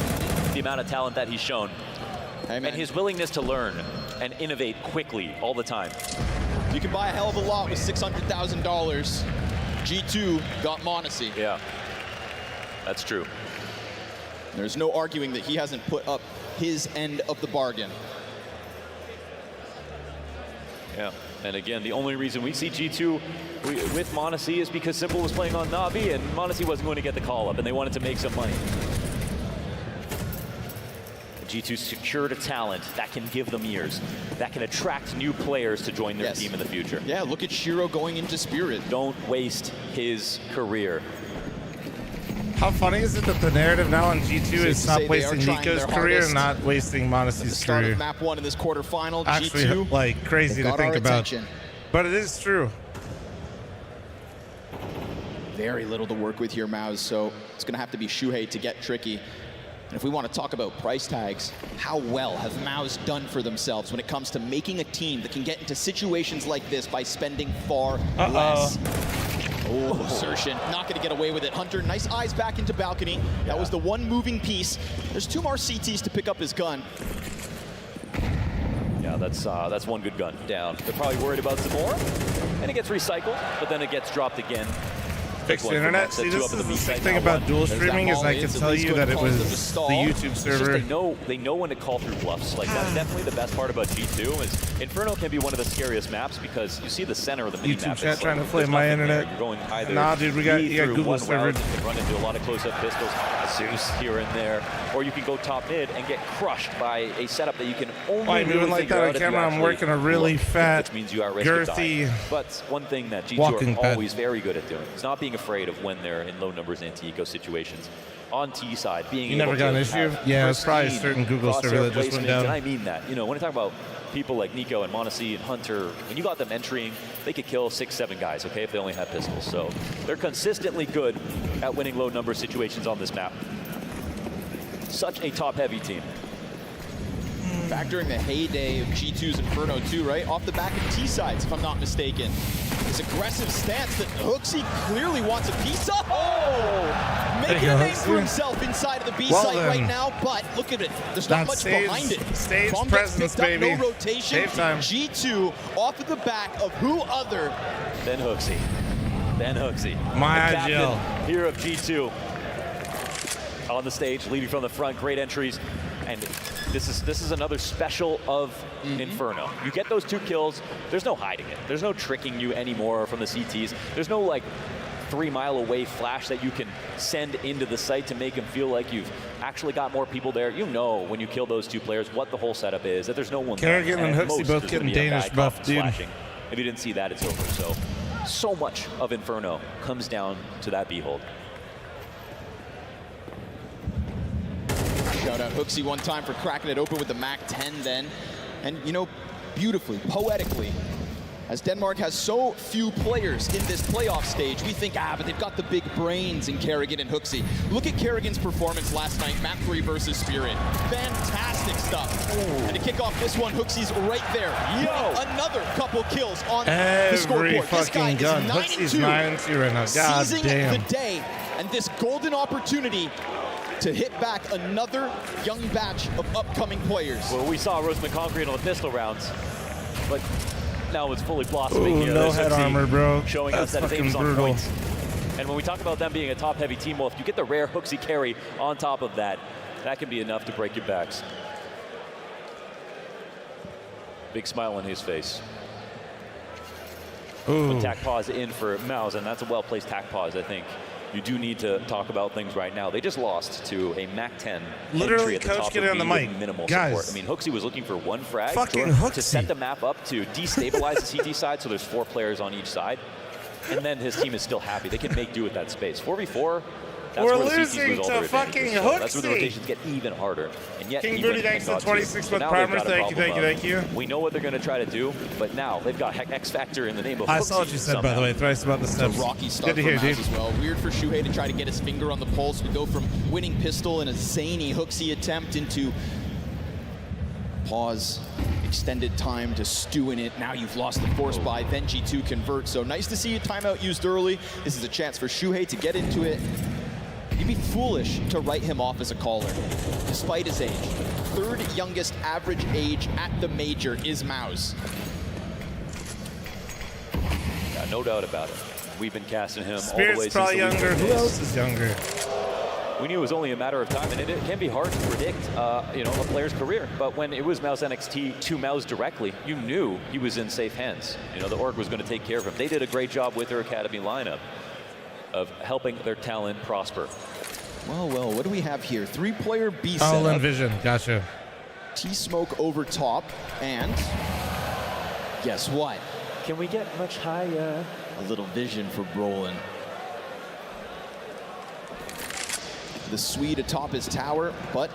The amount of talent that he's shown. And his willingness to learn and innovate quickly all the time. You can buy a hell of a lot with $600,000. G2 got Monacy. Yeah, that's true. There's no arguing that he hasn't put up his end of the bargain. Yeah, and again, the only reason we see G2 with Monacy is because Simple was playing on Na'Vi and Monacy wasn't going to get the call up and they wanted to make some money. G2 secured a talent that can give them years, that can attract new players to join their team in the future. Yeah, look at Shiro going into Spirit. Don't waste his career. How funny is it that the narrative now on G2 is stop wasting Nico's career and not wasting Monacy's Start career? of map 1 in this quarterfinal. Actually, G2, like crazy to think about. But it is true. Very little to work with here, MOUZ, so it's going to have to be Shuhei to get tricky. And if we want to talk about price tags, how well have MOUZ done for themselves when it comes to making a team that can get into situations like this by spending far less? Oh, Sershin not going to get away with it. Hunter, nice eyes back into balcony. That was the one moving piece. There's 2 more CTs to pick up his gun. Yeah, that's one good gun down. They're probably worried about some more, and it gets recycled, but then it gets dropped again. Fixed internet. See, this is the sick thing about dual streaming is I can tell you that it was the YouTube server. They know when to call through bluffs. Like that's definitely the best part about G2 is Inferno can be one of the scariest maps because you see the center of the mini map. YouTube chat trying to play my internet. You're going either nah, dude, you got Google server. You can run into a lot of close-up pistols, Zeus here and there, or you can go top mid and get crushed by a setup that you can only. Why moving like that on camera? I'm working a really fat, which means you are girthy, But one thing that G2 are always very good at doing is not being being afraid of when they're in low numbers anti-eco situations. On T side, being you never got an issue? Yeah, it's probably a certain Google server that just went down. And I mean that. You know, when I talk about people like Nico and Monacy and Hunter, when you got them entering, they could kill 6-7 guys, okay, if they only had pistols. So they're consistently good at winning low number situations on this map. Such a top-heavy team. Factoring the heyday of G2's Inferno too, right? Off the back of T-sides, if I'm not mistaken. This aggressive stance that HooXi clearly wants a piece of. Oh! Making a name for himself inside of the B site right now, but look at it. There's not much behind it. Stage presence, baby. No rotation. G2 off of the back of who other than HooXi. My the captain here of G2. On the stage, leading from the front, great entries. And this is another special of Inferno. You get those 2 kills, there's no hiding it. There's no tricking you anymore from the CTs. There's no like 3-mile away flash that you can send into the site to make them feel like you've actually got more people there. You know when you kill those 2 players what the whole setup is, that there's no one there. Kerrigan and HooXi both getting Danish buff, dude. Flashing. If you didn't see that, it's over. So much of Inferno comes down to that behold. Shout out HooXi one time for cracking it open with the MAC-10 then. And, you know, beautifully, poetically, as Denmark has so few players in this playoff stage, we think, but they've got the big brains in Kerrigan and HooXi. Look at Kerrigan's performance last night, map 3 versus Spirit. Fantastic stuff. And to kick off this one, HooXi's right there. Another couple kills on the scoreboard. This guy is 9-2. 9-2 right now. God seizing damn. the day and this golden opportunity to hit back another young batch of upcoming players. Well, we saw Roseman Concrete on the pistol rounds, but now it's fully blossoming here. No head armor, bro. Showing us that his aim is on point. And when we talk about them being a top-heavy team, well, if you get the rare HooXi carry on top of that, that can be enough to break your backs. Big smile on his face. Ooh. Tac pause in for MOUZ, and that's a well-placed tac pause, I think. You do need to talk about things right now. They just lost to a MAC-10. Literally, at the coach, top get of on the B mic. with minimal Guys. support. I mean, HooXi was looking for 1 frag Fucking to set the map up to destabilize the CT side, so there's 4 players on each side. And then his team is still happy. They can make do with that space. 4v4, that's We're where the losing CTs lose all to their fucking advantages. So that's where the HooXi. rotations get even harder. And yet, King even Booty, thanks to 26 with now primers. they've got a Thank you, problem thank you, of, thank you. We know what they're going to try to do, but now they've got X Factor in the name of I HooXi saw what you said, by somehow. the way, thrice about the It's steps. a rocky start Good to for hear, MOUZ dude. as well. Weird for Shuhei to try to get his finger on the pulse. We go from winning pistol in a zany HooXi attempt into pause, extended time to stew in it. Now you've lost the force buy, then G2 convert. So nice to see a timeout used early. This is a chance for Shuhei to get into it. You'd be foolish to write him off as a caller, despite his age. 3rd youngest average age at the major is MOUZ. Yeah, no doubt about it. We've been casting him Spirit's all the way probably since the younger. league Who else is younger? We knew it was only a matter of time, and it can be hard to predict, you know, a player's career. But when it was MOUZ NXT to MOUZ directly, you knew he was in safe hands. You know, the org was going to take care of him. They did a great job with their academy lineup of helping their talent prosper. Well, what do we have here? 3-player B Oh, setup. Vision, gotcha. T-Smoke over top, and guess what? Can we get much higher? A little vision for Brolin. The Swede atop his tower, but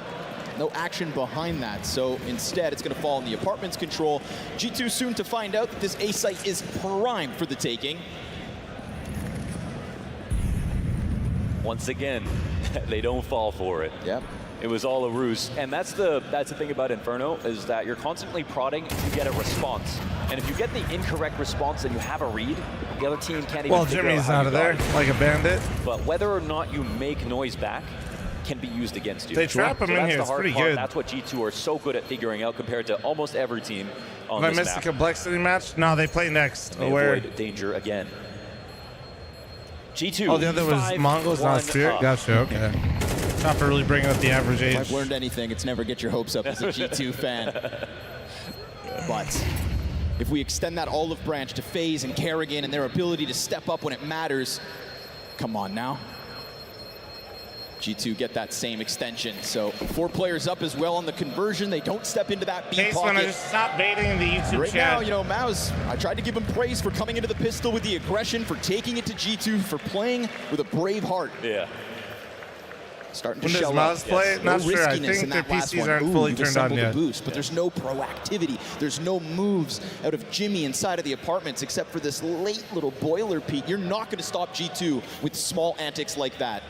no action behind that. So instead, it's going to fall in the apartment's control. G2 soon to find out that this A site is prime for the taking. Once again, they don't fall for it. Yep. It was all a ruse. And that's the thing about Inferno, is that you're constantly prodding to get a response. And if you get the incorrect response and you have a read, the other team can't even figure Jimmy's out how out you of got there, it. like a bandit. But whether or not you make noise back can be used against you. They trap him in here, it's pretty good. That's what G2 are so good at figuring out compared to almost every team on If I this missed map. the complexity match? No, they play next. They avoid danger again. G2. Oh, the other was Mongols, not Spirit? Gotcha, okay. Chopper really bringing up the average age. If I've learned anything, it's never get your hopes up as a G2 fan. But if we extend that olive branch to FaZe and Kerrigan and their ability to step up when it matters, come on now. G2 get that same extension. So 4 players up as well on the conversion. They don't step into that B Case pocket. when I just stop baiting the YouTube Right chat. now, you know, MOUZ, I tried to give him praise for coming into the pistol with the aggression, for taking it to G2, for playing with a brave heart. Yeah. Starting to When does shell MOUZ out. play? Yes. Not No sure. I riskiness think in their that last PCs one. aren't Ooh, fully you've turned on assembled a yet. boost, but there's no proactivity. There's no moves out of Jimmy inside of the apartments except for this late little boiler peak. You're not going to stop G2 with small antics like that.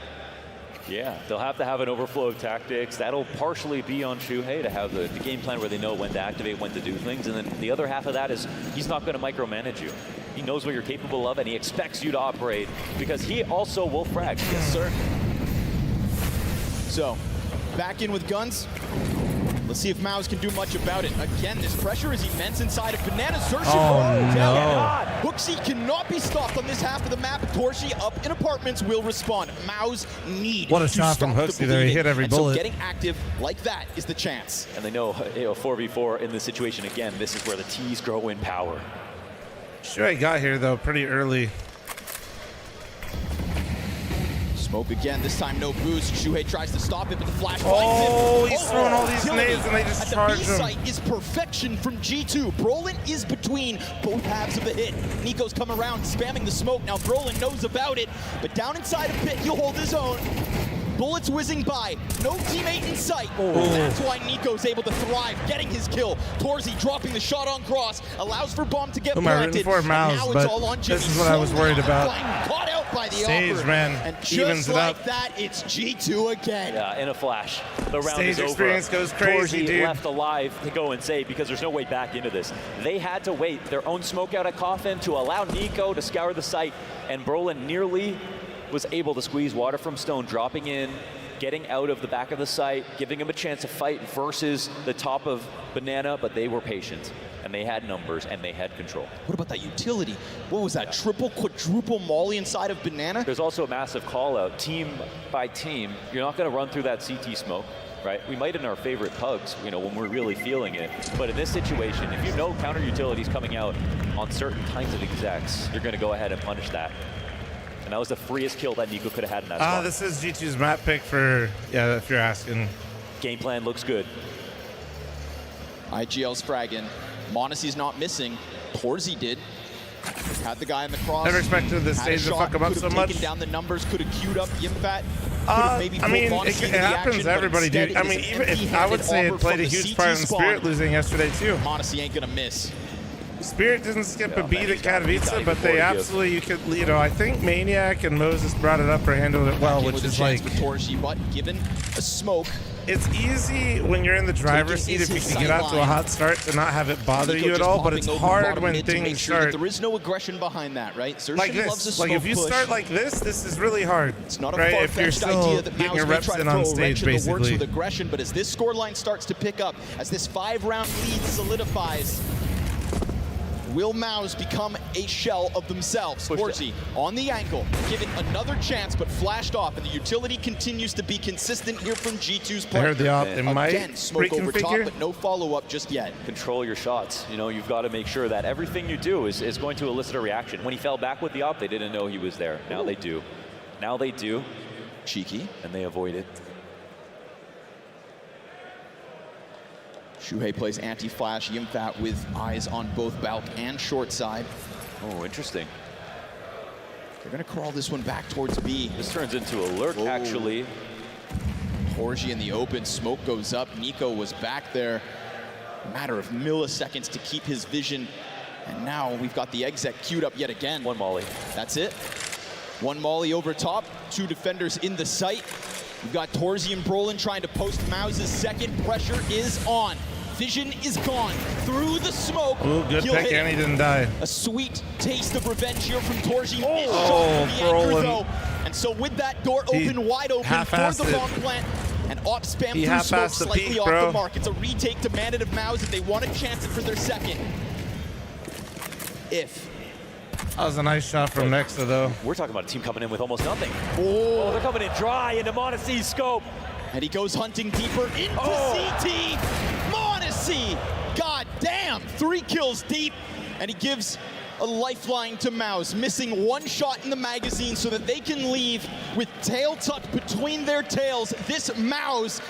Yeah, they'll have to have an overflow of tactics. That'll partially be on Shuhei to have the game plan where they know when to activate, when to do things. And then the other half of that is he's not going to micromanage you. He knows what you're capable of, and he expects you to operate because he also will frag. Yes, sir. So, back in with guns. Let's see if MOUZ can do much about it. Again, this pressure is immense inside of Banana. Xerxes. Oh, no. Hooksy cannot be stopped on this half of the map. Torshi up in apartments will respond. MOUZ need What a to shot stop from the Hooksy there. He bleeding. hit every And bullet. So getting active like that is the chance. And they know, 4v4 in this situation, again, this is where the T's grow in power. Shuhei got here, though, pretty early. Smoke again, this time no boost. Shuhei tries to stop it, but the flash Oh, finds him. he's throwing all these utility nades and they just at charge the B him. site is perfection from G2. Brolin is between both halves of the hit. Nico's come around, spamming the smoke. Now Brolin knows about it, but down inside of pit, he'll hold his own. Bullets whizzing by, no teammate in sight. That's why Nico's able to thrive, getting his kill. Torzi dropping the shot on cross, allows for bomb to get Who am I rooting planted. for? And MOUZ, now it's but all on Jimmy. this is what I was worried about. Caught out by the Stage, offer. man, And evens just it like up. that, it's G2 again. Yeah, in a flash. The round Stage is over. experience goes crazy, Torzi dude. left alive to go and save because there's no way back into this. They had to wait their own smoke out at Coffin to allow Nico to scour the site, and Brolin nearly was able to squeeze water from Stone, dropping in, getting out of the back of the site, giving him a chance to fight versus the top of Banana, but they were patient, and they had numbers, and they had control. What about that utility? What was that, triple, quadruple molly inside of Banana? There's also a massive call out, team by team. You're not gonna run through that CT smoke, right? We might in our favorite pugs, you know, when we're really feeling it. But in this situation, if you know counter utilities coming out on certain kinds of execs, you're gonna go ahead and punish that. And that was the freest kill that Nico could have had in that spot. This is G2's map pick for, yeah, if you're asking. Game plan looks good. IGL's fragging. Monacy's not missing. Torzi did. Had the guy in the cross. Never expected this Had a stage to shot, fuck him up could so have much. taken down the numbers, could have queued up Yimfat. I mean, it happens to everybody, dude. I mean, even I would say it played a huge part in Spirit losing yesterday, too. Monacy ain't gonna miss. Spirit doesn't skip a beat at Katowice, but they absolutely, you know, I think Maniac and Moses brought it up or handled it well, which is like, Torshi, but given a smoke. It's easy when you're in the driver's seat if you can get out to a hot start to not have it bother you at all, but it's hard when things start. There is no aggression behind that, right? Like this, like if you start like this is really hard. It's not a right? If you're far-fetched still idea that getting your MOUZ may reps try to in throw on a stage, wrench in the works basically. with aggression, but as this scoreline starts to pick up, as this 5-round lead solidifies, will MOUZ become a shell of themselves? Torzi on the angle, given another chance, but flashed off, and the utility continues to be consistent here from G2's play. I heard the op. They might Again, smoke over top, reconfigure. but no follow-up just yet. Control your shots. You know, you've got to make sure that everything you do is going to elicit a reaction. When he fell back with the op, they didn't know he was there. Now they do. Now they do. Cheeky. And they avoid it. Shuhei plays anti-flash, Yimfat with eyes on both Balk and short side. Oh, interesting. They're gonna crawl this one back towards B. This turns into alert, actually. Horji in the open, smoke goes up. Nico was back there. A matter of milliseconds to keep his vision. And now we've got the exec queued up yet again. One molly. That's it. One molly over top, 2 defenders in the site. We've got Torzi and Brolin trying to post MOUZ's second. Pressure is on. Vision is gone. Through the smoke. Ooh, good He'll pick, hit and it. he didn't die. A sweet taste of revenge here from Torzi. Oh, Missed shot from the anchor, Brolin. though. And so with that door He open, wide open for half-assed the it. bomb plant, and op spam He through smoke half-assed the slightly peak, off bro. the mark. It's a retake demanded of MOUZ if they want to chance it for their second. If. That was a nice shot from Nexa, though. We're talking about a team coming in with almost nothing. Oh, they're coming in dry into Monacy's scope. And he goes hunting deeper into CT. Monacy, god damn, 3 kills deep. And he gives a lifeline to MOUZ, missing one shot in the magazine so that they can leave with tail tucked between their tails. This MOUZ,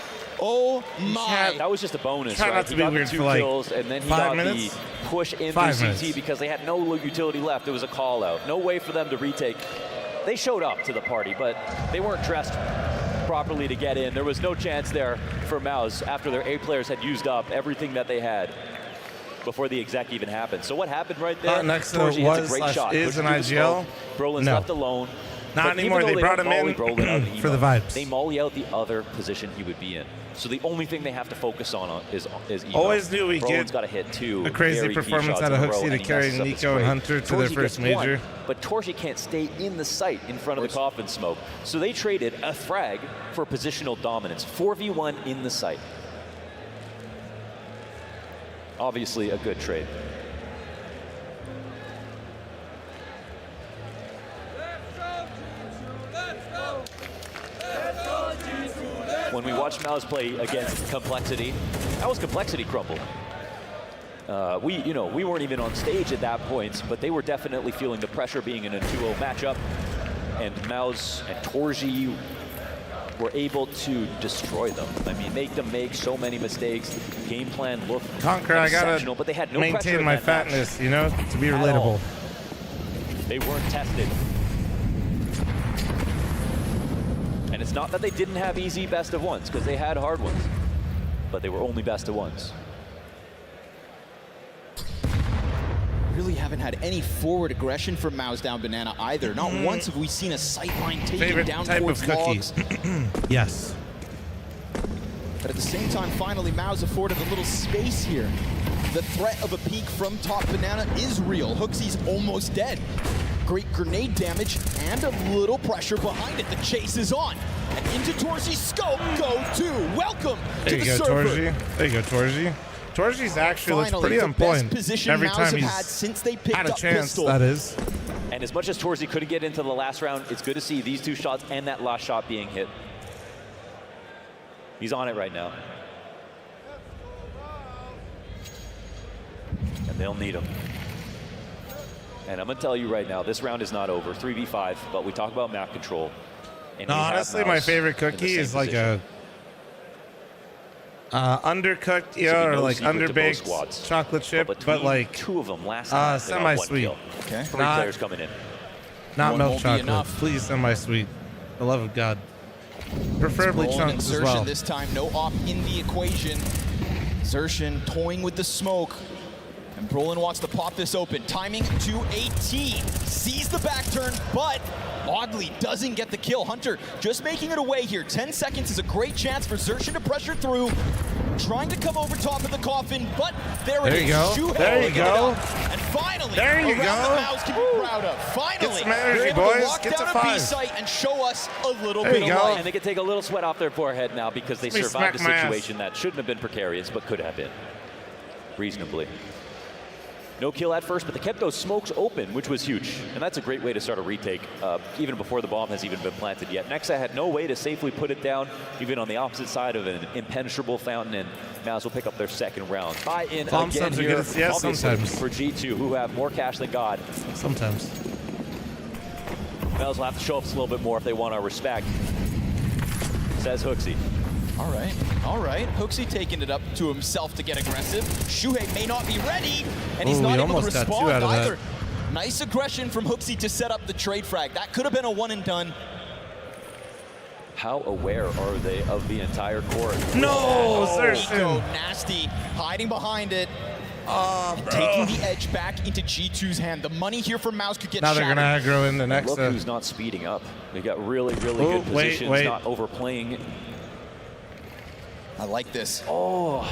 oh my. That was just a bonus, Try right? not to He be got weird the 2 for like kills, and then he 5 got minutes? the push in 5 through minutes. CT because they had no utility left. It was a call out. No way for them to retake. They showed up to the party, but they weren't dressed properly to get in. There was no chance there for MOUZ after their A players had used up everything that they had before the exec even happened. So what happened right there? Next to Torji hits a was great slash shot. is Pushed an through the IGL? smoke. Brolin's No. left alone. Not But anymore. even though They brought don't him in volley Brolin out of for the emo, vibes. They molly out the other position he would be in. So the only thing they have to focus on is emo. Always knew we'd Brolin's get got to hit 2 a crazy very key performance shots out of in a row, Hooksy to and he carry messes up his Nico and spray. Hunter to their Torji first gets one, major. but Torji can't stay in the sight in front of the coffin smoke. So they traded a frag for positional dominance. 4v1 in the sight. Obviously a good trade. When we watched MOUZ play against Complexity, that was Complexity crumble. We weren't even on stage at that point, but they were definitely feeling the pressure being in a 2-0 matchup. And MOUZ and Torji were able to destroy them. I mean, make them make so many mistakes. Game plan looked Conquer, I exceptional, gotta but they had no pressure maintain in my that match fatness, you know, to be at relatable. all. They weren't tested. And it's not that they didn't have easy best of ones, because they had hard ones, but they were only best of ones. Really haven't had any forward aggression from MOUZ down banana either. Not once have we seen a sightline taken Favorite down type towards of cookie. logs. Yes. But at the same time, finally, MOUZ afforded a little space here. The threat of a peek from top banana is real. Hooksy's almost dead. Great grenade damage and a little pressure behind it. The chase is on. And into Torji's scope, go to. Welcome There to you the go, server. Torji. There you go, Torji. Torji's actually looks Finally, pretty the on best point position every MOUZ time have he's had since they picked had a up chance, pistol. that is. And as much as Torji couldn't get into the last round, it's good to see these 2 shots and that last shot being hit. He's on it right now. And they'll need him. And I'm going to tell you right now, this round is not over. 3v5, but we talk about map control. And No, we have honestly, my MOUZ favorite in the cookie same is like position. undercooked, So yeah, we or know like secret to both underbaked squads. chocolate chip, but between like 2 of them last night, they got 1 semi-sweet. kill. Okay. 3 Not- players coming in. Not One milk won't be chocolate. enough. Please, semi-sweet. The love of God. Preferably Brolin chunks and as Zershin well. this time, no op in the equation. Zershin toying with the smoke. And Brolin wants to pop this open. Timing to a T. Sees the back turn, but oddly doesn't get the kill. Hunter just making it away here. 10 seconds is a great chance for Zershin to pressure through. Trying to come over top of the coffin, but there it There is. you go. Shuhei There you picking it go. up. And finally, There you a round go. that MOUZ can be proud of. Finally, some energy, they're able boys. to walk Get to down a B 5. site and show us a little There bit you of go. life. And they can take a little sweat off their forehead now because they Let me survived a smack my ass. situation that shouldn't have been precarious, but could have been, reasonably. No kill at first, but they kept those smokes open, which was huge. And that's a great way to start a retake, even before the bomb has even been planted yet. Nexa had no way to safely put it down, even on the opposite side of an impenetrable fountain, and MOUZ will pick up their second round. Buy-in Bomb again subs are here, good as- yeah, obviously, sometimes. for G2, who have more cash than God. Sometimes. MOUZ will have to show up a little bit more if they want our respect, says Hooksy. All right. Hooksy taking it up to himself to get aggressive. Shuhei may not be ready, and he's Ooh, not he able to almost got 2 respond out of that. either. Nice aggression from Hooksy to set up the trade frag. That could have been a one and done. How aware are they of the entire court? No, Nico, Zershin. nasty, hiding behind it. Oh, bro. Taking the edge back into G2's hand. The money here from MOUZ could get Now they're shattered. gonna aggro in the And next. look who's not speeding up. They got really, really Oh, good wait, positions, wait. not overplaying. I like this. Oh,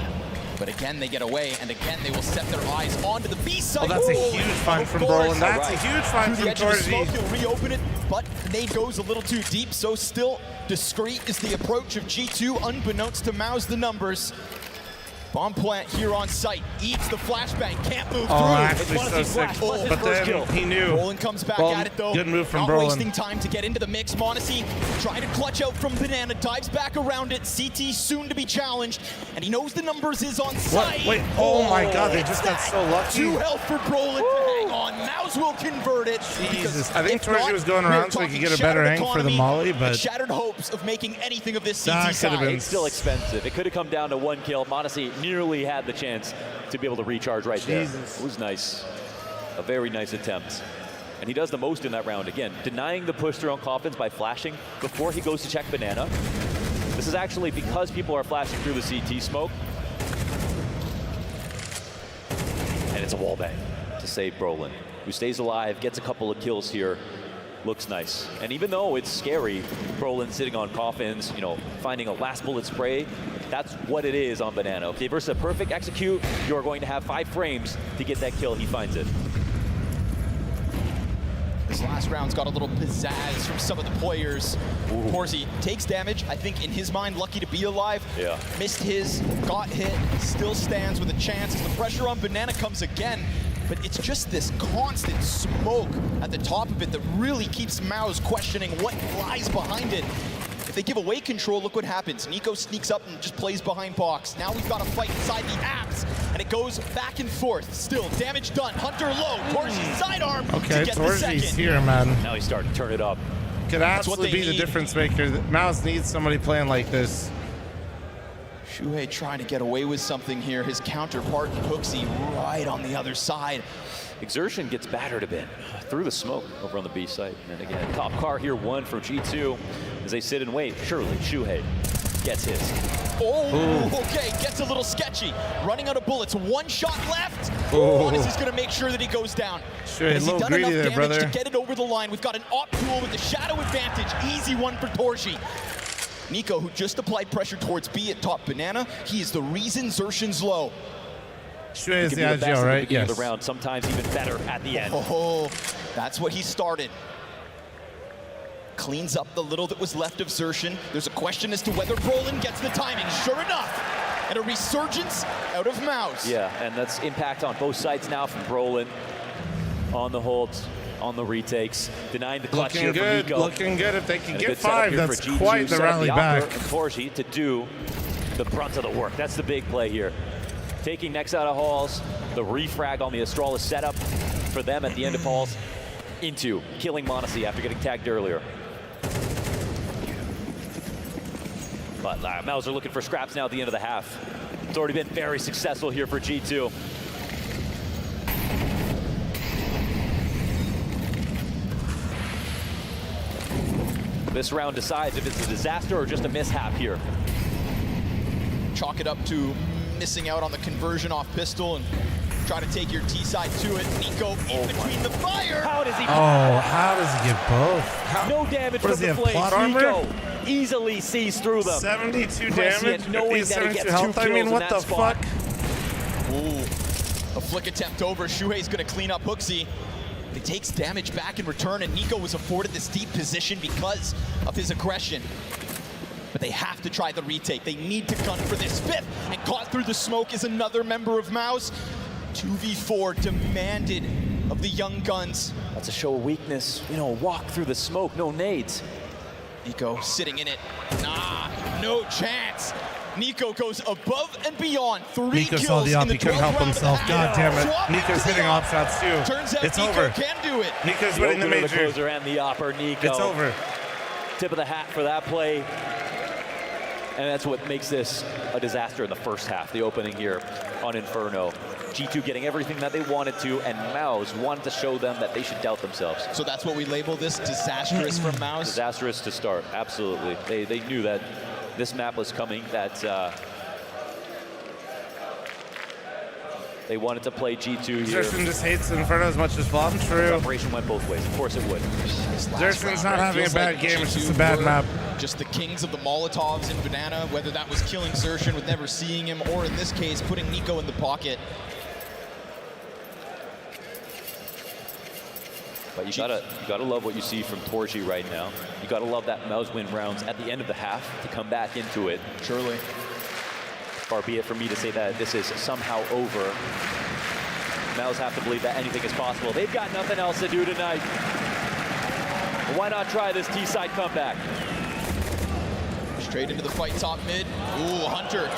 But again, they get away, and again, they will set their eyes onto the B side. Oh, that's a Ooh, huge find of from course. Brolin. That's a huge find Through the from edge of the smoke, Torji. he'll reopen it, but the nade goes a little too deep, so still discreet is the approach of G2, unbeknownst to MOUZ the numbers. Bomb plant here on site. Eats the flashbang. Can't move through. Actually so sick. But then he knew. Brolin comes back at it though. Good move from Not Brolin. wasting time to get into the mix. Monacy trying to clutch out from Banana. Dives back around it. CT soon to be challenged. And he knows the numbers is on site. Wait, oh my god, they just got so lucky. 2 health for Brolin to hang on. MOUZ will convert it. Jesus. I think Torji was going around so he could get a better angle for the molly, but shattered hopes of making anything of this CT that could have been It's still expensive. It could have come down to 1 kill. Monacy nearly had the chance to be able to recharge right there. It was nice. A very nice attempt. And he does the most in that round. Again, denying the push through on Coffins by flashing before he goes to check Banana. This is actually because people are flashing through the CT smoke. And it's a wall bang to save Brolin, who stays alive, gets a couple of kills here. Looks nice. And even though it's scary, Brolin sitting on Coffins, you know, finding a last bullet spray, that's what it is on Banana. Okay, versus a perfect execute, you're going to have 5 frames to get that kill. He finds it. This last round's got a little pizzazz from some of the players. Torji takes damage. I think in his mind, lucky to be alive. Yeah. Missed his, got hit, still stands with a chance as the pressure on Banana comes again. But it's just this constant smoke at the top of it that really keeps MOUZ questioning what lies behind it. If they give away control, look what happens. Nico sneaks up and just plays behind box. Now we've got a fight inside the apps, and it goes back and forth. Still, damage done. Hunter low. Torji sidearm to get the second. Torji's here, man. Now he's starting to turn it up. Could absolutely be the difference maker. MOUZ needs somebody playing like this. Shuhei trying to get away with something here. His counterpart, Hooksy, right on the other side. Exertion gets battered a bit through the smoke over on the B site. And again, top car here, 1 from G2 as they sit and wait. Surely Shuhei gets his. Okay, gets a little sketchy. Running out of bullets, 1 shot left. This is gonna make sure that he goes down. Sure, Has he done enough there, damage brother. to get it over the line? We've got an op duel with the shadow advantage. Easy one for Torji. Nico, who just applied pressure towards B at top Banana, he is the reason Xertion's low. Shuhei is the IGL, right? Yes. Of the round, sometimes even better at the end. Oh, that's what he started. Cleans up the little that was left of Xertion. There's a question as to whether Brolin gets the timing. Sure enough, and a resurgence out of MOUZ. Yeah, and that's impact on both sides now from Brolin on the holds, on the retakes, denying the clutch here from Nico. Looking good. If they can get 5, that's quite the rally back. And Torji to do the brunt of the work. That's the big play here. Taking next out of Halls, the refrag on the Astralis setup for them at the end of Halls into killing Monacy after getting tagged earlier. But MOUZ are looking for scraps now at the end of the half. It's already been very successful here for G2. This round decides if it's a disaster or just a mishap here. Chalk it up to missing out on the conversion off pistol and try to take your T side to it. Nico in between the fire. How does he? Oh, how does he get both? No damage What from does he the have, flames. plot armor? Nico easily sees through them. 72 Prescient, damage. knowing He's that he 72 gets health. 2 I kills mean, in what that the spot. fuck? Ooh, a flick attempt over. Shuhei's gonna clean up Hooksy. He takes damage back in return, and Nico was afforded this deep position because of his aggression. But they have to try the retake. They need to gun for this. 5th, and caught through the smoke is another member of MOUZ. 2v4 demanded of the young guns. That's a show of weakness. You know, walk through the smoke, no nades. Nico sitting in it. Nah, no chance. Nico goes above and beyond. 3 Nico kills saw the op. in the He couldn't 12th help round of the himself. half. God damn it. Swap Nico's into hitting the op op. shots too. Turns out It's Nico over. can do it. Nico's The winning the opener, major. the closer, and the opper, Nico. It's over. Tip of the hat for that play. And that's what makes this a disaster in the first half, the opening here on Inferno. G2 getting everything that they wanted to, and MOUZ wanted to show them that they should doubt themselves. So that's what we label this, disastrous from MOUZ? Disastrous to start, absolutely. They knew that this map was coming, that they wanted to play G2 here. Xertion just hates Inferno as much as Bob. True. The operation went both ways. Of course it would. Xertion's not having a bad game. It's just a bad map. Just the kings of the Molotovs in Banana, whether that was killing Xertion with never seeing him, or in this case, putting Nico in the pocket. But you gotta love what you see from Torji right now. You gotta love that MOUZ win rounds at the end of the half to come back into it. Surely. Far be it from me to say that this is somehow over. MOUZ have to believe that anything is possible. They've got nothing else to do tonight. Why not try this T-side comeback? Straight into the fight top mid. Ooh, Hunter.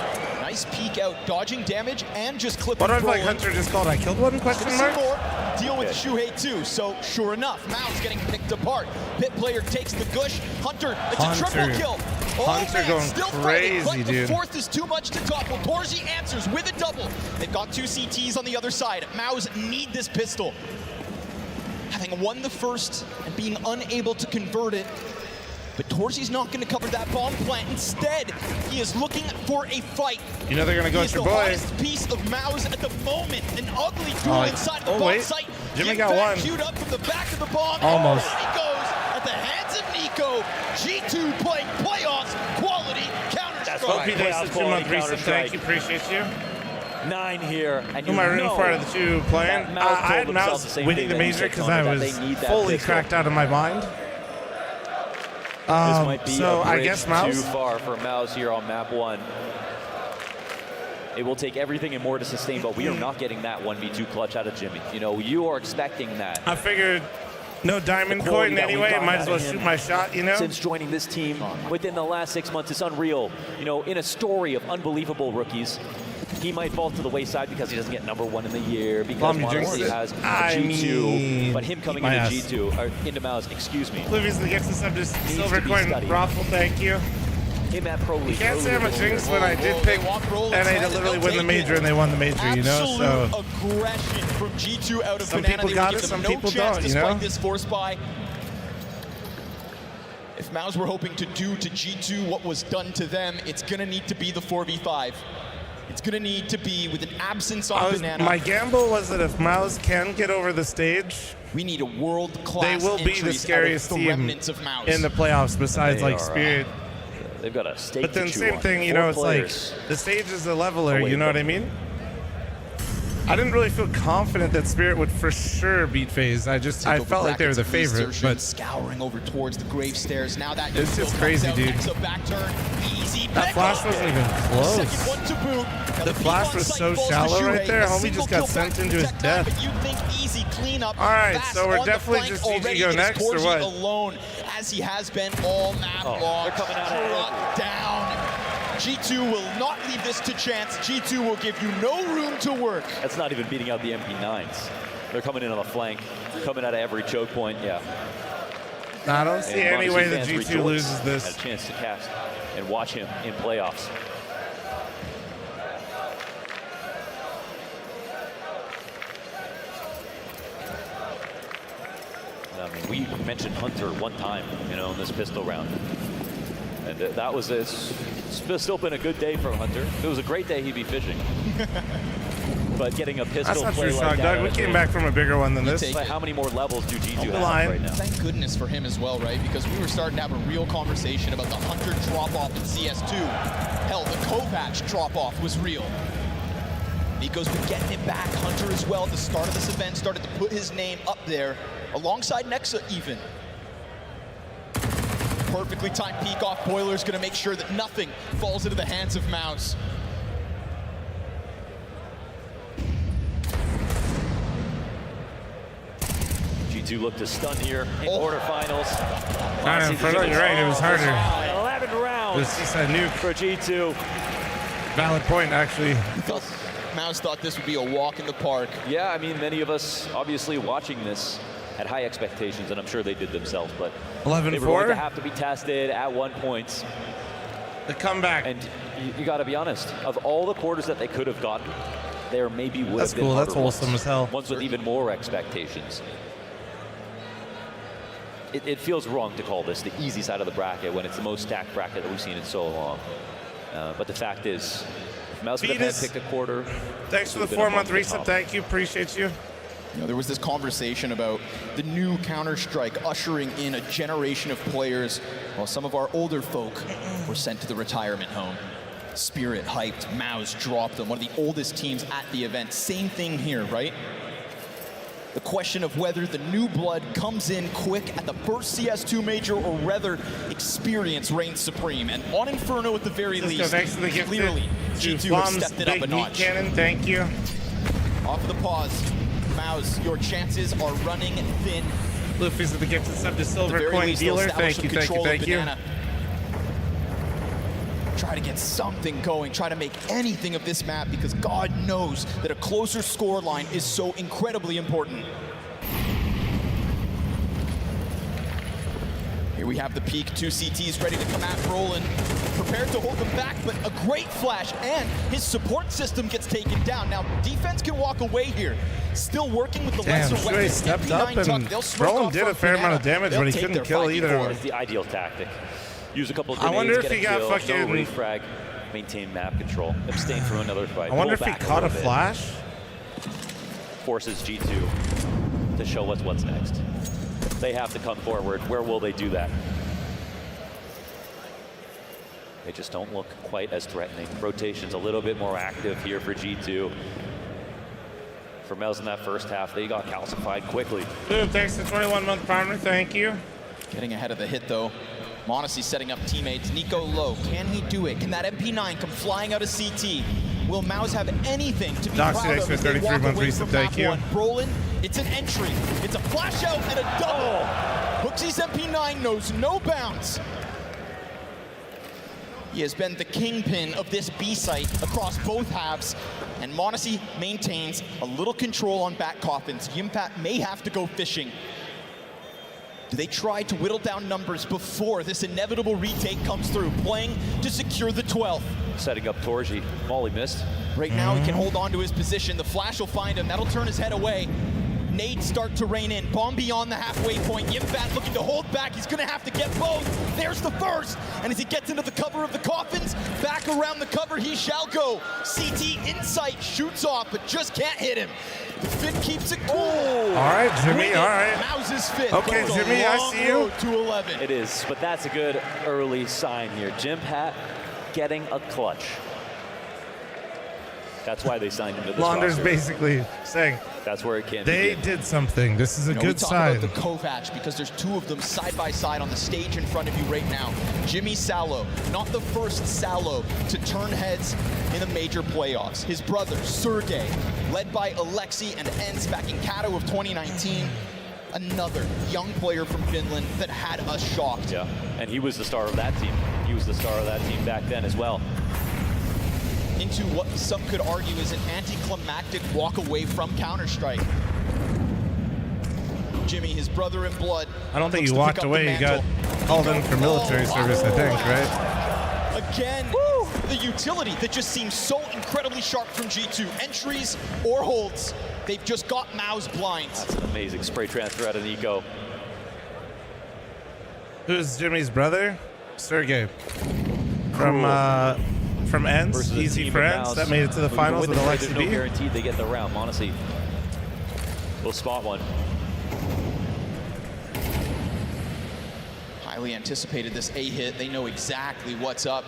Nice peek out, dodging damage and just clipping. What do I like Hunter just called? I killed one? Question mark? More. Deal with Shuhei too. So sure enough, MOUZ getting picked apart. Pit player takes the gush. Hunter, it's a triple kill. Hunter going still crazy, fighting, but dude. The fourth is too much to topple. Torzi answers with a double. They've got 2 CTs on the other side. MOUZ need this pistol. Having won the first and being unable to convert it, but Torzi's not going to cover that bomb plant. Instead, he is looking for a fight. You know they're going to go at your boy. He is the hottest piece of MOUZ at the moment. An ugly duel inside the bomb site. Jimmy got one. Queued up from the back of the bomb. Almost. Oh, he goes at the hands of Nico. G2 playing playoffs quality counter-strike. OP Days, the 2-month reset. Thank you. Appreciate you. 9 here, and Who am I rooting for out of the two playing? I had MOUZ winning the major because I was fully cracked out of my mind. This might be so a I guess bridge MOUZ. too far for MOUZ here on map 1. It will take everything and more to sustain, but we are not getting that 1v2 clutch out of Jimmy. You know, you are expecting that. I figured no diamond coin anyway. I might as well shoot my shot, you know? Since joining this team within the last 6 months, it's unreal. You know, in a story of unbelievable rookies, he might fall to the wayside because he doesn't get #1 in the year, because Monarchy has a G2, but him coming into G2, or into MOUZ, excuse me. Livy's the gifts and stuff, just silver coin, Raffle, thank you. Him at Pro League. You can't say I'm a jinx when I did pick NA to literally win the major and they won the major, you know? So aggression from G2 out of some Banana. people got it, some people don't, you know? This force buy. If MOUZ were hoping to do to G2 what was done to them, it's gonna need to be the 4v5. It's gonna need to be with an absence on Banana. My gamble was that if MOUZ can get over the stage, we need a world-class. They will be the scariest team in the playoffs besides like Spirit. They've got a stake. But then same thing, you know, it's like the stage is a leveler, you know what I mean? I didn't really feel confident that Spirit would for sure beat FaZe. I felt like they were the favorite, but scouring over towards the grave stairs. Now that it's just crazy, dude. Back turn, easy that flash wasn't even close. The flash was so shallow right there. Homie just got sent into his death. All right, so we're definitely just GG go next, or what? Alone, as he has been all map long. They're coming out down. G2 will not leave this to chance. G2 will give you no room to work. That's not even beating out the MP9s. They're coming in on the flank, coming out of every choke point, yeah. I don't see any way that G2 loses this. Had a chance to cast and watch him in playoffs. I mean, we mentioned Hunter one time, you know, in this pistol round. And that was it's still been a good day for Hunter. If it was a great day, he'd be fishing. But getting a pistol That's not play true, like Doug. We came back from a bigger one than this. But how many more levels do G2 have right now? Thank goodness for him as well, right? Because we were starting to have a real conversation about the Hunter drop-off in CS2. Hell, the Kovac drop-off was real. Nico's been getting it back. Hunter as well at the start of this event started to put his name up there, alongside Nexa even. Perfectly timed peek off. Boiler's gonna make sure that nothing falls into the hands of MOUZ. G2 looked to stun here in quarterfinals. Inferno, you're right, it was harder. 11 rounds nuke for G2. Valid point, actually. MOUZ thought this would be a walk in the park. Yeah, I mean, many of us obviously watching this had high expectations, and I'm sure they did themselves, but 11-4? they were going to have to be tested at 1 point. The comeback. And you got to be honest, of all the quarters that they could have gotten, there maybe would have been cool. That's harder wholesome ones. as hell. Ones with even more expectations. It feels wrong to call this the easy side of the bracket when it's the most stacked bracket that we've seen in so long. But the fact is, if MOUZ would have picked a quarter. Thanks for the 4-month reset. Thank you. Appreciate you. You know, there was this conversation about the new Counter-Strike ushering in a generation of players, while some of our older folk were sent to the retirement home. Spirit hyped, MOUZ dropped them, one of the oldest teams at the event. Same thing here, right? The question of whether the new blood comes in quick at the first CS2 major or whether experience reigns supreme. And on Inferno at the very least, clearly G2 has stepped it up a notch. Cannon, thank you. Off of the pause, MOUZ, your chances are running thin. Luffy's at the gifted sub to Silver Coin Dealer. Thank you, thank you, thank you. Try to get something going, try to make anything of this map because God knows that a closer score line is so incredibly important. Here we have the peak, 2 CTs ready to come at Roland. Prepared to hold them back, but a great flash, and his support system gets taken down. Now, defense can walk away here. Still working with the lesser weapons. Stepped up, and Roland did a fair amount of damage, but he couldn't kill either. It's the ideal tactic. Use a couple of grenades, I wonder if he got kill, fucking... no refrag, maintain map control, abstain from another fight. I wonder if he caught a flash? Forces G2 to show us what's next. They have to come forward. Where will they do that? They just don't look quite as threatening. Rotation's a little bit more active here for G2. For MOUZ in that first half, they got calcified quickly. Dude, thanks to 21-month partner, thank you. Getting ahead of the hit though. m0NESY setting up teammates. Nico low. Can he do it? Can that MP9 come flying out of CT? Will MOUZ have anything to be proud of as they walk away from map one? Roland, it's an entry. It's a flash out and a double. HooXi's MP9 knows no bounds. He has been the kingpin of this B site across both halves, and m0NESY maintains a little control on back coffins. Yimpat may have to go fishing. Do they try to whittle down numbers before this inevitable retake comes through, playing to secure the 12th? Setting up Torji. Molly missed. Right now he can hold on to his position. The flash will find him. That'll turn his head away. Nades start to rain in. Bomb beyond the halfway point. Yimpat looking to hold back. He's going to have to get both. There's the first. And as he gets into the cover of the coffins, back around the cover he shall go. CT insight shoots off, but just can't hit him. The Fit keeps it cool. All right, Jimmy, all right. MOUZ's Fit. Okay, Jimmy, I see you. To 11. It is, but that's a good early sign here. Yimpat getting a clutch. That's why they signed him to this Launder's roster. basically saying that's where it can they begin. did something. This is a good sign. We talk about the Kovacs because there's two of them side by side on the stage in front of you right now. Jimmy Salo, not the first Salo to turn heads in the major playoffs. His brother, Sergey, led by Alexi and Ens back in Kato of 2019. Another young player from Finland that had us shocked. Yeah, and he was the star of that team. He was the star of that team back then as well. Into what some could argue is an anticlimactic walk away from Counter-Strike. Jimmy, his brother in blood. I don't think you walked away. You got called in for military service, I think, right? Again, the utility that just seems so incredibly sharp from G2. Entries or holds. They've just got MOUZ blind. That's an amazing spray transfer out of Nico. Who's Jimmy's brother? Sergey. From Ends, easy friends. That made it to the finals with Alexi There's no guaranteed they get the round. m0NESY will spot one. Highly anticipated this A hit. They know exactly what's up.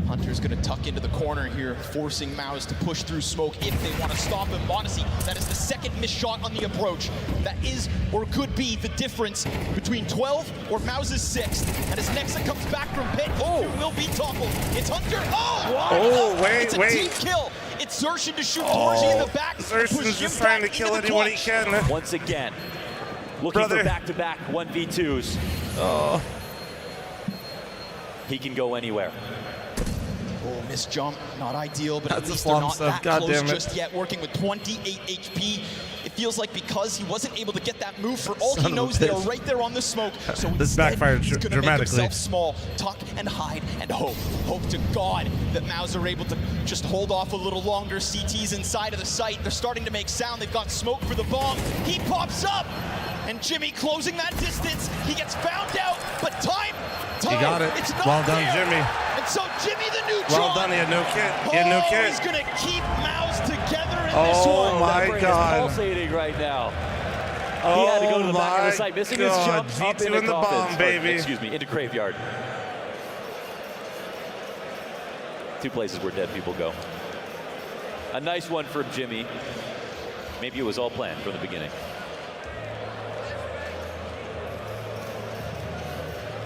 Hunter's gonna tuck into the corner here, forcing MOUZ to push through smoke if they want to stop him. m0NESY, that is the second missed shot on the approach. That is, or could be, the difference between 12 or MOUZ's 6th. And as Nexa comes back from pit, Hunter will be toppled. It's Hunter, it's a team kill. It's Xerxin to shoot Torji in the back. Xerxin's just trying to kill anyone he can. Once again, looking for back-to-back 1v2s. Oh. He can go anywhere. Oh, missed jump, not ideal, but that's at least they're not that God close damn it. just yet, working with 28 HP. It feels like because he wasn't able to get that move, for all he knows, they are right there on the smoke. So this backfired he's gonna dramatically. Make himself small, tuck and hide and hope. Hope to God that MOUZ are able to just hold off a little longer. CT's inside of the site. They're starting to make sound. They've got smoke for the bomb. He pops up, and Jimmy closing that distance. He gets found out, but time. He got it. It's not Well done, there. Jimmy. And so Jimmy the new Well done. He had no kit. He had no kit. He's gonna keep MOUZ together in Oh this one. my That brain God. is pulsating right now. Oh He had to go to the back of my the site, missing God. his jump up G2 into in the bomb, coffins. baby. Excuse me, into Graveyard. Two places where dead people go. A nice one from Jimmy. Maybe it was all planned from the beginning.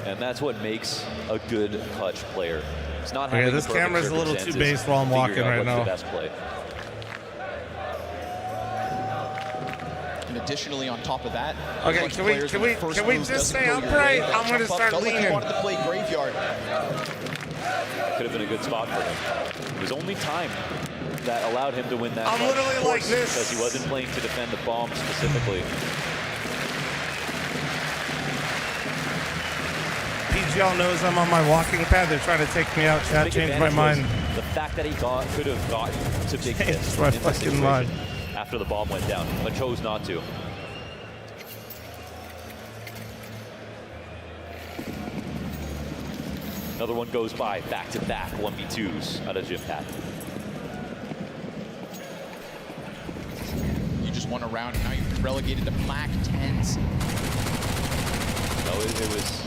And that's what makes a good clutch player. It's not having this camera's a little too base while I'm walking right now. The best play. And additionally, on top of that, okay, can we just stay upright? I'm going to start leaning. He wanted to play graveyard. Could have been a good spot for him. It was only time that allowed him to win that. I'm literally like this because he wasn't playing to defend the bomb specifically. PGL knows I'm on my walking pad. They're trying to take me out. Chat changed my mind. The fact that he could have gotten to big hits my fucking mind after the bomb went down, but chose not to. Another one goes by, back-to-back 1v2s out of Jimpat. You just won a round, and now you're relegated to Black 10s. No, it was...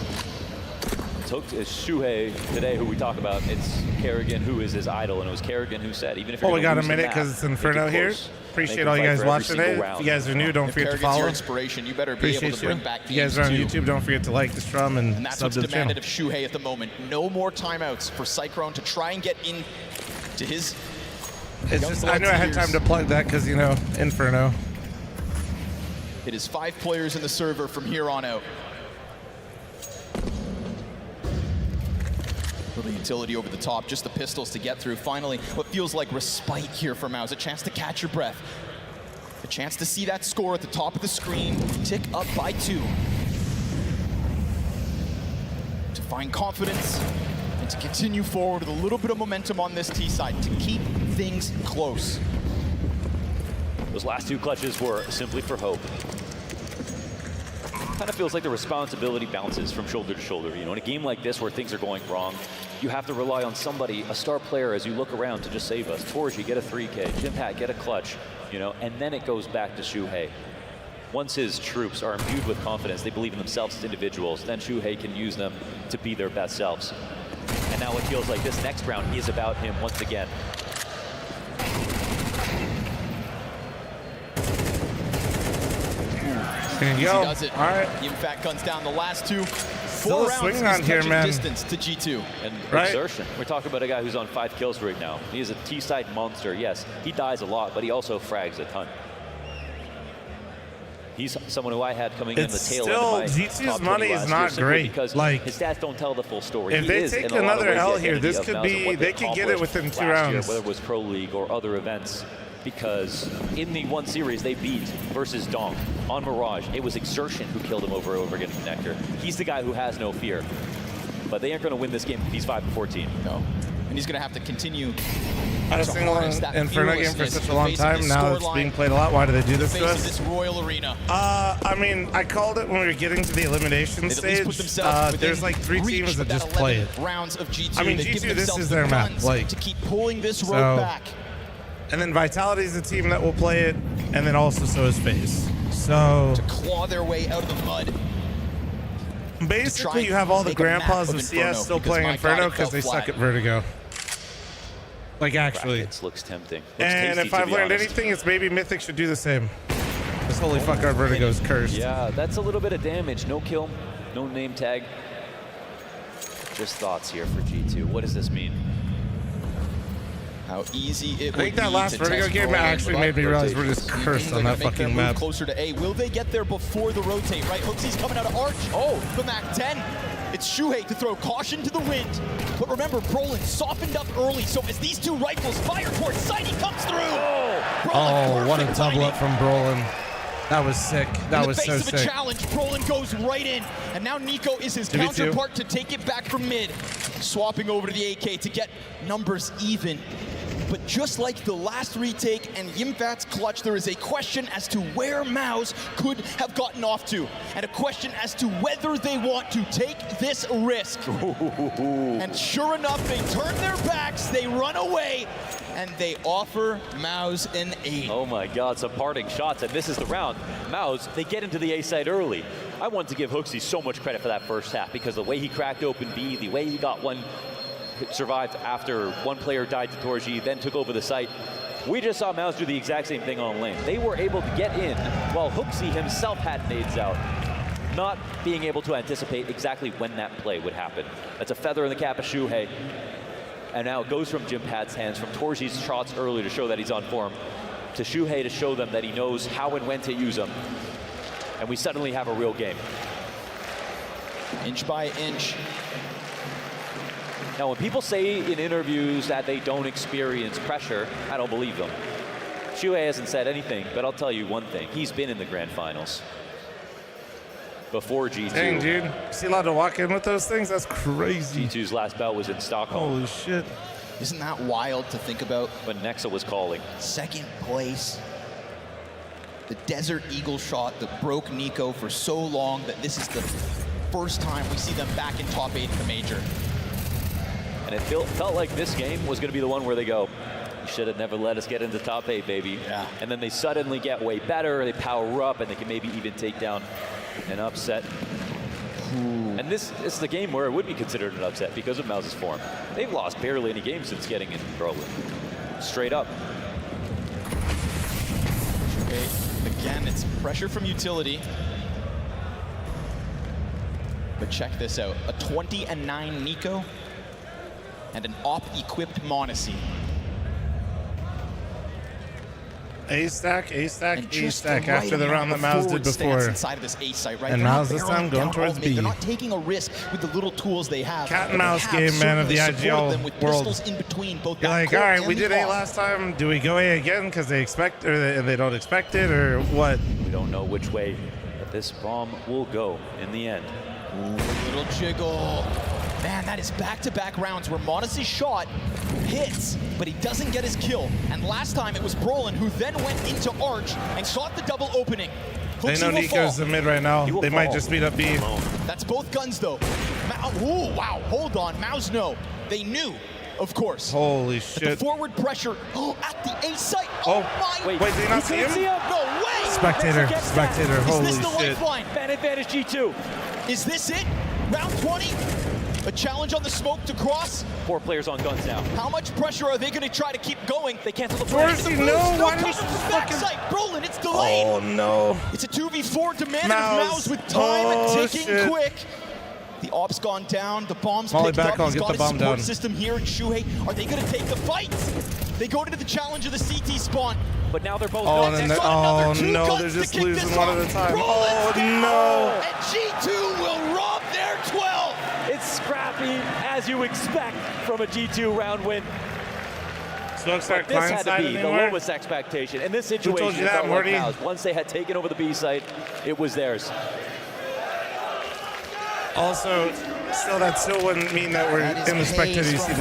It's Shuhei today who we talk about. It's Kerrigan who is his idol, and it was Kerrigan who said, even if you're we got a minute because it's Inferno here. Appreciate all you guys watching it. If you guys are new, don't forget to follow. Your inspiration, you better be able to bring back if you guys are on YouTube, don't forget to like the strum and that's sub what's to the channel. demanded of Shuhei at the moment. No more timeouts for Cyclone to try and get in to his. It's just I knew I had time to plug that because, you know, Inferno. It is 5 players in the server from here on out. Little utility over the top, just the pistols to get through. Finally, what feels like respite here for MOUZ. A chance to catch your breath. A chance to see that score at the top of the screen, tick up by 2. To find confidence and to continue forward with a little bit of momentum on this T side, to keep things close. Those last 2 clutches were simply for hope. Kind of feels like the responsibility bounces from shoulder to shoulder. You know, in a game like this where things are going wrong, you have to rely on somebody, a star player, as you look around to just save us. Torji, get a 3K. Jimpat, get a clutch. You know, and then it goes back to Shuhei. Once his troops are imbued with confidence, they believe in themselves as individuals, then Shuhei can use them to be their best selves. And now it feels like this next round is about him once again. There you go. Does it. All right. Imfact guns down the last 2. 4 Still a rounds swing on here, man. Distance to G2. And exertion. We're talking about a guy who's on 5 kills right now. He is a T-side monster. Yes, he dies a lot, but he also frags a ton. He's someone who I had coming in the tail end of my G2's money is not great. Because like, his stats don't tell the full story. If they take another L here, this could be, they could get it within 2 rounds. Whether it was Pro League or other events. Because in the one series they beat versus Dong on Mirage, it was Exertion who killed him over and over again in Connector. He's the guy who has no fear. But they aren't going to win this game if he's 5-14. No. And he's going to have to continue. I've seen an Inferno game for such a long time. Now it's being played a lot. Why do they do this to us? This Royal Arena. I mean, I called it when we were getting to the elimination stage. There's like 3 teams that just play it. Rounds of G2. I mean, G2, this is their map. Like, to keep pulling this road back. And then Vitality is the team that will play it, and then also so is FaZe. So to claw their way out of the mud. Basically, you have all the grandpas of CS still playing Inferno because they suck at Vertigo. Like, actually. It looks tempting. And if I've learned anything, it's maybe Mythic should do the same. This holy fuck, our Vertigo is cursed. Yeah, that's a little bit of damage. No kill, no name tag. Just thoughts here for G2. What does this mean? How easy it I think that last Vertigo game actually made me realize we're just cursed on that fucking map. Closer to A. Will they get there before the rotate, right? Hooksy's coming out of Arch. Oh, the Mac 10. It's Shuhei to throw caution to the wind. But remember, Brolin softened up early, so as these 2 rifles fire towards sight, he comes through. Oh, what a double up from Brolin. That was sick. That was so sick. In the face of a challenge, Brolin goes right in. And now Nico is his counterpart to take it back from mid. Swapping over to the AK to get numbers even. But just like the last retake and Yimfat's clutch, there is a question as to where MOUZ could have gotten off to. And a question as to whether they want to take this risk. And sure enough, they turn their backs, they run away, and they offer MOUZ an 8. Oh my God, some parting shots, and this is the round. MOUZ, they get into the A side early. I want to give Hooksy so much credit for that first half because the way he cracked open B, the way he got one survived after one player died to Torji, then took over the site. We just saw MOUZ do the exact same thing on lane. They were able to get in while Hooksy himself had nades out, not being able to anticipate exactly when that play would happen. That's a feather in the cap of Shuhei. And now it goes from Jimpad's hands, from Torzi's shots earlier to show that he's on form, to Shuhei to show them that he knows how and when to use them. And we suddenly have a real game. Inch by inch. Now, when people say in interviews that they don't experience pressure, I don't believe them. Shuhei hasn't said anything, but I'll tell you one thing. He's been in the grand finals before G2. Dang, dude. Is he allowed to walk in with those things? That's crazy. G2's last bout was in Stockholm. Holy shit. Isn't that wild to think about? When Nexa was calling. Second place. The Desert Eagle shot that broke Nico for so long that this is the first time we see them back in top 8 in the major. And it felt like this game was going to be the one where they go, you should have never let us get into top 8, baby. Yeah. And then they suddenly get way better, they power up, and they can maybe even take down an upset. Ooh. And this is the game where it would be considered an upset because of MOUZ's form. They've lost barely any games since getting in Berlin. Straight up. Okay, again, it's pressure from utility. But check this out, a 20-9 Nico and an op-equipped MOUZ. A-stack, A-stack, A-stack after the round that MOUZ did before. Inside of this A site, right? And MOUZ this time going towards B. They're not taking a risk with the little tools they have. Cat and mouse game, man, of the IGL world. In between, both You're like, all right, we did A last time. Do we go A again because they expect, or they don't expect it, or what? We don't know which way that this bomb will go in the end. Ooh, little jiggle. Man, that is back-to-back rounds where MOUZ's shot hits, but he doesn't get his kill. And last time it was Brolin who then went into Arch and sought the double opening. They know Nico's the mid right now. They might just beat up B. That's both guns, though. Ooh, wow, hold on. MOUZ, no. They knew, of course. Holy But shit. the forward pressure at the A site. Oh, my. wait, did he not see him? No way. Spectator, holy Is this the shit. lifeline? Fan advantage G2. Is this it? Round 20? A challenge on the smoke to cross? 4 players on guns now. How much pressure are they going to try to keep going? They cancel the play. Dorsey, no, why cover did from you backside. Brolin, it's delayed. Oh, no. It's a 2v4 demanded MOUZ. of MOUZ with time ticking shit. quick. The op's gone down. The bomb's Molly picked back up. on, He's get got the his bomb support down. system here in Shuhei. Are they going to take the fight? They go into the challenge of the CT spawn. But now they're both Oh, dead. no, they're just losing one at a time. Oh, no. And G2 will rob their 12. It's scrappy, as you expect from a G2 round win. Smoke start This had to client be side the anymore? lowest expectation. In this Who told situation, you it that, felt like Morty? MOUZ. Once they had taken over the B site, it was theirs. Also, that's still wouldn't mean that we're in the spectator. You see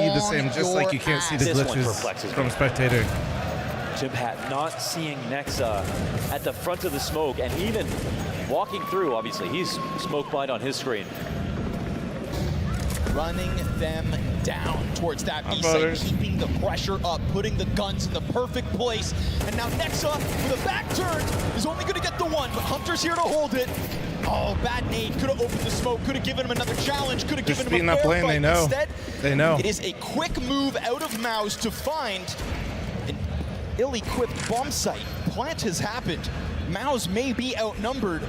the same, just like you can't see the This one glitches perplexes from me. spectator. Jimpat not seeing Nexa at the front of the smoke and even walking through, obviously. He's smoke blind on his screen. Running them down towards that B site, keeping the pressure up, putting the guns in the perfect place. And now Nexa, with a back turn, is only going to get the one, but Hunter's here to hold it. Oh, bad nade. Could have opened the smoke, could have given him another challenge, could have given him a fair lane, fight. they know. Instead, They know. it is a quick move out of MOUZ to find an ill-equipped bomb site. Plant has happened. MOUZ may be outnumbered.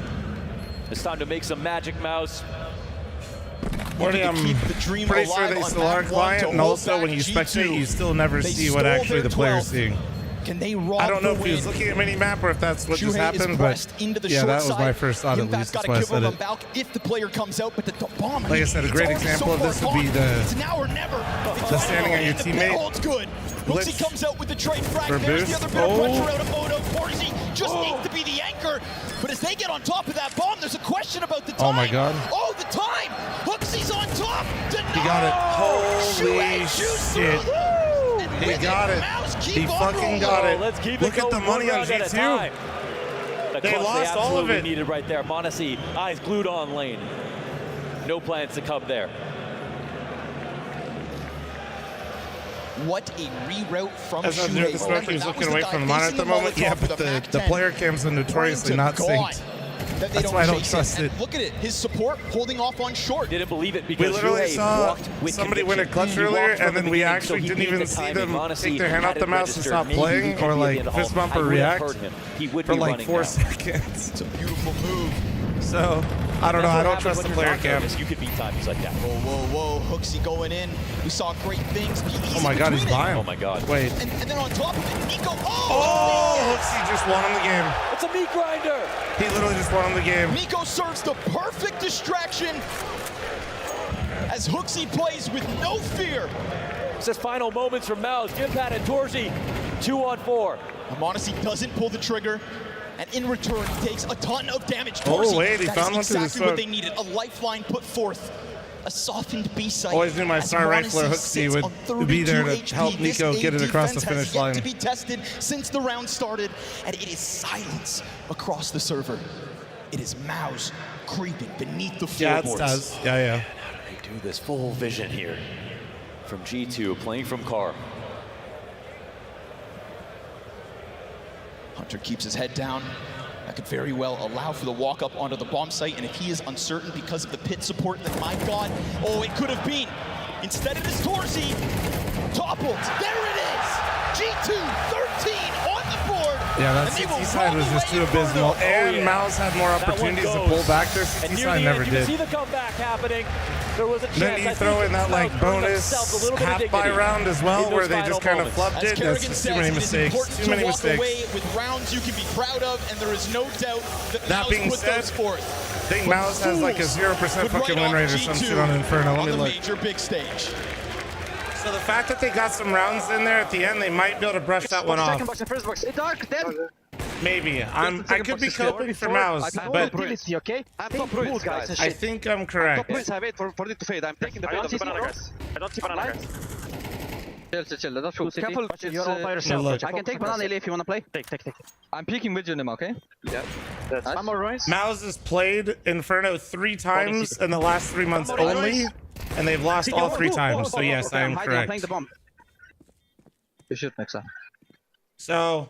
It's time to make some magic, MOUZ. Morty, I'm pretty sure they still are client, and also when you spectate, you still never see what actually the player's seeing. Can they rob I don't know the if he was win? looking at mini-map or if that's what just Shuhei is happened, but pressed into the yeah, short that was my side. first thought at Yimfat's least. That's gotta why I give said him it. back if the player comes out, but the bomb. Like I said, a great example of this would be It's now or never. the standing on your The pit teammate. holds good. Hooksy comes out with the trade frag. For There's the boost. other bit of Oh. pressure out of Odo. Corsi just needs to be the anchor. But as they get on top of that bomb, there's a question about the time. Oh my God. Oh, the time. Hooksy's on top. He got it. Holy shit. He got it. He fucking got it. Let's keep Look it at the going money one on round at a G2. time. The They clutch lost all of absolutely it. needed right there. MOUZ, eyes glued on lane. No plans to come there. What a reroute from As I was doing the smoke, he was looking away from the monitor at the moment. Yeah, but the player cams are notoriously not synced. that they That's why I don't chase trust it. it. And look at it, his support holding off on short. Didn't believe it We because literally Shuhei saw walked with somebody win a conviction. clutch He earlier, walked from and then the we beginning, actually so he didn't beat even the see timing. them Honestly, take their hand had off it the mouse and registered, stop maybe playing, he could or be at like the end of fist home. bump I or would have react heard him. He would for be like running 4 now. seconds. It's a beautiful move. So I don't know. I don't trust the player cam. You could beat times like that. Whoa. Hooksy going in. We saw great things. Oh my God, he's buying. Oh my God. Wait. And then on top of it, Nico. Oh, Hooksy just won him the game. It's a meat grinder. He literally just won him the game. Nico serves the perfect distraction as Hooksy plays with no fear. It says final moments from MOUZ. Gimpat and Torzi, 2-on-4. Amonisi doesn't pull the trigger, and in return, he takes a ton of damage. Oh, Torzi, wait, he that found is one to the exactly what side. they needed. A lifeline put forth. A softened B-site. Always knew my star rifler Hooksy would be there to help Nico get it across the finish line. To be tested since the round started, and it is silence across the server. It is MOUZ creeping beneath the floorboards. Yeah, it does. Yeah. How do they do this? Full vision here from G2, playing from car. Hunter keeps his head down. That could very well allow for the walk up onto the bomb site, and if he is uncertain because of the pit support, then my God, oh, it could have been. Instead it is Torzi, toppled. There it is! G2, 13 on the board. Yeah, that CT side was just too abysmal, and MOUZ had more opportunities to pull back. Their CT side never You did. can see the comeback happening. There was a chance. Then you throw in that like bonus half-by round as well, where they just kind of flubbed it. That's just too many mistakes. Too many mistakes. Away with rounds you can be proud of, and there is no doubt that being MOUZ put said, those forth. I think MOUZ has like a 0% fucking win rate or some shit on Inferno. Let me look. Major big stage. So the fact that they got some rounds in there at the end, they might be able to brush that one off. Maybe. I could be coping for MOUZ, but okay? I think I'm correct. I wait for it to fade. I'm taking the banana, guys. I don't see banana, guys. Chill. Let's shoot. Careful, you're all by yourself. I can take banana if you wanna play. Take. I'm peeking with you, Nima, okay? Yeah. I'm alright. MOUZ has played Inferno 3 times in the last 3 months only, and they've lost all 3 times. So yes, I am correct. I'm playing the bomb. You shoot, Nexa. So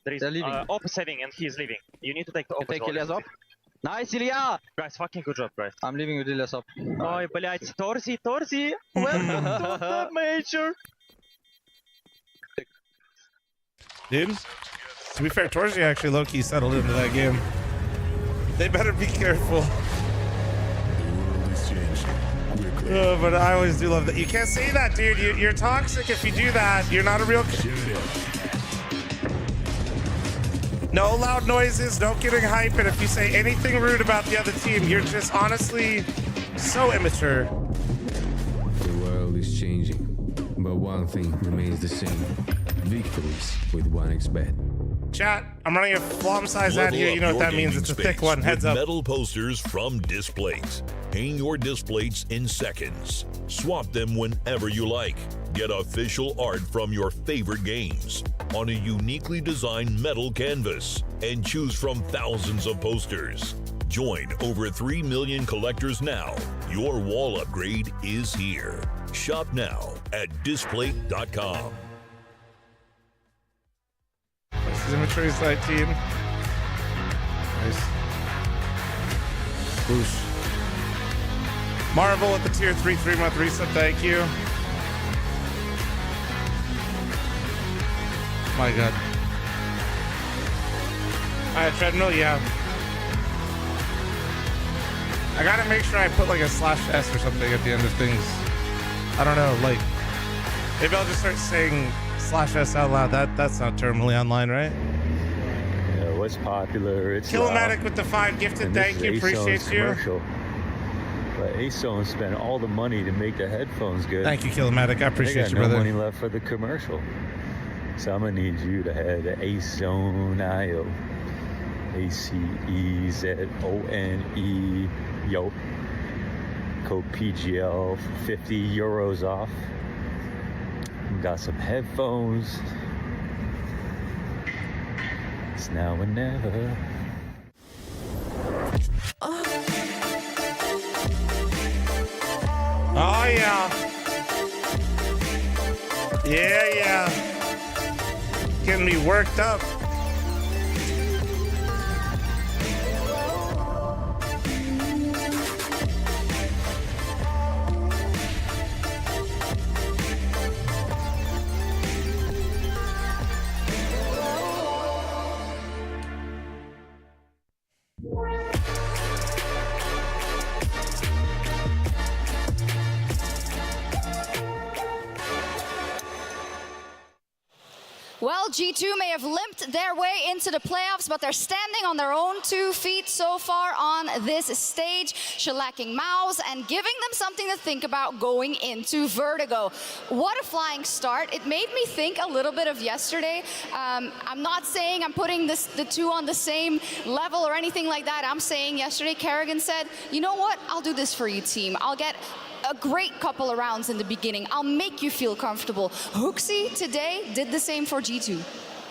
there is opposing and he's leaving. You need to take the opposite. Take Ilias up. Nice, Ilya! Guys, fucking good job, guys. I'm leaving with Ilias up. Ой, блядь, Torzi. Welcome to the major. dude, to be fair, Torzi actually low-key settled into that game. They better be careful. But I always do love that. You can't say that, dude. You're toxic if you do that. You're not a real... No loud noises, no getting hype, and if you say anything rude about the other team, you're just honestly so immature. The world is changing, but one thing remains the same. Victories with 1xBet. Chat, I'm running a flom size ad here. You know what that means. It's a thick one. Heads up. Metal posters from Displays. Hang your displays in seconds. Swap them whenever you like. Get official art from your favorite games on a uniquely designed metal canvas and choose from thousands of posters. Join over 3 million collectors now. Your wall upgrade is here. Shop now at display.com. This is Imagery Site team. Nice. Boosh. Marvel with the tier 3 3-month reset. Thank you. My God. Alright, treadmill, yeah. I gotta make sure I put like a /S or something at the end of things. I don't know, like maybe I'll just start saying /S out loud. That's not terminally online, right? Yeah, what's popular? It's Kilmatic with the 5 gifted. Thank you, appreciate you. But ASON spent all the money to make the headphones good. Thank you, Kilmatic. I appreciate you, brother. brother. No money left for the commercial. So I'm gonna need you to head to ASON.io. ACEZONE. Yo. Code PGL, 50 euros off. Got some headphones. It's now or never. Oh yeah. Yeah. Getting me worked up. Well, G2 may have limped their way into the playoffs, but they're standing on their own 2 feet so far on this stage, shellacking MOUZ and giving them something to think about going into Vertigo. What a flying start. It made me think a little bit of yesterday. I'm not saying I'm putting the two on the same level or anything like that. I'm saying yesterday Kerrigan said, you know what, I'll do this for you, team. I'll get a great couple of rounds in the beginning. I'll make you feel comfortable. HooXi today did the same for G2.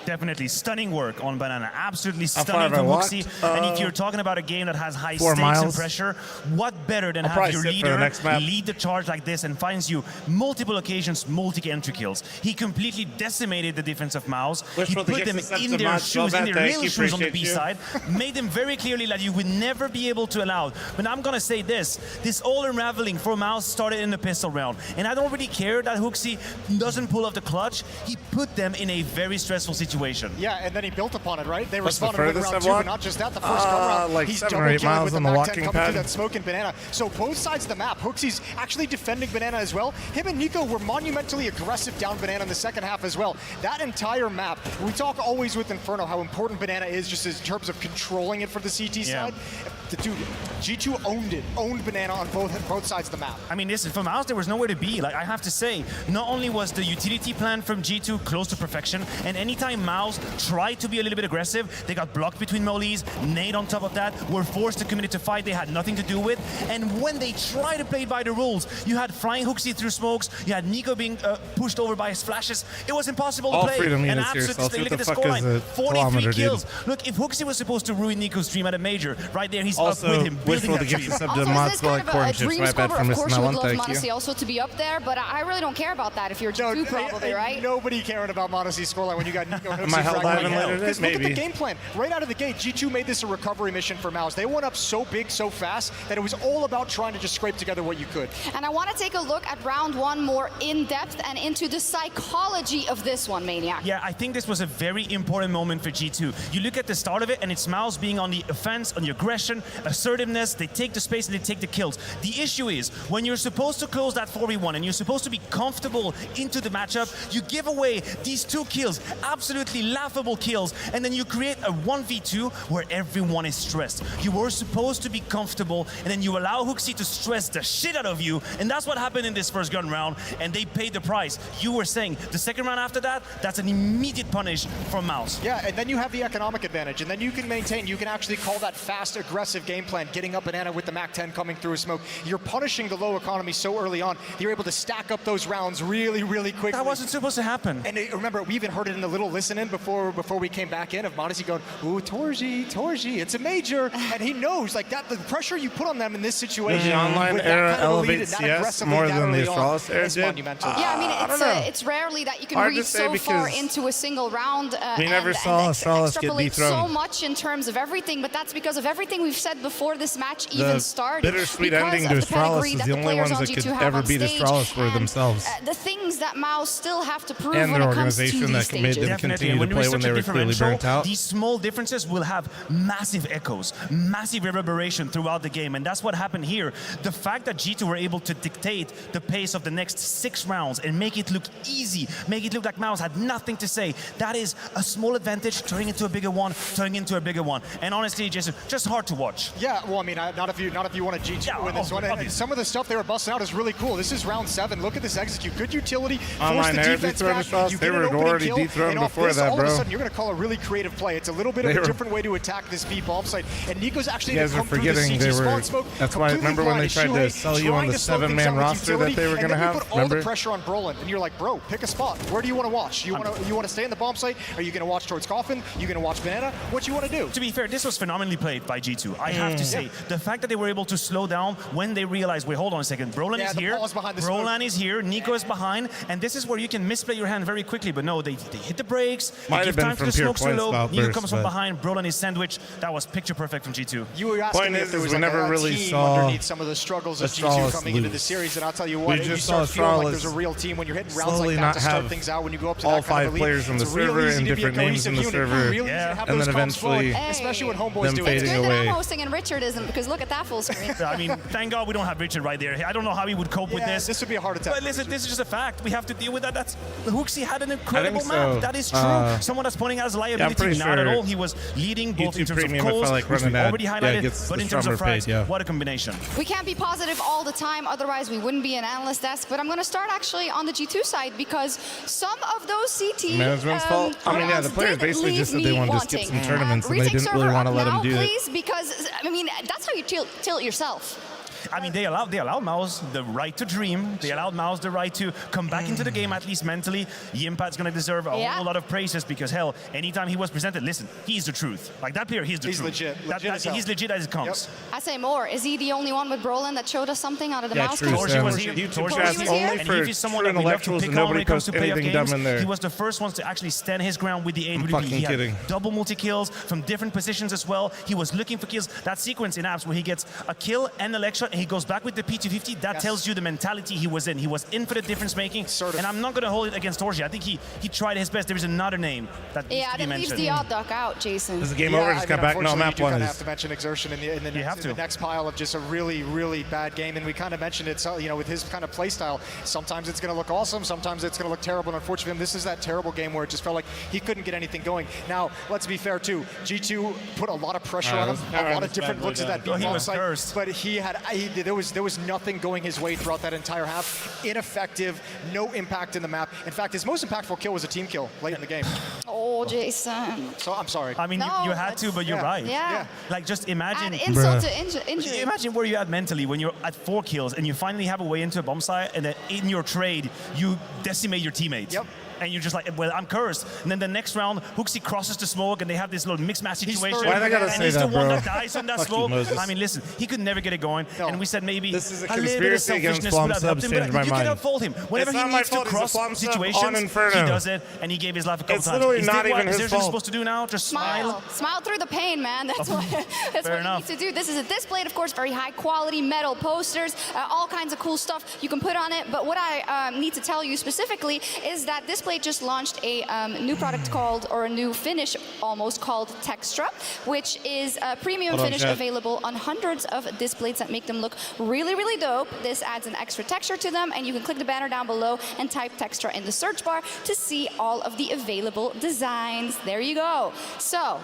Definitely stunning work on Banana. Absolutely stunning from HooXi. And if you're talking about a game that has high stakes and pressure, what better than have your leader lead the charge like this and finds you multiple occasions, multi-entry kills. He completely decimated the defense of MOUZ. He put them in their shoes, in their real shoes on the B side, made them very clearly that you would never be able to allow. But I'm going to say this all unraveling for MOUZ started in the pistol round. And I don't really care that HooXi doesn't pull off the clutch. He put them in a very stressful situation. Yeah, and then he built upon it, right? They responded with round 2, but not just that. The first go-round, like he's 7 or 8 miles on the walking coming pad. through that smoke and Banana. So both sides of the map, HooXi's actually defending Banana as well. Him and Nico were monumentally aggressive down Banana in the second half as well. That entire map, we talk always with Inferno how important Banana is just in terms of controlling it for the CT side. Dude, G2 owned Banana on both sides of the map. I mean, listen, for MOUZ, there was nowhere to be. Like, I have to say, not only was the utility plan from G2 close to perfection, and anytime MOUZ tried to be a little bit aggressive, they got blocked between mollies, nade on top of that, were forced to commit to fight they had nothing to do with, and when they tried to play by the rules, you had flying HooXi through smokes, you had Nico being pushed over by his flashes. It was impossible to play. Freedom and units here, absolutely, look at the scoreline, 43 kills. Look, if HooXi was supposed to ruin Nico's stream at a major, right there, he's up with him, building that stream. Of course, you would love m0NESY also to be up there, but I really don't care about that if you're G2 probably, right? Nobody caring about m0NESY's scoreline when you got Nico. Am I held live in later? Because look at the game plan. Right out of the gate, G2 made this a recovery mission for MOUZ. They went up so big, so fast, that it was all about trying to just scrape together what you could. And I want to take a look at round 1 more in depth and into the psychology of this one, Maniac. Yeah, I think this was a very important moment for G2. You look at the start of it, and it's MOUZ being on the offense, on the aggression, assertiveness. They take the space and they take the kills. The issue is, when you're supposed to close that 4v1 and you're supposed to be comfortable into the matchup, you give away these 2 kills, absolutely laughable kills, and then you create a 1v2 where everyone is stressed. You were supposed to be comfortable, and then you allow HooXi to stress the shit out of you, and that's what happened in this first gun round, and they paid the price. You were saying, the second round after that, that's an immediate punish from MOUZ. Yeah, and then you have the economic advantage, and then you can maintain, you can actually call that fast, aggressive game plan, getting up Banana with the MAC-10 coming through a smoke. You're punishing the low economy so early on, you're able to stack up those rounds really, really quickly. That wasn't supposed to happen. And remember, we even heard it in the little listen-in before we came back in of m0NESY going, ooh, Torji, it's a major. And he knows, like, that the pressure you put on them in this situation. The online era elevates CS more than the Astralis era did. Monumental. Yeah, I mean, it's rarely that you can read so far into a single round. We never saw Astralis get dethroned. So much in terms of everything, but that's because of everything we've said before this match even started. The bittersweet ending to Astralis is the only ones that could ever beat Astralis were themselves. The things that MOUZ still have to prove and when their it comes to organization these that made them continue to play when they were clearly burnt out. These small differences will have massive echoes, massive reverberation throughout the game, and that's what happened here. The fact that G2 were able to dictate the pace of the next 6 rounds and make it look easy, make it look like MOUZ had nothing to say, that is a small advantage turning into a bigger one, and honestly, Jason, just hard to watch. Yeah, well, I mean, not if you want a G2 win this one. And some of the stuff they were busting out is really cool. This is round 7. Look at this execute. Good utility. Force the defense back. You they get were an already opening kill, dethroned before this, that, all bro. of a sudden, you're going to call a really creative play. It's a little bit of a different way to attack this B bomb site. And Nico's actually you guys are forgetting they were. That's why. Remember when they tried to sell you on the 7-man roster that they were going to have? Put all the pressure on Brolin, and you're like, bro, pick a spot. Where do you want to watch? You want to stay in the bomb site? Are you going to watch towards Coffin? You going to watch Banana? What you want to do? To be fair, this was phenomenally played by G2. I have to say, the fact that they were able to slow down when they realized, wait, hold on a second, Brolin is here, Brolin is here, Nico is behind, and this is where you can misplay your hand very quickly. But no, they hit the brake, breaks. Might give have been time for from the pure smokes to point load. style Nico burst, comes from but- behind. Brolin is sandwich. That was picture perfect from G2. You were asking Point me if there is, was we like never a really team saw underneath some of the struggles of G2 Astralis coming into the lose. series, and I'll tell you We what, just you saw start feeling like Astralis there's a real team when you're hitting rounds slowly like that not to start have things out. When you go up to all that kind of 5 a lead, players on the it's real server easy and to be a different names in the cohesive unit. server, Real easy to have and those then comms flowing, eventually especially when homeboys them do fading it. It's good that away. I'm hosting and Richard isn't, because look at that full screen. I mean, thank God we don't have Richard right there. I don't know how he would cope with this. This would be a heart attack. But listen, this is just a fact. We have to deal with that. That's Hooksy had an incredible so. map. That is true. Someone that's pointing out his liability, pretty not at sure all. He was leading both in YouTube terms of Premium, I calls, felt like which we running that, already highlighted, gets but the in terms of stronger frags, paid, what a combination. We can't be positive all the time, otherwise we wouldn't be an analyst desk. But I'm going to start actually on the G2 side, because some of those CT Management's fault. I mean, yeah, the players basically just said they wanted to skip some tournaments, and they didn't really want to let them do it. Please, because I mean that's how you tilt yourself. I mean, they allowed MOUZ the right to dream. They allowed MOUZ the right to come back into the game, at least mentally. Yimpat's going to deserve a whole lot of praises because, hell, anytime he was presented, listen, he's the truth. Like, that player, he's the truth. Legit He's legit as it comes. I say more. Is he the only one with Brolin that showed us something out of the MOUZ? true. Torji was here. YouTube Torji chat's was only here. And for if he's someone true that we love to intellectuals pick and on when nobody it comes to posts playoff anything games, dumb in there. he was the first one to actually stand his ground with the AWP. fucking He had kidding. double multi-kills from different positions as well. He was looking for kills. That sequence in apps where he gets a kill and a leg shot and he goes back with the P250, that tells you the mentality he was in. He was in for the difference making. And I'm not going to hold it against Torji. I think he tried his best. There is another name that needs to be that leaves mentioned. the odd duck out, Jason. Is the game over? Just got back. No, map you one kind of is. have to mention Exertion in the next pile of just a really, really bad game. And we kind of mentioned it, so, you know, with his kind of play style, sometimes it's going to look awesome, sometimes it's going to look terrible. And unfortunately, for him, this is that terrible game where it just felt like he couldn't get anything going. Now, let's be fair too. G2 put a lot of pressure on him, a lot of different looks at that he was site, cursed. but there was nothing going his way throughout that entire half. Ineffective, no impact in the map. In fact, his most impactful kill was a team kill late in the game. Oh, Jason. So I'm sorry. I mean, you had to, but you're right. Yeah. Like, just imagine. Add insult to injury. Imagine where you're at mentally when you're at 4 kills and you finally have a way into a bomb site, and then in your trade, you decimate your teammates. Yep. And you're just like, well, I'm cursed. And then the next round, Hooksy crosses the smoke, and they have this little mixed match situation. Why they gotta say he's that, the one bro? that dies on that Fuck you, smoke. Moses. I mean, listen, he could never get it going. And we said maybe This is a little bit of conspiracy against selfishness Flom would have helped subs. him. Changed But my you mind. cannot fault him. Whenever It's he not my needs to fault. He's a cross Flom sub on situations, he Inferno. does it, and he gave his life a couple It's times. literally Is not that what even his Xerxes fault. supposed to do now? Just smile. Smile through the pain, man. That's what you need to do. This is a display, of course, very high quality metal posters, all kinds of cool stuff you can put on it. But what I need to tell you specifically is that Display just launched a new product called, or a new finish almost, called Textra, which is a premium finish available on hundreds of displays that make them look really, really dope. This adds an extra texture to them, and you can click the banner down below and type Textra in the search bar to see all of the available designs. There you go. So,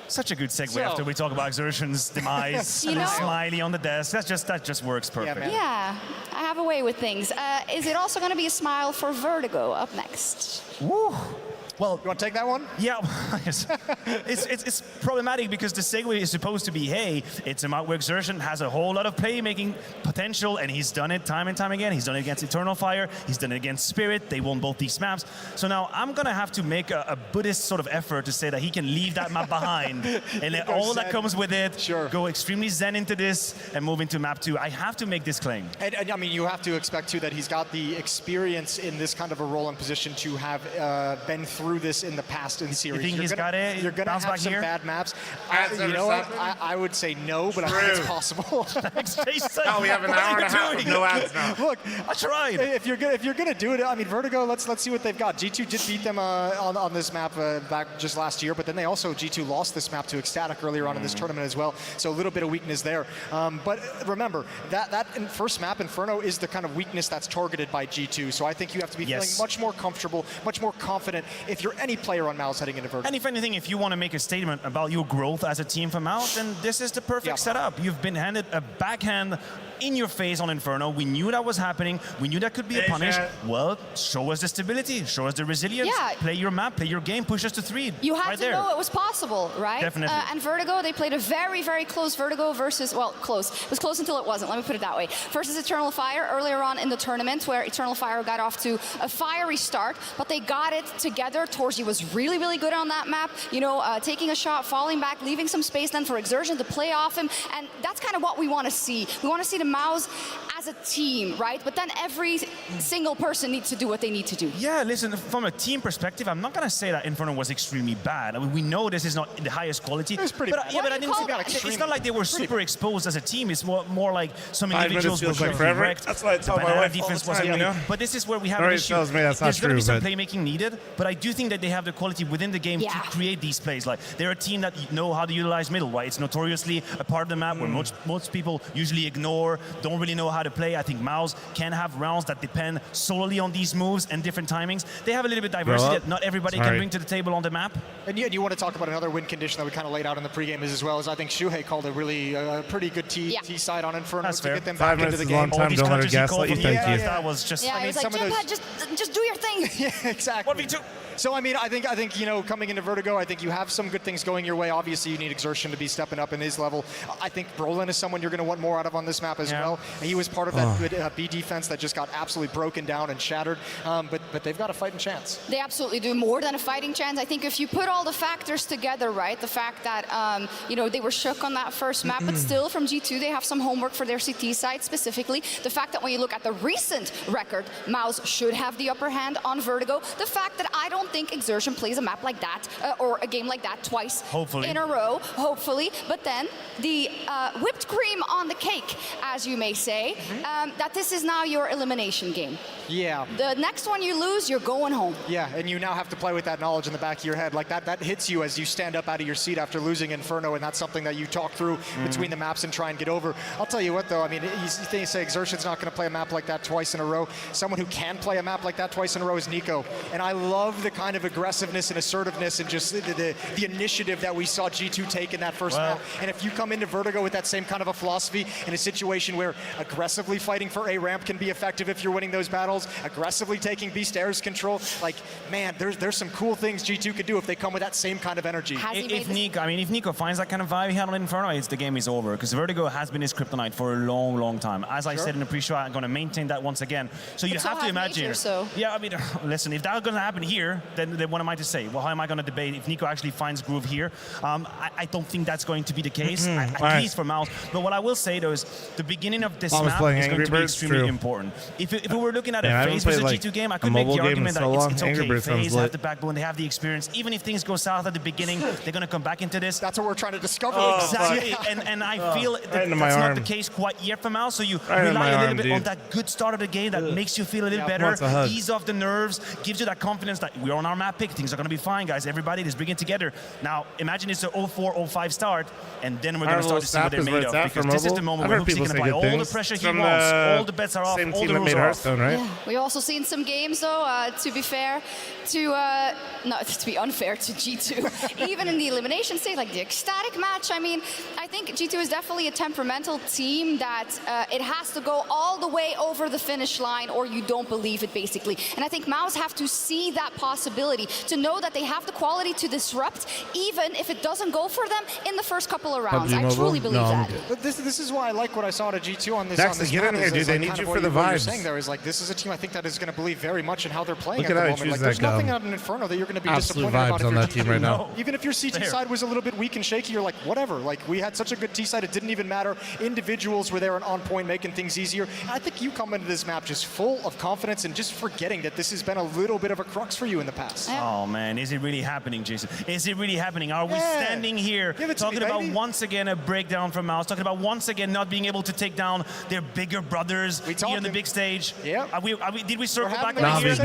such a good segue after we talk about Exertion's demise. You know, Smiley on the desk. That just works perfect. yeah, I have a way with things. Is it also going to be a smile for Vertigo up next? Woo. Well, you want to take that one? Yeah, it's problematic because the segue is supposed to be, hey, it's a map where Exertion has a whole lot of playmaking potential, and he's done it time and time again. He's done it against Eternal Fire. He's done it against Spirit. They won both these maps. So now I'm going to have to make a Buddhist sort of effort to say that he can leave that map behind and let all that comes with it, go extremely zen into this and move into map 2. I have to make this claim. And I mean, you have to expect, too, that he's got the experience in this kind of a role and position to have been through this in the past in series. You think he's got it? You're going to have some bad maps. You know what? I would say no, but I think it's possible. Oh, we have an hour and a half of no ads now. Look, I tried. If you're gonna do it, I mean, Vertigo. Let's see what they've got. G2 did beat them on this map back just last year, but then they also G2 lost this map to Ecstatic earlier on in this tournament as well. So a little bit of weakness there. But remember that first map, Inferno, is the kind of weakness that's targeted by G2. So I think you have to be feeling much more comfortable, much more confident if you're any player on MOUZ heading into Vertigo. And if anything, if you want to make a statement about your growth as a team for MOUZ, then this is the perfect setup. You've been handed a backhand in your face on Inferno. We knew that was happening. We knew that could be a punish. Well, show us the stability. Show us the resilience. Yeah. Play your map. Play your game. Push us to 3. You had to know it was possible, right? Definitely. And Vertigo, they played a very, very close Vertigo versus, well, close. It was close until it wasn't. Let me put it that way. Versus Eternal Fire earlier on in the tournament, where Eternal Fire got off to a fiery start, but they got it together. Torji was really, really good on that map. You know, taking a shot, falling back, leaving some space then for Exertion to play off him. And that's kind of what we want to see. We want to see the MOUZ as a team, right? But then every single person needs to do what they need to do. Yeah, listen, from a team perspective, I'm not going to say that Inferno was extremely bad. I mean, we know this is not the highest quality. It was pretty bad. Yeah, but I didn't think it's not like they were super exposed as a team. It's more like some individuals feels were like forever. direct. That's what I tell the my banana wife all defense the wasn't time, you really- know? But this is where we have Already an issue. tells me that's not There's going to be true, some but- playmaking needed, but I do think that they have the quality within the game to create these plays. Like, they're a team that know how to utilize middle, right? It's notoriously a part of the map where most people usually ignore, don't really know how to play. I think MOUZ can have rounds that depend solely on these moves and different timings. They have a little bit of diversity that not everybody can bring to the table on the map. And you want to talk about another win condition that we kind of laid out in the pregame as well, as I think Shuhei called a really pretty good T side on Inferno to get them back into the game. 5 minutes is a long time. Don't let her gaslight you. Thank you. That was just... Yeah, I mean, it was like, Jim, just do your thing. Yeah, exactly. 1v2. So I mean, I think you know, coming into Vertigo, I think you have some good things going your way. Obviously, you need Exertion to be stepping up in his level. I think Brolin is someone you're going to want more out of on this map as well. And he was part of that good B defense that just got absolutely broken down and shattered. But they've got a fighting chance. They absolutely do, more than a fighting chance. I think if you put all the factors together, right, the fact that you know, they were shook on that first map, but still from G2 they have some homework for their CT side specifically. The fact that when you look at the recent record, MOUZ should have the upper hand on Vertigo. The fact that I don't think Exertion plays a map like that or a game like that twice in a row, hopefully. But then the whipped cream on the cake, as you may say, that this is now your elimination game. Yeah. The next one you lose, you're going home. Yeah, and you now have to play with that knowledge in the back of your head. Like that hits you as you stand up out of your seat after losing Inferno, and that's something that you talk through between the maps and try and get over. I'll tell you what, though, I mean, you say Exertion's not going to play a map like that twice in a row. Someone who can play a map like that twice in a row is Nico. And I love the kind of aggressiveness and assertiveness and just the initiative that we saw G2 take in that first map. And if you come into Vertigo with that same kind of a philosophy in a situation where aggressively fighting for A ramp can be effective if you're winning those battles, aggressively taking B stairs control, like, man, there's some cool things G2 could do if they come with that same kind of energy. If Nico finds that kind of vibe he had on Inferno, the game is over, because Vertigo has been his kryptonite for a long, long time. As I said in the pre-show, I'm going to maintain that once again. So you have to imagine. Yeah, I mean, listen, if that's going to happen here, then what am I to say? Well, how am I going to debate if Nico actually finds groove here? I don't think that's going to be the case, at least for MOUZ. But what I will say, though, is the beginning of this map is going to be extremely important. If we were looking at a FaZe versus G2 game, I could make the argument that it's okay. FaZe have the backbone, they have the experience. Even if things go south at the beginning, they're going to come back into this. That's what we're trying to discover. Exactly. And I feel that's not the case quite yet for MOUZ. So you rely a little bit on that good start of the game that makes you feel a little better, ease off the nerves, gives you that confidence that we're on our map pick. Things are going to be fine, guys. Everybody is bringing together. Now, imagine it's a 0-4, 0-5 start, and then we're going to start to see what they're made of. Because this is the moment where Hoopsy's going to apply all the pressure he wants. All the bets are off. All the rules are off. Right? Yeah. We've also seen some games, though, to be fair, not to be unfair to G2, even in the elimination stage, like the ecstatic match. I mean, I think G2 is definitely a temperamental team that it has to go all the way over the finish line or you don't believe it, basically. And I think MOUZ have to see that possibility, to know that they have the quality to disrupt, even if it doesn't go for them in the first couple of rounds. I truly believe that. But this is why I like what I saw at G2 on this. Dax, get in here, dude. They need you for the vibes. What you're saying there is like, this is a team I think that is going to believe very much in how they're playing Look at at the how moment. he Like, chooses there's that nothing go. out in Inferno that you're going to be Absolute disappointed vibes about. on that team right now. Even if your CT side was a little bit weak and shaky, you're like, whatever. Like, we had such a good T side, it didn't even matter. Individuals were there and on point, making things easier. And I think you come into this map just full of confidence and just forgetting that this has been a little bit of a crux for you in the past. Oh man, is it really happening, Jason? Is it really happening? Are we standing here talking about once again a breakdown from MOUZ, talking about once again not being able to take down their bigger brothers here on the big stage? Yeah. Did we circle back on here?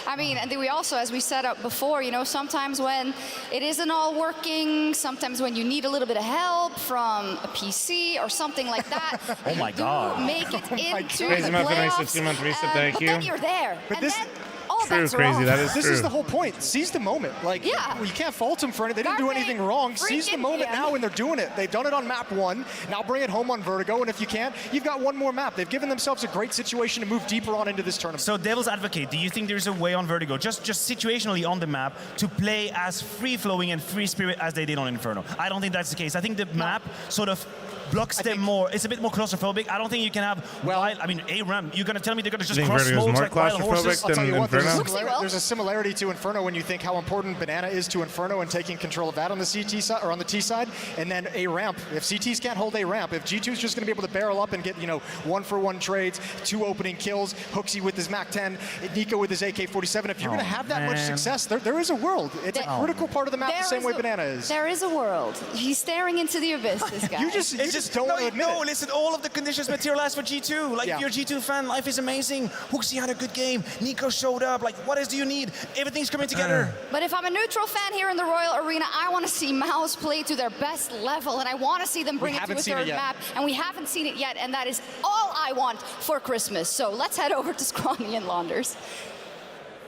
I mean, and we also, as we said up before, you know, sometimes when it isn't all working, sometimes when you need a little bit of help from a PC or something like that, oh my God, make it into the Crazy month, playoffs. nice 2-month reset, thank but you. then you're there, But and this, then all True, bets are crazy. off. That is this true. is the whole point. Seize the moment. Like, you can't fault them for anything. They didn't do anything wrong. Seize the moment now, and they're doing it. They've done it on map 1. Now bring it home on Vertigo, and if you can't, you've got one more map. They've given themselves a great situation to move deeper on into this tournament. So, devil's advocate, do you think there's a way on Vertigo, just situationally on the map, to play as free-flowing and free spirit as they did on Inferno? I don't think that's the case. I think the map sort of blocks them more. It's a bit more claustrophobic. I don't think you can have wild. I mean, a ramp. You're gonna tell me they're gonna just cross Vertigo's smokes more like wild horses? I'll tell you what, Inferno? there's a similarity to Inferno when you think how important Banana is to Inferno and taking control of that on the CT side or on the T side, and then a ramp. If CTs can't hold a ramp, if G2 is just going to be able to barrel up and get 1-for-1 trades, 2 opening kills, Hooksy with his MAC-10, Nico with his AK-47, if you're going to have that much success, there is a world. It's a critical part of the map, the same way Banana is. There is a world. He's staring into the abyss. This guy. you just don't want to admit it. Listen, all of the conditions materialize for G2. Like, if you're a G2 fan, life is amazing. Hooksy had a good game. Nico showed up. Like, what else do you need? Everything's coming together. But if I'm a neutral fan here in the Royal Arena, I want to see MOUZ play to their best level, and I want to see them bring it to a third map, and we haven't seen it yet, and that is all I want for Christmas. So let's head over to Scrawny and Launders.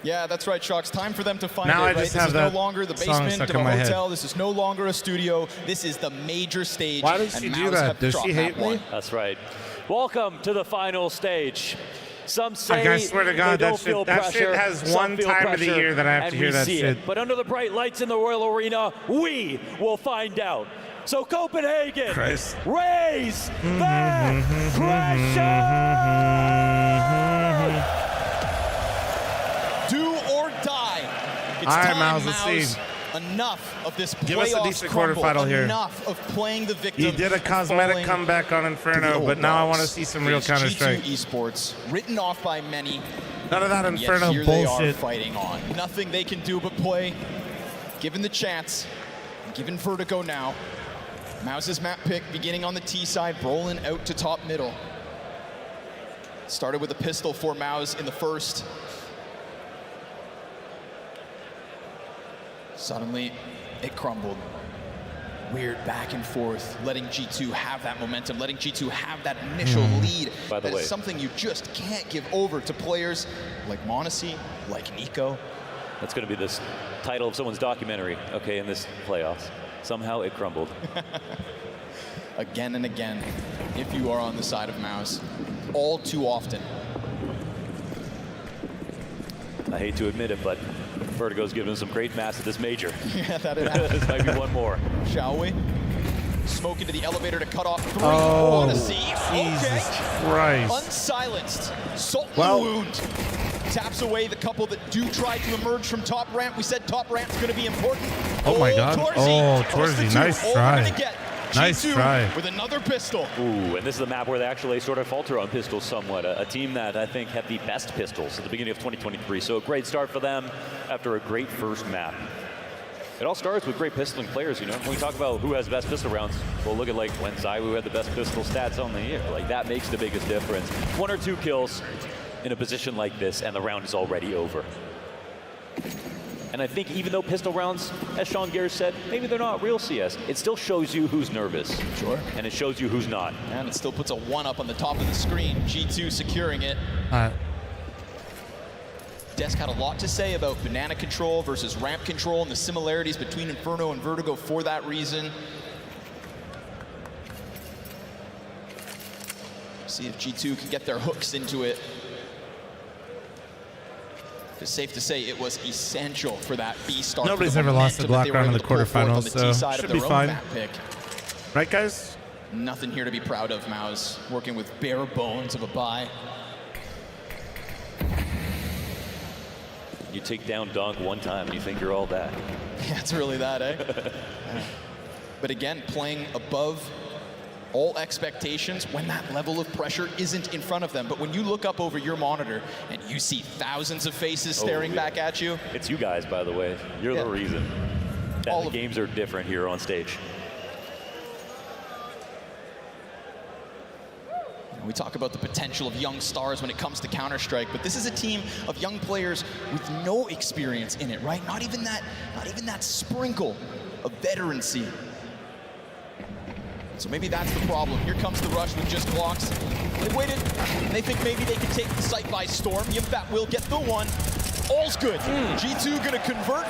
Yeah, that's right, Shocks. Time for them to find now it, I right? just This have is that no longer the song basement stuck of in a my hotel. head. This is no longer a studio. This is the major stage. Why does she do that? Does she hate me? That's right. Welcome to the final stage. Some say I swear to God, they don't feel that shit pressure. has Some one feel time of the pressure, year that I have and to hear we that see shit. it. But under the bright lights in the Royal Arena, we will find out. So Copenhagen, raise the pressure! Do or die. It's All right, time, MOUZ, let's see. Enough of this Give us a playoff decent crumble. quarterfinal here. Enough of playing the victim. He did a cosmetic comeback on Inferno, but now I want to see some real Counter-Strike. G2 esports, written off by many. None of that Inferno yet here bullshit. They are fighting on. Nothing they can do but play. Given the chance, given Vertigo now. MOUZ's map pick beginning on the T side, Brolin out to top middle. Started with a pistol for MOUZ in the first. Suddenly, it crumbled. Weird back and forth, letting G2 have that momentum, letting G2 have that initial lead. By the way, that's something you just can't give over to players like m0NESY, like Nico. That's going to be this title of someone's documentary, okay, in this playoffs. Somehow it crumbled. Again and again, if you are on the side of MOUZ, all too often. I hate to admit it, but Vertigo's given some great mass at this major. Yeah, that it happens. This might be one more. Shall we? Smoke into the elevator to cut off 3. Oh, What a see. Jesus Okay. Christ. Unsilenced. Salt in the wound. Taps away the couple that do try to emerge from top ramp. We said top ramp's going to be important. Oh my God. Oh, Torzy, nice try. Nice G2 try. with another pistol. Ooh, and this is a map where they actually sort of falter on pistols somewhat. A team that I think had the best pistols at the beginning of 2023. So a great start for them after a great first map. It all starts with great pistoling players, you know. When we talk about who has the best pistol rounds, well, look at like when Zywoo had the best pistol stats on the year. Like that makes the biggest difference. 1 or 2 kills in a position like this, and the round is already over. And I think even though pistol rounds, as Sean Gare said, maybe they're not real CS, it still shows you who's nervous. Sure. And it shows you who's not. And it still puts a 1 up on the top of the screen. G2 securing it. Desk had a lot to say about banana control versus ramp control and the similarities between Inferno and Vertigo for that reason. See if G2 can get their hooks into it. It's safe to say it was essential for that B start. Nobody's ever lost a Glock round in the quarterfinals, so should be fine. Right, guys? Nothing here to be proud of, MOUZ. Working with bare bones of a buy. You take down Donk one time and you think you're all that. Yeah, it's really that, eh? Yeah. But again, playing above all expectations when that level of pressure isn't in front of them. But when you look up over your monitor and you see thousands of faces staring back at you. It's you guys, by the way. You're the reason that the games are different here on stage. We talk about the potential of young stars when it comes to Counter-Strike, but this is a team of young players with no experience in it, right? Not even that sprinkle of veterancy. So maybe that's the problem. Here comes the rush with just Glocks. They waited, and they think maybe they can take the site by storm. Yimfat will get the 1. All's good. G2 gonna convert.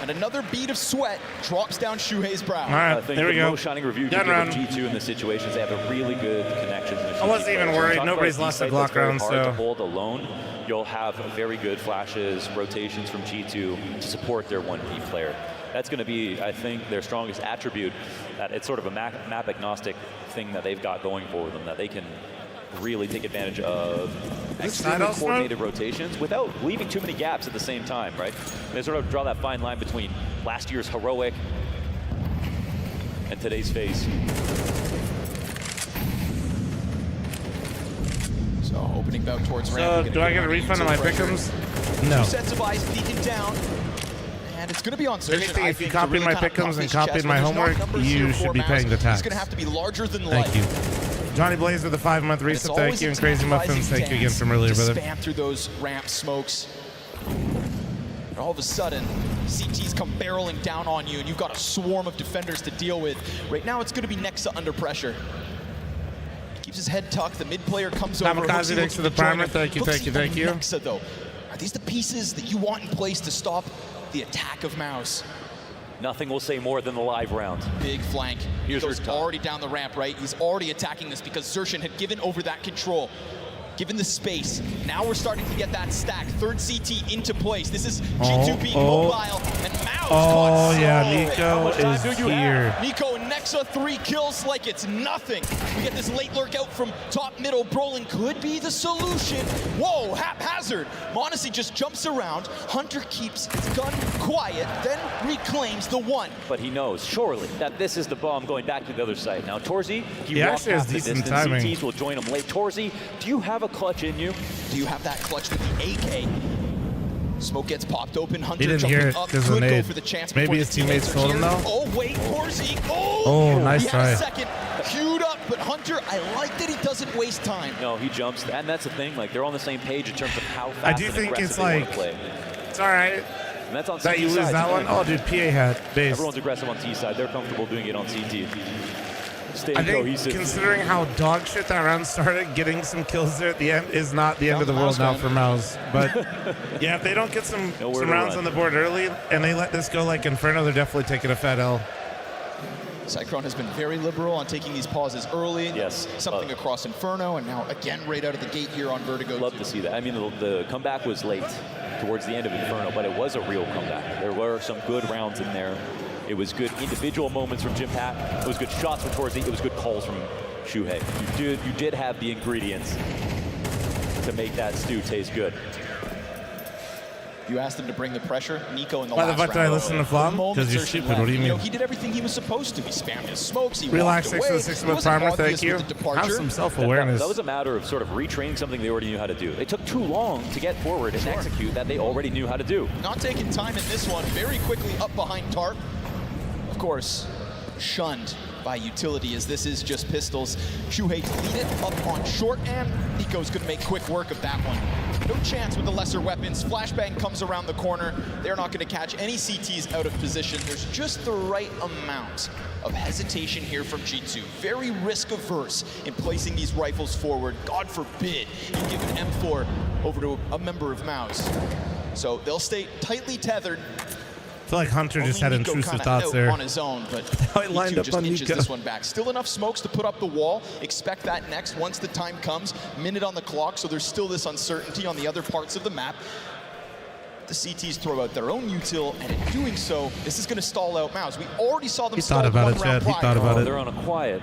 And another bead of sweat drops down Shuhei's brow. All right, I think there we the go. most shining review you Done give round. G2 in this situations. They have a really good connection. I wasn't even worried. Nobody's lost a Glock round, hard to so. hold alone. You'll have very good flashes, rotations from G2 to support their 1B player. That's going to be, I think, their strongest attribute. That it's sort of a map agnostic thing that they've got going for them, that they can really take advantage of extremely coordinated rotations without leaving too many gaps at the same time, right? They sort of draw that fine line between last year's heroic and today's phase. So opening bout towards ramp. So do I get a refund on my pick'ems? No. 2 sets of eyes peeking down. And it's going to be on Zertian. If you copied my pick'ems and copied my homework, you should be paying the tax. It's going to have to be larger than life. Thank you. Johnny Blaze with the 5-month reset, thank you. And Crazy Muffins, thank you again from earlier, brother. Spam through those ramp smokes. And all of a sudden, CTs come barreling down on you, and you've got a swarm of defenders to deal with. Right now, it's going to be Nexa under pressure. Keeps his head tucked. The mid player comes over. Kamikaze, thanks for the primer. Thank you, thank you, thank you. Nexa, though, are these the pieces that you want in place to stop the attack of MOUZ? Nothing will say more than the live round. Big flank. He's already down the ramp, right? He's already attacking this because Zertian had given over that control, given the space. Now we're starting to get that stack. Third CT into place. This is G2 being mobile, and MOUZ Oh, yeah, Nico is here. Nico and Nexa, 3 kills like it's nothing. We get this late lurk out from top middle. Brolin could be the solution. Whoa, haphazard. m0NESY just jumps around. Hunter keeps his gun quiet, then reclaims the 1. But he knows, surely, that this is the bomb going back to the other side. Now, Torzy, he actually has decent timing. CTs will join him late. Torzy, do you have a clutch in you? Do you have that clutch with the AK? Smoke gets popped open. Hunter he didn't hear it because of the nade. Maybe his teammates told him though. Oh wait, Torzy. Oh, nice try. He had a second queued up, but Hunter, I like that he doesn't waste time. No, he jumps, and that's the thing. Like they're on the same page in terms of how fast I do think it's like it's all right. And that's on that CT you lose side. that one. Oh, dude, PA hat base. Everyone's aggressive on T side. They're comfortable doing it on CT. I think considering how dog shit that round started, getting some kills there at the end is not the end of the world now for MOUZ. But yeah, if they don't get some rounds on the board early and they let this go like Inferno, they're definitely taking a fat L. Cyclone has been very liberal on taking these pauses early. Yes. Something across Inferno, and now again right out of the gate here on Vertigo. Love to see that. I mean, the comeback was late towards the end of Inferno, but it was a real comeback. There were some good rounds in there. It was good individual moments from Jimpat. It was good shots from Torzy. It was good calls from Shuhei. You did have the ingredients to make that stew taste good. You asked him to bring the pressure. Nico in the last round. Why the fuck did I listen to Flom? Because you're stupid. What do you mean? He did everything he was supposed to. He spammed his smokes. He Relax, walked away. 6 primer. Thank you. Have some self-awareness. That was a matter of sort of retraining something they already knew how to do. They took too long to get forward and execute that they already knew how to do. Not taking time in this one. Very quickly up behind Tarp. Of course, shunned by utility as this is just pistols. Shuhei to lead it up on short, and Nico's gonna make quick work of that one. No chance with the lesser weapons. Flashbang comes around the corner. They're not gonna catch any CTs out of position. There's just the right amount of hesitation here from G2. Very risk averse in placing these rifles forward. God forbid you give an M4 over to a member of MOUZ. So they'll stay tightly tethered. I feel like Hunter just had intrusive thoughts there. On his own, but he lined up on inches Nico. This one back. Still enough smokes to put up the wall. Expect that next once the time comes. Minute on the clock, so there's still this uncertainty on the other parts of the map. The CTs throw out their own util, and in doing so, this is going to stall out MOUZ. We already saw them stall one round prior. He thought about it. They're on a quiet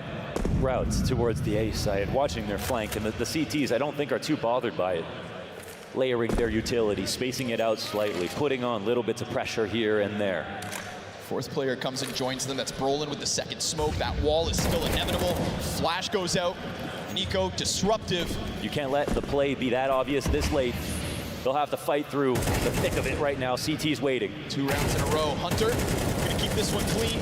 route towards the A side, watching their flank, and the CTs I don't think are too bothered by it. Layering their utility, spacing it out slightly, putting on little bits of pressure here and there. Fourth player comes and joins them. That's Brolin with the second smoke. That wall is still inevitable. Flash goes out. Nico, disruptive. You can't let the play be that obvious this late. They'll have to fight through the thick of it right now. CT's waiting. 2 rounds in a row. Hunter, gonna keep this one clean.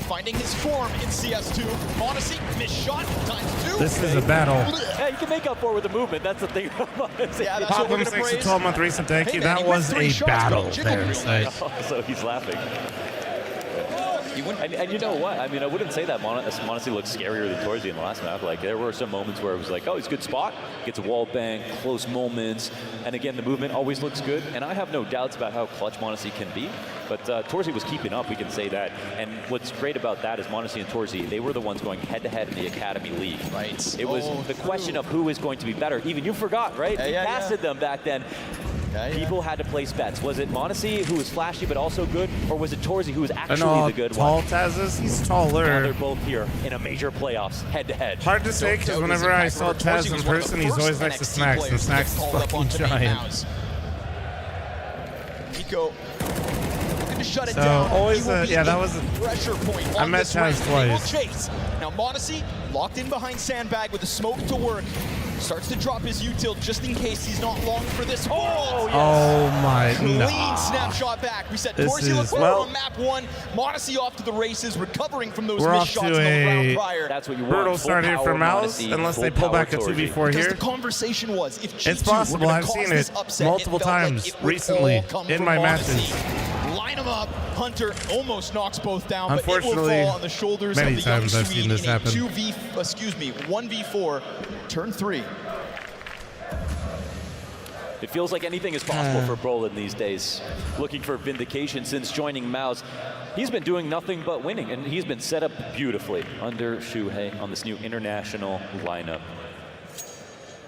Finding his form in CS2. m0NESY, missed shot, ×2. This is a battle. Yeah, you can make up for it with the movement. That's the thing. Yeah, that's Pop him 6 to 12-month recent. Thank you. That was a battle there. So he's laughing. And you know what? I mean, I wouldn't say that m0NESY looked scarier than Torzy in the last map. Like, there were some moments where it was like, oh, he's a good spot. Gets a wall bang, close moments. And again, the movement always looks good. And I have no doubts about how clutch m0NESY can be. But Torzy was keeping up, we can say that. And what's great about that is m0NESY and Torzy, they were the ones going head-to-head in the Academy League. Right. It was the question of who is going to be better. Even you forgot, right? We casted them back then. People had to place bets. Was it MOUZ who was flashy but also good, or was it Torzy who was actually the good tall one? Taz is, he's taller. Now they're both here in a major playoffs, head-to-head. Hard to say, because whenever I saw Taz in person, he's always next to Snacks, and Snacks is fucking giant. Nico looking to shut it So, down. always that was a pressure point. I met Taz twice. Chase. Now MOUZ locked in behind Sandbag with the smoke to work. Starts to drop his util just in case he's not long for this. Oh, yes. Oh my, Clean nah. snapshot back. We said This Torzy is, looked well, on map 1. MOUZ off to the races, recovering from those we're missed off shots to in the round a prior. That's what you want. brutal start here for MOUZ, unless they pull back a 2v4 Because here. the conversation was, if G2 It's possible. were I've gonna seen cause it this upset, multiple it felt like times it would recently all come in from my MOUZ. matches. Line them up. Hunter almost knocks both down, but it will Unfortunately, fall on the shoulders many of the young times I've Swede seen this in a happen. 1v4, turn 3. It feels like anything is possible for Brolin these days. Looking for vindication since joining MOUZ. He's been doing nothing but winning, and he's been set up beautifully under Shuhei on this new international lineup.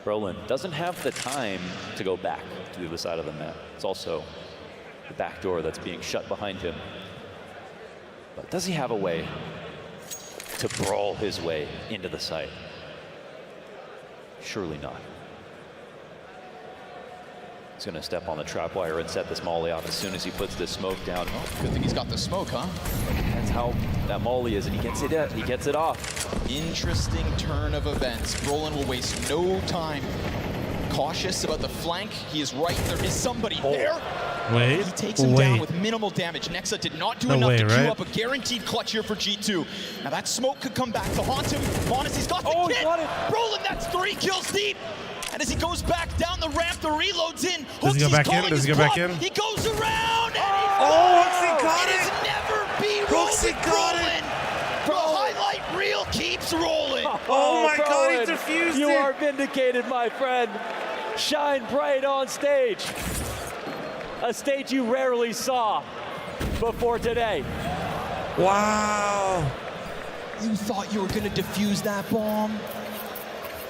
Brolin doesn't have the time to go back to the other side of the map. It's also the back door that's being shut behind him. But does he have a way to brawl his way into the site? Surely not. He's going to step on the trap wire and set this molly off as soon as he puts this smoke down. Oh, good thing he's got the smoke, huh? That's how that molly is, and he gets it off. Interesting turn of events. Brolin will waste no time. Cautious about the flank. He is right. There is somebody there. Wait. He takes him down with minimal damage. Nexa did not do enough to queue up a guaranteed clutch here for G2. Now that smoke could come back to haunt him. MOUZ's got the kit. Brolin, that's 3 kills deep. And as he goes back down the ramp, the reload's in. Does he go back in? Does he go back in? He goes around and he Hooksy got it! It is never be Hooksy got rolling. The highlight reel keeps rolling. Oh my God, he Brolin, defused you it. are vindicated, my friend. Shine bright on stage. A stage you rarely saw before today. Wow. You thought you were going to defuse that bomb?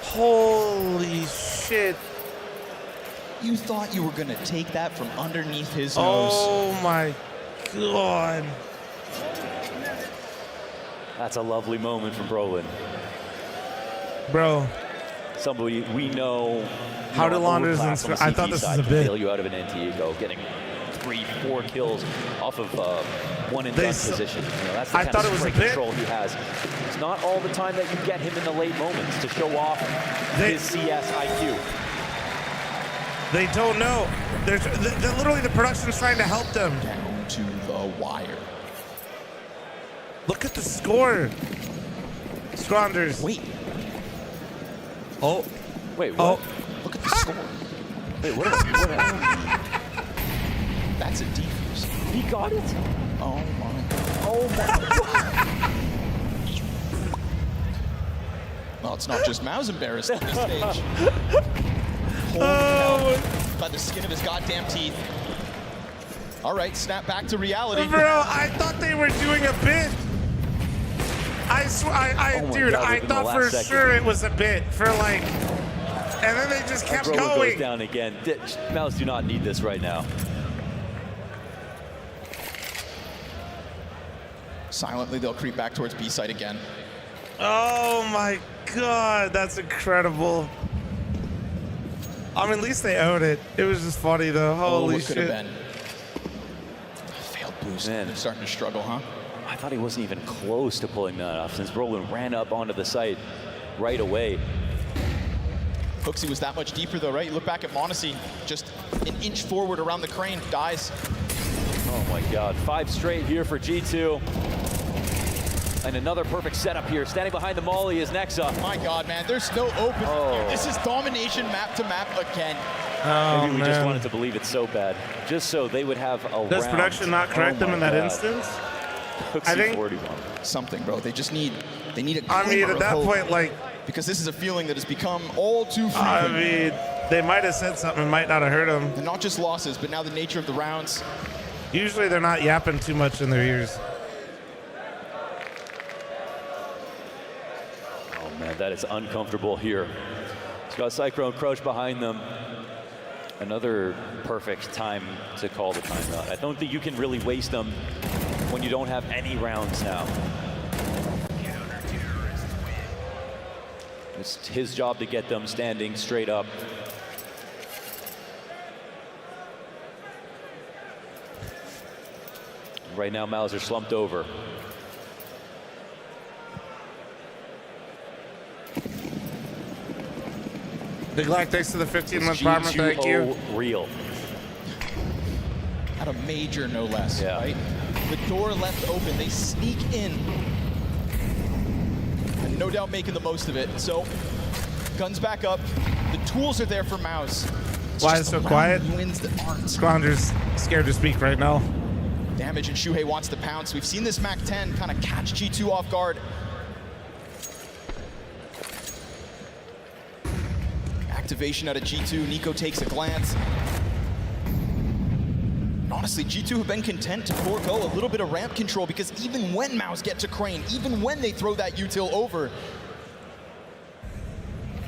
Holy shit. You thought you were going to take that from underneath his nose. Oh my God. That's a lovely moment from Brolin. Bro. Somebody we know. How do Launders and I thought this was a bit. Bail you out of an NT, getting 3-4 kills off of one and done position. You know, that's the kind of sprint control he has. It's not all the time that you get him in the late moments to show off his CS IQ. They don't know. They're literally the production's trying to help them. Down to the wire. Look at the score. Scronders. Wait. Oh. Wait, what? Oh. Look at the score. Wait, what? That's a defuse. He got it? Oh my. Oh my. Well, it's not just MOUZ embarrassed at this stage. By the skin of his goddamn teeth. All right, snap back to reality. Bro, I thought they were doing a bit. I swear, dude, I thought for sure it was a bit for like, and then they just kept going. Goes down again. MOUZ do not need this right now. Silently, they'll creep back towards B site again. Oh my God, that's incredible. I mean, at least they owed it. It was just funny though. Holy shit. Could have been. Failed boost. Man, they're starting to struggle, huh? I thought he wasn't even close to pulling that off since Brolin ran up onto the site right away. Hooksy was that much deeper though, right? You look back at MOUZ, just an inch forward around the crane, dies. Oh my God, 5 straight here for G2. And another perfect setup here. Standing behind the molly is Nexa. My God, man, there's no open here. This is domination map to map again. Oh, maybe we just wanted to believe it so bad. Just so they would have a Does round. production not correct them in that instance? Hooksy I think 41. Something, bro. They just need a I mean, at that point, like, because this is a feeling that has become all too frequent. I mean, they might have said something, it might not have hurt them. And not just losses, but now the nature of the rounds. Usually they're not yapping too much in their ears. Oh man, that is uncomfortable here. He's got Cyclone Crouch behind them. Another perfect time to call the timeout. I don't think you can really waste them when you don't have any rounds now. It's his job to get them standing straight up. Right now, MOUZ are slumped over. Big Black, thanks to the 15-month bomber, thank you. Real. At a major, no less, right? The door left open, they sneak in. And no doubt making the most of it. So, guns back up. The tools are there for MOUZ. Why is it so quiet? Wins that aren't. Squander's scared to speak right now. Damage, and Shuhei wants to pounce. We've seen this Mac 10 kind of catch G2 off guard. Activation out of G2, Nico takes a glance. Honestly, G2 have been content to forego a little bit of ramp control because even when MOUZ get to Crane, even when they throw that util over,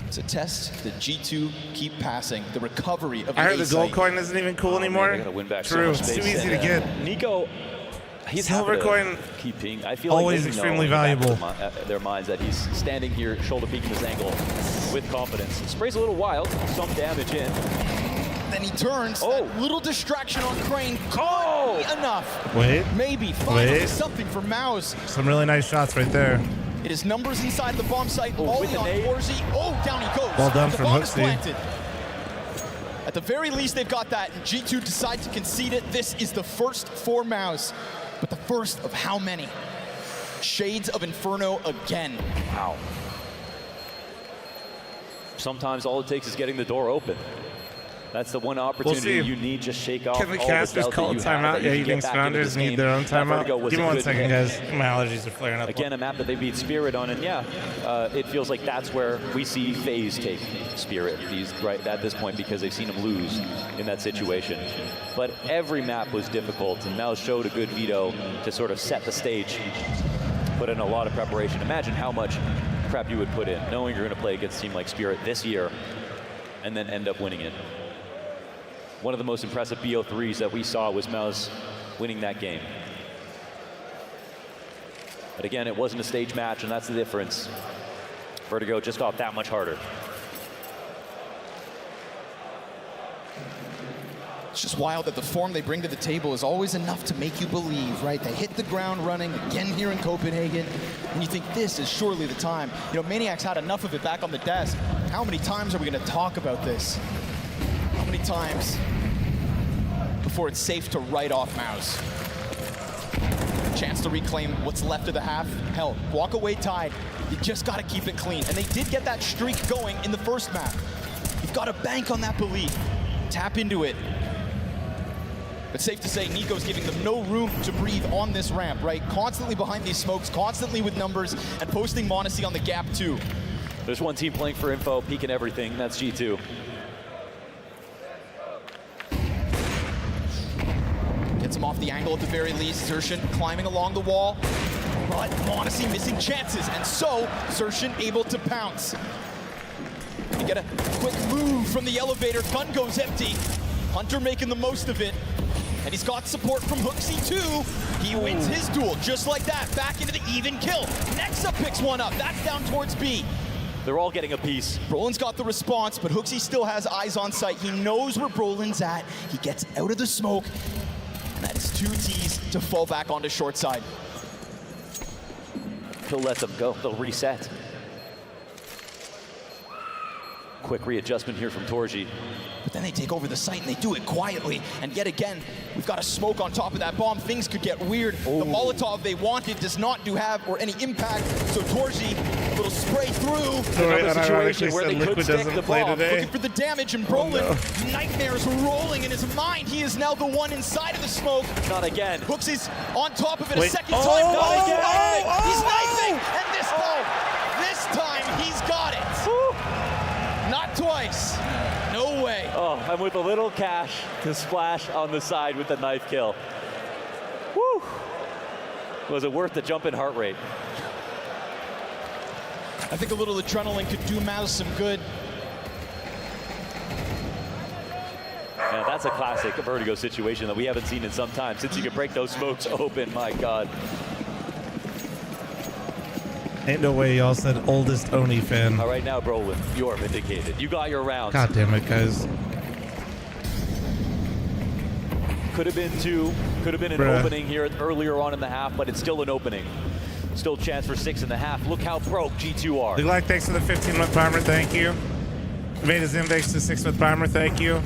it's a test that G2 keep passing. The recovery of the I heard the gold coin isn't even cool anymore. Man, they gotta win back True, so much it's too space. easy to get. Nico, he's silver coin. Keeping. I feel always like extremely valuable. Their minds that he's standing here, shoulder peeking this angle with confidence. Sprays a little wild, some damage in. Then he turns. That little distraction on Crane. Enough. Wait. Maybe finally something for MOUZ. Some really nice shots right there. It is numbers inside the bomb site. All on Orzi. Down he goes. Well done the from bomb is Hooksy. planted. At the very least, they've got that. And G2 decide to concede it. This is the first for MOUZ, but the first of how many? Shades of Inferno again. Wow. Sometimes all it takes is getting the door open. That's the one opportunity you need. Just shake off. Can the casters call a timeout? Yeah, you think Squanders need their own timeout? Give me 1 second, guys. My allergies are flaring up. Again, a map that they beat Spirit on, and it feels like that's where we see FaZe take Spirit. He's right at this point because they've seen him lose in that situation. But every map was difficult, and MOUZ showed a good veto to sort of set the stage, put in a lot of preparation. Imagine how much prep you would put in, knowing you're going to play against a team like Spirit this year, and then end up winning it. One of the most impressive BO3s that we saw was MOUZ winning that game. But again, it wasn't a stage match, and that's the difference. Vertigo just got that much harder. It's just wild that the form they bring to the table is always enough to make you believe, right? They hit the ground running again here in Copenhagen, and you think this is surely the time. You know, Maniac's had enough of it back on the desk. How many times are we going to talk about this? How many times before it's safe to write off MOUZ? Chance to reclaim what's left of the half. Hell, walk away tied. You just got to keep it clean. And they did get that streak going in the first map. You've got to bank on that belief. Tap into it. But safe to say, Nico's giving them no room to breathe on this ramp, right? Constantly behind these smokes, constantly with numbers, and posting m0NESY on the gap too. There's one team playing for info, peeking everything. That's G2. Gets him off the angle at the very least. Xerxin climbing along the wall. But m0NESY missing chances, and so Xerxin able to pounce. You get a quick move from the elevator. Gun goes empty. Hunter making the most of it. And he's got support from Hooksy too. He wins his duel just like that. Back into the even kill. Nexa picks one up. That's down towards B. They're all getting a piece. Brolin's got the response, but Hooksy still has eyes on sight. He knows where Brolin's at. He gets out of the smoke. And that is 2 Ts to fall back onto short side. He'll let them go. They'll reset. Quick readjustment here from Torji. But then they take over the site and they do it quietly. And yet again, we've got a smoke on top of that bomb. Things could get weird. The Molotov they wanted does not have any impact. So Torji, a little spray through. Another situation where they could stick the bomb. Looking for the damage, and Brolin, nightmares rolling in his mind. He is now the one inside of the smoke. Not again. Hooksy's on top of it a second time. Not again. He's knifing. And this time he's got it. Not twice. No way. Oh, and with a little cash to splash on the side with the knife kill. Woo! Was it worth the jump in heart rate? I think a little adrenaline could do MOUZ some good. That's a classic Vertigo situation that we haven't seen in some time. Since you can break those smokes open, my God. Ain't no way y'all said oldest Oni fan. All right, now, Brolin, you are vindicated. You got your rounds. God damn it, guys. Could have been 2. Could have been an opening here earlier on in the half, but it's still an opening. Still a chance for 6.5. Look how broke G2 are. Big like, thanks for the 15-month bomber, thank you. Veda's index to 6-month bomber, thank you.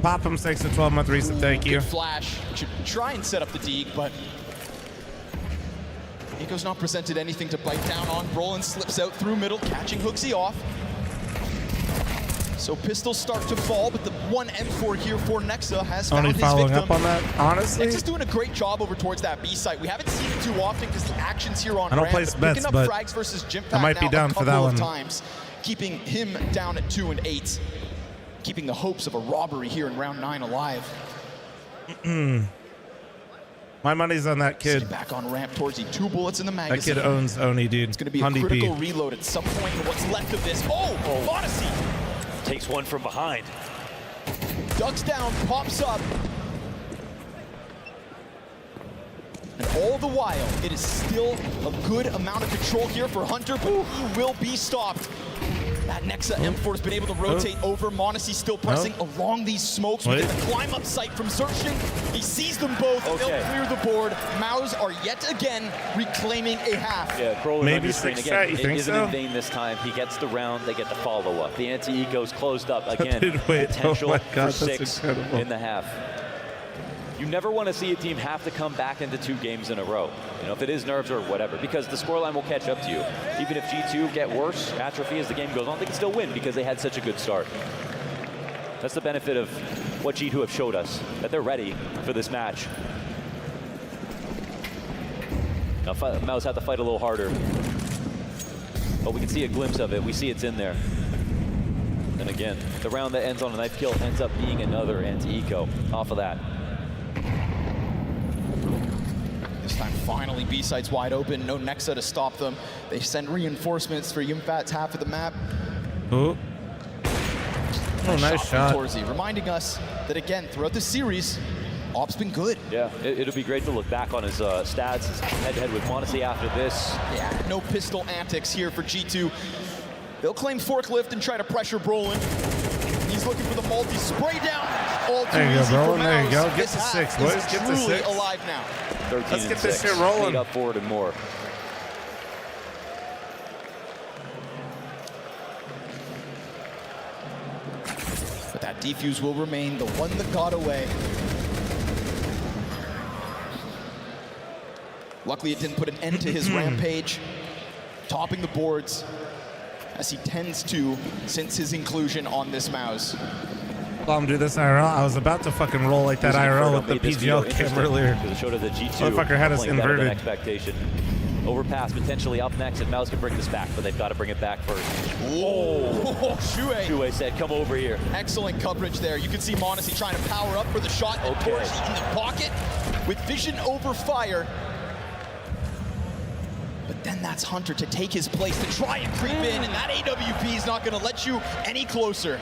Pop'em thanks to 12-month reset, thank you. Good flash. Should try and set up the Deeg, but Nico's not presented anything to bite down on. Brolin slips out through middle, catching Hooksy off. So pistols start to fall, but the one M4 here for Nexa has found Only his following victim. up on that, honestly. Nexa's doing a great job over towards that B site. We haven't seen it too often because the action's here on I don't ramp, place but bets, picking but up frags versus Jimpak I might be now down a for that couple one. of times, keeping him down at 2 and 8, keeping the hopes of a robbery here in round 9 alive. My money's on that kid. Back on ramp towards the 2 bullets in the magazine. That kid owns Oni, dude. It's going to be a critical reload at some point in what's left of this. Oh, Odyssey! Takes one from behind. Ducks down, pops up. And all the while, it is still a good amount of control here for Hunter, but he will be stopped. That Nexa M4 has been able to rotate over. Monacy still pressing along these smokes. We get the climb up sight from Xerxing. He sees them both. They'll clear the board. MOUZ are yet again reclaiming a half. Yeah, Crowley maybe 6 strat, you think isn't so? in vain this time. He gets the round, they get the follow-up. The anti-eco's closed up again. Dude, wait, Potential oh my God, for that's 6 incredible. in the half. You never want to see a team have to come back into 2 games in a row. You know, if it is nerves or whatever, because the scoreline will catch up to you. Even if G2 get worse, atrophy as the game goes on, they can still win because they had such a good start. That's the benefit of what G2 have showed us, that they're ready for this match. Now, MOUZ have to fight a little harder. But we can see a glimpse of it. We see it's in there. And again, the round that ends on a knife kill ends up being another anti-eco off of that. This time, finally, B site's wide open. No Nexa to stop them. They send reinforcements for Yumfat's half of the map. Oh, nice shot. From Torzy, reminding us that, again, throughout the series, Op's been good. Yeah, it'll be great to look back on his stats, his head-to-head with Monacy after this. Yeah, no pistol antics here for G2. They'll claim forklift and try to pressure Brolin. He's looking for the multi-spray down. All too There you go, easy Brolin. for There you MOUZ. go. Get This to half 6, is boys. Get to truly 6. alive now. 13 Let's get and this 6. shit rolling. 8 up forward and more. But that defuse will remain the one that got away. Luckily, it didn't put an end to his rampage, topping the boards as he tends to since his inclusion on this MOUZ. Let him do this IRL. I was about to fucking roll like that IRL with the PGL cam earlier. Because it showed us that G2 Motherfucker had us playing better than inverted. expectation. Overpass potentially up next, and MOUZ can bring this back, but they've got to bring it back first. Oh, Shuey said, come over here. Excellent coverage there. You can see Monacy trying to power up for the shot. Okay. Torch in the pocket with vision over fire. But then that's Hunter to take his place, to try and creep in, and that AWP is not going to let you any closer.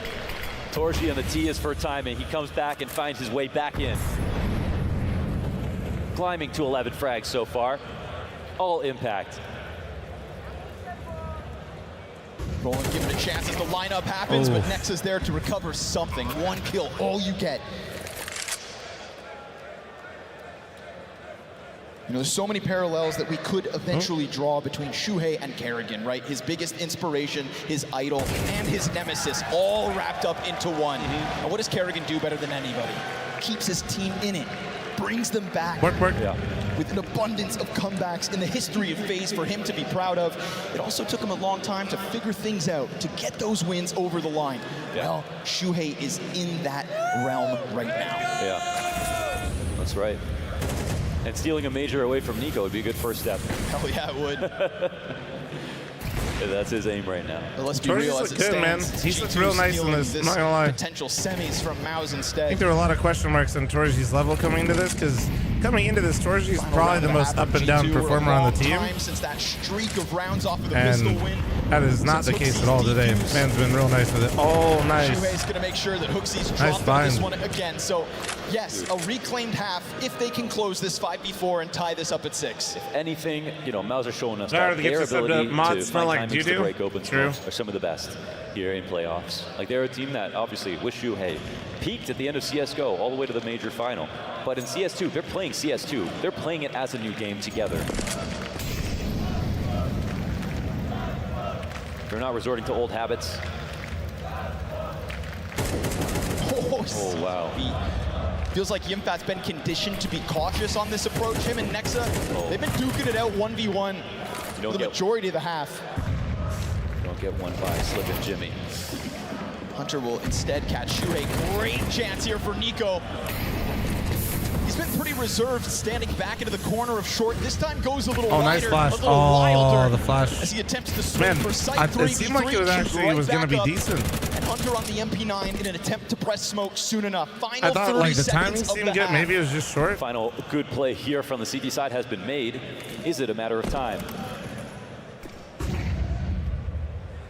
Torchi on the T is for timing. He comes back and finds his way back in. Climbing to 11 frags so far. All impact. Brolin given a chance as the lineup happens, but Nexa's there to recover something. 1 kill, all you get. You know, there's so many parallels that we could eventually draw between Shuhei and Kerrigan, right? His biggest inspiration, his idol, and his nemesis, all wrapped up into one. And what does Kerrigan do better than anybody? Keeps his team in it, brings them back. Yeah. With an abundance of comebacks in the history of FaZe for him to be proud of. It also took him a long time to figure things out, to get those wins over the line. Yeah. Well, Shuhei is in that realm right now. Yeah, that's right. And stealing a major away from Nico would be a good first step. Hell yeah, it would. Yeah, that's his aim right now. But let's be real, as it stands, man. He's G2 real nice in stealing this, not gonna lie. potential semis from MOUZ I instead. think there were a lot of question marks on Torji's level coming into this because coming into this, Torji's probably the most up and down performer on the team. Since that streak of rounds off of the And pistol win. that is not the case at all today. Man's been real nice with it. Oh, nice. Shuhei's going to make sure that Hooksy's Nice dropping this find. one again. So, yes, a reclaimed half if they can close this 5v4 and tie this up at 6. If anything, you know, MOUZ are showing us Sorry, that the their gifts of the ability mods to smell find like timings to doo-doo. break open True. smokes are some of the best here in playoffs. Like, they're a team that obviously with Shuhei peaked at the end of CSGO all the way to the major final. But in CS2, they're playing CS2. They're playing it as a new game together. They're not resorting to old habits. Oh, wow. Feels like Yimfat's been conditioned to be cautious on this approach. Him and Nexa, they've been duking it out 1v1 for the majority of the half. Don't get one by Slip and Jimmy. Hunter will instead catch Shuhei. Great chance here for Nico. He's been pretty reserved, standing back into the corner of short. This time goes a little wider, nice flash. a little wilder the flash. as he attempts to swing Man, for sight 3v3. it seemed like it was actually was going to be decent. And Hunter on the MP9 in an attempt to press smoke soon enough. Final I thought 30 like the seconds timing of seemed the good. half. Maybe it was just short. Final good play here from the CT side has been made. Is it a matter of time?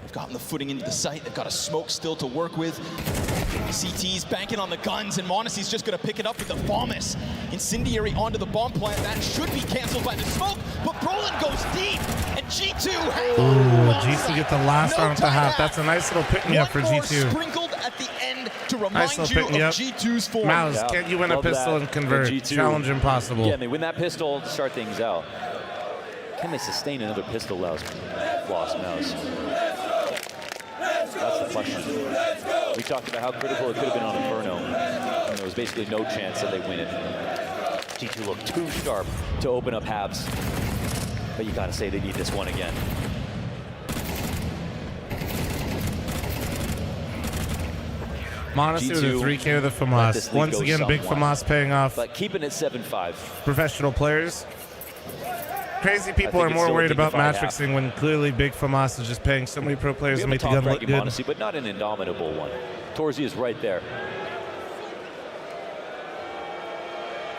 They've gotten the footing into the site. They've got a smoke still to work with. CT's banking on the guns, and Monacy's just going to pick it up with the Vomus. Incendiary onto the bomb plant. That should be canceled by the smoke, but Brolin goes deep, and G2 has G2 get the last round of the half. That's a nice little pick-me-up for G2. sprinkled at the end to remind Nice little you of pick-me-up. G2's form. MOUZ, can you win a Love pistol that. and convert? G2. Challenge impossible. Yeah, and they win that pistol to start things out. Can they sustain another pistol loss, MOUZ? That's the question. We talked about how critical it could have been on Inferno. And there was basically no chance that they win it. G2 looked too sharp to open up halves. But you gotta say they need this one again. Monacy with a 3K with the FAMAS. Once again, big FAMAS paying off. But keeping it 7-5. Professional players. Crazy people are it's more still a worried about dignified match half. fixing when clearly big FAMAS is just paying so many pro players We to have a make the gun look top-ranking good. Monacy, but not an indomitable one. Torzi is right there.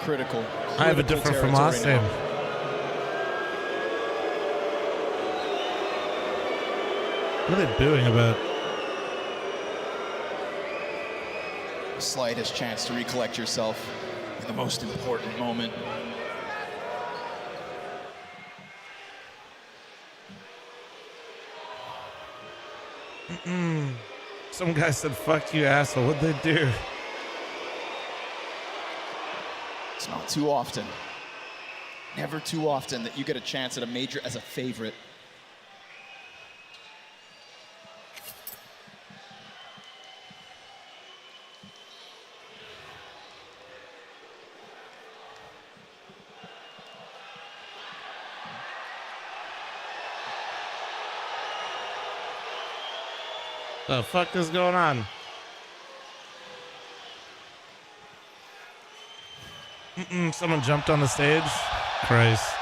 Critical. I have a different FAMAS. Same. What are they booing about? Slightest chance to recollect yourself in the most important moment. Some guy said, "Fuck you, asshole." What'd they do? It's not too often, never too often, that you get a chance at a major as a favorite. The fuck is going on? Someone jumped on the stage. Christ.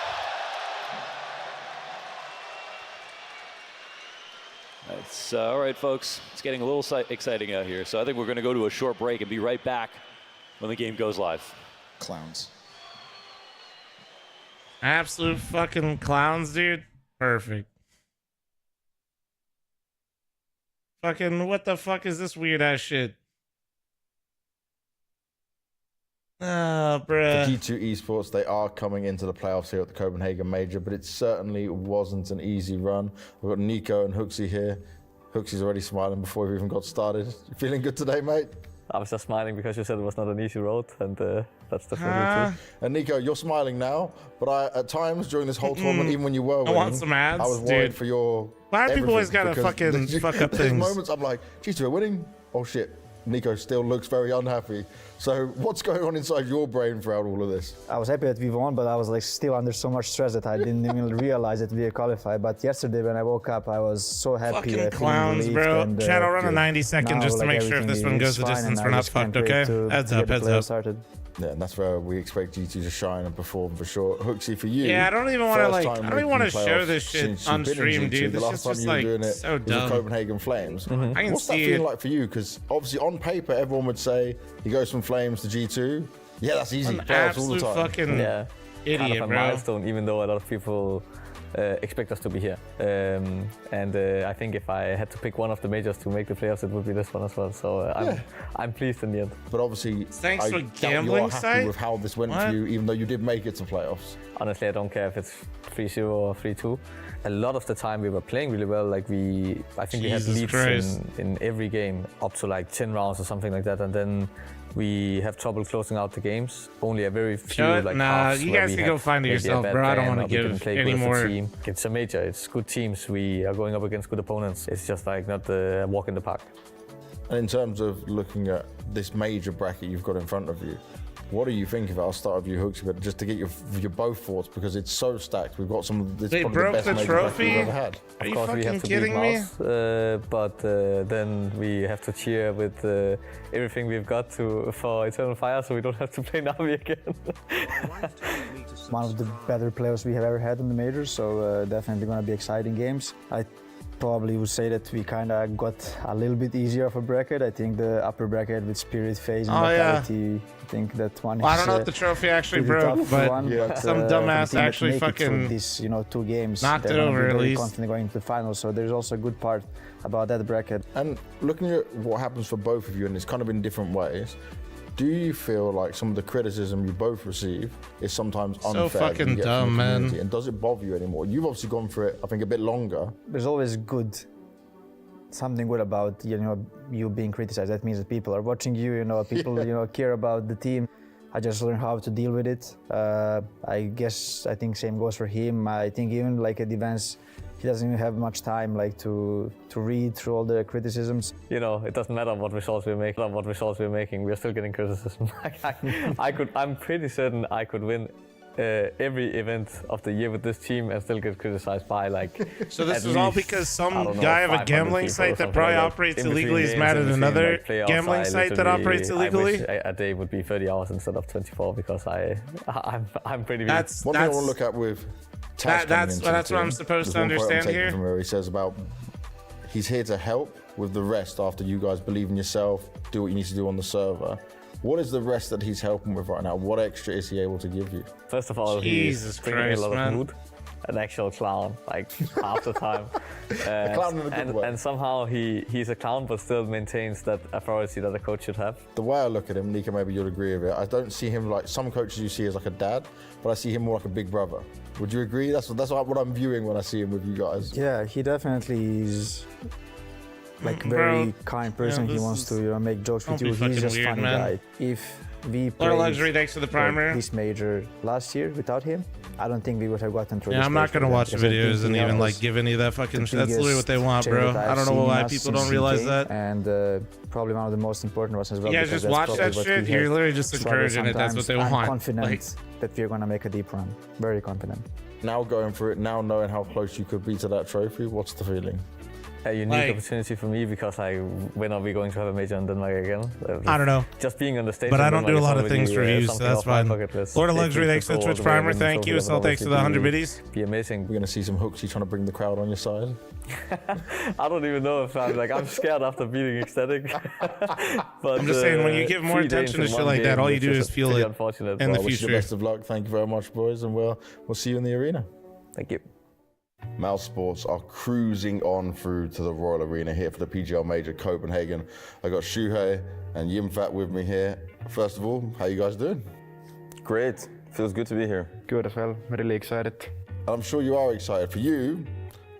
It's all right, folks. It's getting a little exciting out here. So I think we're going to go to a short break and be right back when the game goes live. Clowns. Absolute fucking clowns, dude. Perfect. Fucking what the fuck is this weird ass shit? Oh, bruh. For G2 Esports, they are coming into the playoffs here at the Copenhagen Major, but it certainly wasn't an easy run. We've got Nico and Hooksy here. Hooksy's already smiling before we even got started. You feeling good today, mate? I was just smiling because you said it was not an easy road, and that's definitely true. And Nico, you're smiling now, but at times during this whole tournament, even when you were winning, I want some ads, I was worried dude. for your Why are people always gotta fucking fuck up there's things? moments I'm like, G2 are winning. Oh shit. Nico still looks very unhappy. So what's going on inside your brain throughout all of this? I was happy that we won, but I was like still under so much stress that I didn't even realize that we qualified. But yesterday when I woke up, I was so happy. Fucking clowns, bro. And, Chat, I'll run a 90-second just to make sure if this one goes the distance, we're not fucked, okay? Heads up, heads up. Started. Yeah, and that's where we expect G2 to shine and perform for sure. Hooksy, for you. Yeah, I don't even want to first like. time I don't even want to making show playoffs this shit since on you've been in stream, G2. dude. The This last is time just you were like doing it so was the dumb. Copenhagen Flames. I can What's that see feeling it. like for you? Because obviously on paper, everyone would say he goes from Flames to G2. Yeah, that's easy. An Playoffs all the absolute time. fucking idiot, kind of a bro. milestone, even though a lot of people expect us to be here. I think if I had to pick one of the majors to make the playoffs, it would be this one as well. So I'm pleased in the end. But obviously, thanks to I doubt gambling you're happy site with how this went for you, even though you did make it to playoffs. Honestly, I don't care if it's 3-0 or 3-2. A lot of the time we were playing really well. Like I think we had leads in every game up to like 10 rounds or something like that, and then we have trouble closing out the games. Only a very few halves you where guys we can had go find it maybe a yourself, bad bro. I don't game want to or we didn't give play any good as a more. team. It's a major. It's good teams. We are going up against good opponents. It's just like not a walk in the park. And in terms of looking at this major bracket you've got in front of you, what do you think of it? I'll start with you, Hooks, but just to get your both thoughts, because it's so stacked. We've got some of this probably the best major bracket we've ever had. Are you we have to beat MOUZ, but then we have to cheer with everything we've got for Eternal Fire, so we don't have to play Navi again. One of the better playoffs we have ever had in the majors, so definitely going to be exciting games. I probably would say that we kind of got a little bit easier of a bracket. I think the upper bracket with Spirit, Phase, and Vitality, I think that one is I don't know if the trophy actually broke, but some dumbass actually fucking these 2 games knocked it over at least. Confident going into the finals, so there's also a good part about that bracket. And looking at what happens for both of you, and it's kind of in different ways, do you feel like some of the criticism you both receive is sometimes unfair? So fucking dumb, man. And does it bother you anymore? You've obviously gone through it, I think, a bit longer. There's always something good about you being criticized. That means that people are watching you. People care about the team. I just learned how to deal with it. I think same goes for him. I think even like at events, he doesn't even have much time to read through all the criticisms. It doesn't matter what results we're making. We're still getting criticism. I'm pretty certain I could win every event of the year with this team and still get criticized by So this is all because some guy of a gambling site that probably operates illegally is mad at another gambling site that operates illegally? I wish a day would be 30 hours instead of 24 because I'm pretty. One thing I want to look at with that's what I'm supposed to understand here. From where he says about he's here to help with the rest after you guys believe in yourself, do what you need to do on the server. What is the rest that he's helping with right now? What extra is he able to give you? First of all, he's bringing a lot of mood. An actual clown, like half the time. A clown in a good way. And somehow he's a clown, but still maintains that authority that a coach should have. The way I look at him, Nika, maybe you'll agree with it. I don't see him like some coaches you see as like a dad, but I see him more like a big brother. Would you agree? That's what I'm viewing when I see him with you guys. Yeah, he definitely is like very kind person. He wants to make jokes with you. He's just a funny guy. If we played luxury thanks to the primer. This major last year without him, I don't think we would have gotten through. Yeah, I'm not gonna watch videos and even like give any of that fucking shit. That's literally what they want, bro. I don't know why people don't realize that. And probably one of the most important ones as well. You guys just watch that shit. You're literally just encouraging it. That's what they want. I'm confident that we're gonna make a deep run. Very confident. Now going through it, now knowing how close you could be to that trophy, what's the feeling? A unique opportunity for me because when are we going to have a major in Denmark again? I don't know. Just being on the stage. But I don't do a lot of things reviews, so that's fine. Lord of Luxury, thanks to the Twitch Primer. Thank you. So thanks to the 100 biddies. Be amazing. We're gonna see some Hooksy trying to bring the crowd on your side. I don't even know if I'm scared after beating Ecstatic. But I'm just saying, when you give more attention to shit like that, all you do is feel it in the future. Best of luck. Thank you very much, boys, and we'll see you in the arena. Thank you. MOUZ Sports are cruising on through to the Royal Arena here for the PGL Major Copenhagen. I got Shuhei and Yimfat with me here. First of all, how you guys doing? Great. Feels good to be here. Good as well. Really excited. I'm sure you are excited. For you,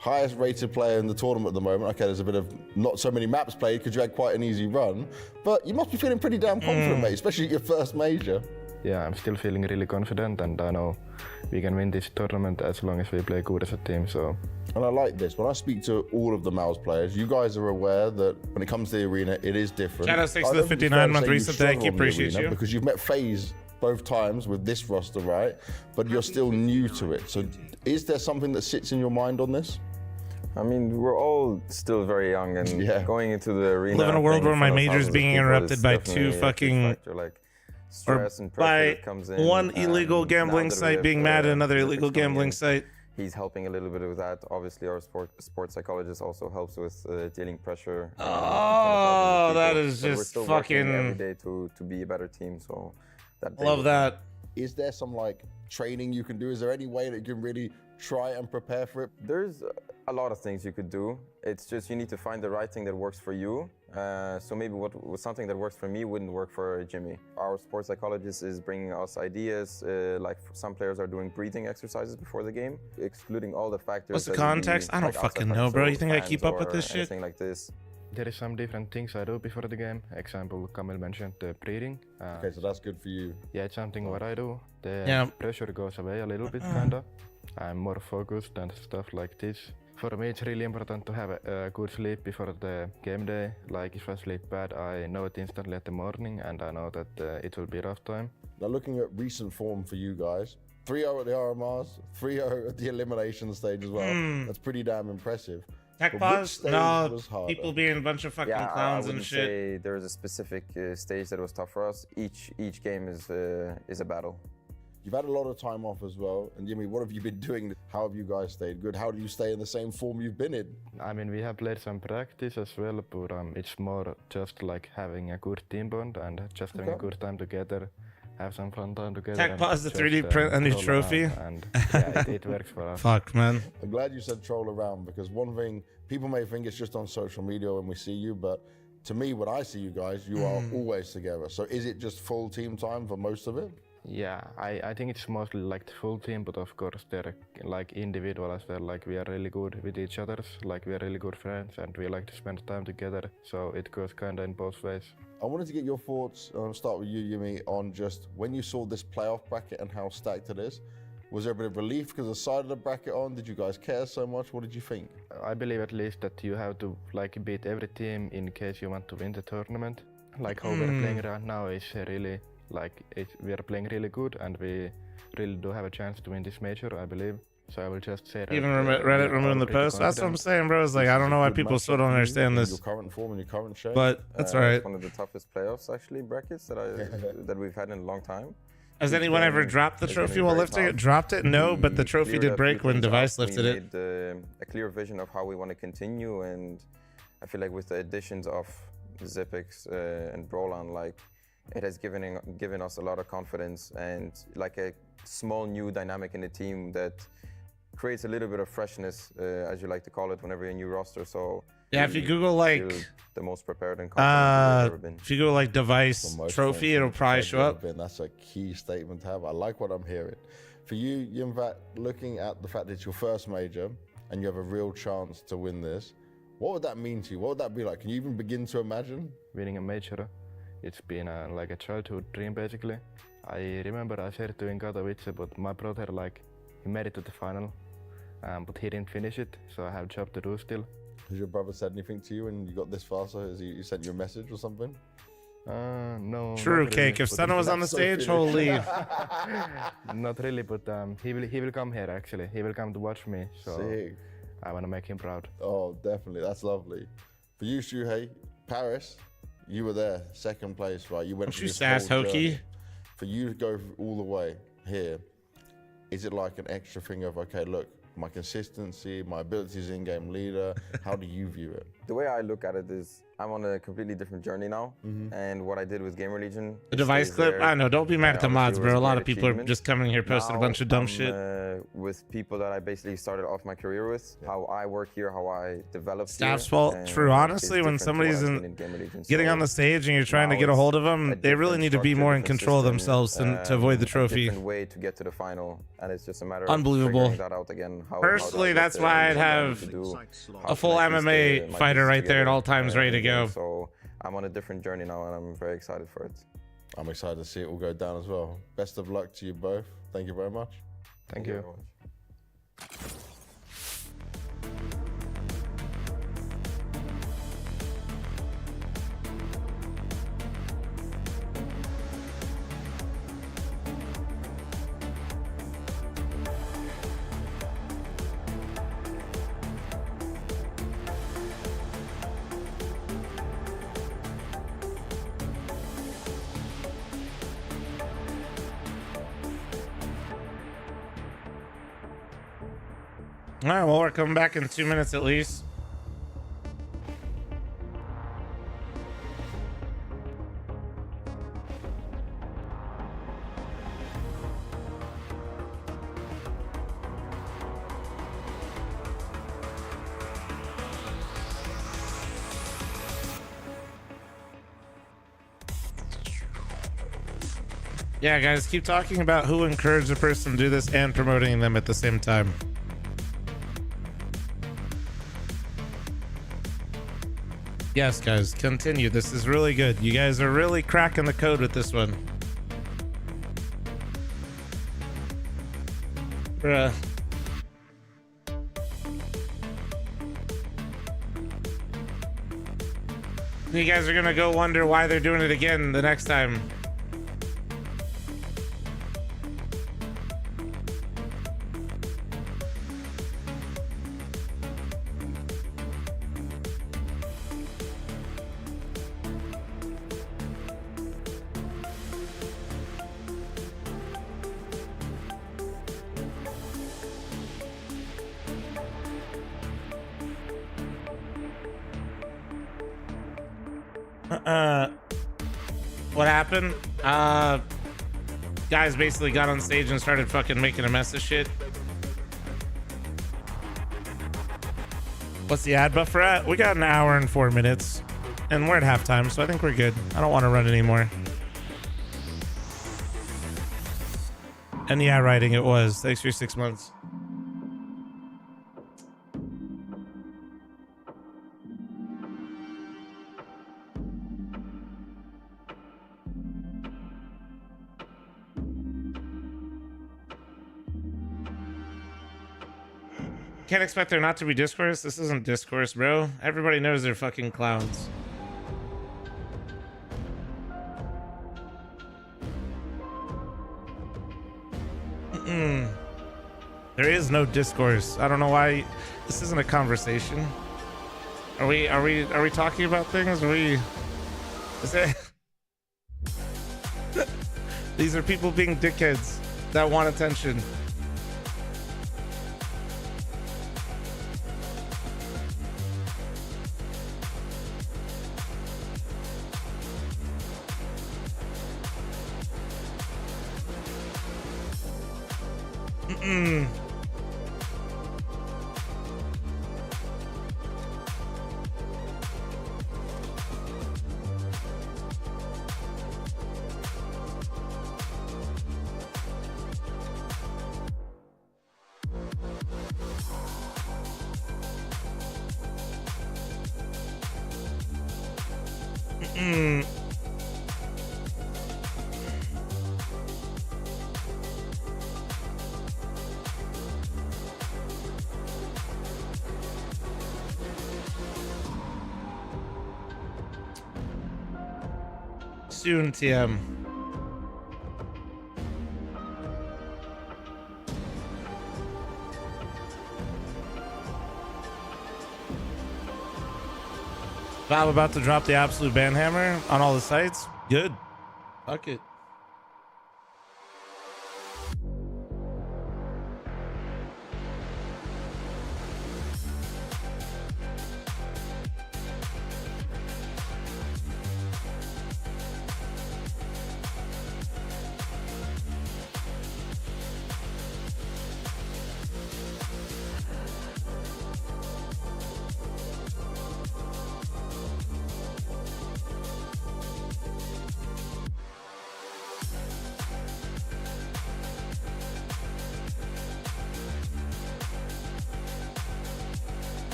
highest rated player in the tournament at the moment. Okay, there's a bit of not so many maps played because you had quite an easy run, but you must be feeling pretty damn confident, mate, especially at your first major. Yeah, I'm still feeling really confident, and I know we can win this tournament as long as we play good as a team. So. And I like this. When I speak to all of the MOUZ players, you guys are aware that when it comes to the arena, it is different. Shout out to the 59-month reset. Thank you, appreciate you. Because you've met FaZe both times with this roster, right? But you're still new to it. So is there something that sits in your mind on this? I mean, we're all still very young and going into the arena. Live in a world where my major is being interrupted by two fucking... or by one illegal gambling site being mad at another illegal gambling site. He's helping a little bit with that. Obviously, our sports psychologist also helps with dealing pressure. Oh, that is but just we're still fucking... working every day to be a better team. So Love that. Is there some like training you can do? Is there any way that you can really try and prepare for it? There's a lot of things you could do. It's just you need to find the right thing that works for you. So maybe what something that works for me wouldn't work for Jimmy. Our sports psychologist is bringing us ideas, like some players are doing breathing exercises before the game, excluding all the factors. What's the context? I don't fucking know, bro. You think I keep up with this shit? Anything like this. There is some different things I do before the game. Example, Kamil mentioned the breathing. Okay, so that's good for you. Yeah, it's something what I do. The pressure goes away a little bit, kinda. I'm more focused and stuff like this. For me, it's really important to have a good sleep before the game day. Like if I sleep bad, I know it instantly at the morning, and I know that it will be a rough time. Now, looking at recent form for you guys, 3-0 at the RMRs, 3-0 at the elimination stage as well. That's pretty damn impressive. Tech pause? No, people being a bunch of fucking clowns and shit. Say there was a specific stage that was tough for us. Each game is a battle. You've had a lot of time off as well. And Jimmy, what have you been doing? How have you guys stayed good? How do you stay in the same form you've been in? I mean, we have played some practice as well, but it's more just like having a good team bond and just having a good time together, have some fun time together. Tech pause the 3D print a new trophy. And yeah, it works for us. Fuck, man. I'm glad you said troll around, because one thing, people may think it's just on social media when we see you, but to me, when I see you guys, you are always together. So is it just full team time for most of it? Yeah, I think it's mostly like the full team, but of course they're like individual as well. Like we are really good with each other, like we are really good friends, and we like to spend time together. So it goes kind of in both ways. I wanted to get your thoughts, start with you, Yumi, on just when you saw this playoff bracket and how stacked it is. Was there a bit of relief because the side of the bracket on? Did you guys care so much? What did you think? I believe at least that you have to like beat every team in case you want to win the tournament. Like how we're playing right now is really we are playing really good, and we really do have a chance to win this major, I believe. So I will just say that. Even Reddit removing the post. That's what I'm saying, bro. It's like I don't know why people still don't understand this. Your current form and your current shape. But that's alright. It's one of the toughest playoffs actually brackets that we've had in a long time. Has anyone ever dropped the trophy while lifting it? Dropped it? No, but the trophy did break when Device lifted it. We made a clear vision of how we want to continue, and I feel like with the additions of Zipix and Brolan, like it has given us a lot of confidence and like a small new dynamic in the team that creates a little bit of freshness, as you like to call it, whenever you're a new roster. So yeah, if you Google like the most prepared and confident we've ever been. If you go like Device trophy, it'll probably show up. That's a key statement to have. I like what I'm hearing. For you, Yimvat, looking at the fact that it's your first major and you have a real chance to win this, what would that mean to you? What would that be like? Can you even begin to imagine? Winning a major, it's been like a childhood dream basically. I remember I said to in Katowice, but my brother he made it to the final, but he didn't finish it, so I have a job to do still. Has your brother said anything to you when you got this far? So has he sent you a message or something? No. True cake. If Senna was on the stage, holy. Not really, but he will come here actually. He will come to watch me. So sick. I want to make him proud. Oh, definitely. That's lovely. For you, Shuhei, Paris, you were there, second place, right? You went. Don't you sass hokey? For you to go all the way here, is it like an extra thing of, okay, look, my consistency, my abilities in-game leader, how do you view it? The way I look at it is I'm on a completely different journey now, and what I did with Gamer Legion. The Device clip? I know, don't be mad at the mods, bro. A lot of people are just coming here posting a bunch of dumb shit. With people that I basically started off my career with, how I work here, how I develop Staff's fault. True, honestly, when somebody's getting on the stage and you're trying to get a hold of them, they really need to be more in control of themselves to avoid the trophy. A different way to get to the final, and it's just a matter Unbelievable. of figuring that out again. Personally, that's why I'd have a full MMA fighter right there at all times ready to go. So I'm on a different journey now, and I'm very excited for it. I'm excited to see it all go down as well. Best of luck to you both. Thank you very much. Thank you. All right, well, we're coming back in 2 minutes at least. Yeah, guys, keep talking about who encouraged a person to do this and promoting them at the same time. Yes, guys, continue. This is really good. You guys are really cracking the code with this one. Bruh. You guys are gonna go wonder why they're doing it again the next time. What happened? Guys basically got on stage and started fucking making a mess of shit. What's the ad buffer at? We got an hour and 4 minutes, and we're at halftime, so I think we're good. I don't want to run anymore. And yeah, writing it was. Thanks for your 6 months. Can't expect there not to be discourse. This isn't discourse, bro. Everybody knows they're fucking clowns. There is no discourse. I don't know why this isn't a conversation. Are we talking about things? Is it these are people being dickheads that want attention. Soon, TM. Valve about to drop the absolute ban hammer on all the sites. Good. Fuck it.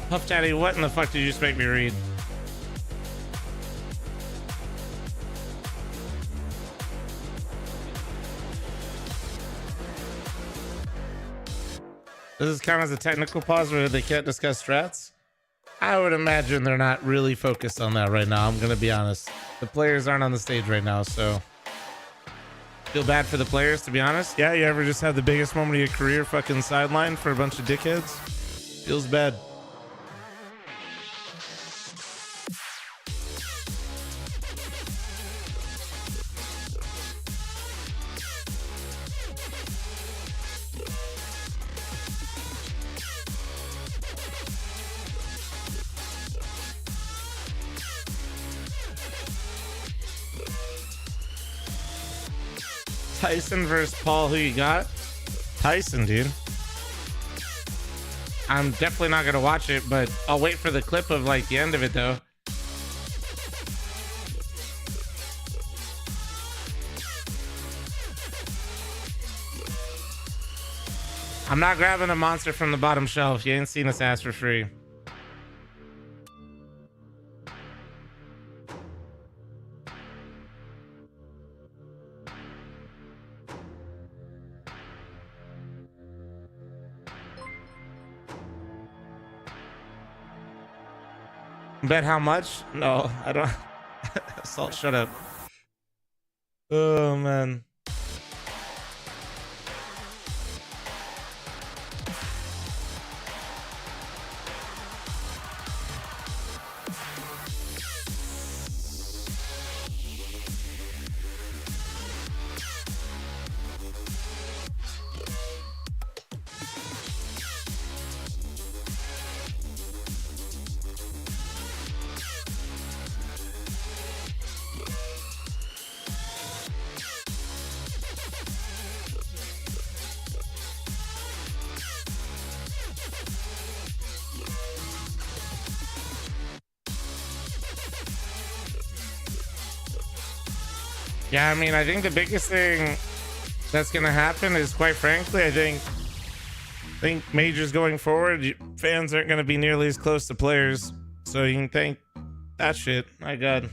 Puff Daddy, what in the fuck did you just make me read? Does this count as a technical pause where they can't discuss strats? I would imagine they're not really focused on that right now. I'm gonna be honest. The players aren't on the stage right now, so feel bad for the players, to be honest. Yeah, you ever just have the biggest moment of your career fucking sidelined for a bunch of dickheads? Feels bad. Tyson versus Paul, who you got? Tyson, dude. I'm definitely not gonna watch it, but I'll wait for the clip of like the end of it though. I'm not grabbing a monster from the bottom shelf. You ain't seen us ask for free. Bet how much? No, I don't. Salt, shut up. Oh, man. Yeah, I mean, I think the biggest thing that's going to happen is, quite frankly, I think majors going forward, fans aren't going to be nearly as close to players. So you can thank that shit. My God.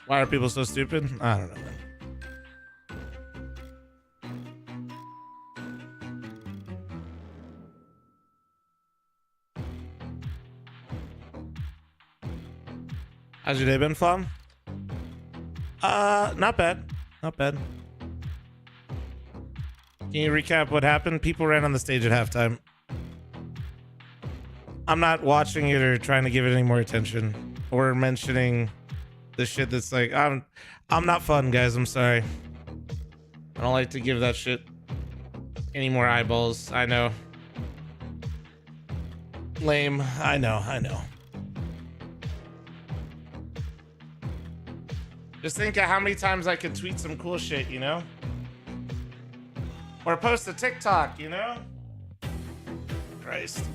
Why are people so stupid? I don't know, man. How's your day been, Flom? Not bad. Not bad. Can you recap what happened? People ran on the stage at halftime. I'm not watching it or trying to give it any more attention or mentioning the shit that's like, I'm not fun, guys. I'm sorry. I don't like to give that shit any more eyeballs. I know. Lame. I know. Just think of how many times I could tweet some cool shit, you know? Or post a TikTok, you know? Christ.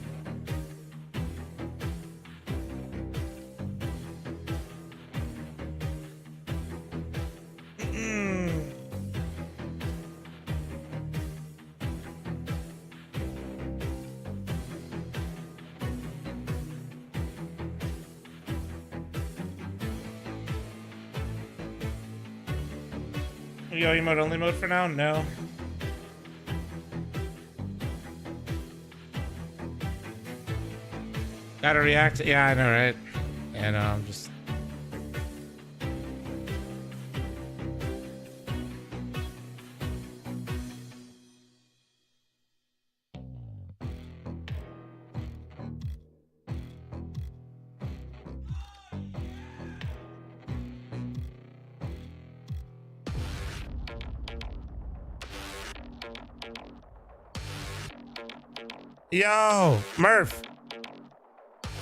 Yo, emote only mode for now? No. Gotta react. Yeah, I know, right? Yeah, no, I'm just. Yo, Murph.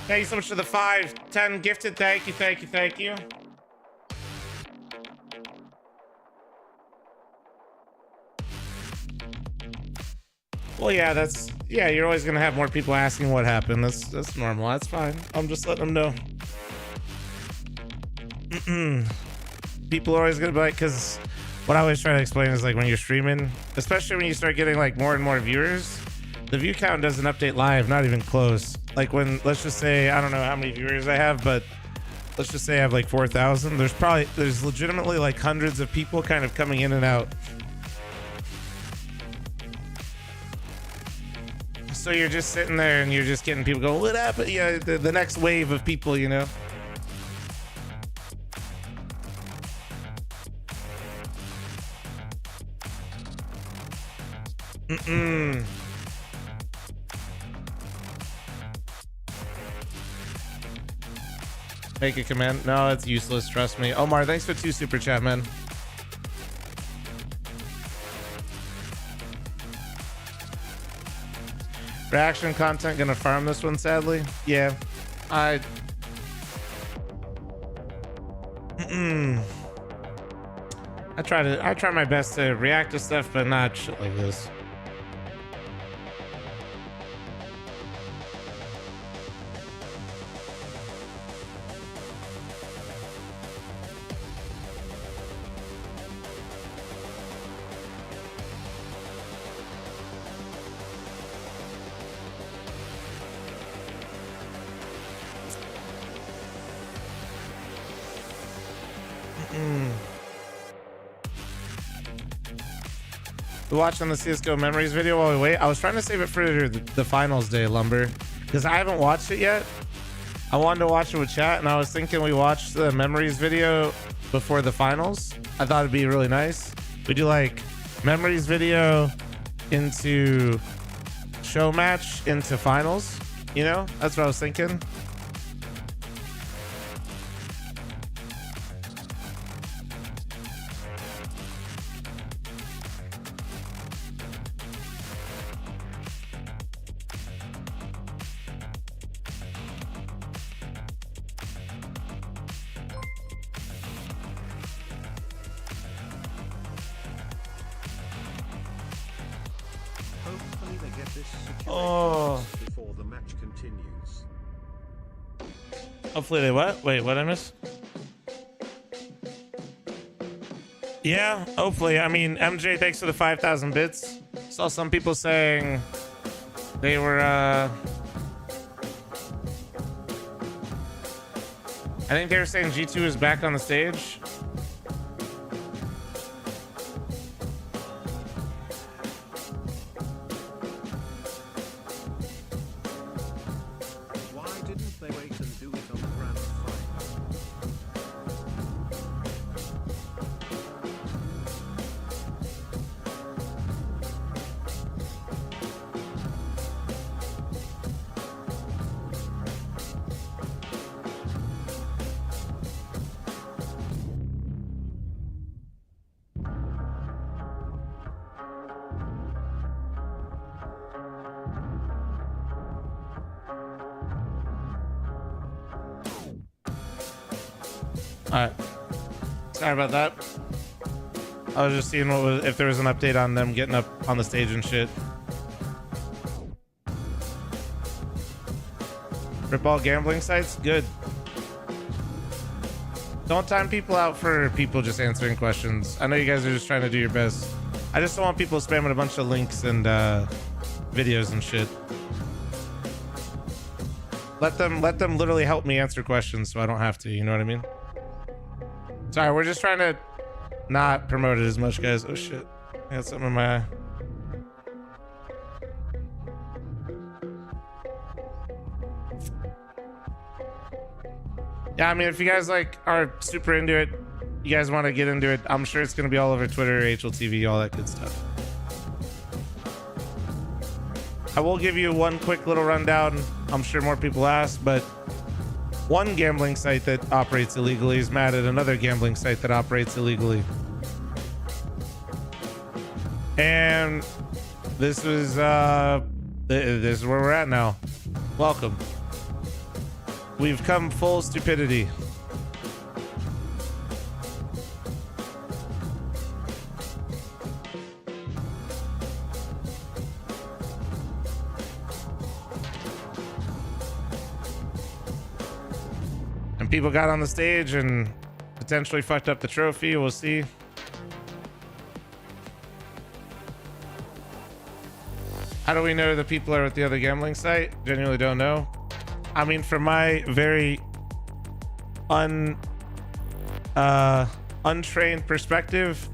Thank you so much for the 5-10 gifted. Thank you. Well, yeah, you're always gonna have more people asking what happened. That's normal. That's fine. I'm just letting them know. People are always gonna be like, because what I always try to explain is, like, when you're streaming, especially when you start getting like more and more viewers, the view count doesn't update live, not even close. Like, when, let's just say, I don't know how many viewers I have, but let's just say I have like 4,000. There's legitimately like hundreds of people kind of coming in and out. So you're just sitting there and you're just getting people going, what happened? Yeah, the next wave of people, you know? Make a command. No, it's useless. Trust me. Omar, thanks for 2 super chat, man. Reaction content gonna farm this one, sadly. Yeah, I try my best to react to stuff, but not shit like this. We watched on the CSGO memories video while we wait. I was trying to save it for the finals day, Lumber, because I haven't watched it yet. I wanted to watch it with chat, and I was thinking we watched the memories video before the finals. I thought it'd be really nice. We do like memories video into show match into finals. You know, that's what I was thinking. Before the match continues. Hopefully they what? Wait, what I miss? Yeah, hopefully. I mean, MJ, thanks for the 5,000 bits. Saw some people saying they were, I think they were saying G2 is back on the stage. Alright. Sorry about that. I was just seeing if there was an update on them getting up on the stage and shit. Rip all gambling sites? Good. Don't time people out for people just answering questions. I know you guys are just trying to do your best. I just don't want people spamming a bunch of links and videos and shit. Let them literally help me answer questions so I don't have to, you know what I mean? Sorry, we're just trying to not promote it as much, guys. Oh shit. I got something in my eye. Yeah, I mean, if you guys like are super into it, you guys want to get into it, I'm sure it's going to be all over Twitter, HLTV, all that good stuff. I will give you one quick little rundown. I'm sure more people ask, but one gambling site that operates illegally is mad at another gambling site that operates illegally. And this is this is where we're at now. Welcome. We've come full stupidity. And people got on the stage and potentially fucked up the trophy. We'll see. How do we know the people are at the other gambling site? Genuinely don't know. I mean, from my very untrained perspective,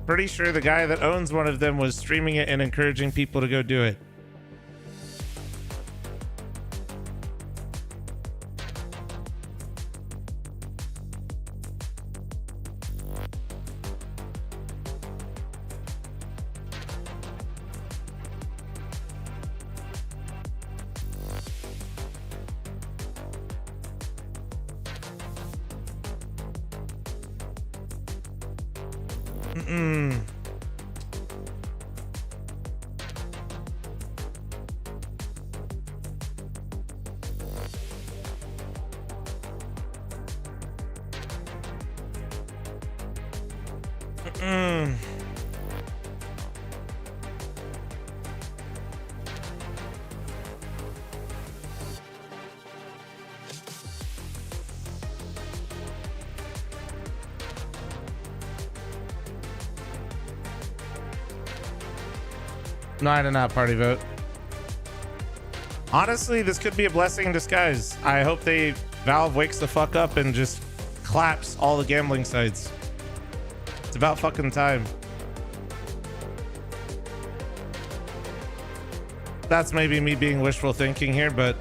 pretty sure the guy that owns one of them was streaming it and encouraging people to go do it. No, I did not party vote. Honestly, this could be a blessing in disguise. I hope Valve wakes the fuck up and just claps all the gambling sites. It's about fucking time. That's maybe me being wishful thinking here, but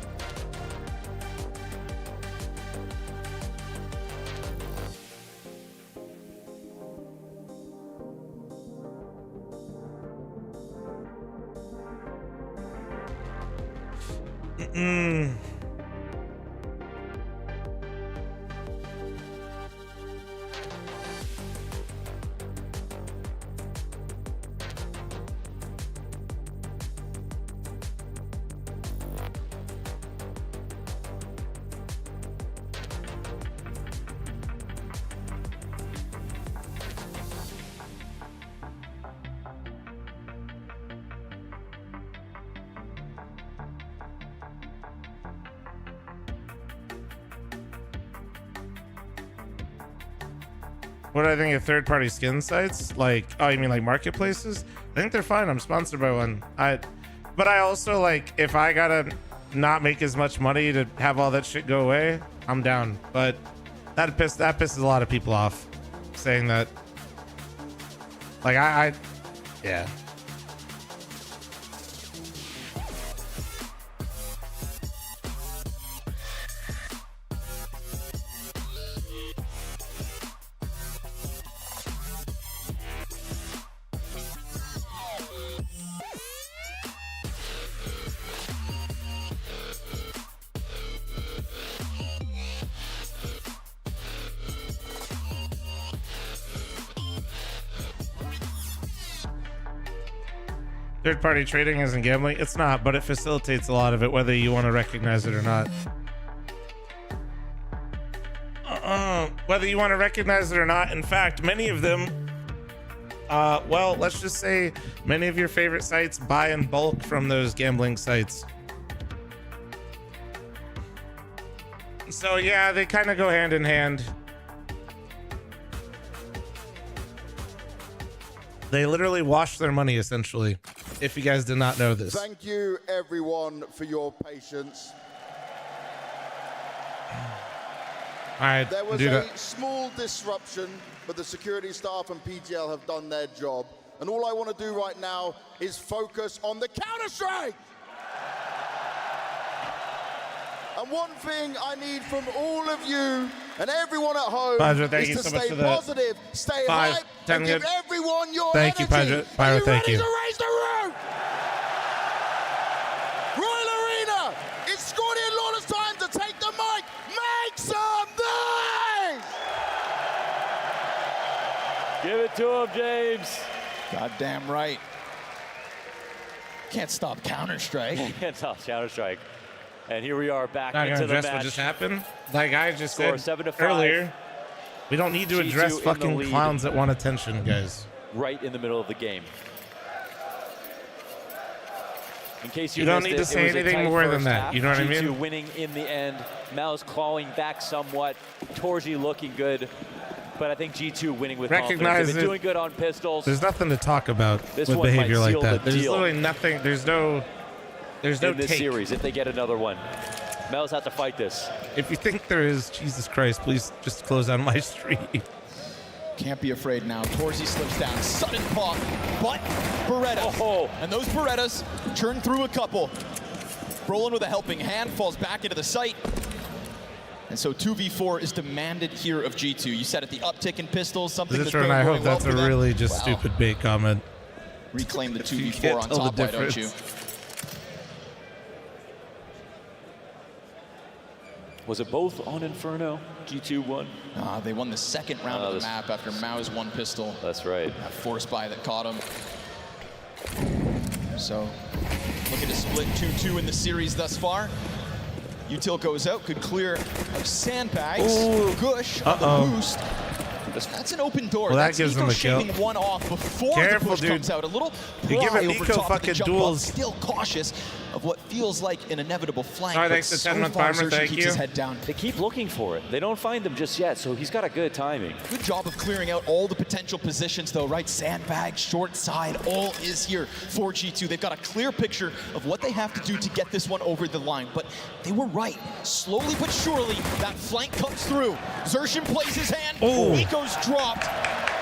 what do I think of third-party skin sites? Like, oh, you mean like marketplaces? I think they're fine. I'm sponsored by one. But I also like, if I gotta not make as much money to have all that shit go away, I'm down. But that pisses a lot of people off, saying that. Like yeah. Third-party trading isn't gambling. It's not, but it facilitates a lot of it, whether you want to recognize it or not. Whether you want to recognize it or not. In fact, many of them, well, let's just say many of your favorite sites buy in bulk from those gambling sites. So yeah, they kind of go hand in hand. They literally wash their money, essentially, if you guys did not know this. Thank you, everyone, for your patience. All right, there was a small disruption, but the security staff and PGL have done their job. And all I want to do right now is focus on the Counter-Strike! And one thing I need from all of you and everyone at home is to stay positive, stay hype, and give everyone your energy. Thank you, Pyro. Thank you. Are you ready to raise the roof? Royal Arena, it's Scotty and Lawler's time to take the mic. Make some noise! Give it to him, James. Goddamn right. Can't stop Counter-Strike. Can't stop Counter-Strike. And here we are back not into the address match. What just happened? Like I just Score said 7-5. earlier, we don't need to address fucking clowns that want attention, guys. Right in the middle of the game. In case you don't missed need to say anything more than that. You know what I mean? G2 winning in the end. MOUZ clawing back somewhat. Torji looking good. But I think G2 winning with confidence. They've been doing good on pistols. There's nothing to talk about with behavior like that. There's literally nothing. There's no in this series if they get another one. MOUZ have to fight this. If you think there is, Jesus Christ, please just close down my stream. Can't be afraid now. Torzi slips down. Sudden pop, but Beretta. And those Berettas turn through a couple. Brolin with a helping hand falls back into the site. And so 2v4 is demanded here of G2. You said at the uptick in pistols, something that's been I going hope well that's for a them. really just stupid bait comment. Reclaim the 2v4 on top, why don't you? Was it both on Inferno? G2 won? They won the second round of the map after MOUZ won pistol. That's right. That force buy that caught him. So, look at a split 2-2 in the series thus far. Util goes out, could clear of sandbags. Gush on the boost. That's an open door. Well, that That's gives Nico them a kill. shaving one off before Careful, the push dude. comes out. A little You're giving pry over Nico top of the fucking jump duels. ball. Still cautious of what feels like an inevitable flank. All right, but thanks to so 10-month far, farmer, Xerxes thank keeps you. his head down. They keep looking for it. They don't find them just yet, so he's got a good timing. Good job of clearing out all the potential positions, though, right? Sandbag, short side, all is here for G2. They've got a clear picture of what they have to do to get this one over the line, but they were right. Slowly but surely, that flank comes through. Xerxes plays his hand, Nico's dropped,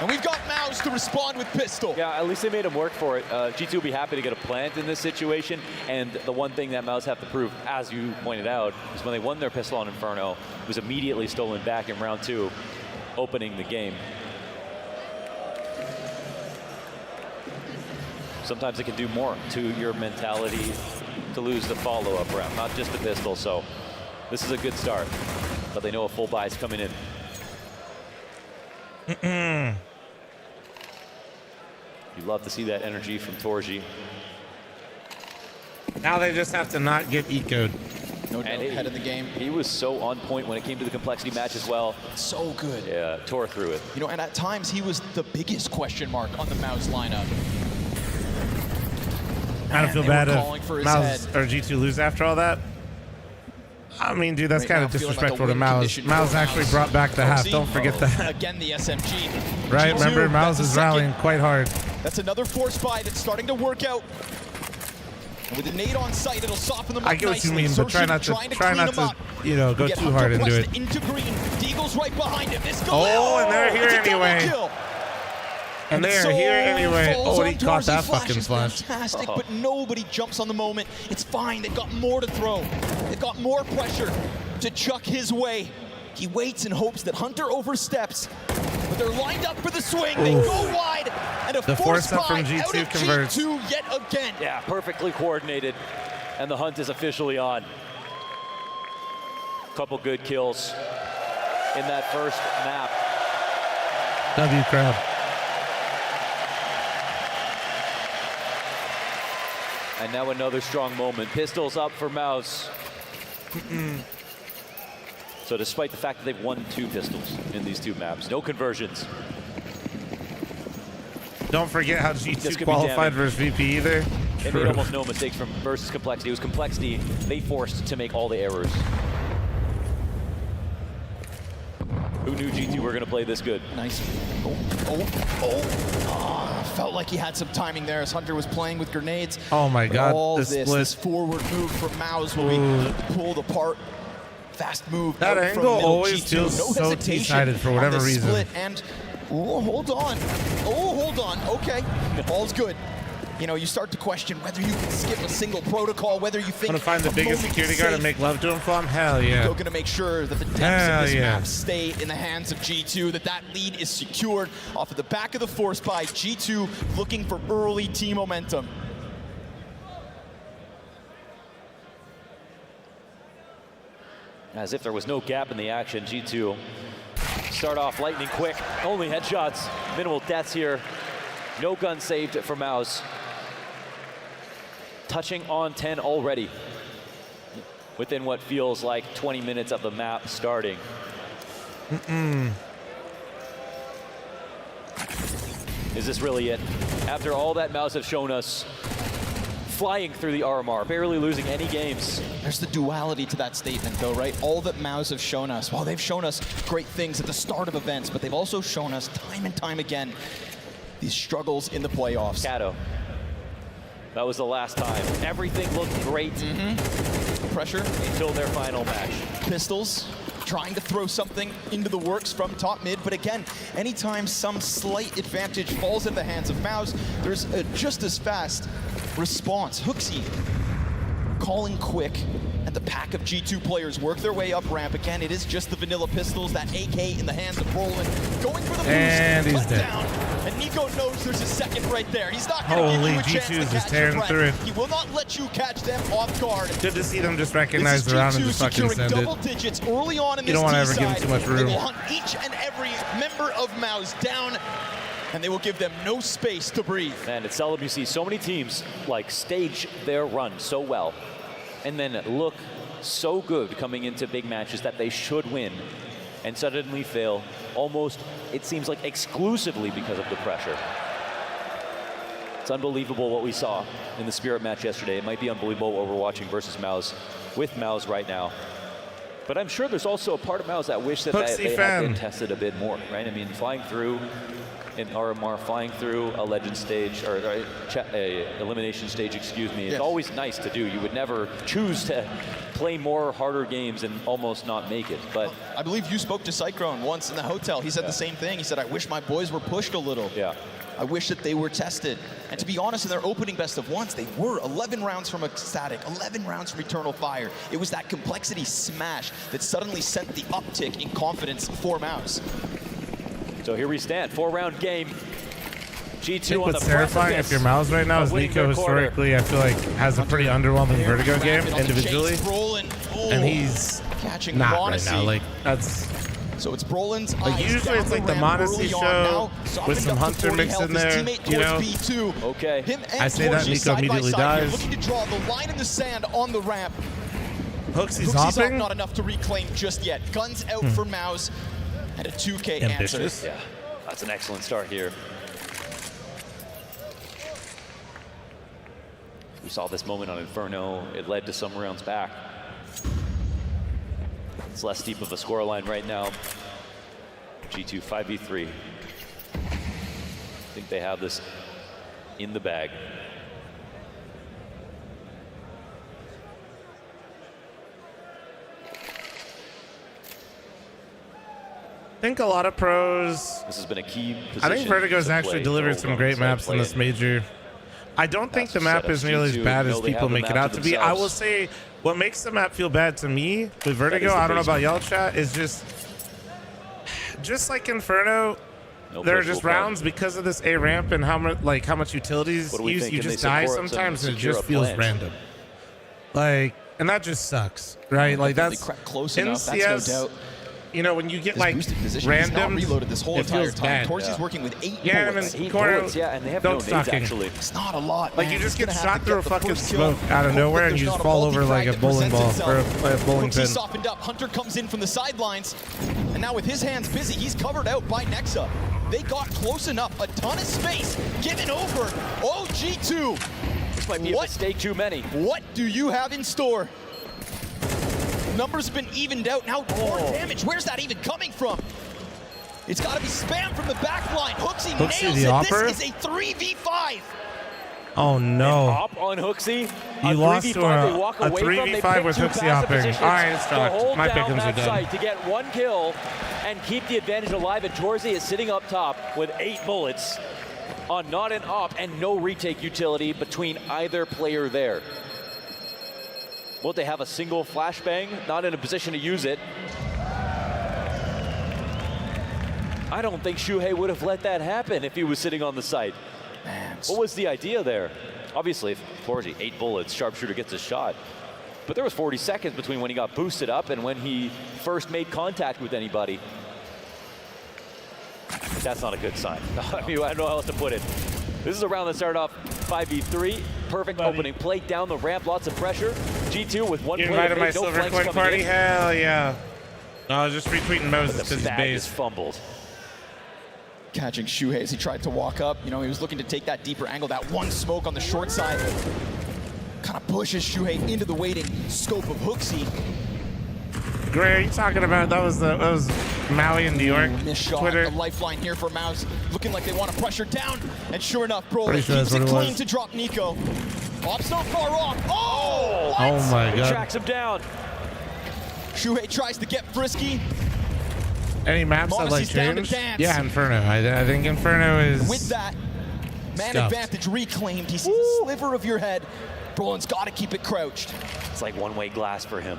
and we've got MOUZ to respond with pistol. Yeah, at least they made him work for it. G2 will be happy to get a plant in this situation, and the one thing that MOUZ have to prove, as you pointed out, is when they won their pistol on Inferno, it was immediately stolen back in round 2, opening the game. Sometimes it can do more to your mentality to lose the follow-up round, not just the pistol, so this is a good start, but they know a full buy is coming in. You love to see that energy from Torji. Now they just have to not get ecoed. No doubt, head of the game. He was so on point when it came to the complexity match as well. So good. Yeah, tore through it. You know, and at times he was the biggest question mark on the MOUZ lineup. I don't feel bad if MOUZ or G2 lose after all that. I mean, dude, that's kind of disrespectful to MOUZ. MOUZ actually brought back the half. Don't forget that. Again, the SMG. Right? Remember, MOUZ is rallying quite hard. That's another force buy that's starting to work out. And with a nade on sight, it'll soften them up. I get what you mean, but try not to, you know, go too hard into it. Into green. Deagle's right behind him. Oh, and they're here anyway. And they are here anyway. Oh, he caught that fucking flash. Fantastic, but nobody jumps on the moment. It's fine. They've got more to throw. They've got more pressure to chuck his way. He waits and hopes that Hunter oversteps. But they're lined up for the swing. They go wide. And a force up from G2 converts. G2 yet again. Yeah, perfectly coordinated. And the hunt is officially on. Couple good kills in that first map. W crowd. And now another strong moment. Pistols up for MOUZ. So despite the fact that they've won 2 pistols in these 2 maps, no conversions. Don't forget how G2 qualified versus VP either. They made almost no mistakes from versus complexity. It was complexity they forced to make all the errors. Who knew G2 were going to play this good? Nice. Felt like he had some timing there as Hunter was playing with grenades. Oh my God, all this this forward move from MOUZ will be pulled apart. Fast move. That angle always feels so two-sided for whatever reason. Split and hold on. Okay, all's good. You know, you start to question whether you can skip a single protocol, whether you think. Want to find the biggest security guard and make love to him, Flom? Hell yeah. Still going to make sure that the depths of this map stay in the hands of G2, that lead is secured off of the back of the force by G2, looking for early team momentum. As if there was no gap in the action, G2 start off lightning quick. Only headshots, minimal deaths here. No gun saved for MOUZ. Touching on 10 already. Within what feels like 20 minutes of the map starting. Is this really it? After all that MOUZ have shown us, flying through the RMR, barely losing any games. There's the duality to that statement though, right? All that MOUZ have shown us, well, they've shown us great things at the start of events, but they've also shown us time and time again these struggles in the playoffs. Kato. That was the last time. Everything looked great. Pressure. Until their final match. Pistols trying to throw something into the works from top mid, but again, anytime some slight advantage falls in the hands of MOUZ, there's a just as fast response. Hooksy calling quick, and the pack of G2 players work their way up ramp. Again, it is just the vanilla pistols, that AK in the hands of Roland, going for the boost, and he's dead. Down. And Nico knows there's a second right there. He's not going to give you a chance to G2's catch tearing your through it. He will not let you catch them off guard. Good to see them just recognize the round and just fucking send double it. digits early on in You this don't want to ever give side. them too much room. They will hunt each and every member of MOUZ down, and they will give them no space to breathe. Man, it's seldom you see so many teams like stage their run so well and then look so good coming into big matches that they should win and suddenly fail almost, it seems like, exclusively because of the pressure. It's unbelievable what we saw in the Spirit match yesterday. It might be unbelievable what we're watching versus MOUZ, with MOUZ right now. But I'm sure there's also a part of MOUZ that wish that they had been tested a bit more, right? I mean, flying through in RMR, flying through a legend stage, or a elimination stage, excuse me, it's always nice to do. You would never choose to play more harder games and almost not make it. But I believe you spoke to Cyclone once in the hotel. He said the same thing. He said, I wish my boys were pushed a little. Yeah. I wish that they were tested. And to be honest, in their opening best of ones, they were 11 rounds from a static, 11 rounds from Eternal Fire. It was that complexity smash that suddenly sent the uptick in confidence for MOUZ. So here we stand, 4-round game. G2 I think on what's the terrifying if you're MOUZ right now is Nico historically, I feel like, has a pretty underwhelming Vertigo game individually. And he's not right now. Like, that's... So it's Brolin's like usually it's like the Modesty show with some Hunter mix in there, you know? Okay. I say that, Nico immediately dies. Looking to draw the line in the sand on the ramp. Hooksy's hopping. Not enough to reclaim just yet. Guns out for MOUZ and a 2K answer. Yeah, that's an excellent start here. We saw this moment on Inferno. It led to some rounds back. It's less deep of a scoreline right now. G2 5v3. I think they have this in the bag. I think a lot of pros. This has been a key position. I think Vertigo's actually delivered some great maps in this major. I don't think the map is nearly as bad as people make it out to be. I will say, what makes the map feel bad to me with Vertigo, I don't know about y'all chat, is just like Inferno, there are just rounds because of this A ramp and how much utilities you just die sometimes and it just feels random. Like, and that just sucks, right? Like that's in CS. You know, when you get like random, reloaded this whole it entire feels time. bad. Torsy's working with 8 bullets. 8 bullets, yeah, and they have no nades actually. It's not a lot. Like man. you just get shot through a fucking smoke out of nowhere and you just fall over like a bowling ball or a bowling pin. Softened up. Hunter comes in from the sidelines, and now with his hands busy, he's covered out by Nexa. They got close enough. A ton of space given over. Oh, G2. This might be a mistake too many. What do you have in store? Numbers have been evened out. Now more damage. Where's that even coming from? It's got to be spam from the back line. Hooksy nails it. This is a 3v5. Oh no. Hop on Hooksy. You lost to a 3v5 with Hooksy hopping. All right, it's stocked. My pickings are done. To get 1 kill and keep the advantage alive, and Torzy is sitting up top with 8 bullets on not an op and no retake utility between either player there. Will they have a single flashbang? Not in a position to use it. I don't think Shuhei would have let that happen if he was sitting on the site. Man, what was the idea there? Obviously, if Torzy, 8 bullets, sharpshooter gets a shot. But there was 40 seconds between when he got boosted up and when he first made contact with anybody. That's not a good sign. I mean, I don't know how else to put it. This is a round that started off 5v3. Perfect opening play down the ramp, lots of pressure. G2 with 1 play. You invited my silver coin party? Hell yeah. No, I was just retweeting Moses because his base fumbled. Catching Shuhei as he tried to walk up. You know, he was looking to take that deeper angle. That one smoke on the short side kind of pushes Shuhei into the waiting scope of Hooksy. Gray, are you talking about that was Maui in New York? Twitter. A lifeline here for MOUZ, looking like they want to pressure down, and sure enough, Brolin sure keeps it clean to drop Nico. Op's not far off. Oh! What? Oh my God! He tracks him down. Shuhei tries to get frisky. Any maps that like change? Yeah, Inferno. I think Inferno is. With that, man advantage reclaimed. He sees a sliver of your head. Brolin's got to keep it crouched. It's like one-way glass for him.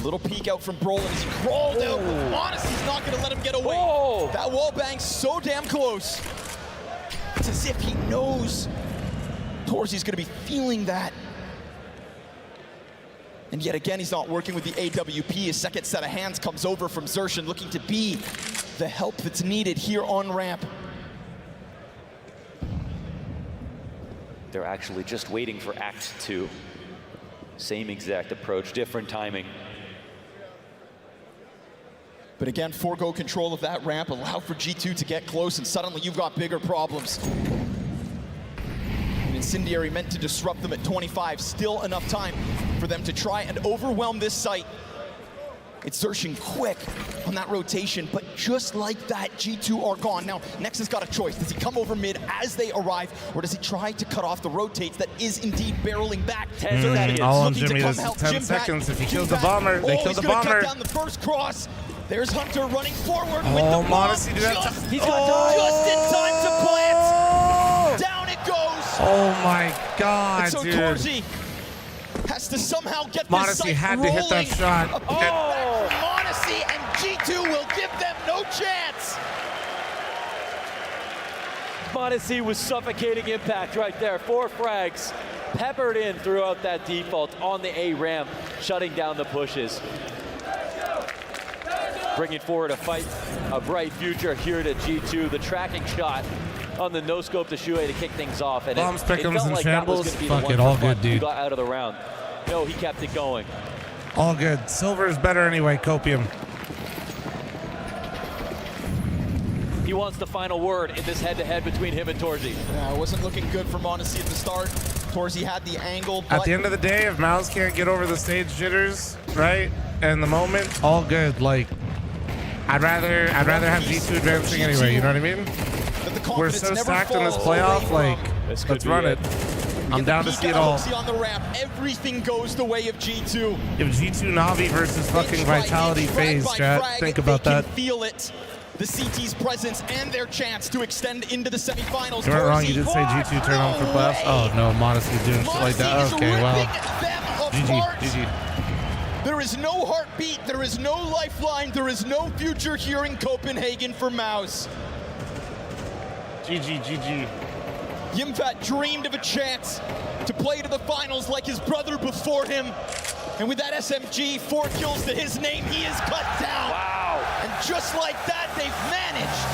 Little peek out from Brolin as he crawled out. Honesty's not going to let him get away. Whoa. That wall bang's so damn close. It's as if he knows Torsy's going to be feeling that. And yet again, he's not working with the AWP. His second set of hands comes over from Xerxan, looking to be the help that's needed here on ramp. They're actually just waiting for Act 2. Same exact approach, different timing. But again, forego control of that ramp, allow for G2 to get close, and suddenly you've got bigger problems. Incendiary meant to disrupt them at 25. Still enough time for them to try and overwhelm this site. Exertion quick on that rotation, but just like that, G2 are gone. Now, Nexus got a choice. Does he come over mid as they arrive, or does he try to cut off the rotates that is indeed barreling back? 10 seconds. All on Jimmy, this is 10 seconds. If he kills the bomber, they kill the bomber. Cut down the first cross. There's Hunter running forward with the bomb. He's got just in time to plant. Down it goes. Oh my God, and so dude. Torzy has to somehow get Modesty this site had rolling. to hit that shot. Oh, Modesty and G2 will give them no chance. Modesty was suffocating Impact right there. 4 frags peppered in throughout that default on the A ramp, shutting down the pushes. Bringing forward a fight, a bright future here to G2. The tracking shot on the no-scope to Shuhei to kick things off. And Bombs, it pick'ems, felt and like shambles. That was Fuck be it, the all one good, who dude. got out of the round. No, he kept it going. All good. Silver is better anyway, Copium. He wants the final word in this head-to-head between him and Torzy. Yeah, it wasn't looking good for Modesty at the start. Torzy had the angle, but At the end of the day, if MOUZ can't get over the stage jitters, right, and the moment, all good. Like, I'd rather have G2 advancing anyway. You know what I mean? We're so stacked in this playoff. Like, let's run it. I'm down to see it all. on the ramp, everything goes the way of G2. If G2 Navi versus fucking Vitality phase, chat. Think about that. They can feel it. The CT's presence and their chance to extend into the semifinals. You weren't wrong. You did say G2 turn on for playoffs. Oh no, Modesty doing shit like that. Okay, well, GG. There is no heartbeat. There is no lifeline. There is no future here in Copenhagen for MOUZ. GG. Yimfat dreamed of a chance to play to the finals like his brother before him. And with that SMG, 4 kills to his name, he is cut down. Wow. And just like that, they've managed.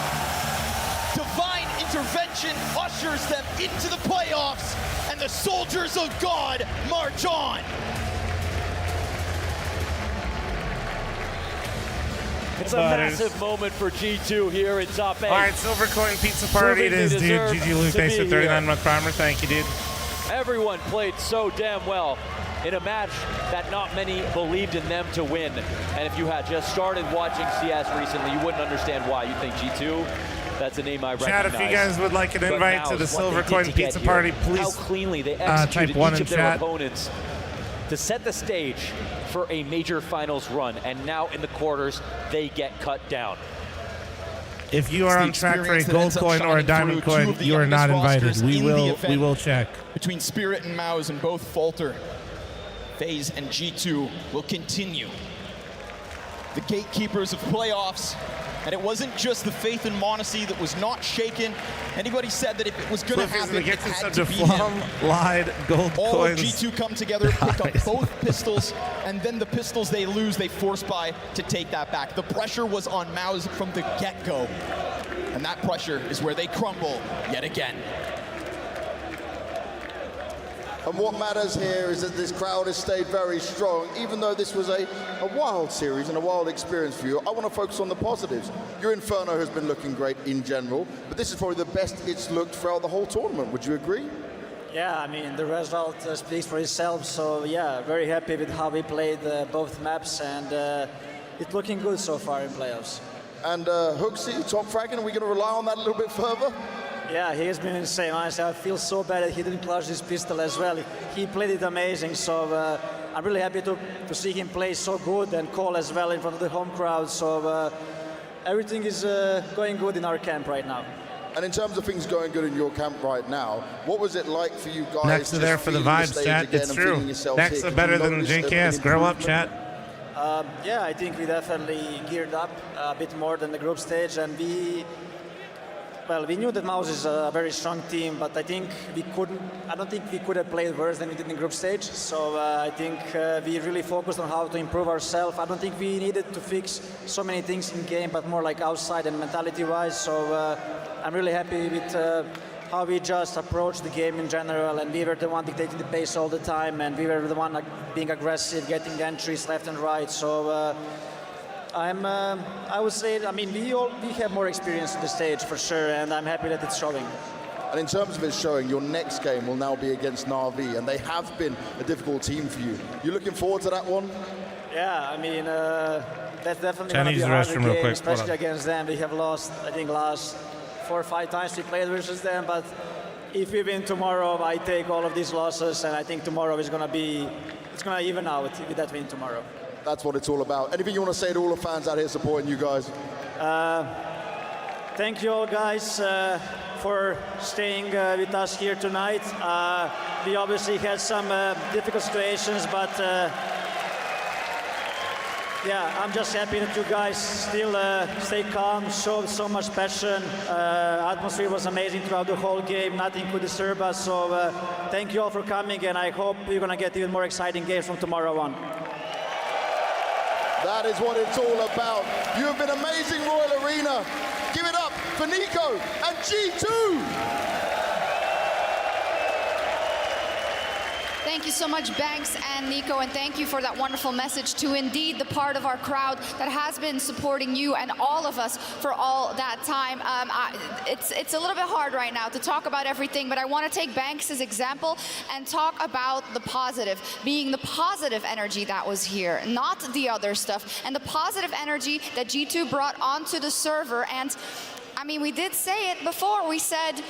Divine intervention ushers them into the playoffs, and the soldiers of God march on. It's a massive moment for G2 here in top 8. All right, Silver Coin Pizza Party it is, dude. GG Luke, thanks for 39-month primer. Thank you, dude. Everyone played so damn well in a match that not many believed in them to win. And if you had just started watching CS recently, you wouldn't understand why. You'd think G2, that's a name I recognize. Chat, if you guys would like an invite to the Silver Coin Pizza Party, please how cleanly they executed type 1 each in of their chat. opponents to set the stage for a major finals run. And now in the quarters, they get cut down. If you are on track for a gold coin or a diamond coin, you are not invited. We will check. Between Spirit and MOUZ, and both falter. FaZe and G2 will continue. The gatekeepers of playoffs, and it wasn't just the faith in Modesty that was not shaken. Anybody said that if it was going to happen, it had to be him. Lied, gold All coins. of G2 come together, pick up both pistols, and then the pistols they lose, they force buy to take that back. The pressure was on MOUZ from the get-go, and that pressure is where they crumble yet again. And what matters here is that this crowd has stayed very strong, even though this was a wild series and a wild experience for you. I want to focus on the positives. Your Inferno has been looking great in general, but this is probably the best it's looked throughout the whole tournament. Would you agree? Yeah, I mean, the result speaks for itself. So yeah, very happy with how we played both maps, and it's looking good so far in playoffs. And Hooksy, top fragging, are we going to rely on that a little bit further? Yeah, he has been insane. Honestly, I feel so bad that he didn't clutch his pistol as well. He played it amazing, so I'm really happy to see him play so good and call as well in front of the home crowd. So everything is going good in our camp right now. And in terms of things going good in your camp right now, what was it like for you guys? Next to there for the vibes, chat. It's true. Next to better than JKS. Grow up, chat. Yeah, I think we definitely geared up a bit more than the group stage, and we knew that MOUZ is a very strong team, but I think I don't think we could have played worse than we did in the group stage. So I think we really focused on how to improve ourselves. I don't think we needed to fix so many things in game, but more like outside and mentality-wise. So I'm really happy with how we just approached the game in general, and we were the one dictating the pace all the time, and we were the one being aggressive, getting the entries left and right. So I would say, I mean, we have more experience on the stage for sure, and I'm happy that it's showing. And in terms of its showing, your next game will now be against Na'Vi, and they have been a difficult team for you. You looking forward to that one? Yeah, I mean, that's definitely going to Chinese be a harder restroom real game, quick. especially against them. We have lost, I think, last 4 or 5 times we played versus them, but if we win tomorrow, I take all of these losses, and I think tomorrow is going to be, it's going to even out with that win tomorrow. That's what it's all about. Anything you want to say to all the fans out here supporting you guys? Thank you all, guys, for staying with us here tonight. We obviously had some difficult situations, but yeah, I'm just happy that you guys still stay calm, showed so much passion. Atmosphere was amazing throughout the whole game. Nothing could disturb us. So thank you all for coming, and I hope you're going to get even more exciting games from tomorrow on. That is what it's all about. You have been amazing, Royal Arena. Give it up for Nico and G2. Thank you so much, Banks and Nico, and thank you for that wonderful message to indeed the part of our crowd that has been supporting you and all of us for all that time. It's a little bit hard right now to talk about everything, but I want to take Banks' example and talk about the positive, being the positive energy that was here, not the other stuff, and the positive energy that G2 brought onto the server. And I mean, we did say it before, we said,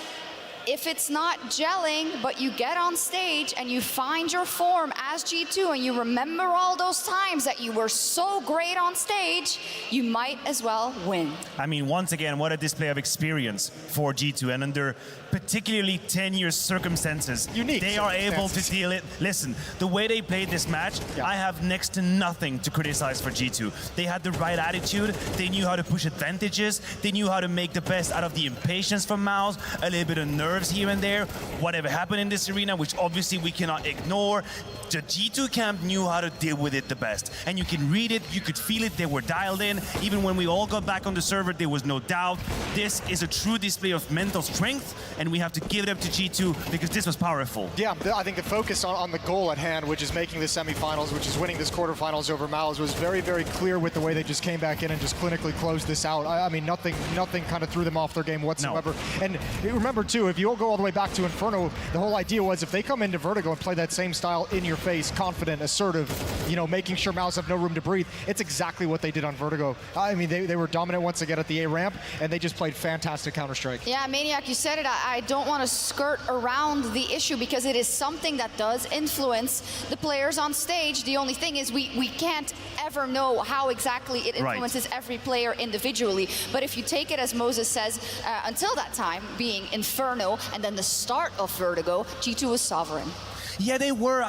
if it's not gelling, but you get on stage and you find your form as G2 and you remember all those times that you were so great on stage, you might as well win. I mean, once again, what a display of experience for G2, and under particularly tenuous circumstances, they are able to deal it. Listen, the way they played this match, I have next to nothing to criticize for G2. They had the right attitude, they knew how to push advantages, they knew how to make the best out of the impatience from MOUZ, a little bit of nerves here and there, whatever happened in this arena, which obviously we cannot ignore. The G2 camp knew how to deal with it the best. And you can read it, you could feel it, they were dialed in. Even when we all got back on the server, there was no doubt. This is a true display of mental strength, and we have to give it up to G2 because this was powerful. Yeah, I think the focus on the goal at hand, which is making the semifinals, which is winning this quarterfinals over MOUZ, was very, very clear with the way they just came back in and just clinically closed this out. I mean, nothing kind of threw them off their game whatsoever. No. And remember, too, if you all go all the way back to Inferno, the whole idea was if they come into Vertigo and play that same style in your face, confident, assertive, you know, making sure MOUZ have no room to breathe, it's exactly what they did on Vertigo. I mean, they were dominant once again at the A ramp, and they just played fantastic Counter-Strike. Yeah, Maniac, you said it. I don't want to skirt around the issue because it is something that does influence the players on stage. The only thing is we can't ever know how exactly it influences every player individually. But if you take it as Moses says, until that time, being Inferno and then the start of Vertigo, G2 was sovereign. Yeah, they were.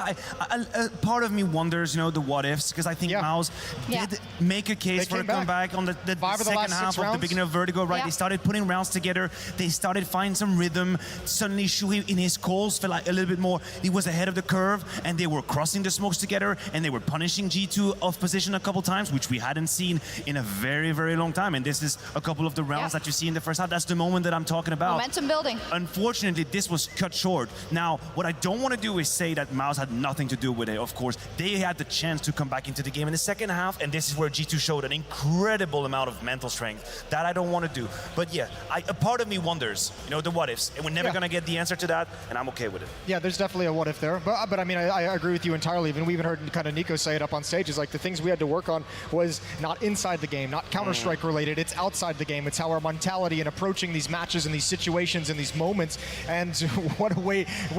Part of me wonders, you know, the what ifs, because I think MOUZ did make a case for a comeback on the second half of the beginning of Vertigo, right? They started putting rounds together. They started finding some rhythm. Suddenly, Shuhei in his calls felt like a little bit more, he was ahead of the curve, and they were crossing the smokes together, and they were punishing G2 off position a couple times, which we hadn't seen in a very, very long time. And this is a couple of the rounds that you see in the first half. That's the moment that I'm talking about. Momentum building. Unfortunately, this was cut short. Now, what I don't want to do is say that MOUZ had nothing to do with it. Of course, they had the chance to come back into the game in the second half, and this is where G2 showed an incredible amount of mental strength that I don't want to do. But yeah, a part of me wonders, you know, the what ifs, and we're never going to get the answer to that, and I'm okay with it. Yeah, there's definitely a what if there, but I mean, I agree with you entirely. We even heard kind of Nico say it up on stage, is like the things we had to work on was not inside the game, not Counter-Strike related, it's outside the game. It's how our mentality and approaching these matches and these situations and these moments, and what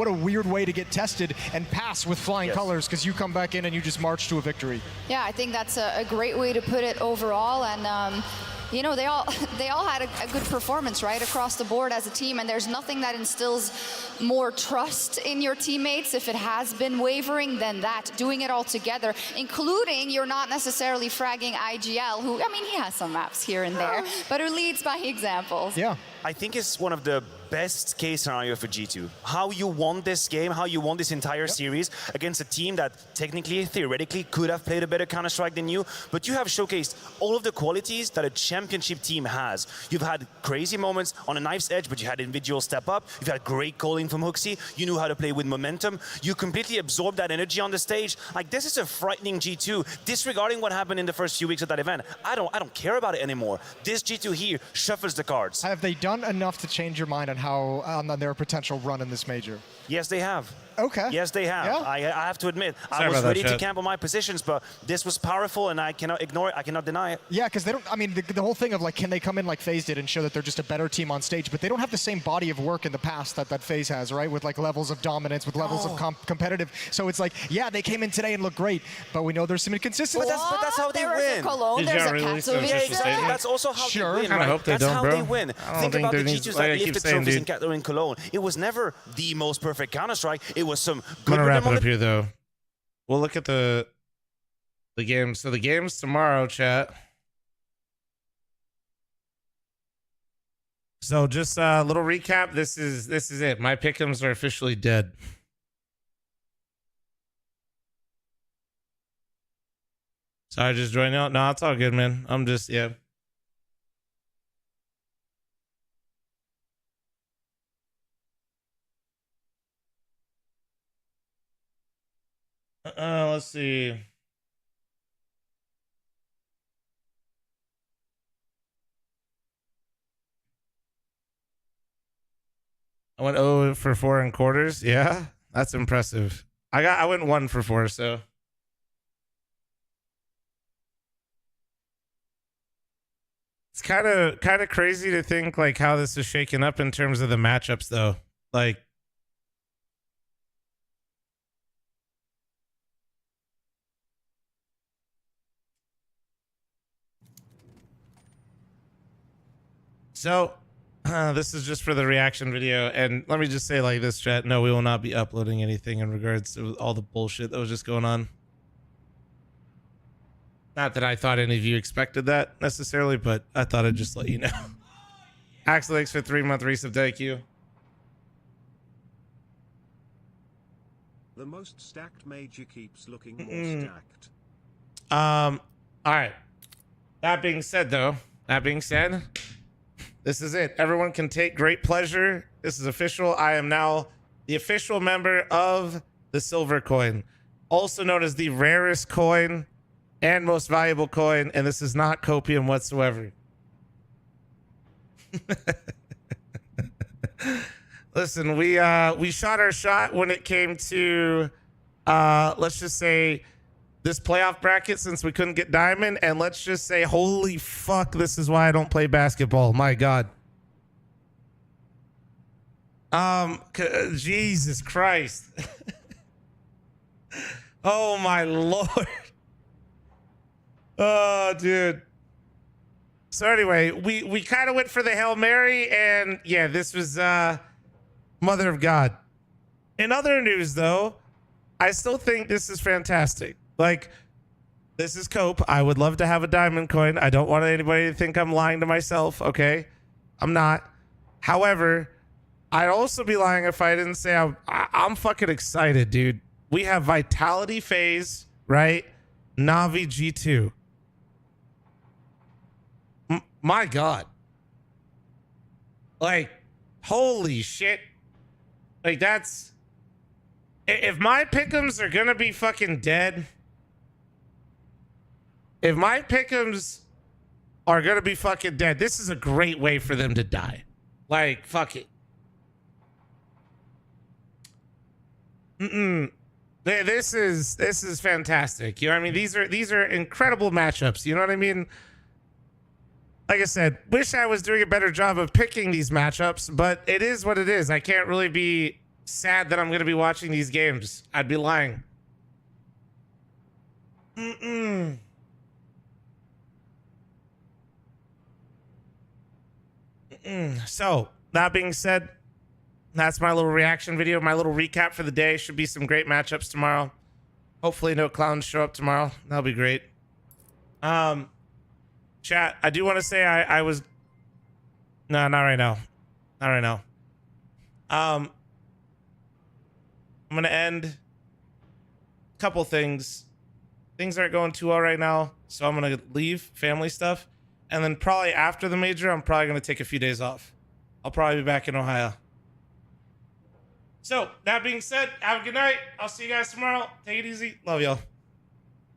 a weird way to get tested and pass with flying colors, because you come back in and you just march to a victory. Yeah, I think that's a great way to put it overall. And you know, they all had a good performance, right, across the board as a team, and there's nothing that instills more trust in your teammates if it has been wavering than that. Doing it all together, including you're not necessarily fragging IGL, who, I mean, he has some maps here and there, but who leads by examples. Yeah. I think it's one of the best case scenario for G2. How you won this game, how you won this entire series against a team that technically, theoretically, could have played a better Counter-Strike than you, but you have showcased all of the qualities that a championship team has. You've had crazy moments on a knife's edge, but you had individual step up. You've had great calling from Hooksy. You knew how to play with momentum. You completely absorbed that energy on the stage. Like, this is a frightening G2. Disregarding what happened in the first few weeks of that event, I don't care about it anymore. This G2 here shuffles the cards. Have they done enough to change your mind on how on their potential run in this major? Yes, they have. Okay. Yes, they have. Yeah. I have to admit, Sorry I was about that, ready to Chad. camp on my positions, but this was powerful, and I cannot ignore it. I cannot deny it. Yeah, because they don't. I mean, the whole thing of like, can they come in like FaZe did and show that they're just a better team on stage? But they don't have the same body of work in the past that FaZe has, right? With like levels of dominance, with levels of competitive. So it's like, yeah, they came in today and looked great, but we know there's some inconsistency. But that's how they There win. is a Cologne, Did there's y'all a release the Katowice. official Exactly. statement? That's also how Sure. they win. Kinda Right? hope they That's don't, how bro. they win. I don't Think think about the there needs- G2s like I that keep lifted saying, trophies dude. in Cologne. It was never the most perfect Counter-Strike. It was some I'm good gonna wrap it rhythm up here though. We'll look at the games. So the games tomorrow, chat. So just a little recap. This is it. My pick'ems are officially dead. Sorry, just joining out. No, it's all good, man. I'm just yeah. Let's see. I went 0 for 4 in quarters. Yeah, that's impressive. I went 1 for 4, so it's kind of crazy to think like how this is shaking up in terms of the matchups though. Like so this is just for the reaction video, and let me just say like this, chat. No, we will not be uploading anything in regards to all the bullshit that was just going on. Not that I thought any of you expected that necessarily, but I thought I'd just let you know. Axel X for 3-month resub, thank you. The most stacked major keeps looking more stacked. All right. That being said, this is it. Everyone can take great pleasure. This is official. I am now the official member of the silver coin, also known as the rarest coin and most valuable coin, and this is not copium whatsoever. Listen, we shot our shot when it came to let's just say this playoff bracket, since we couldn't get diamond, and let's just say holy fuck, this is why I don't play basketball. My god. Jesus Christ. Oh my lord. Oh, dude. So anyway, we kind of went for the Hail Mary, and yeah, this was Mother of God. In other news, though, I still think this is fantastic. Like, this is Cope. I would love to have a diamond coin. I don't want anybody to think I'm lying to myself, okay? I'm not. However, I'd also be lying if I didn't say I'm fucking excited, dude. We have Vitality FaZe, right? Na'Vi G2. My God. Like, holy shit. Like, that's... If my pick'ems are gonna be fucking dead... If my pick'ems are gonna be fucking dead, this is a great way for them to die. Like, fuck it. This is fantastic. You know what I mean? These are incredible matchups. You know what I mean? Like I said, wish I was doing a better job of picking these matchups, but it is what it is. I can't really be sad that I'm going to be watching these games. I'd be lying. So, that being said, that's my little reaction video, my little recap for the day. Should be some great matchups tomorrow. Hopefully no clowns show up tomorrow. That'll be great. Chat, I do want to say I was... No, not right now. Not right now. I'm going to end a couple things. Things aren't going too well right now, so I'm going to leave family stuff. And then probably after the major, I'm probably going to take a few days off. I'll probably be back in Ohio. So, that being said, have a good night. I'll see you guys tomorrow. Take it easy. Love y'all.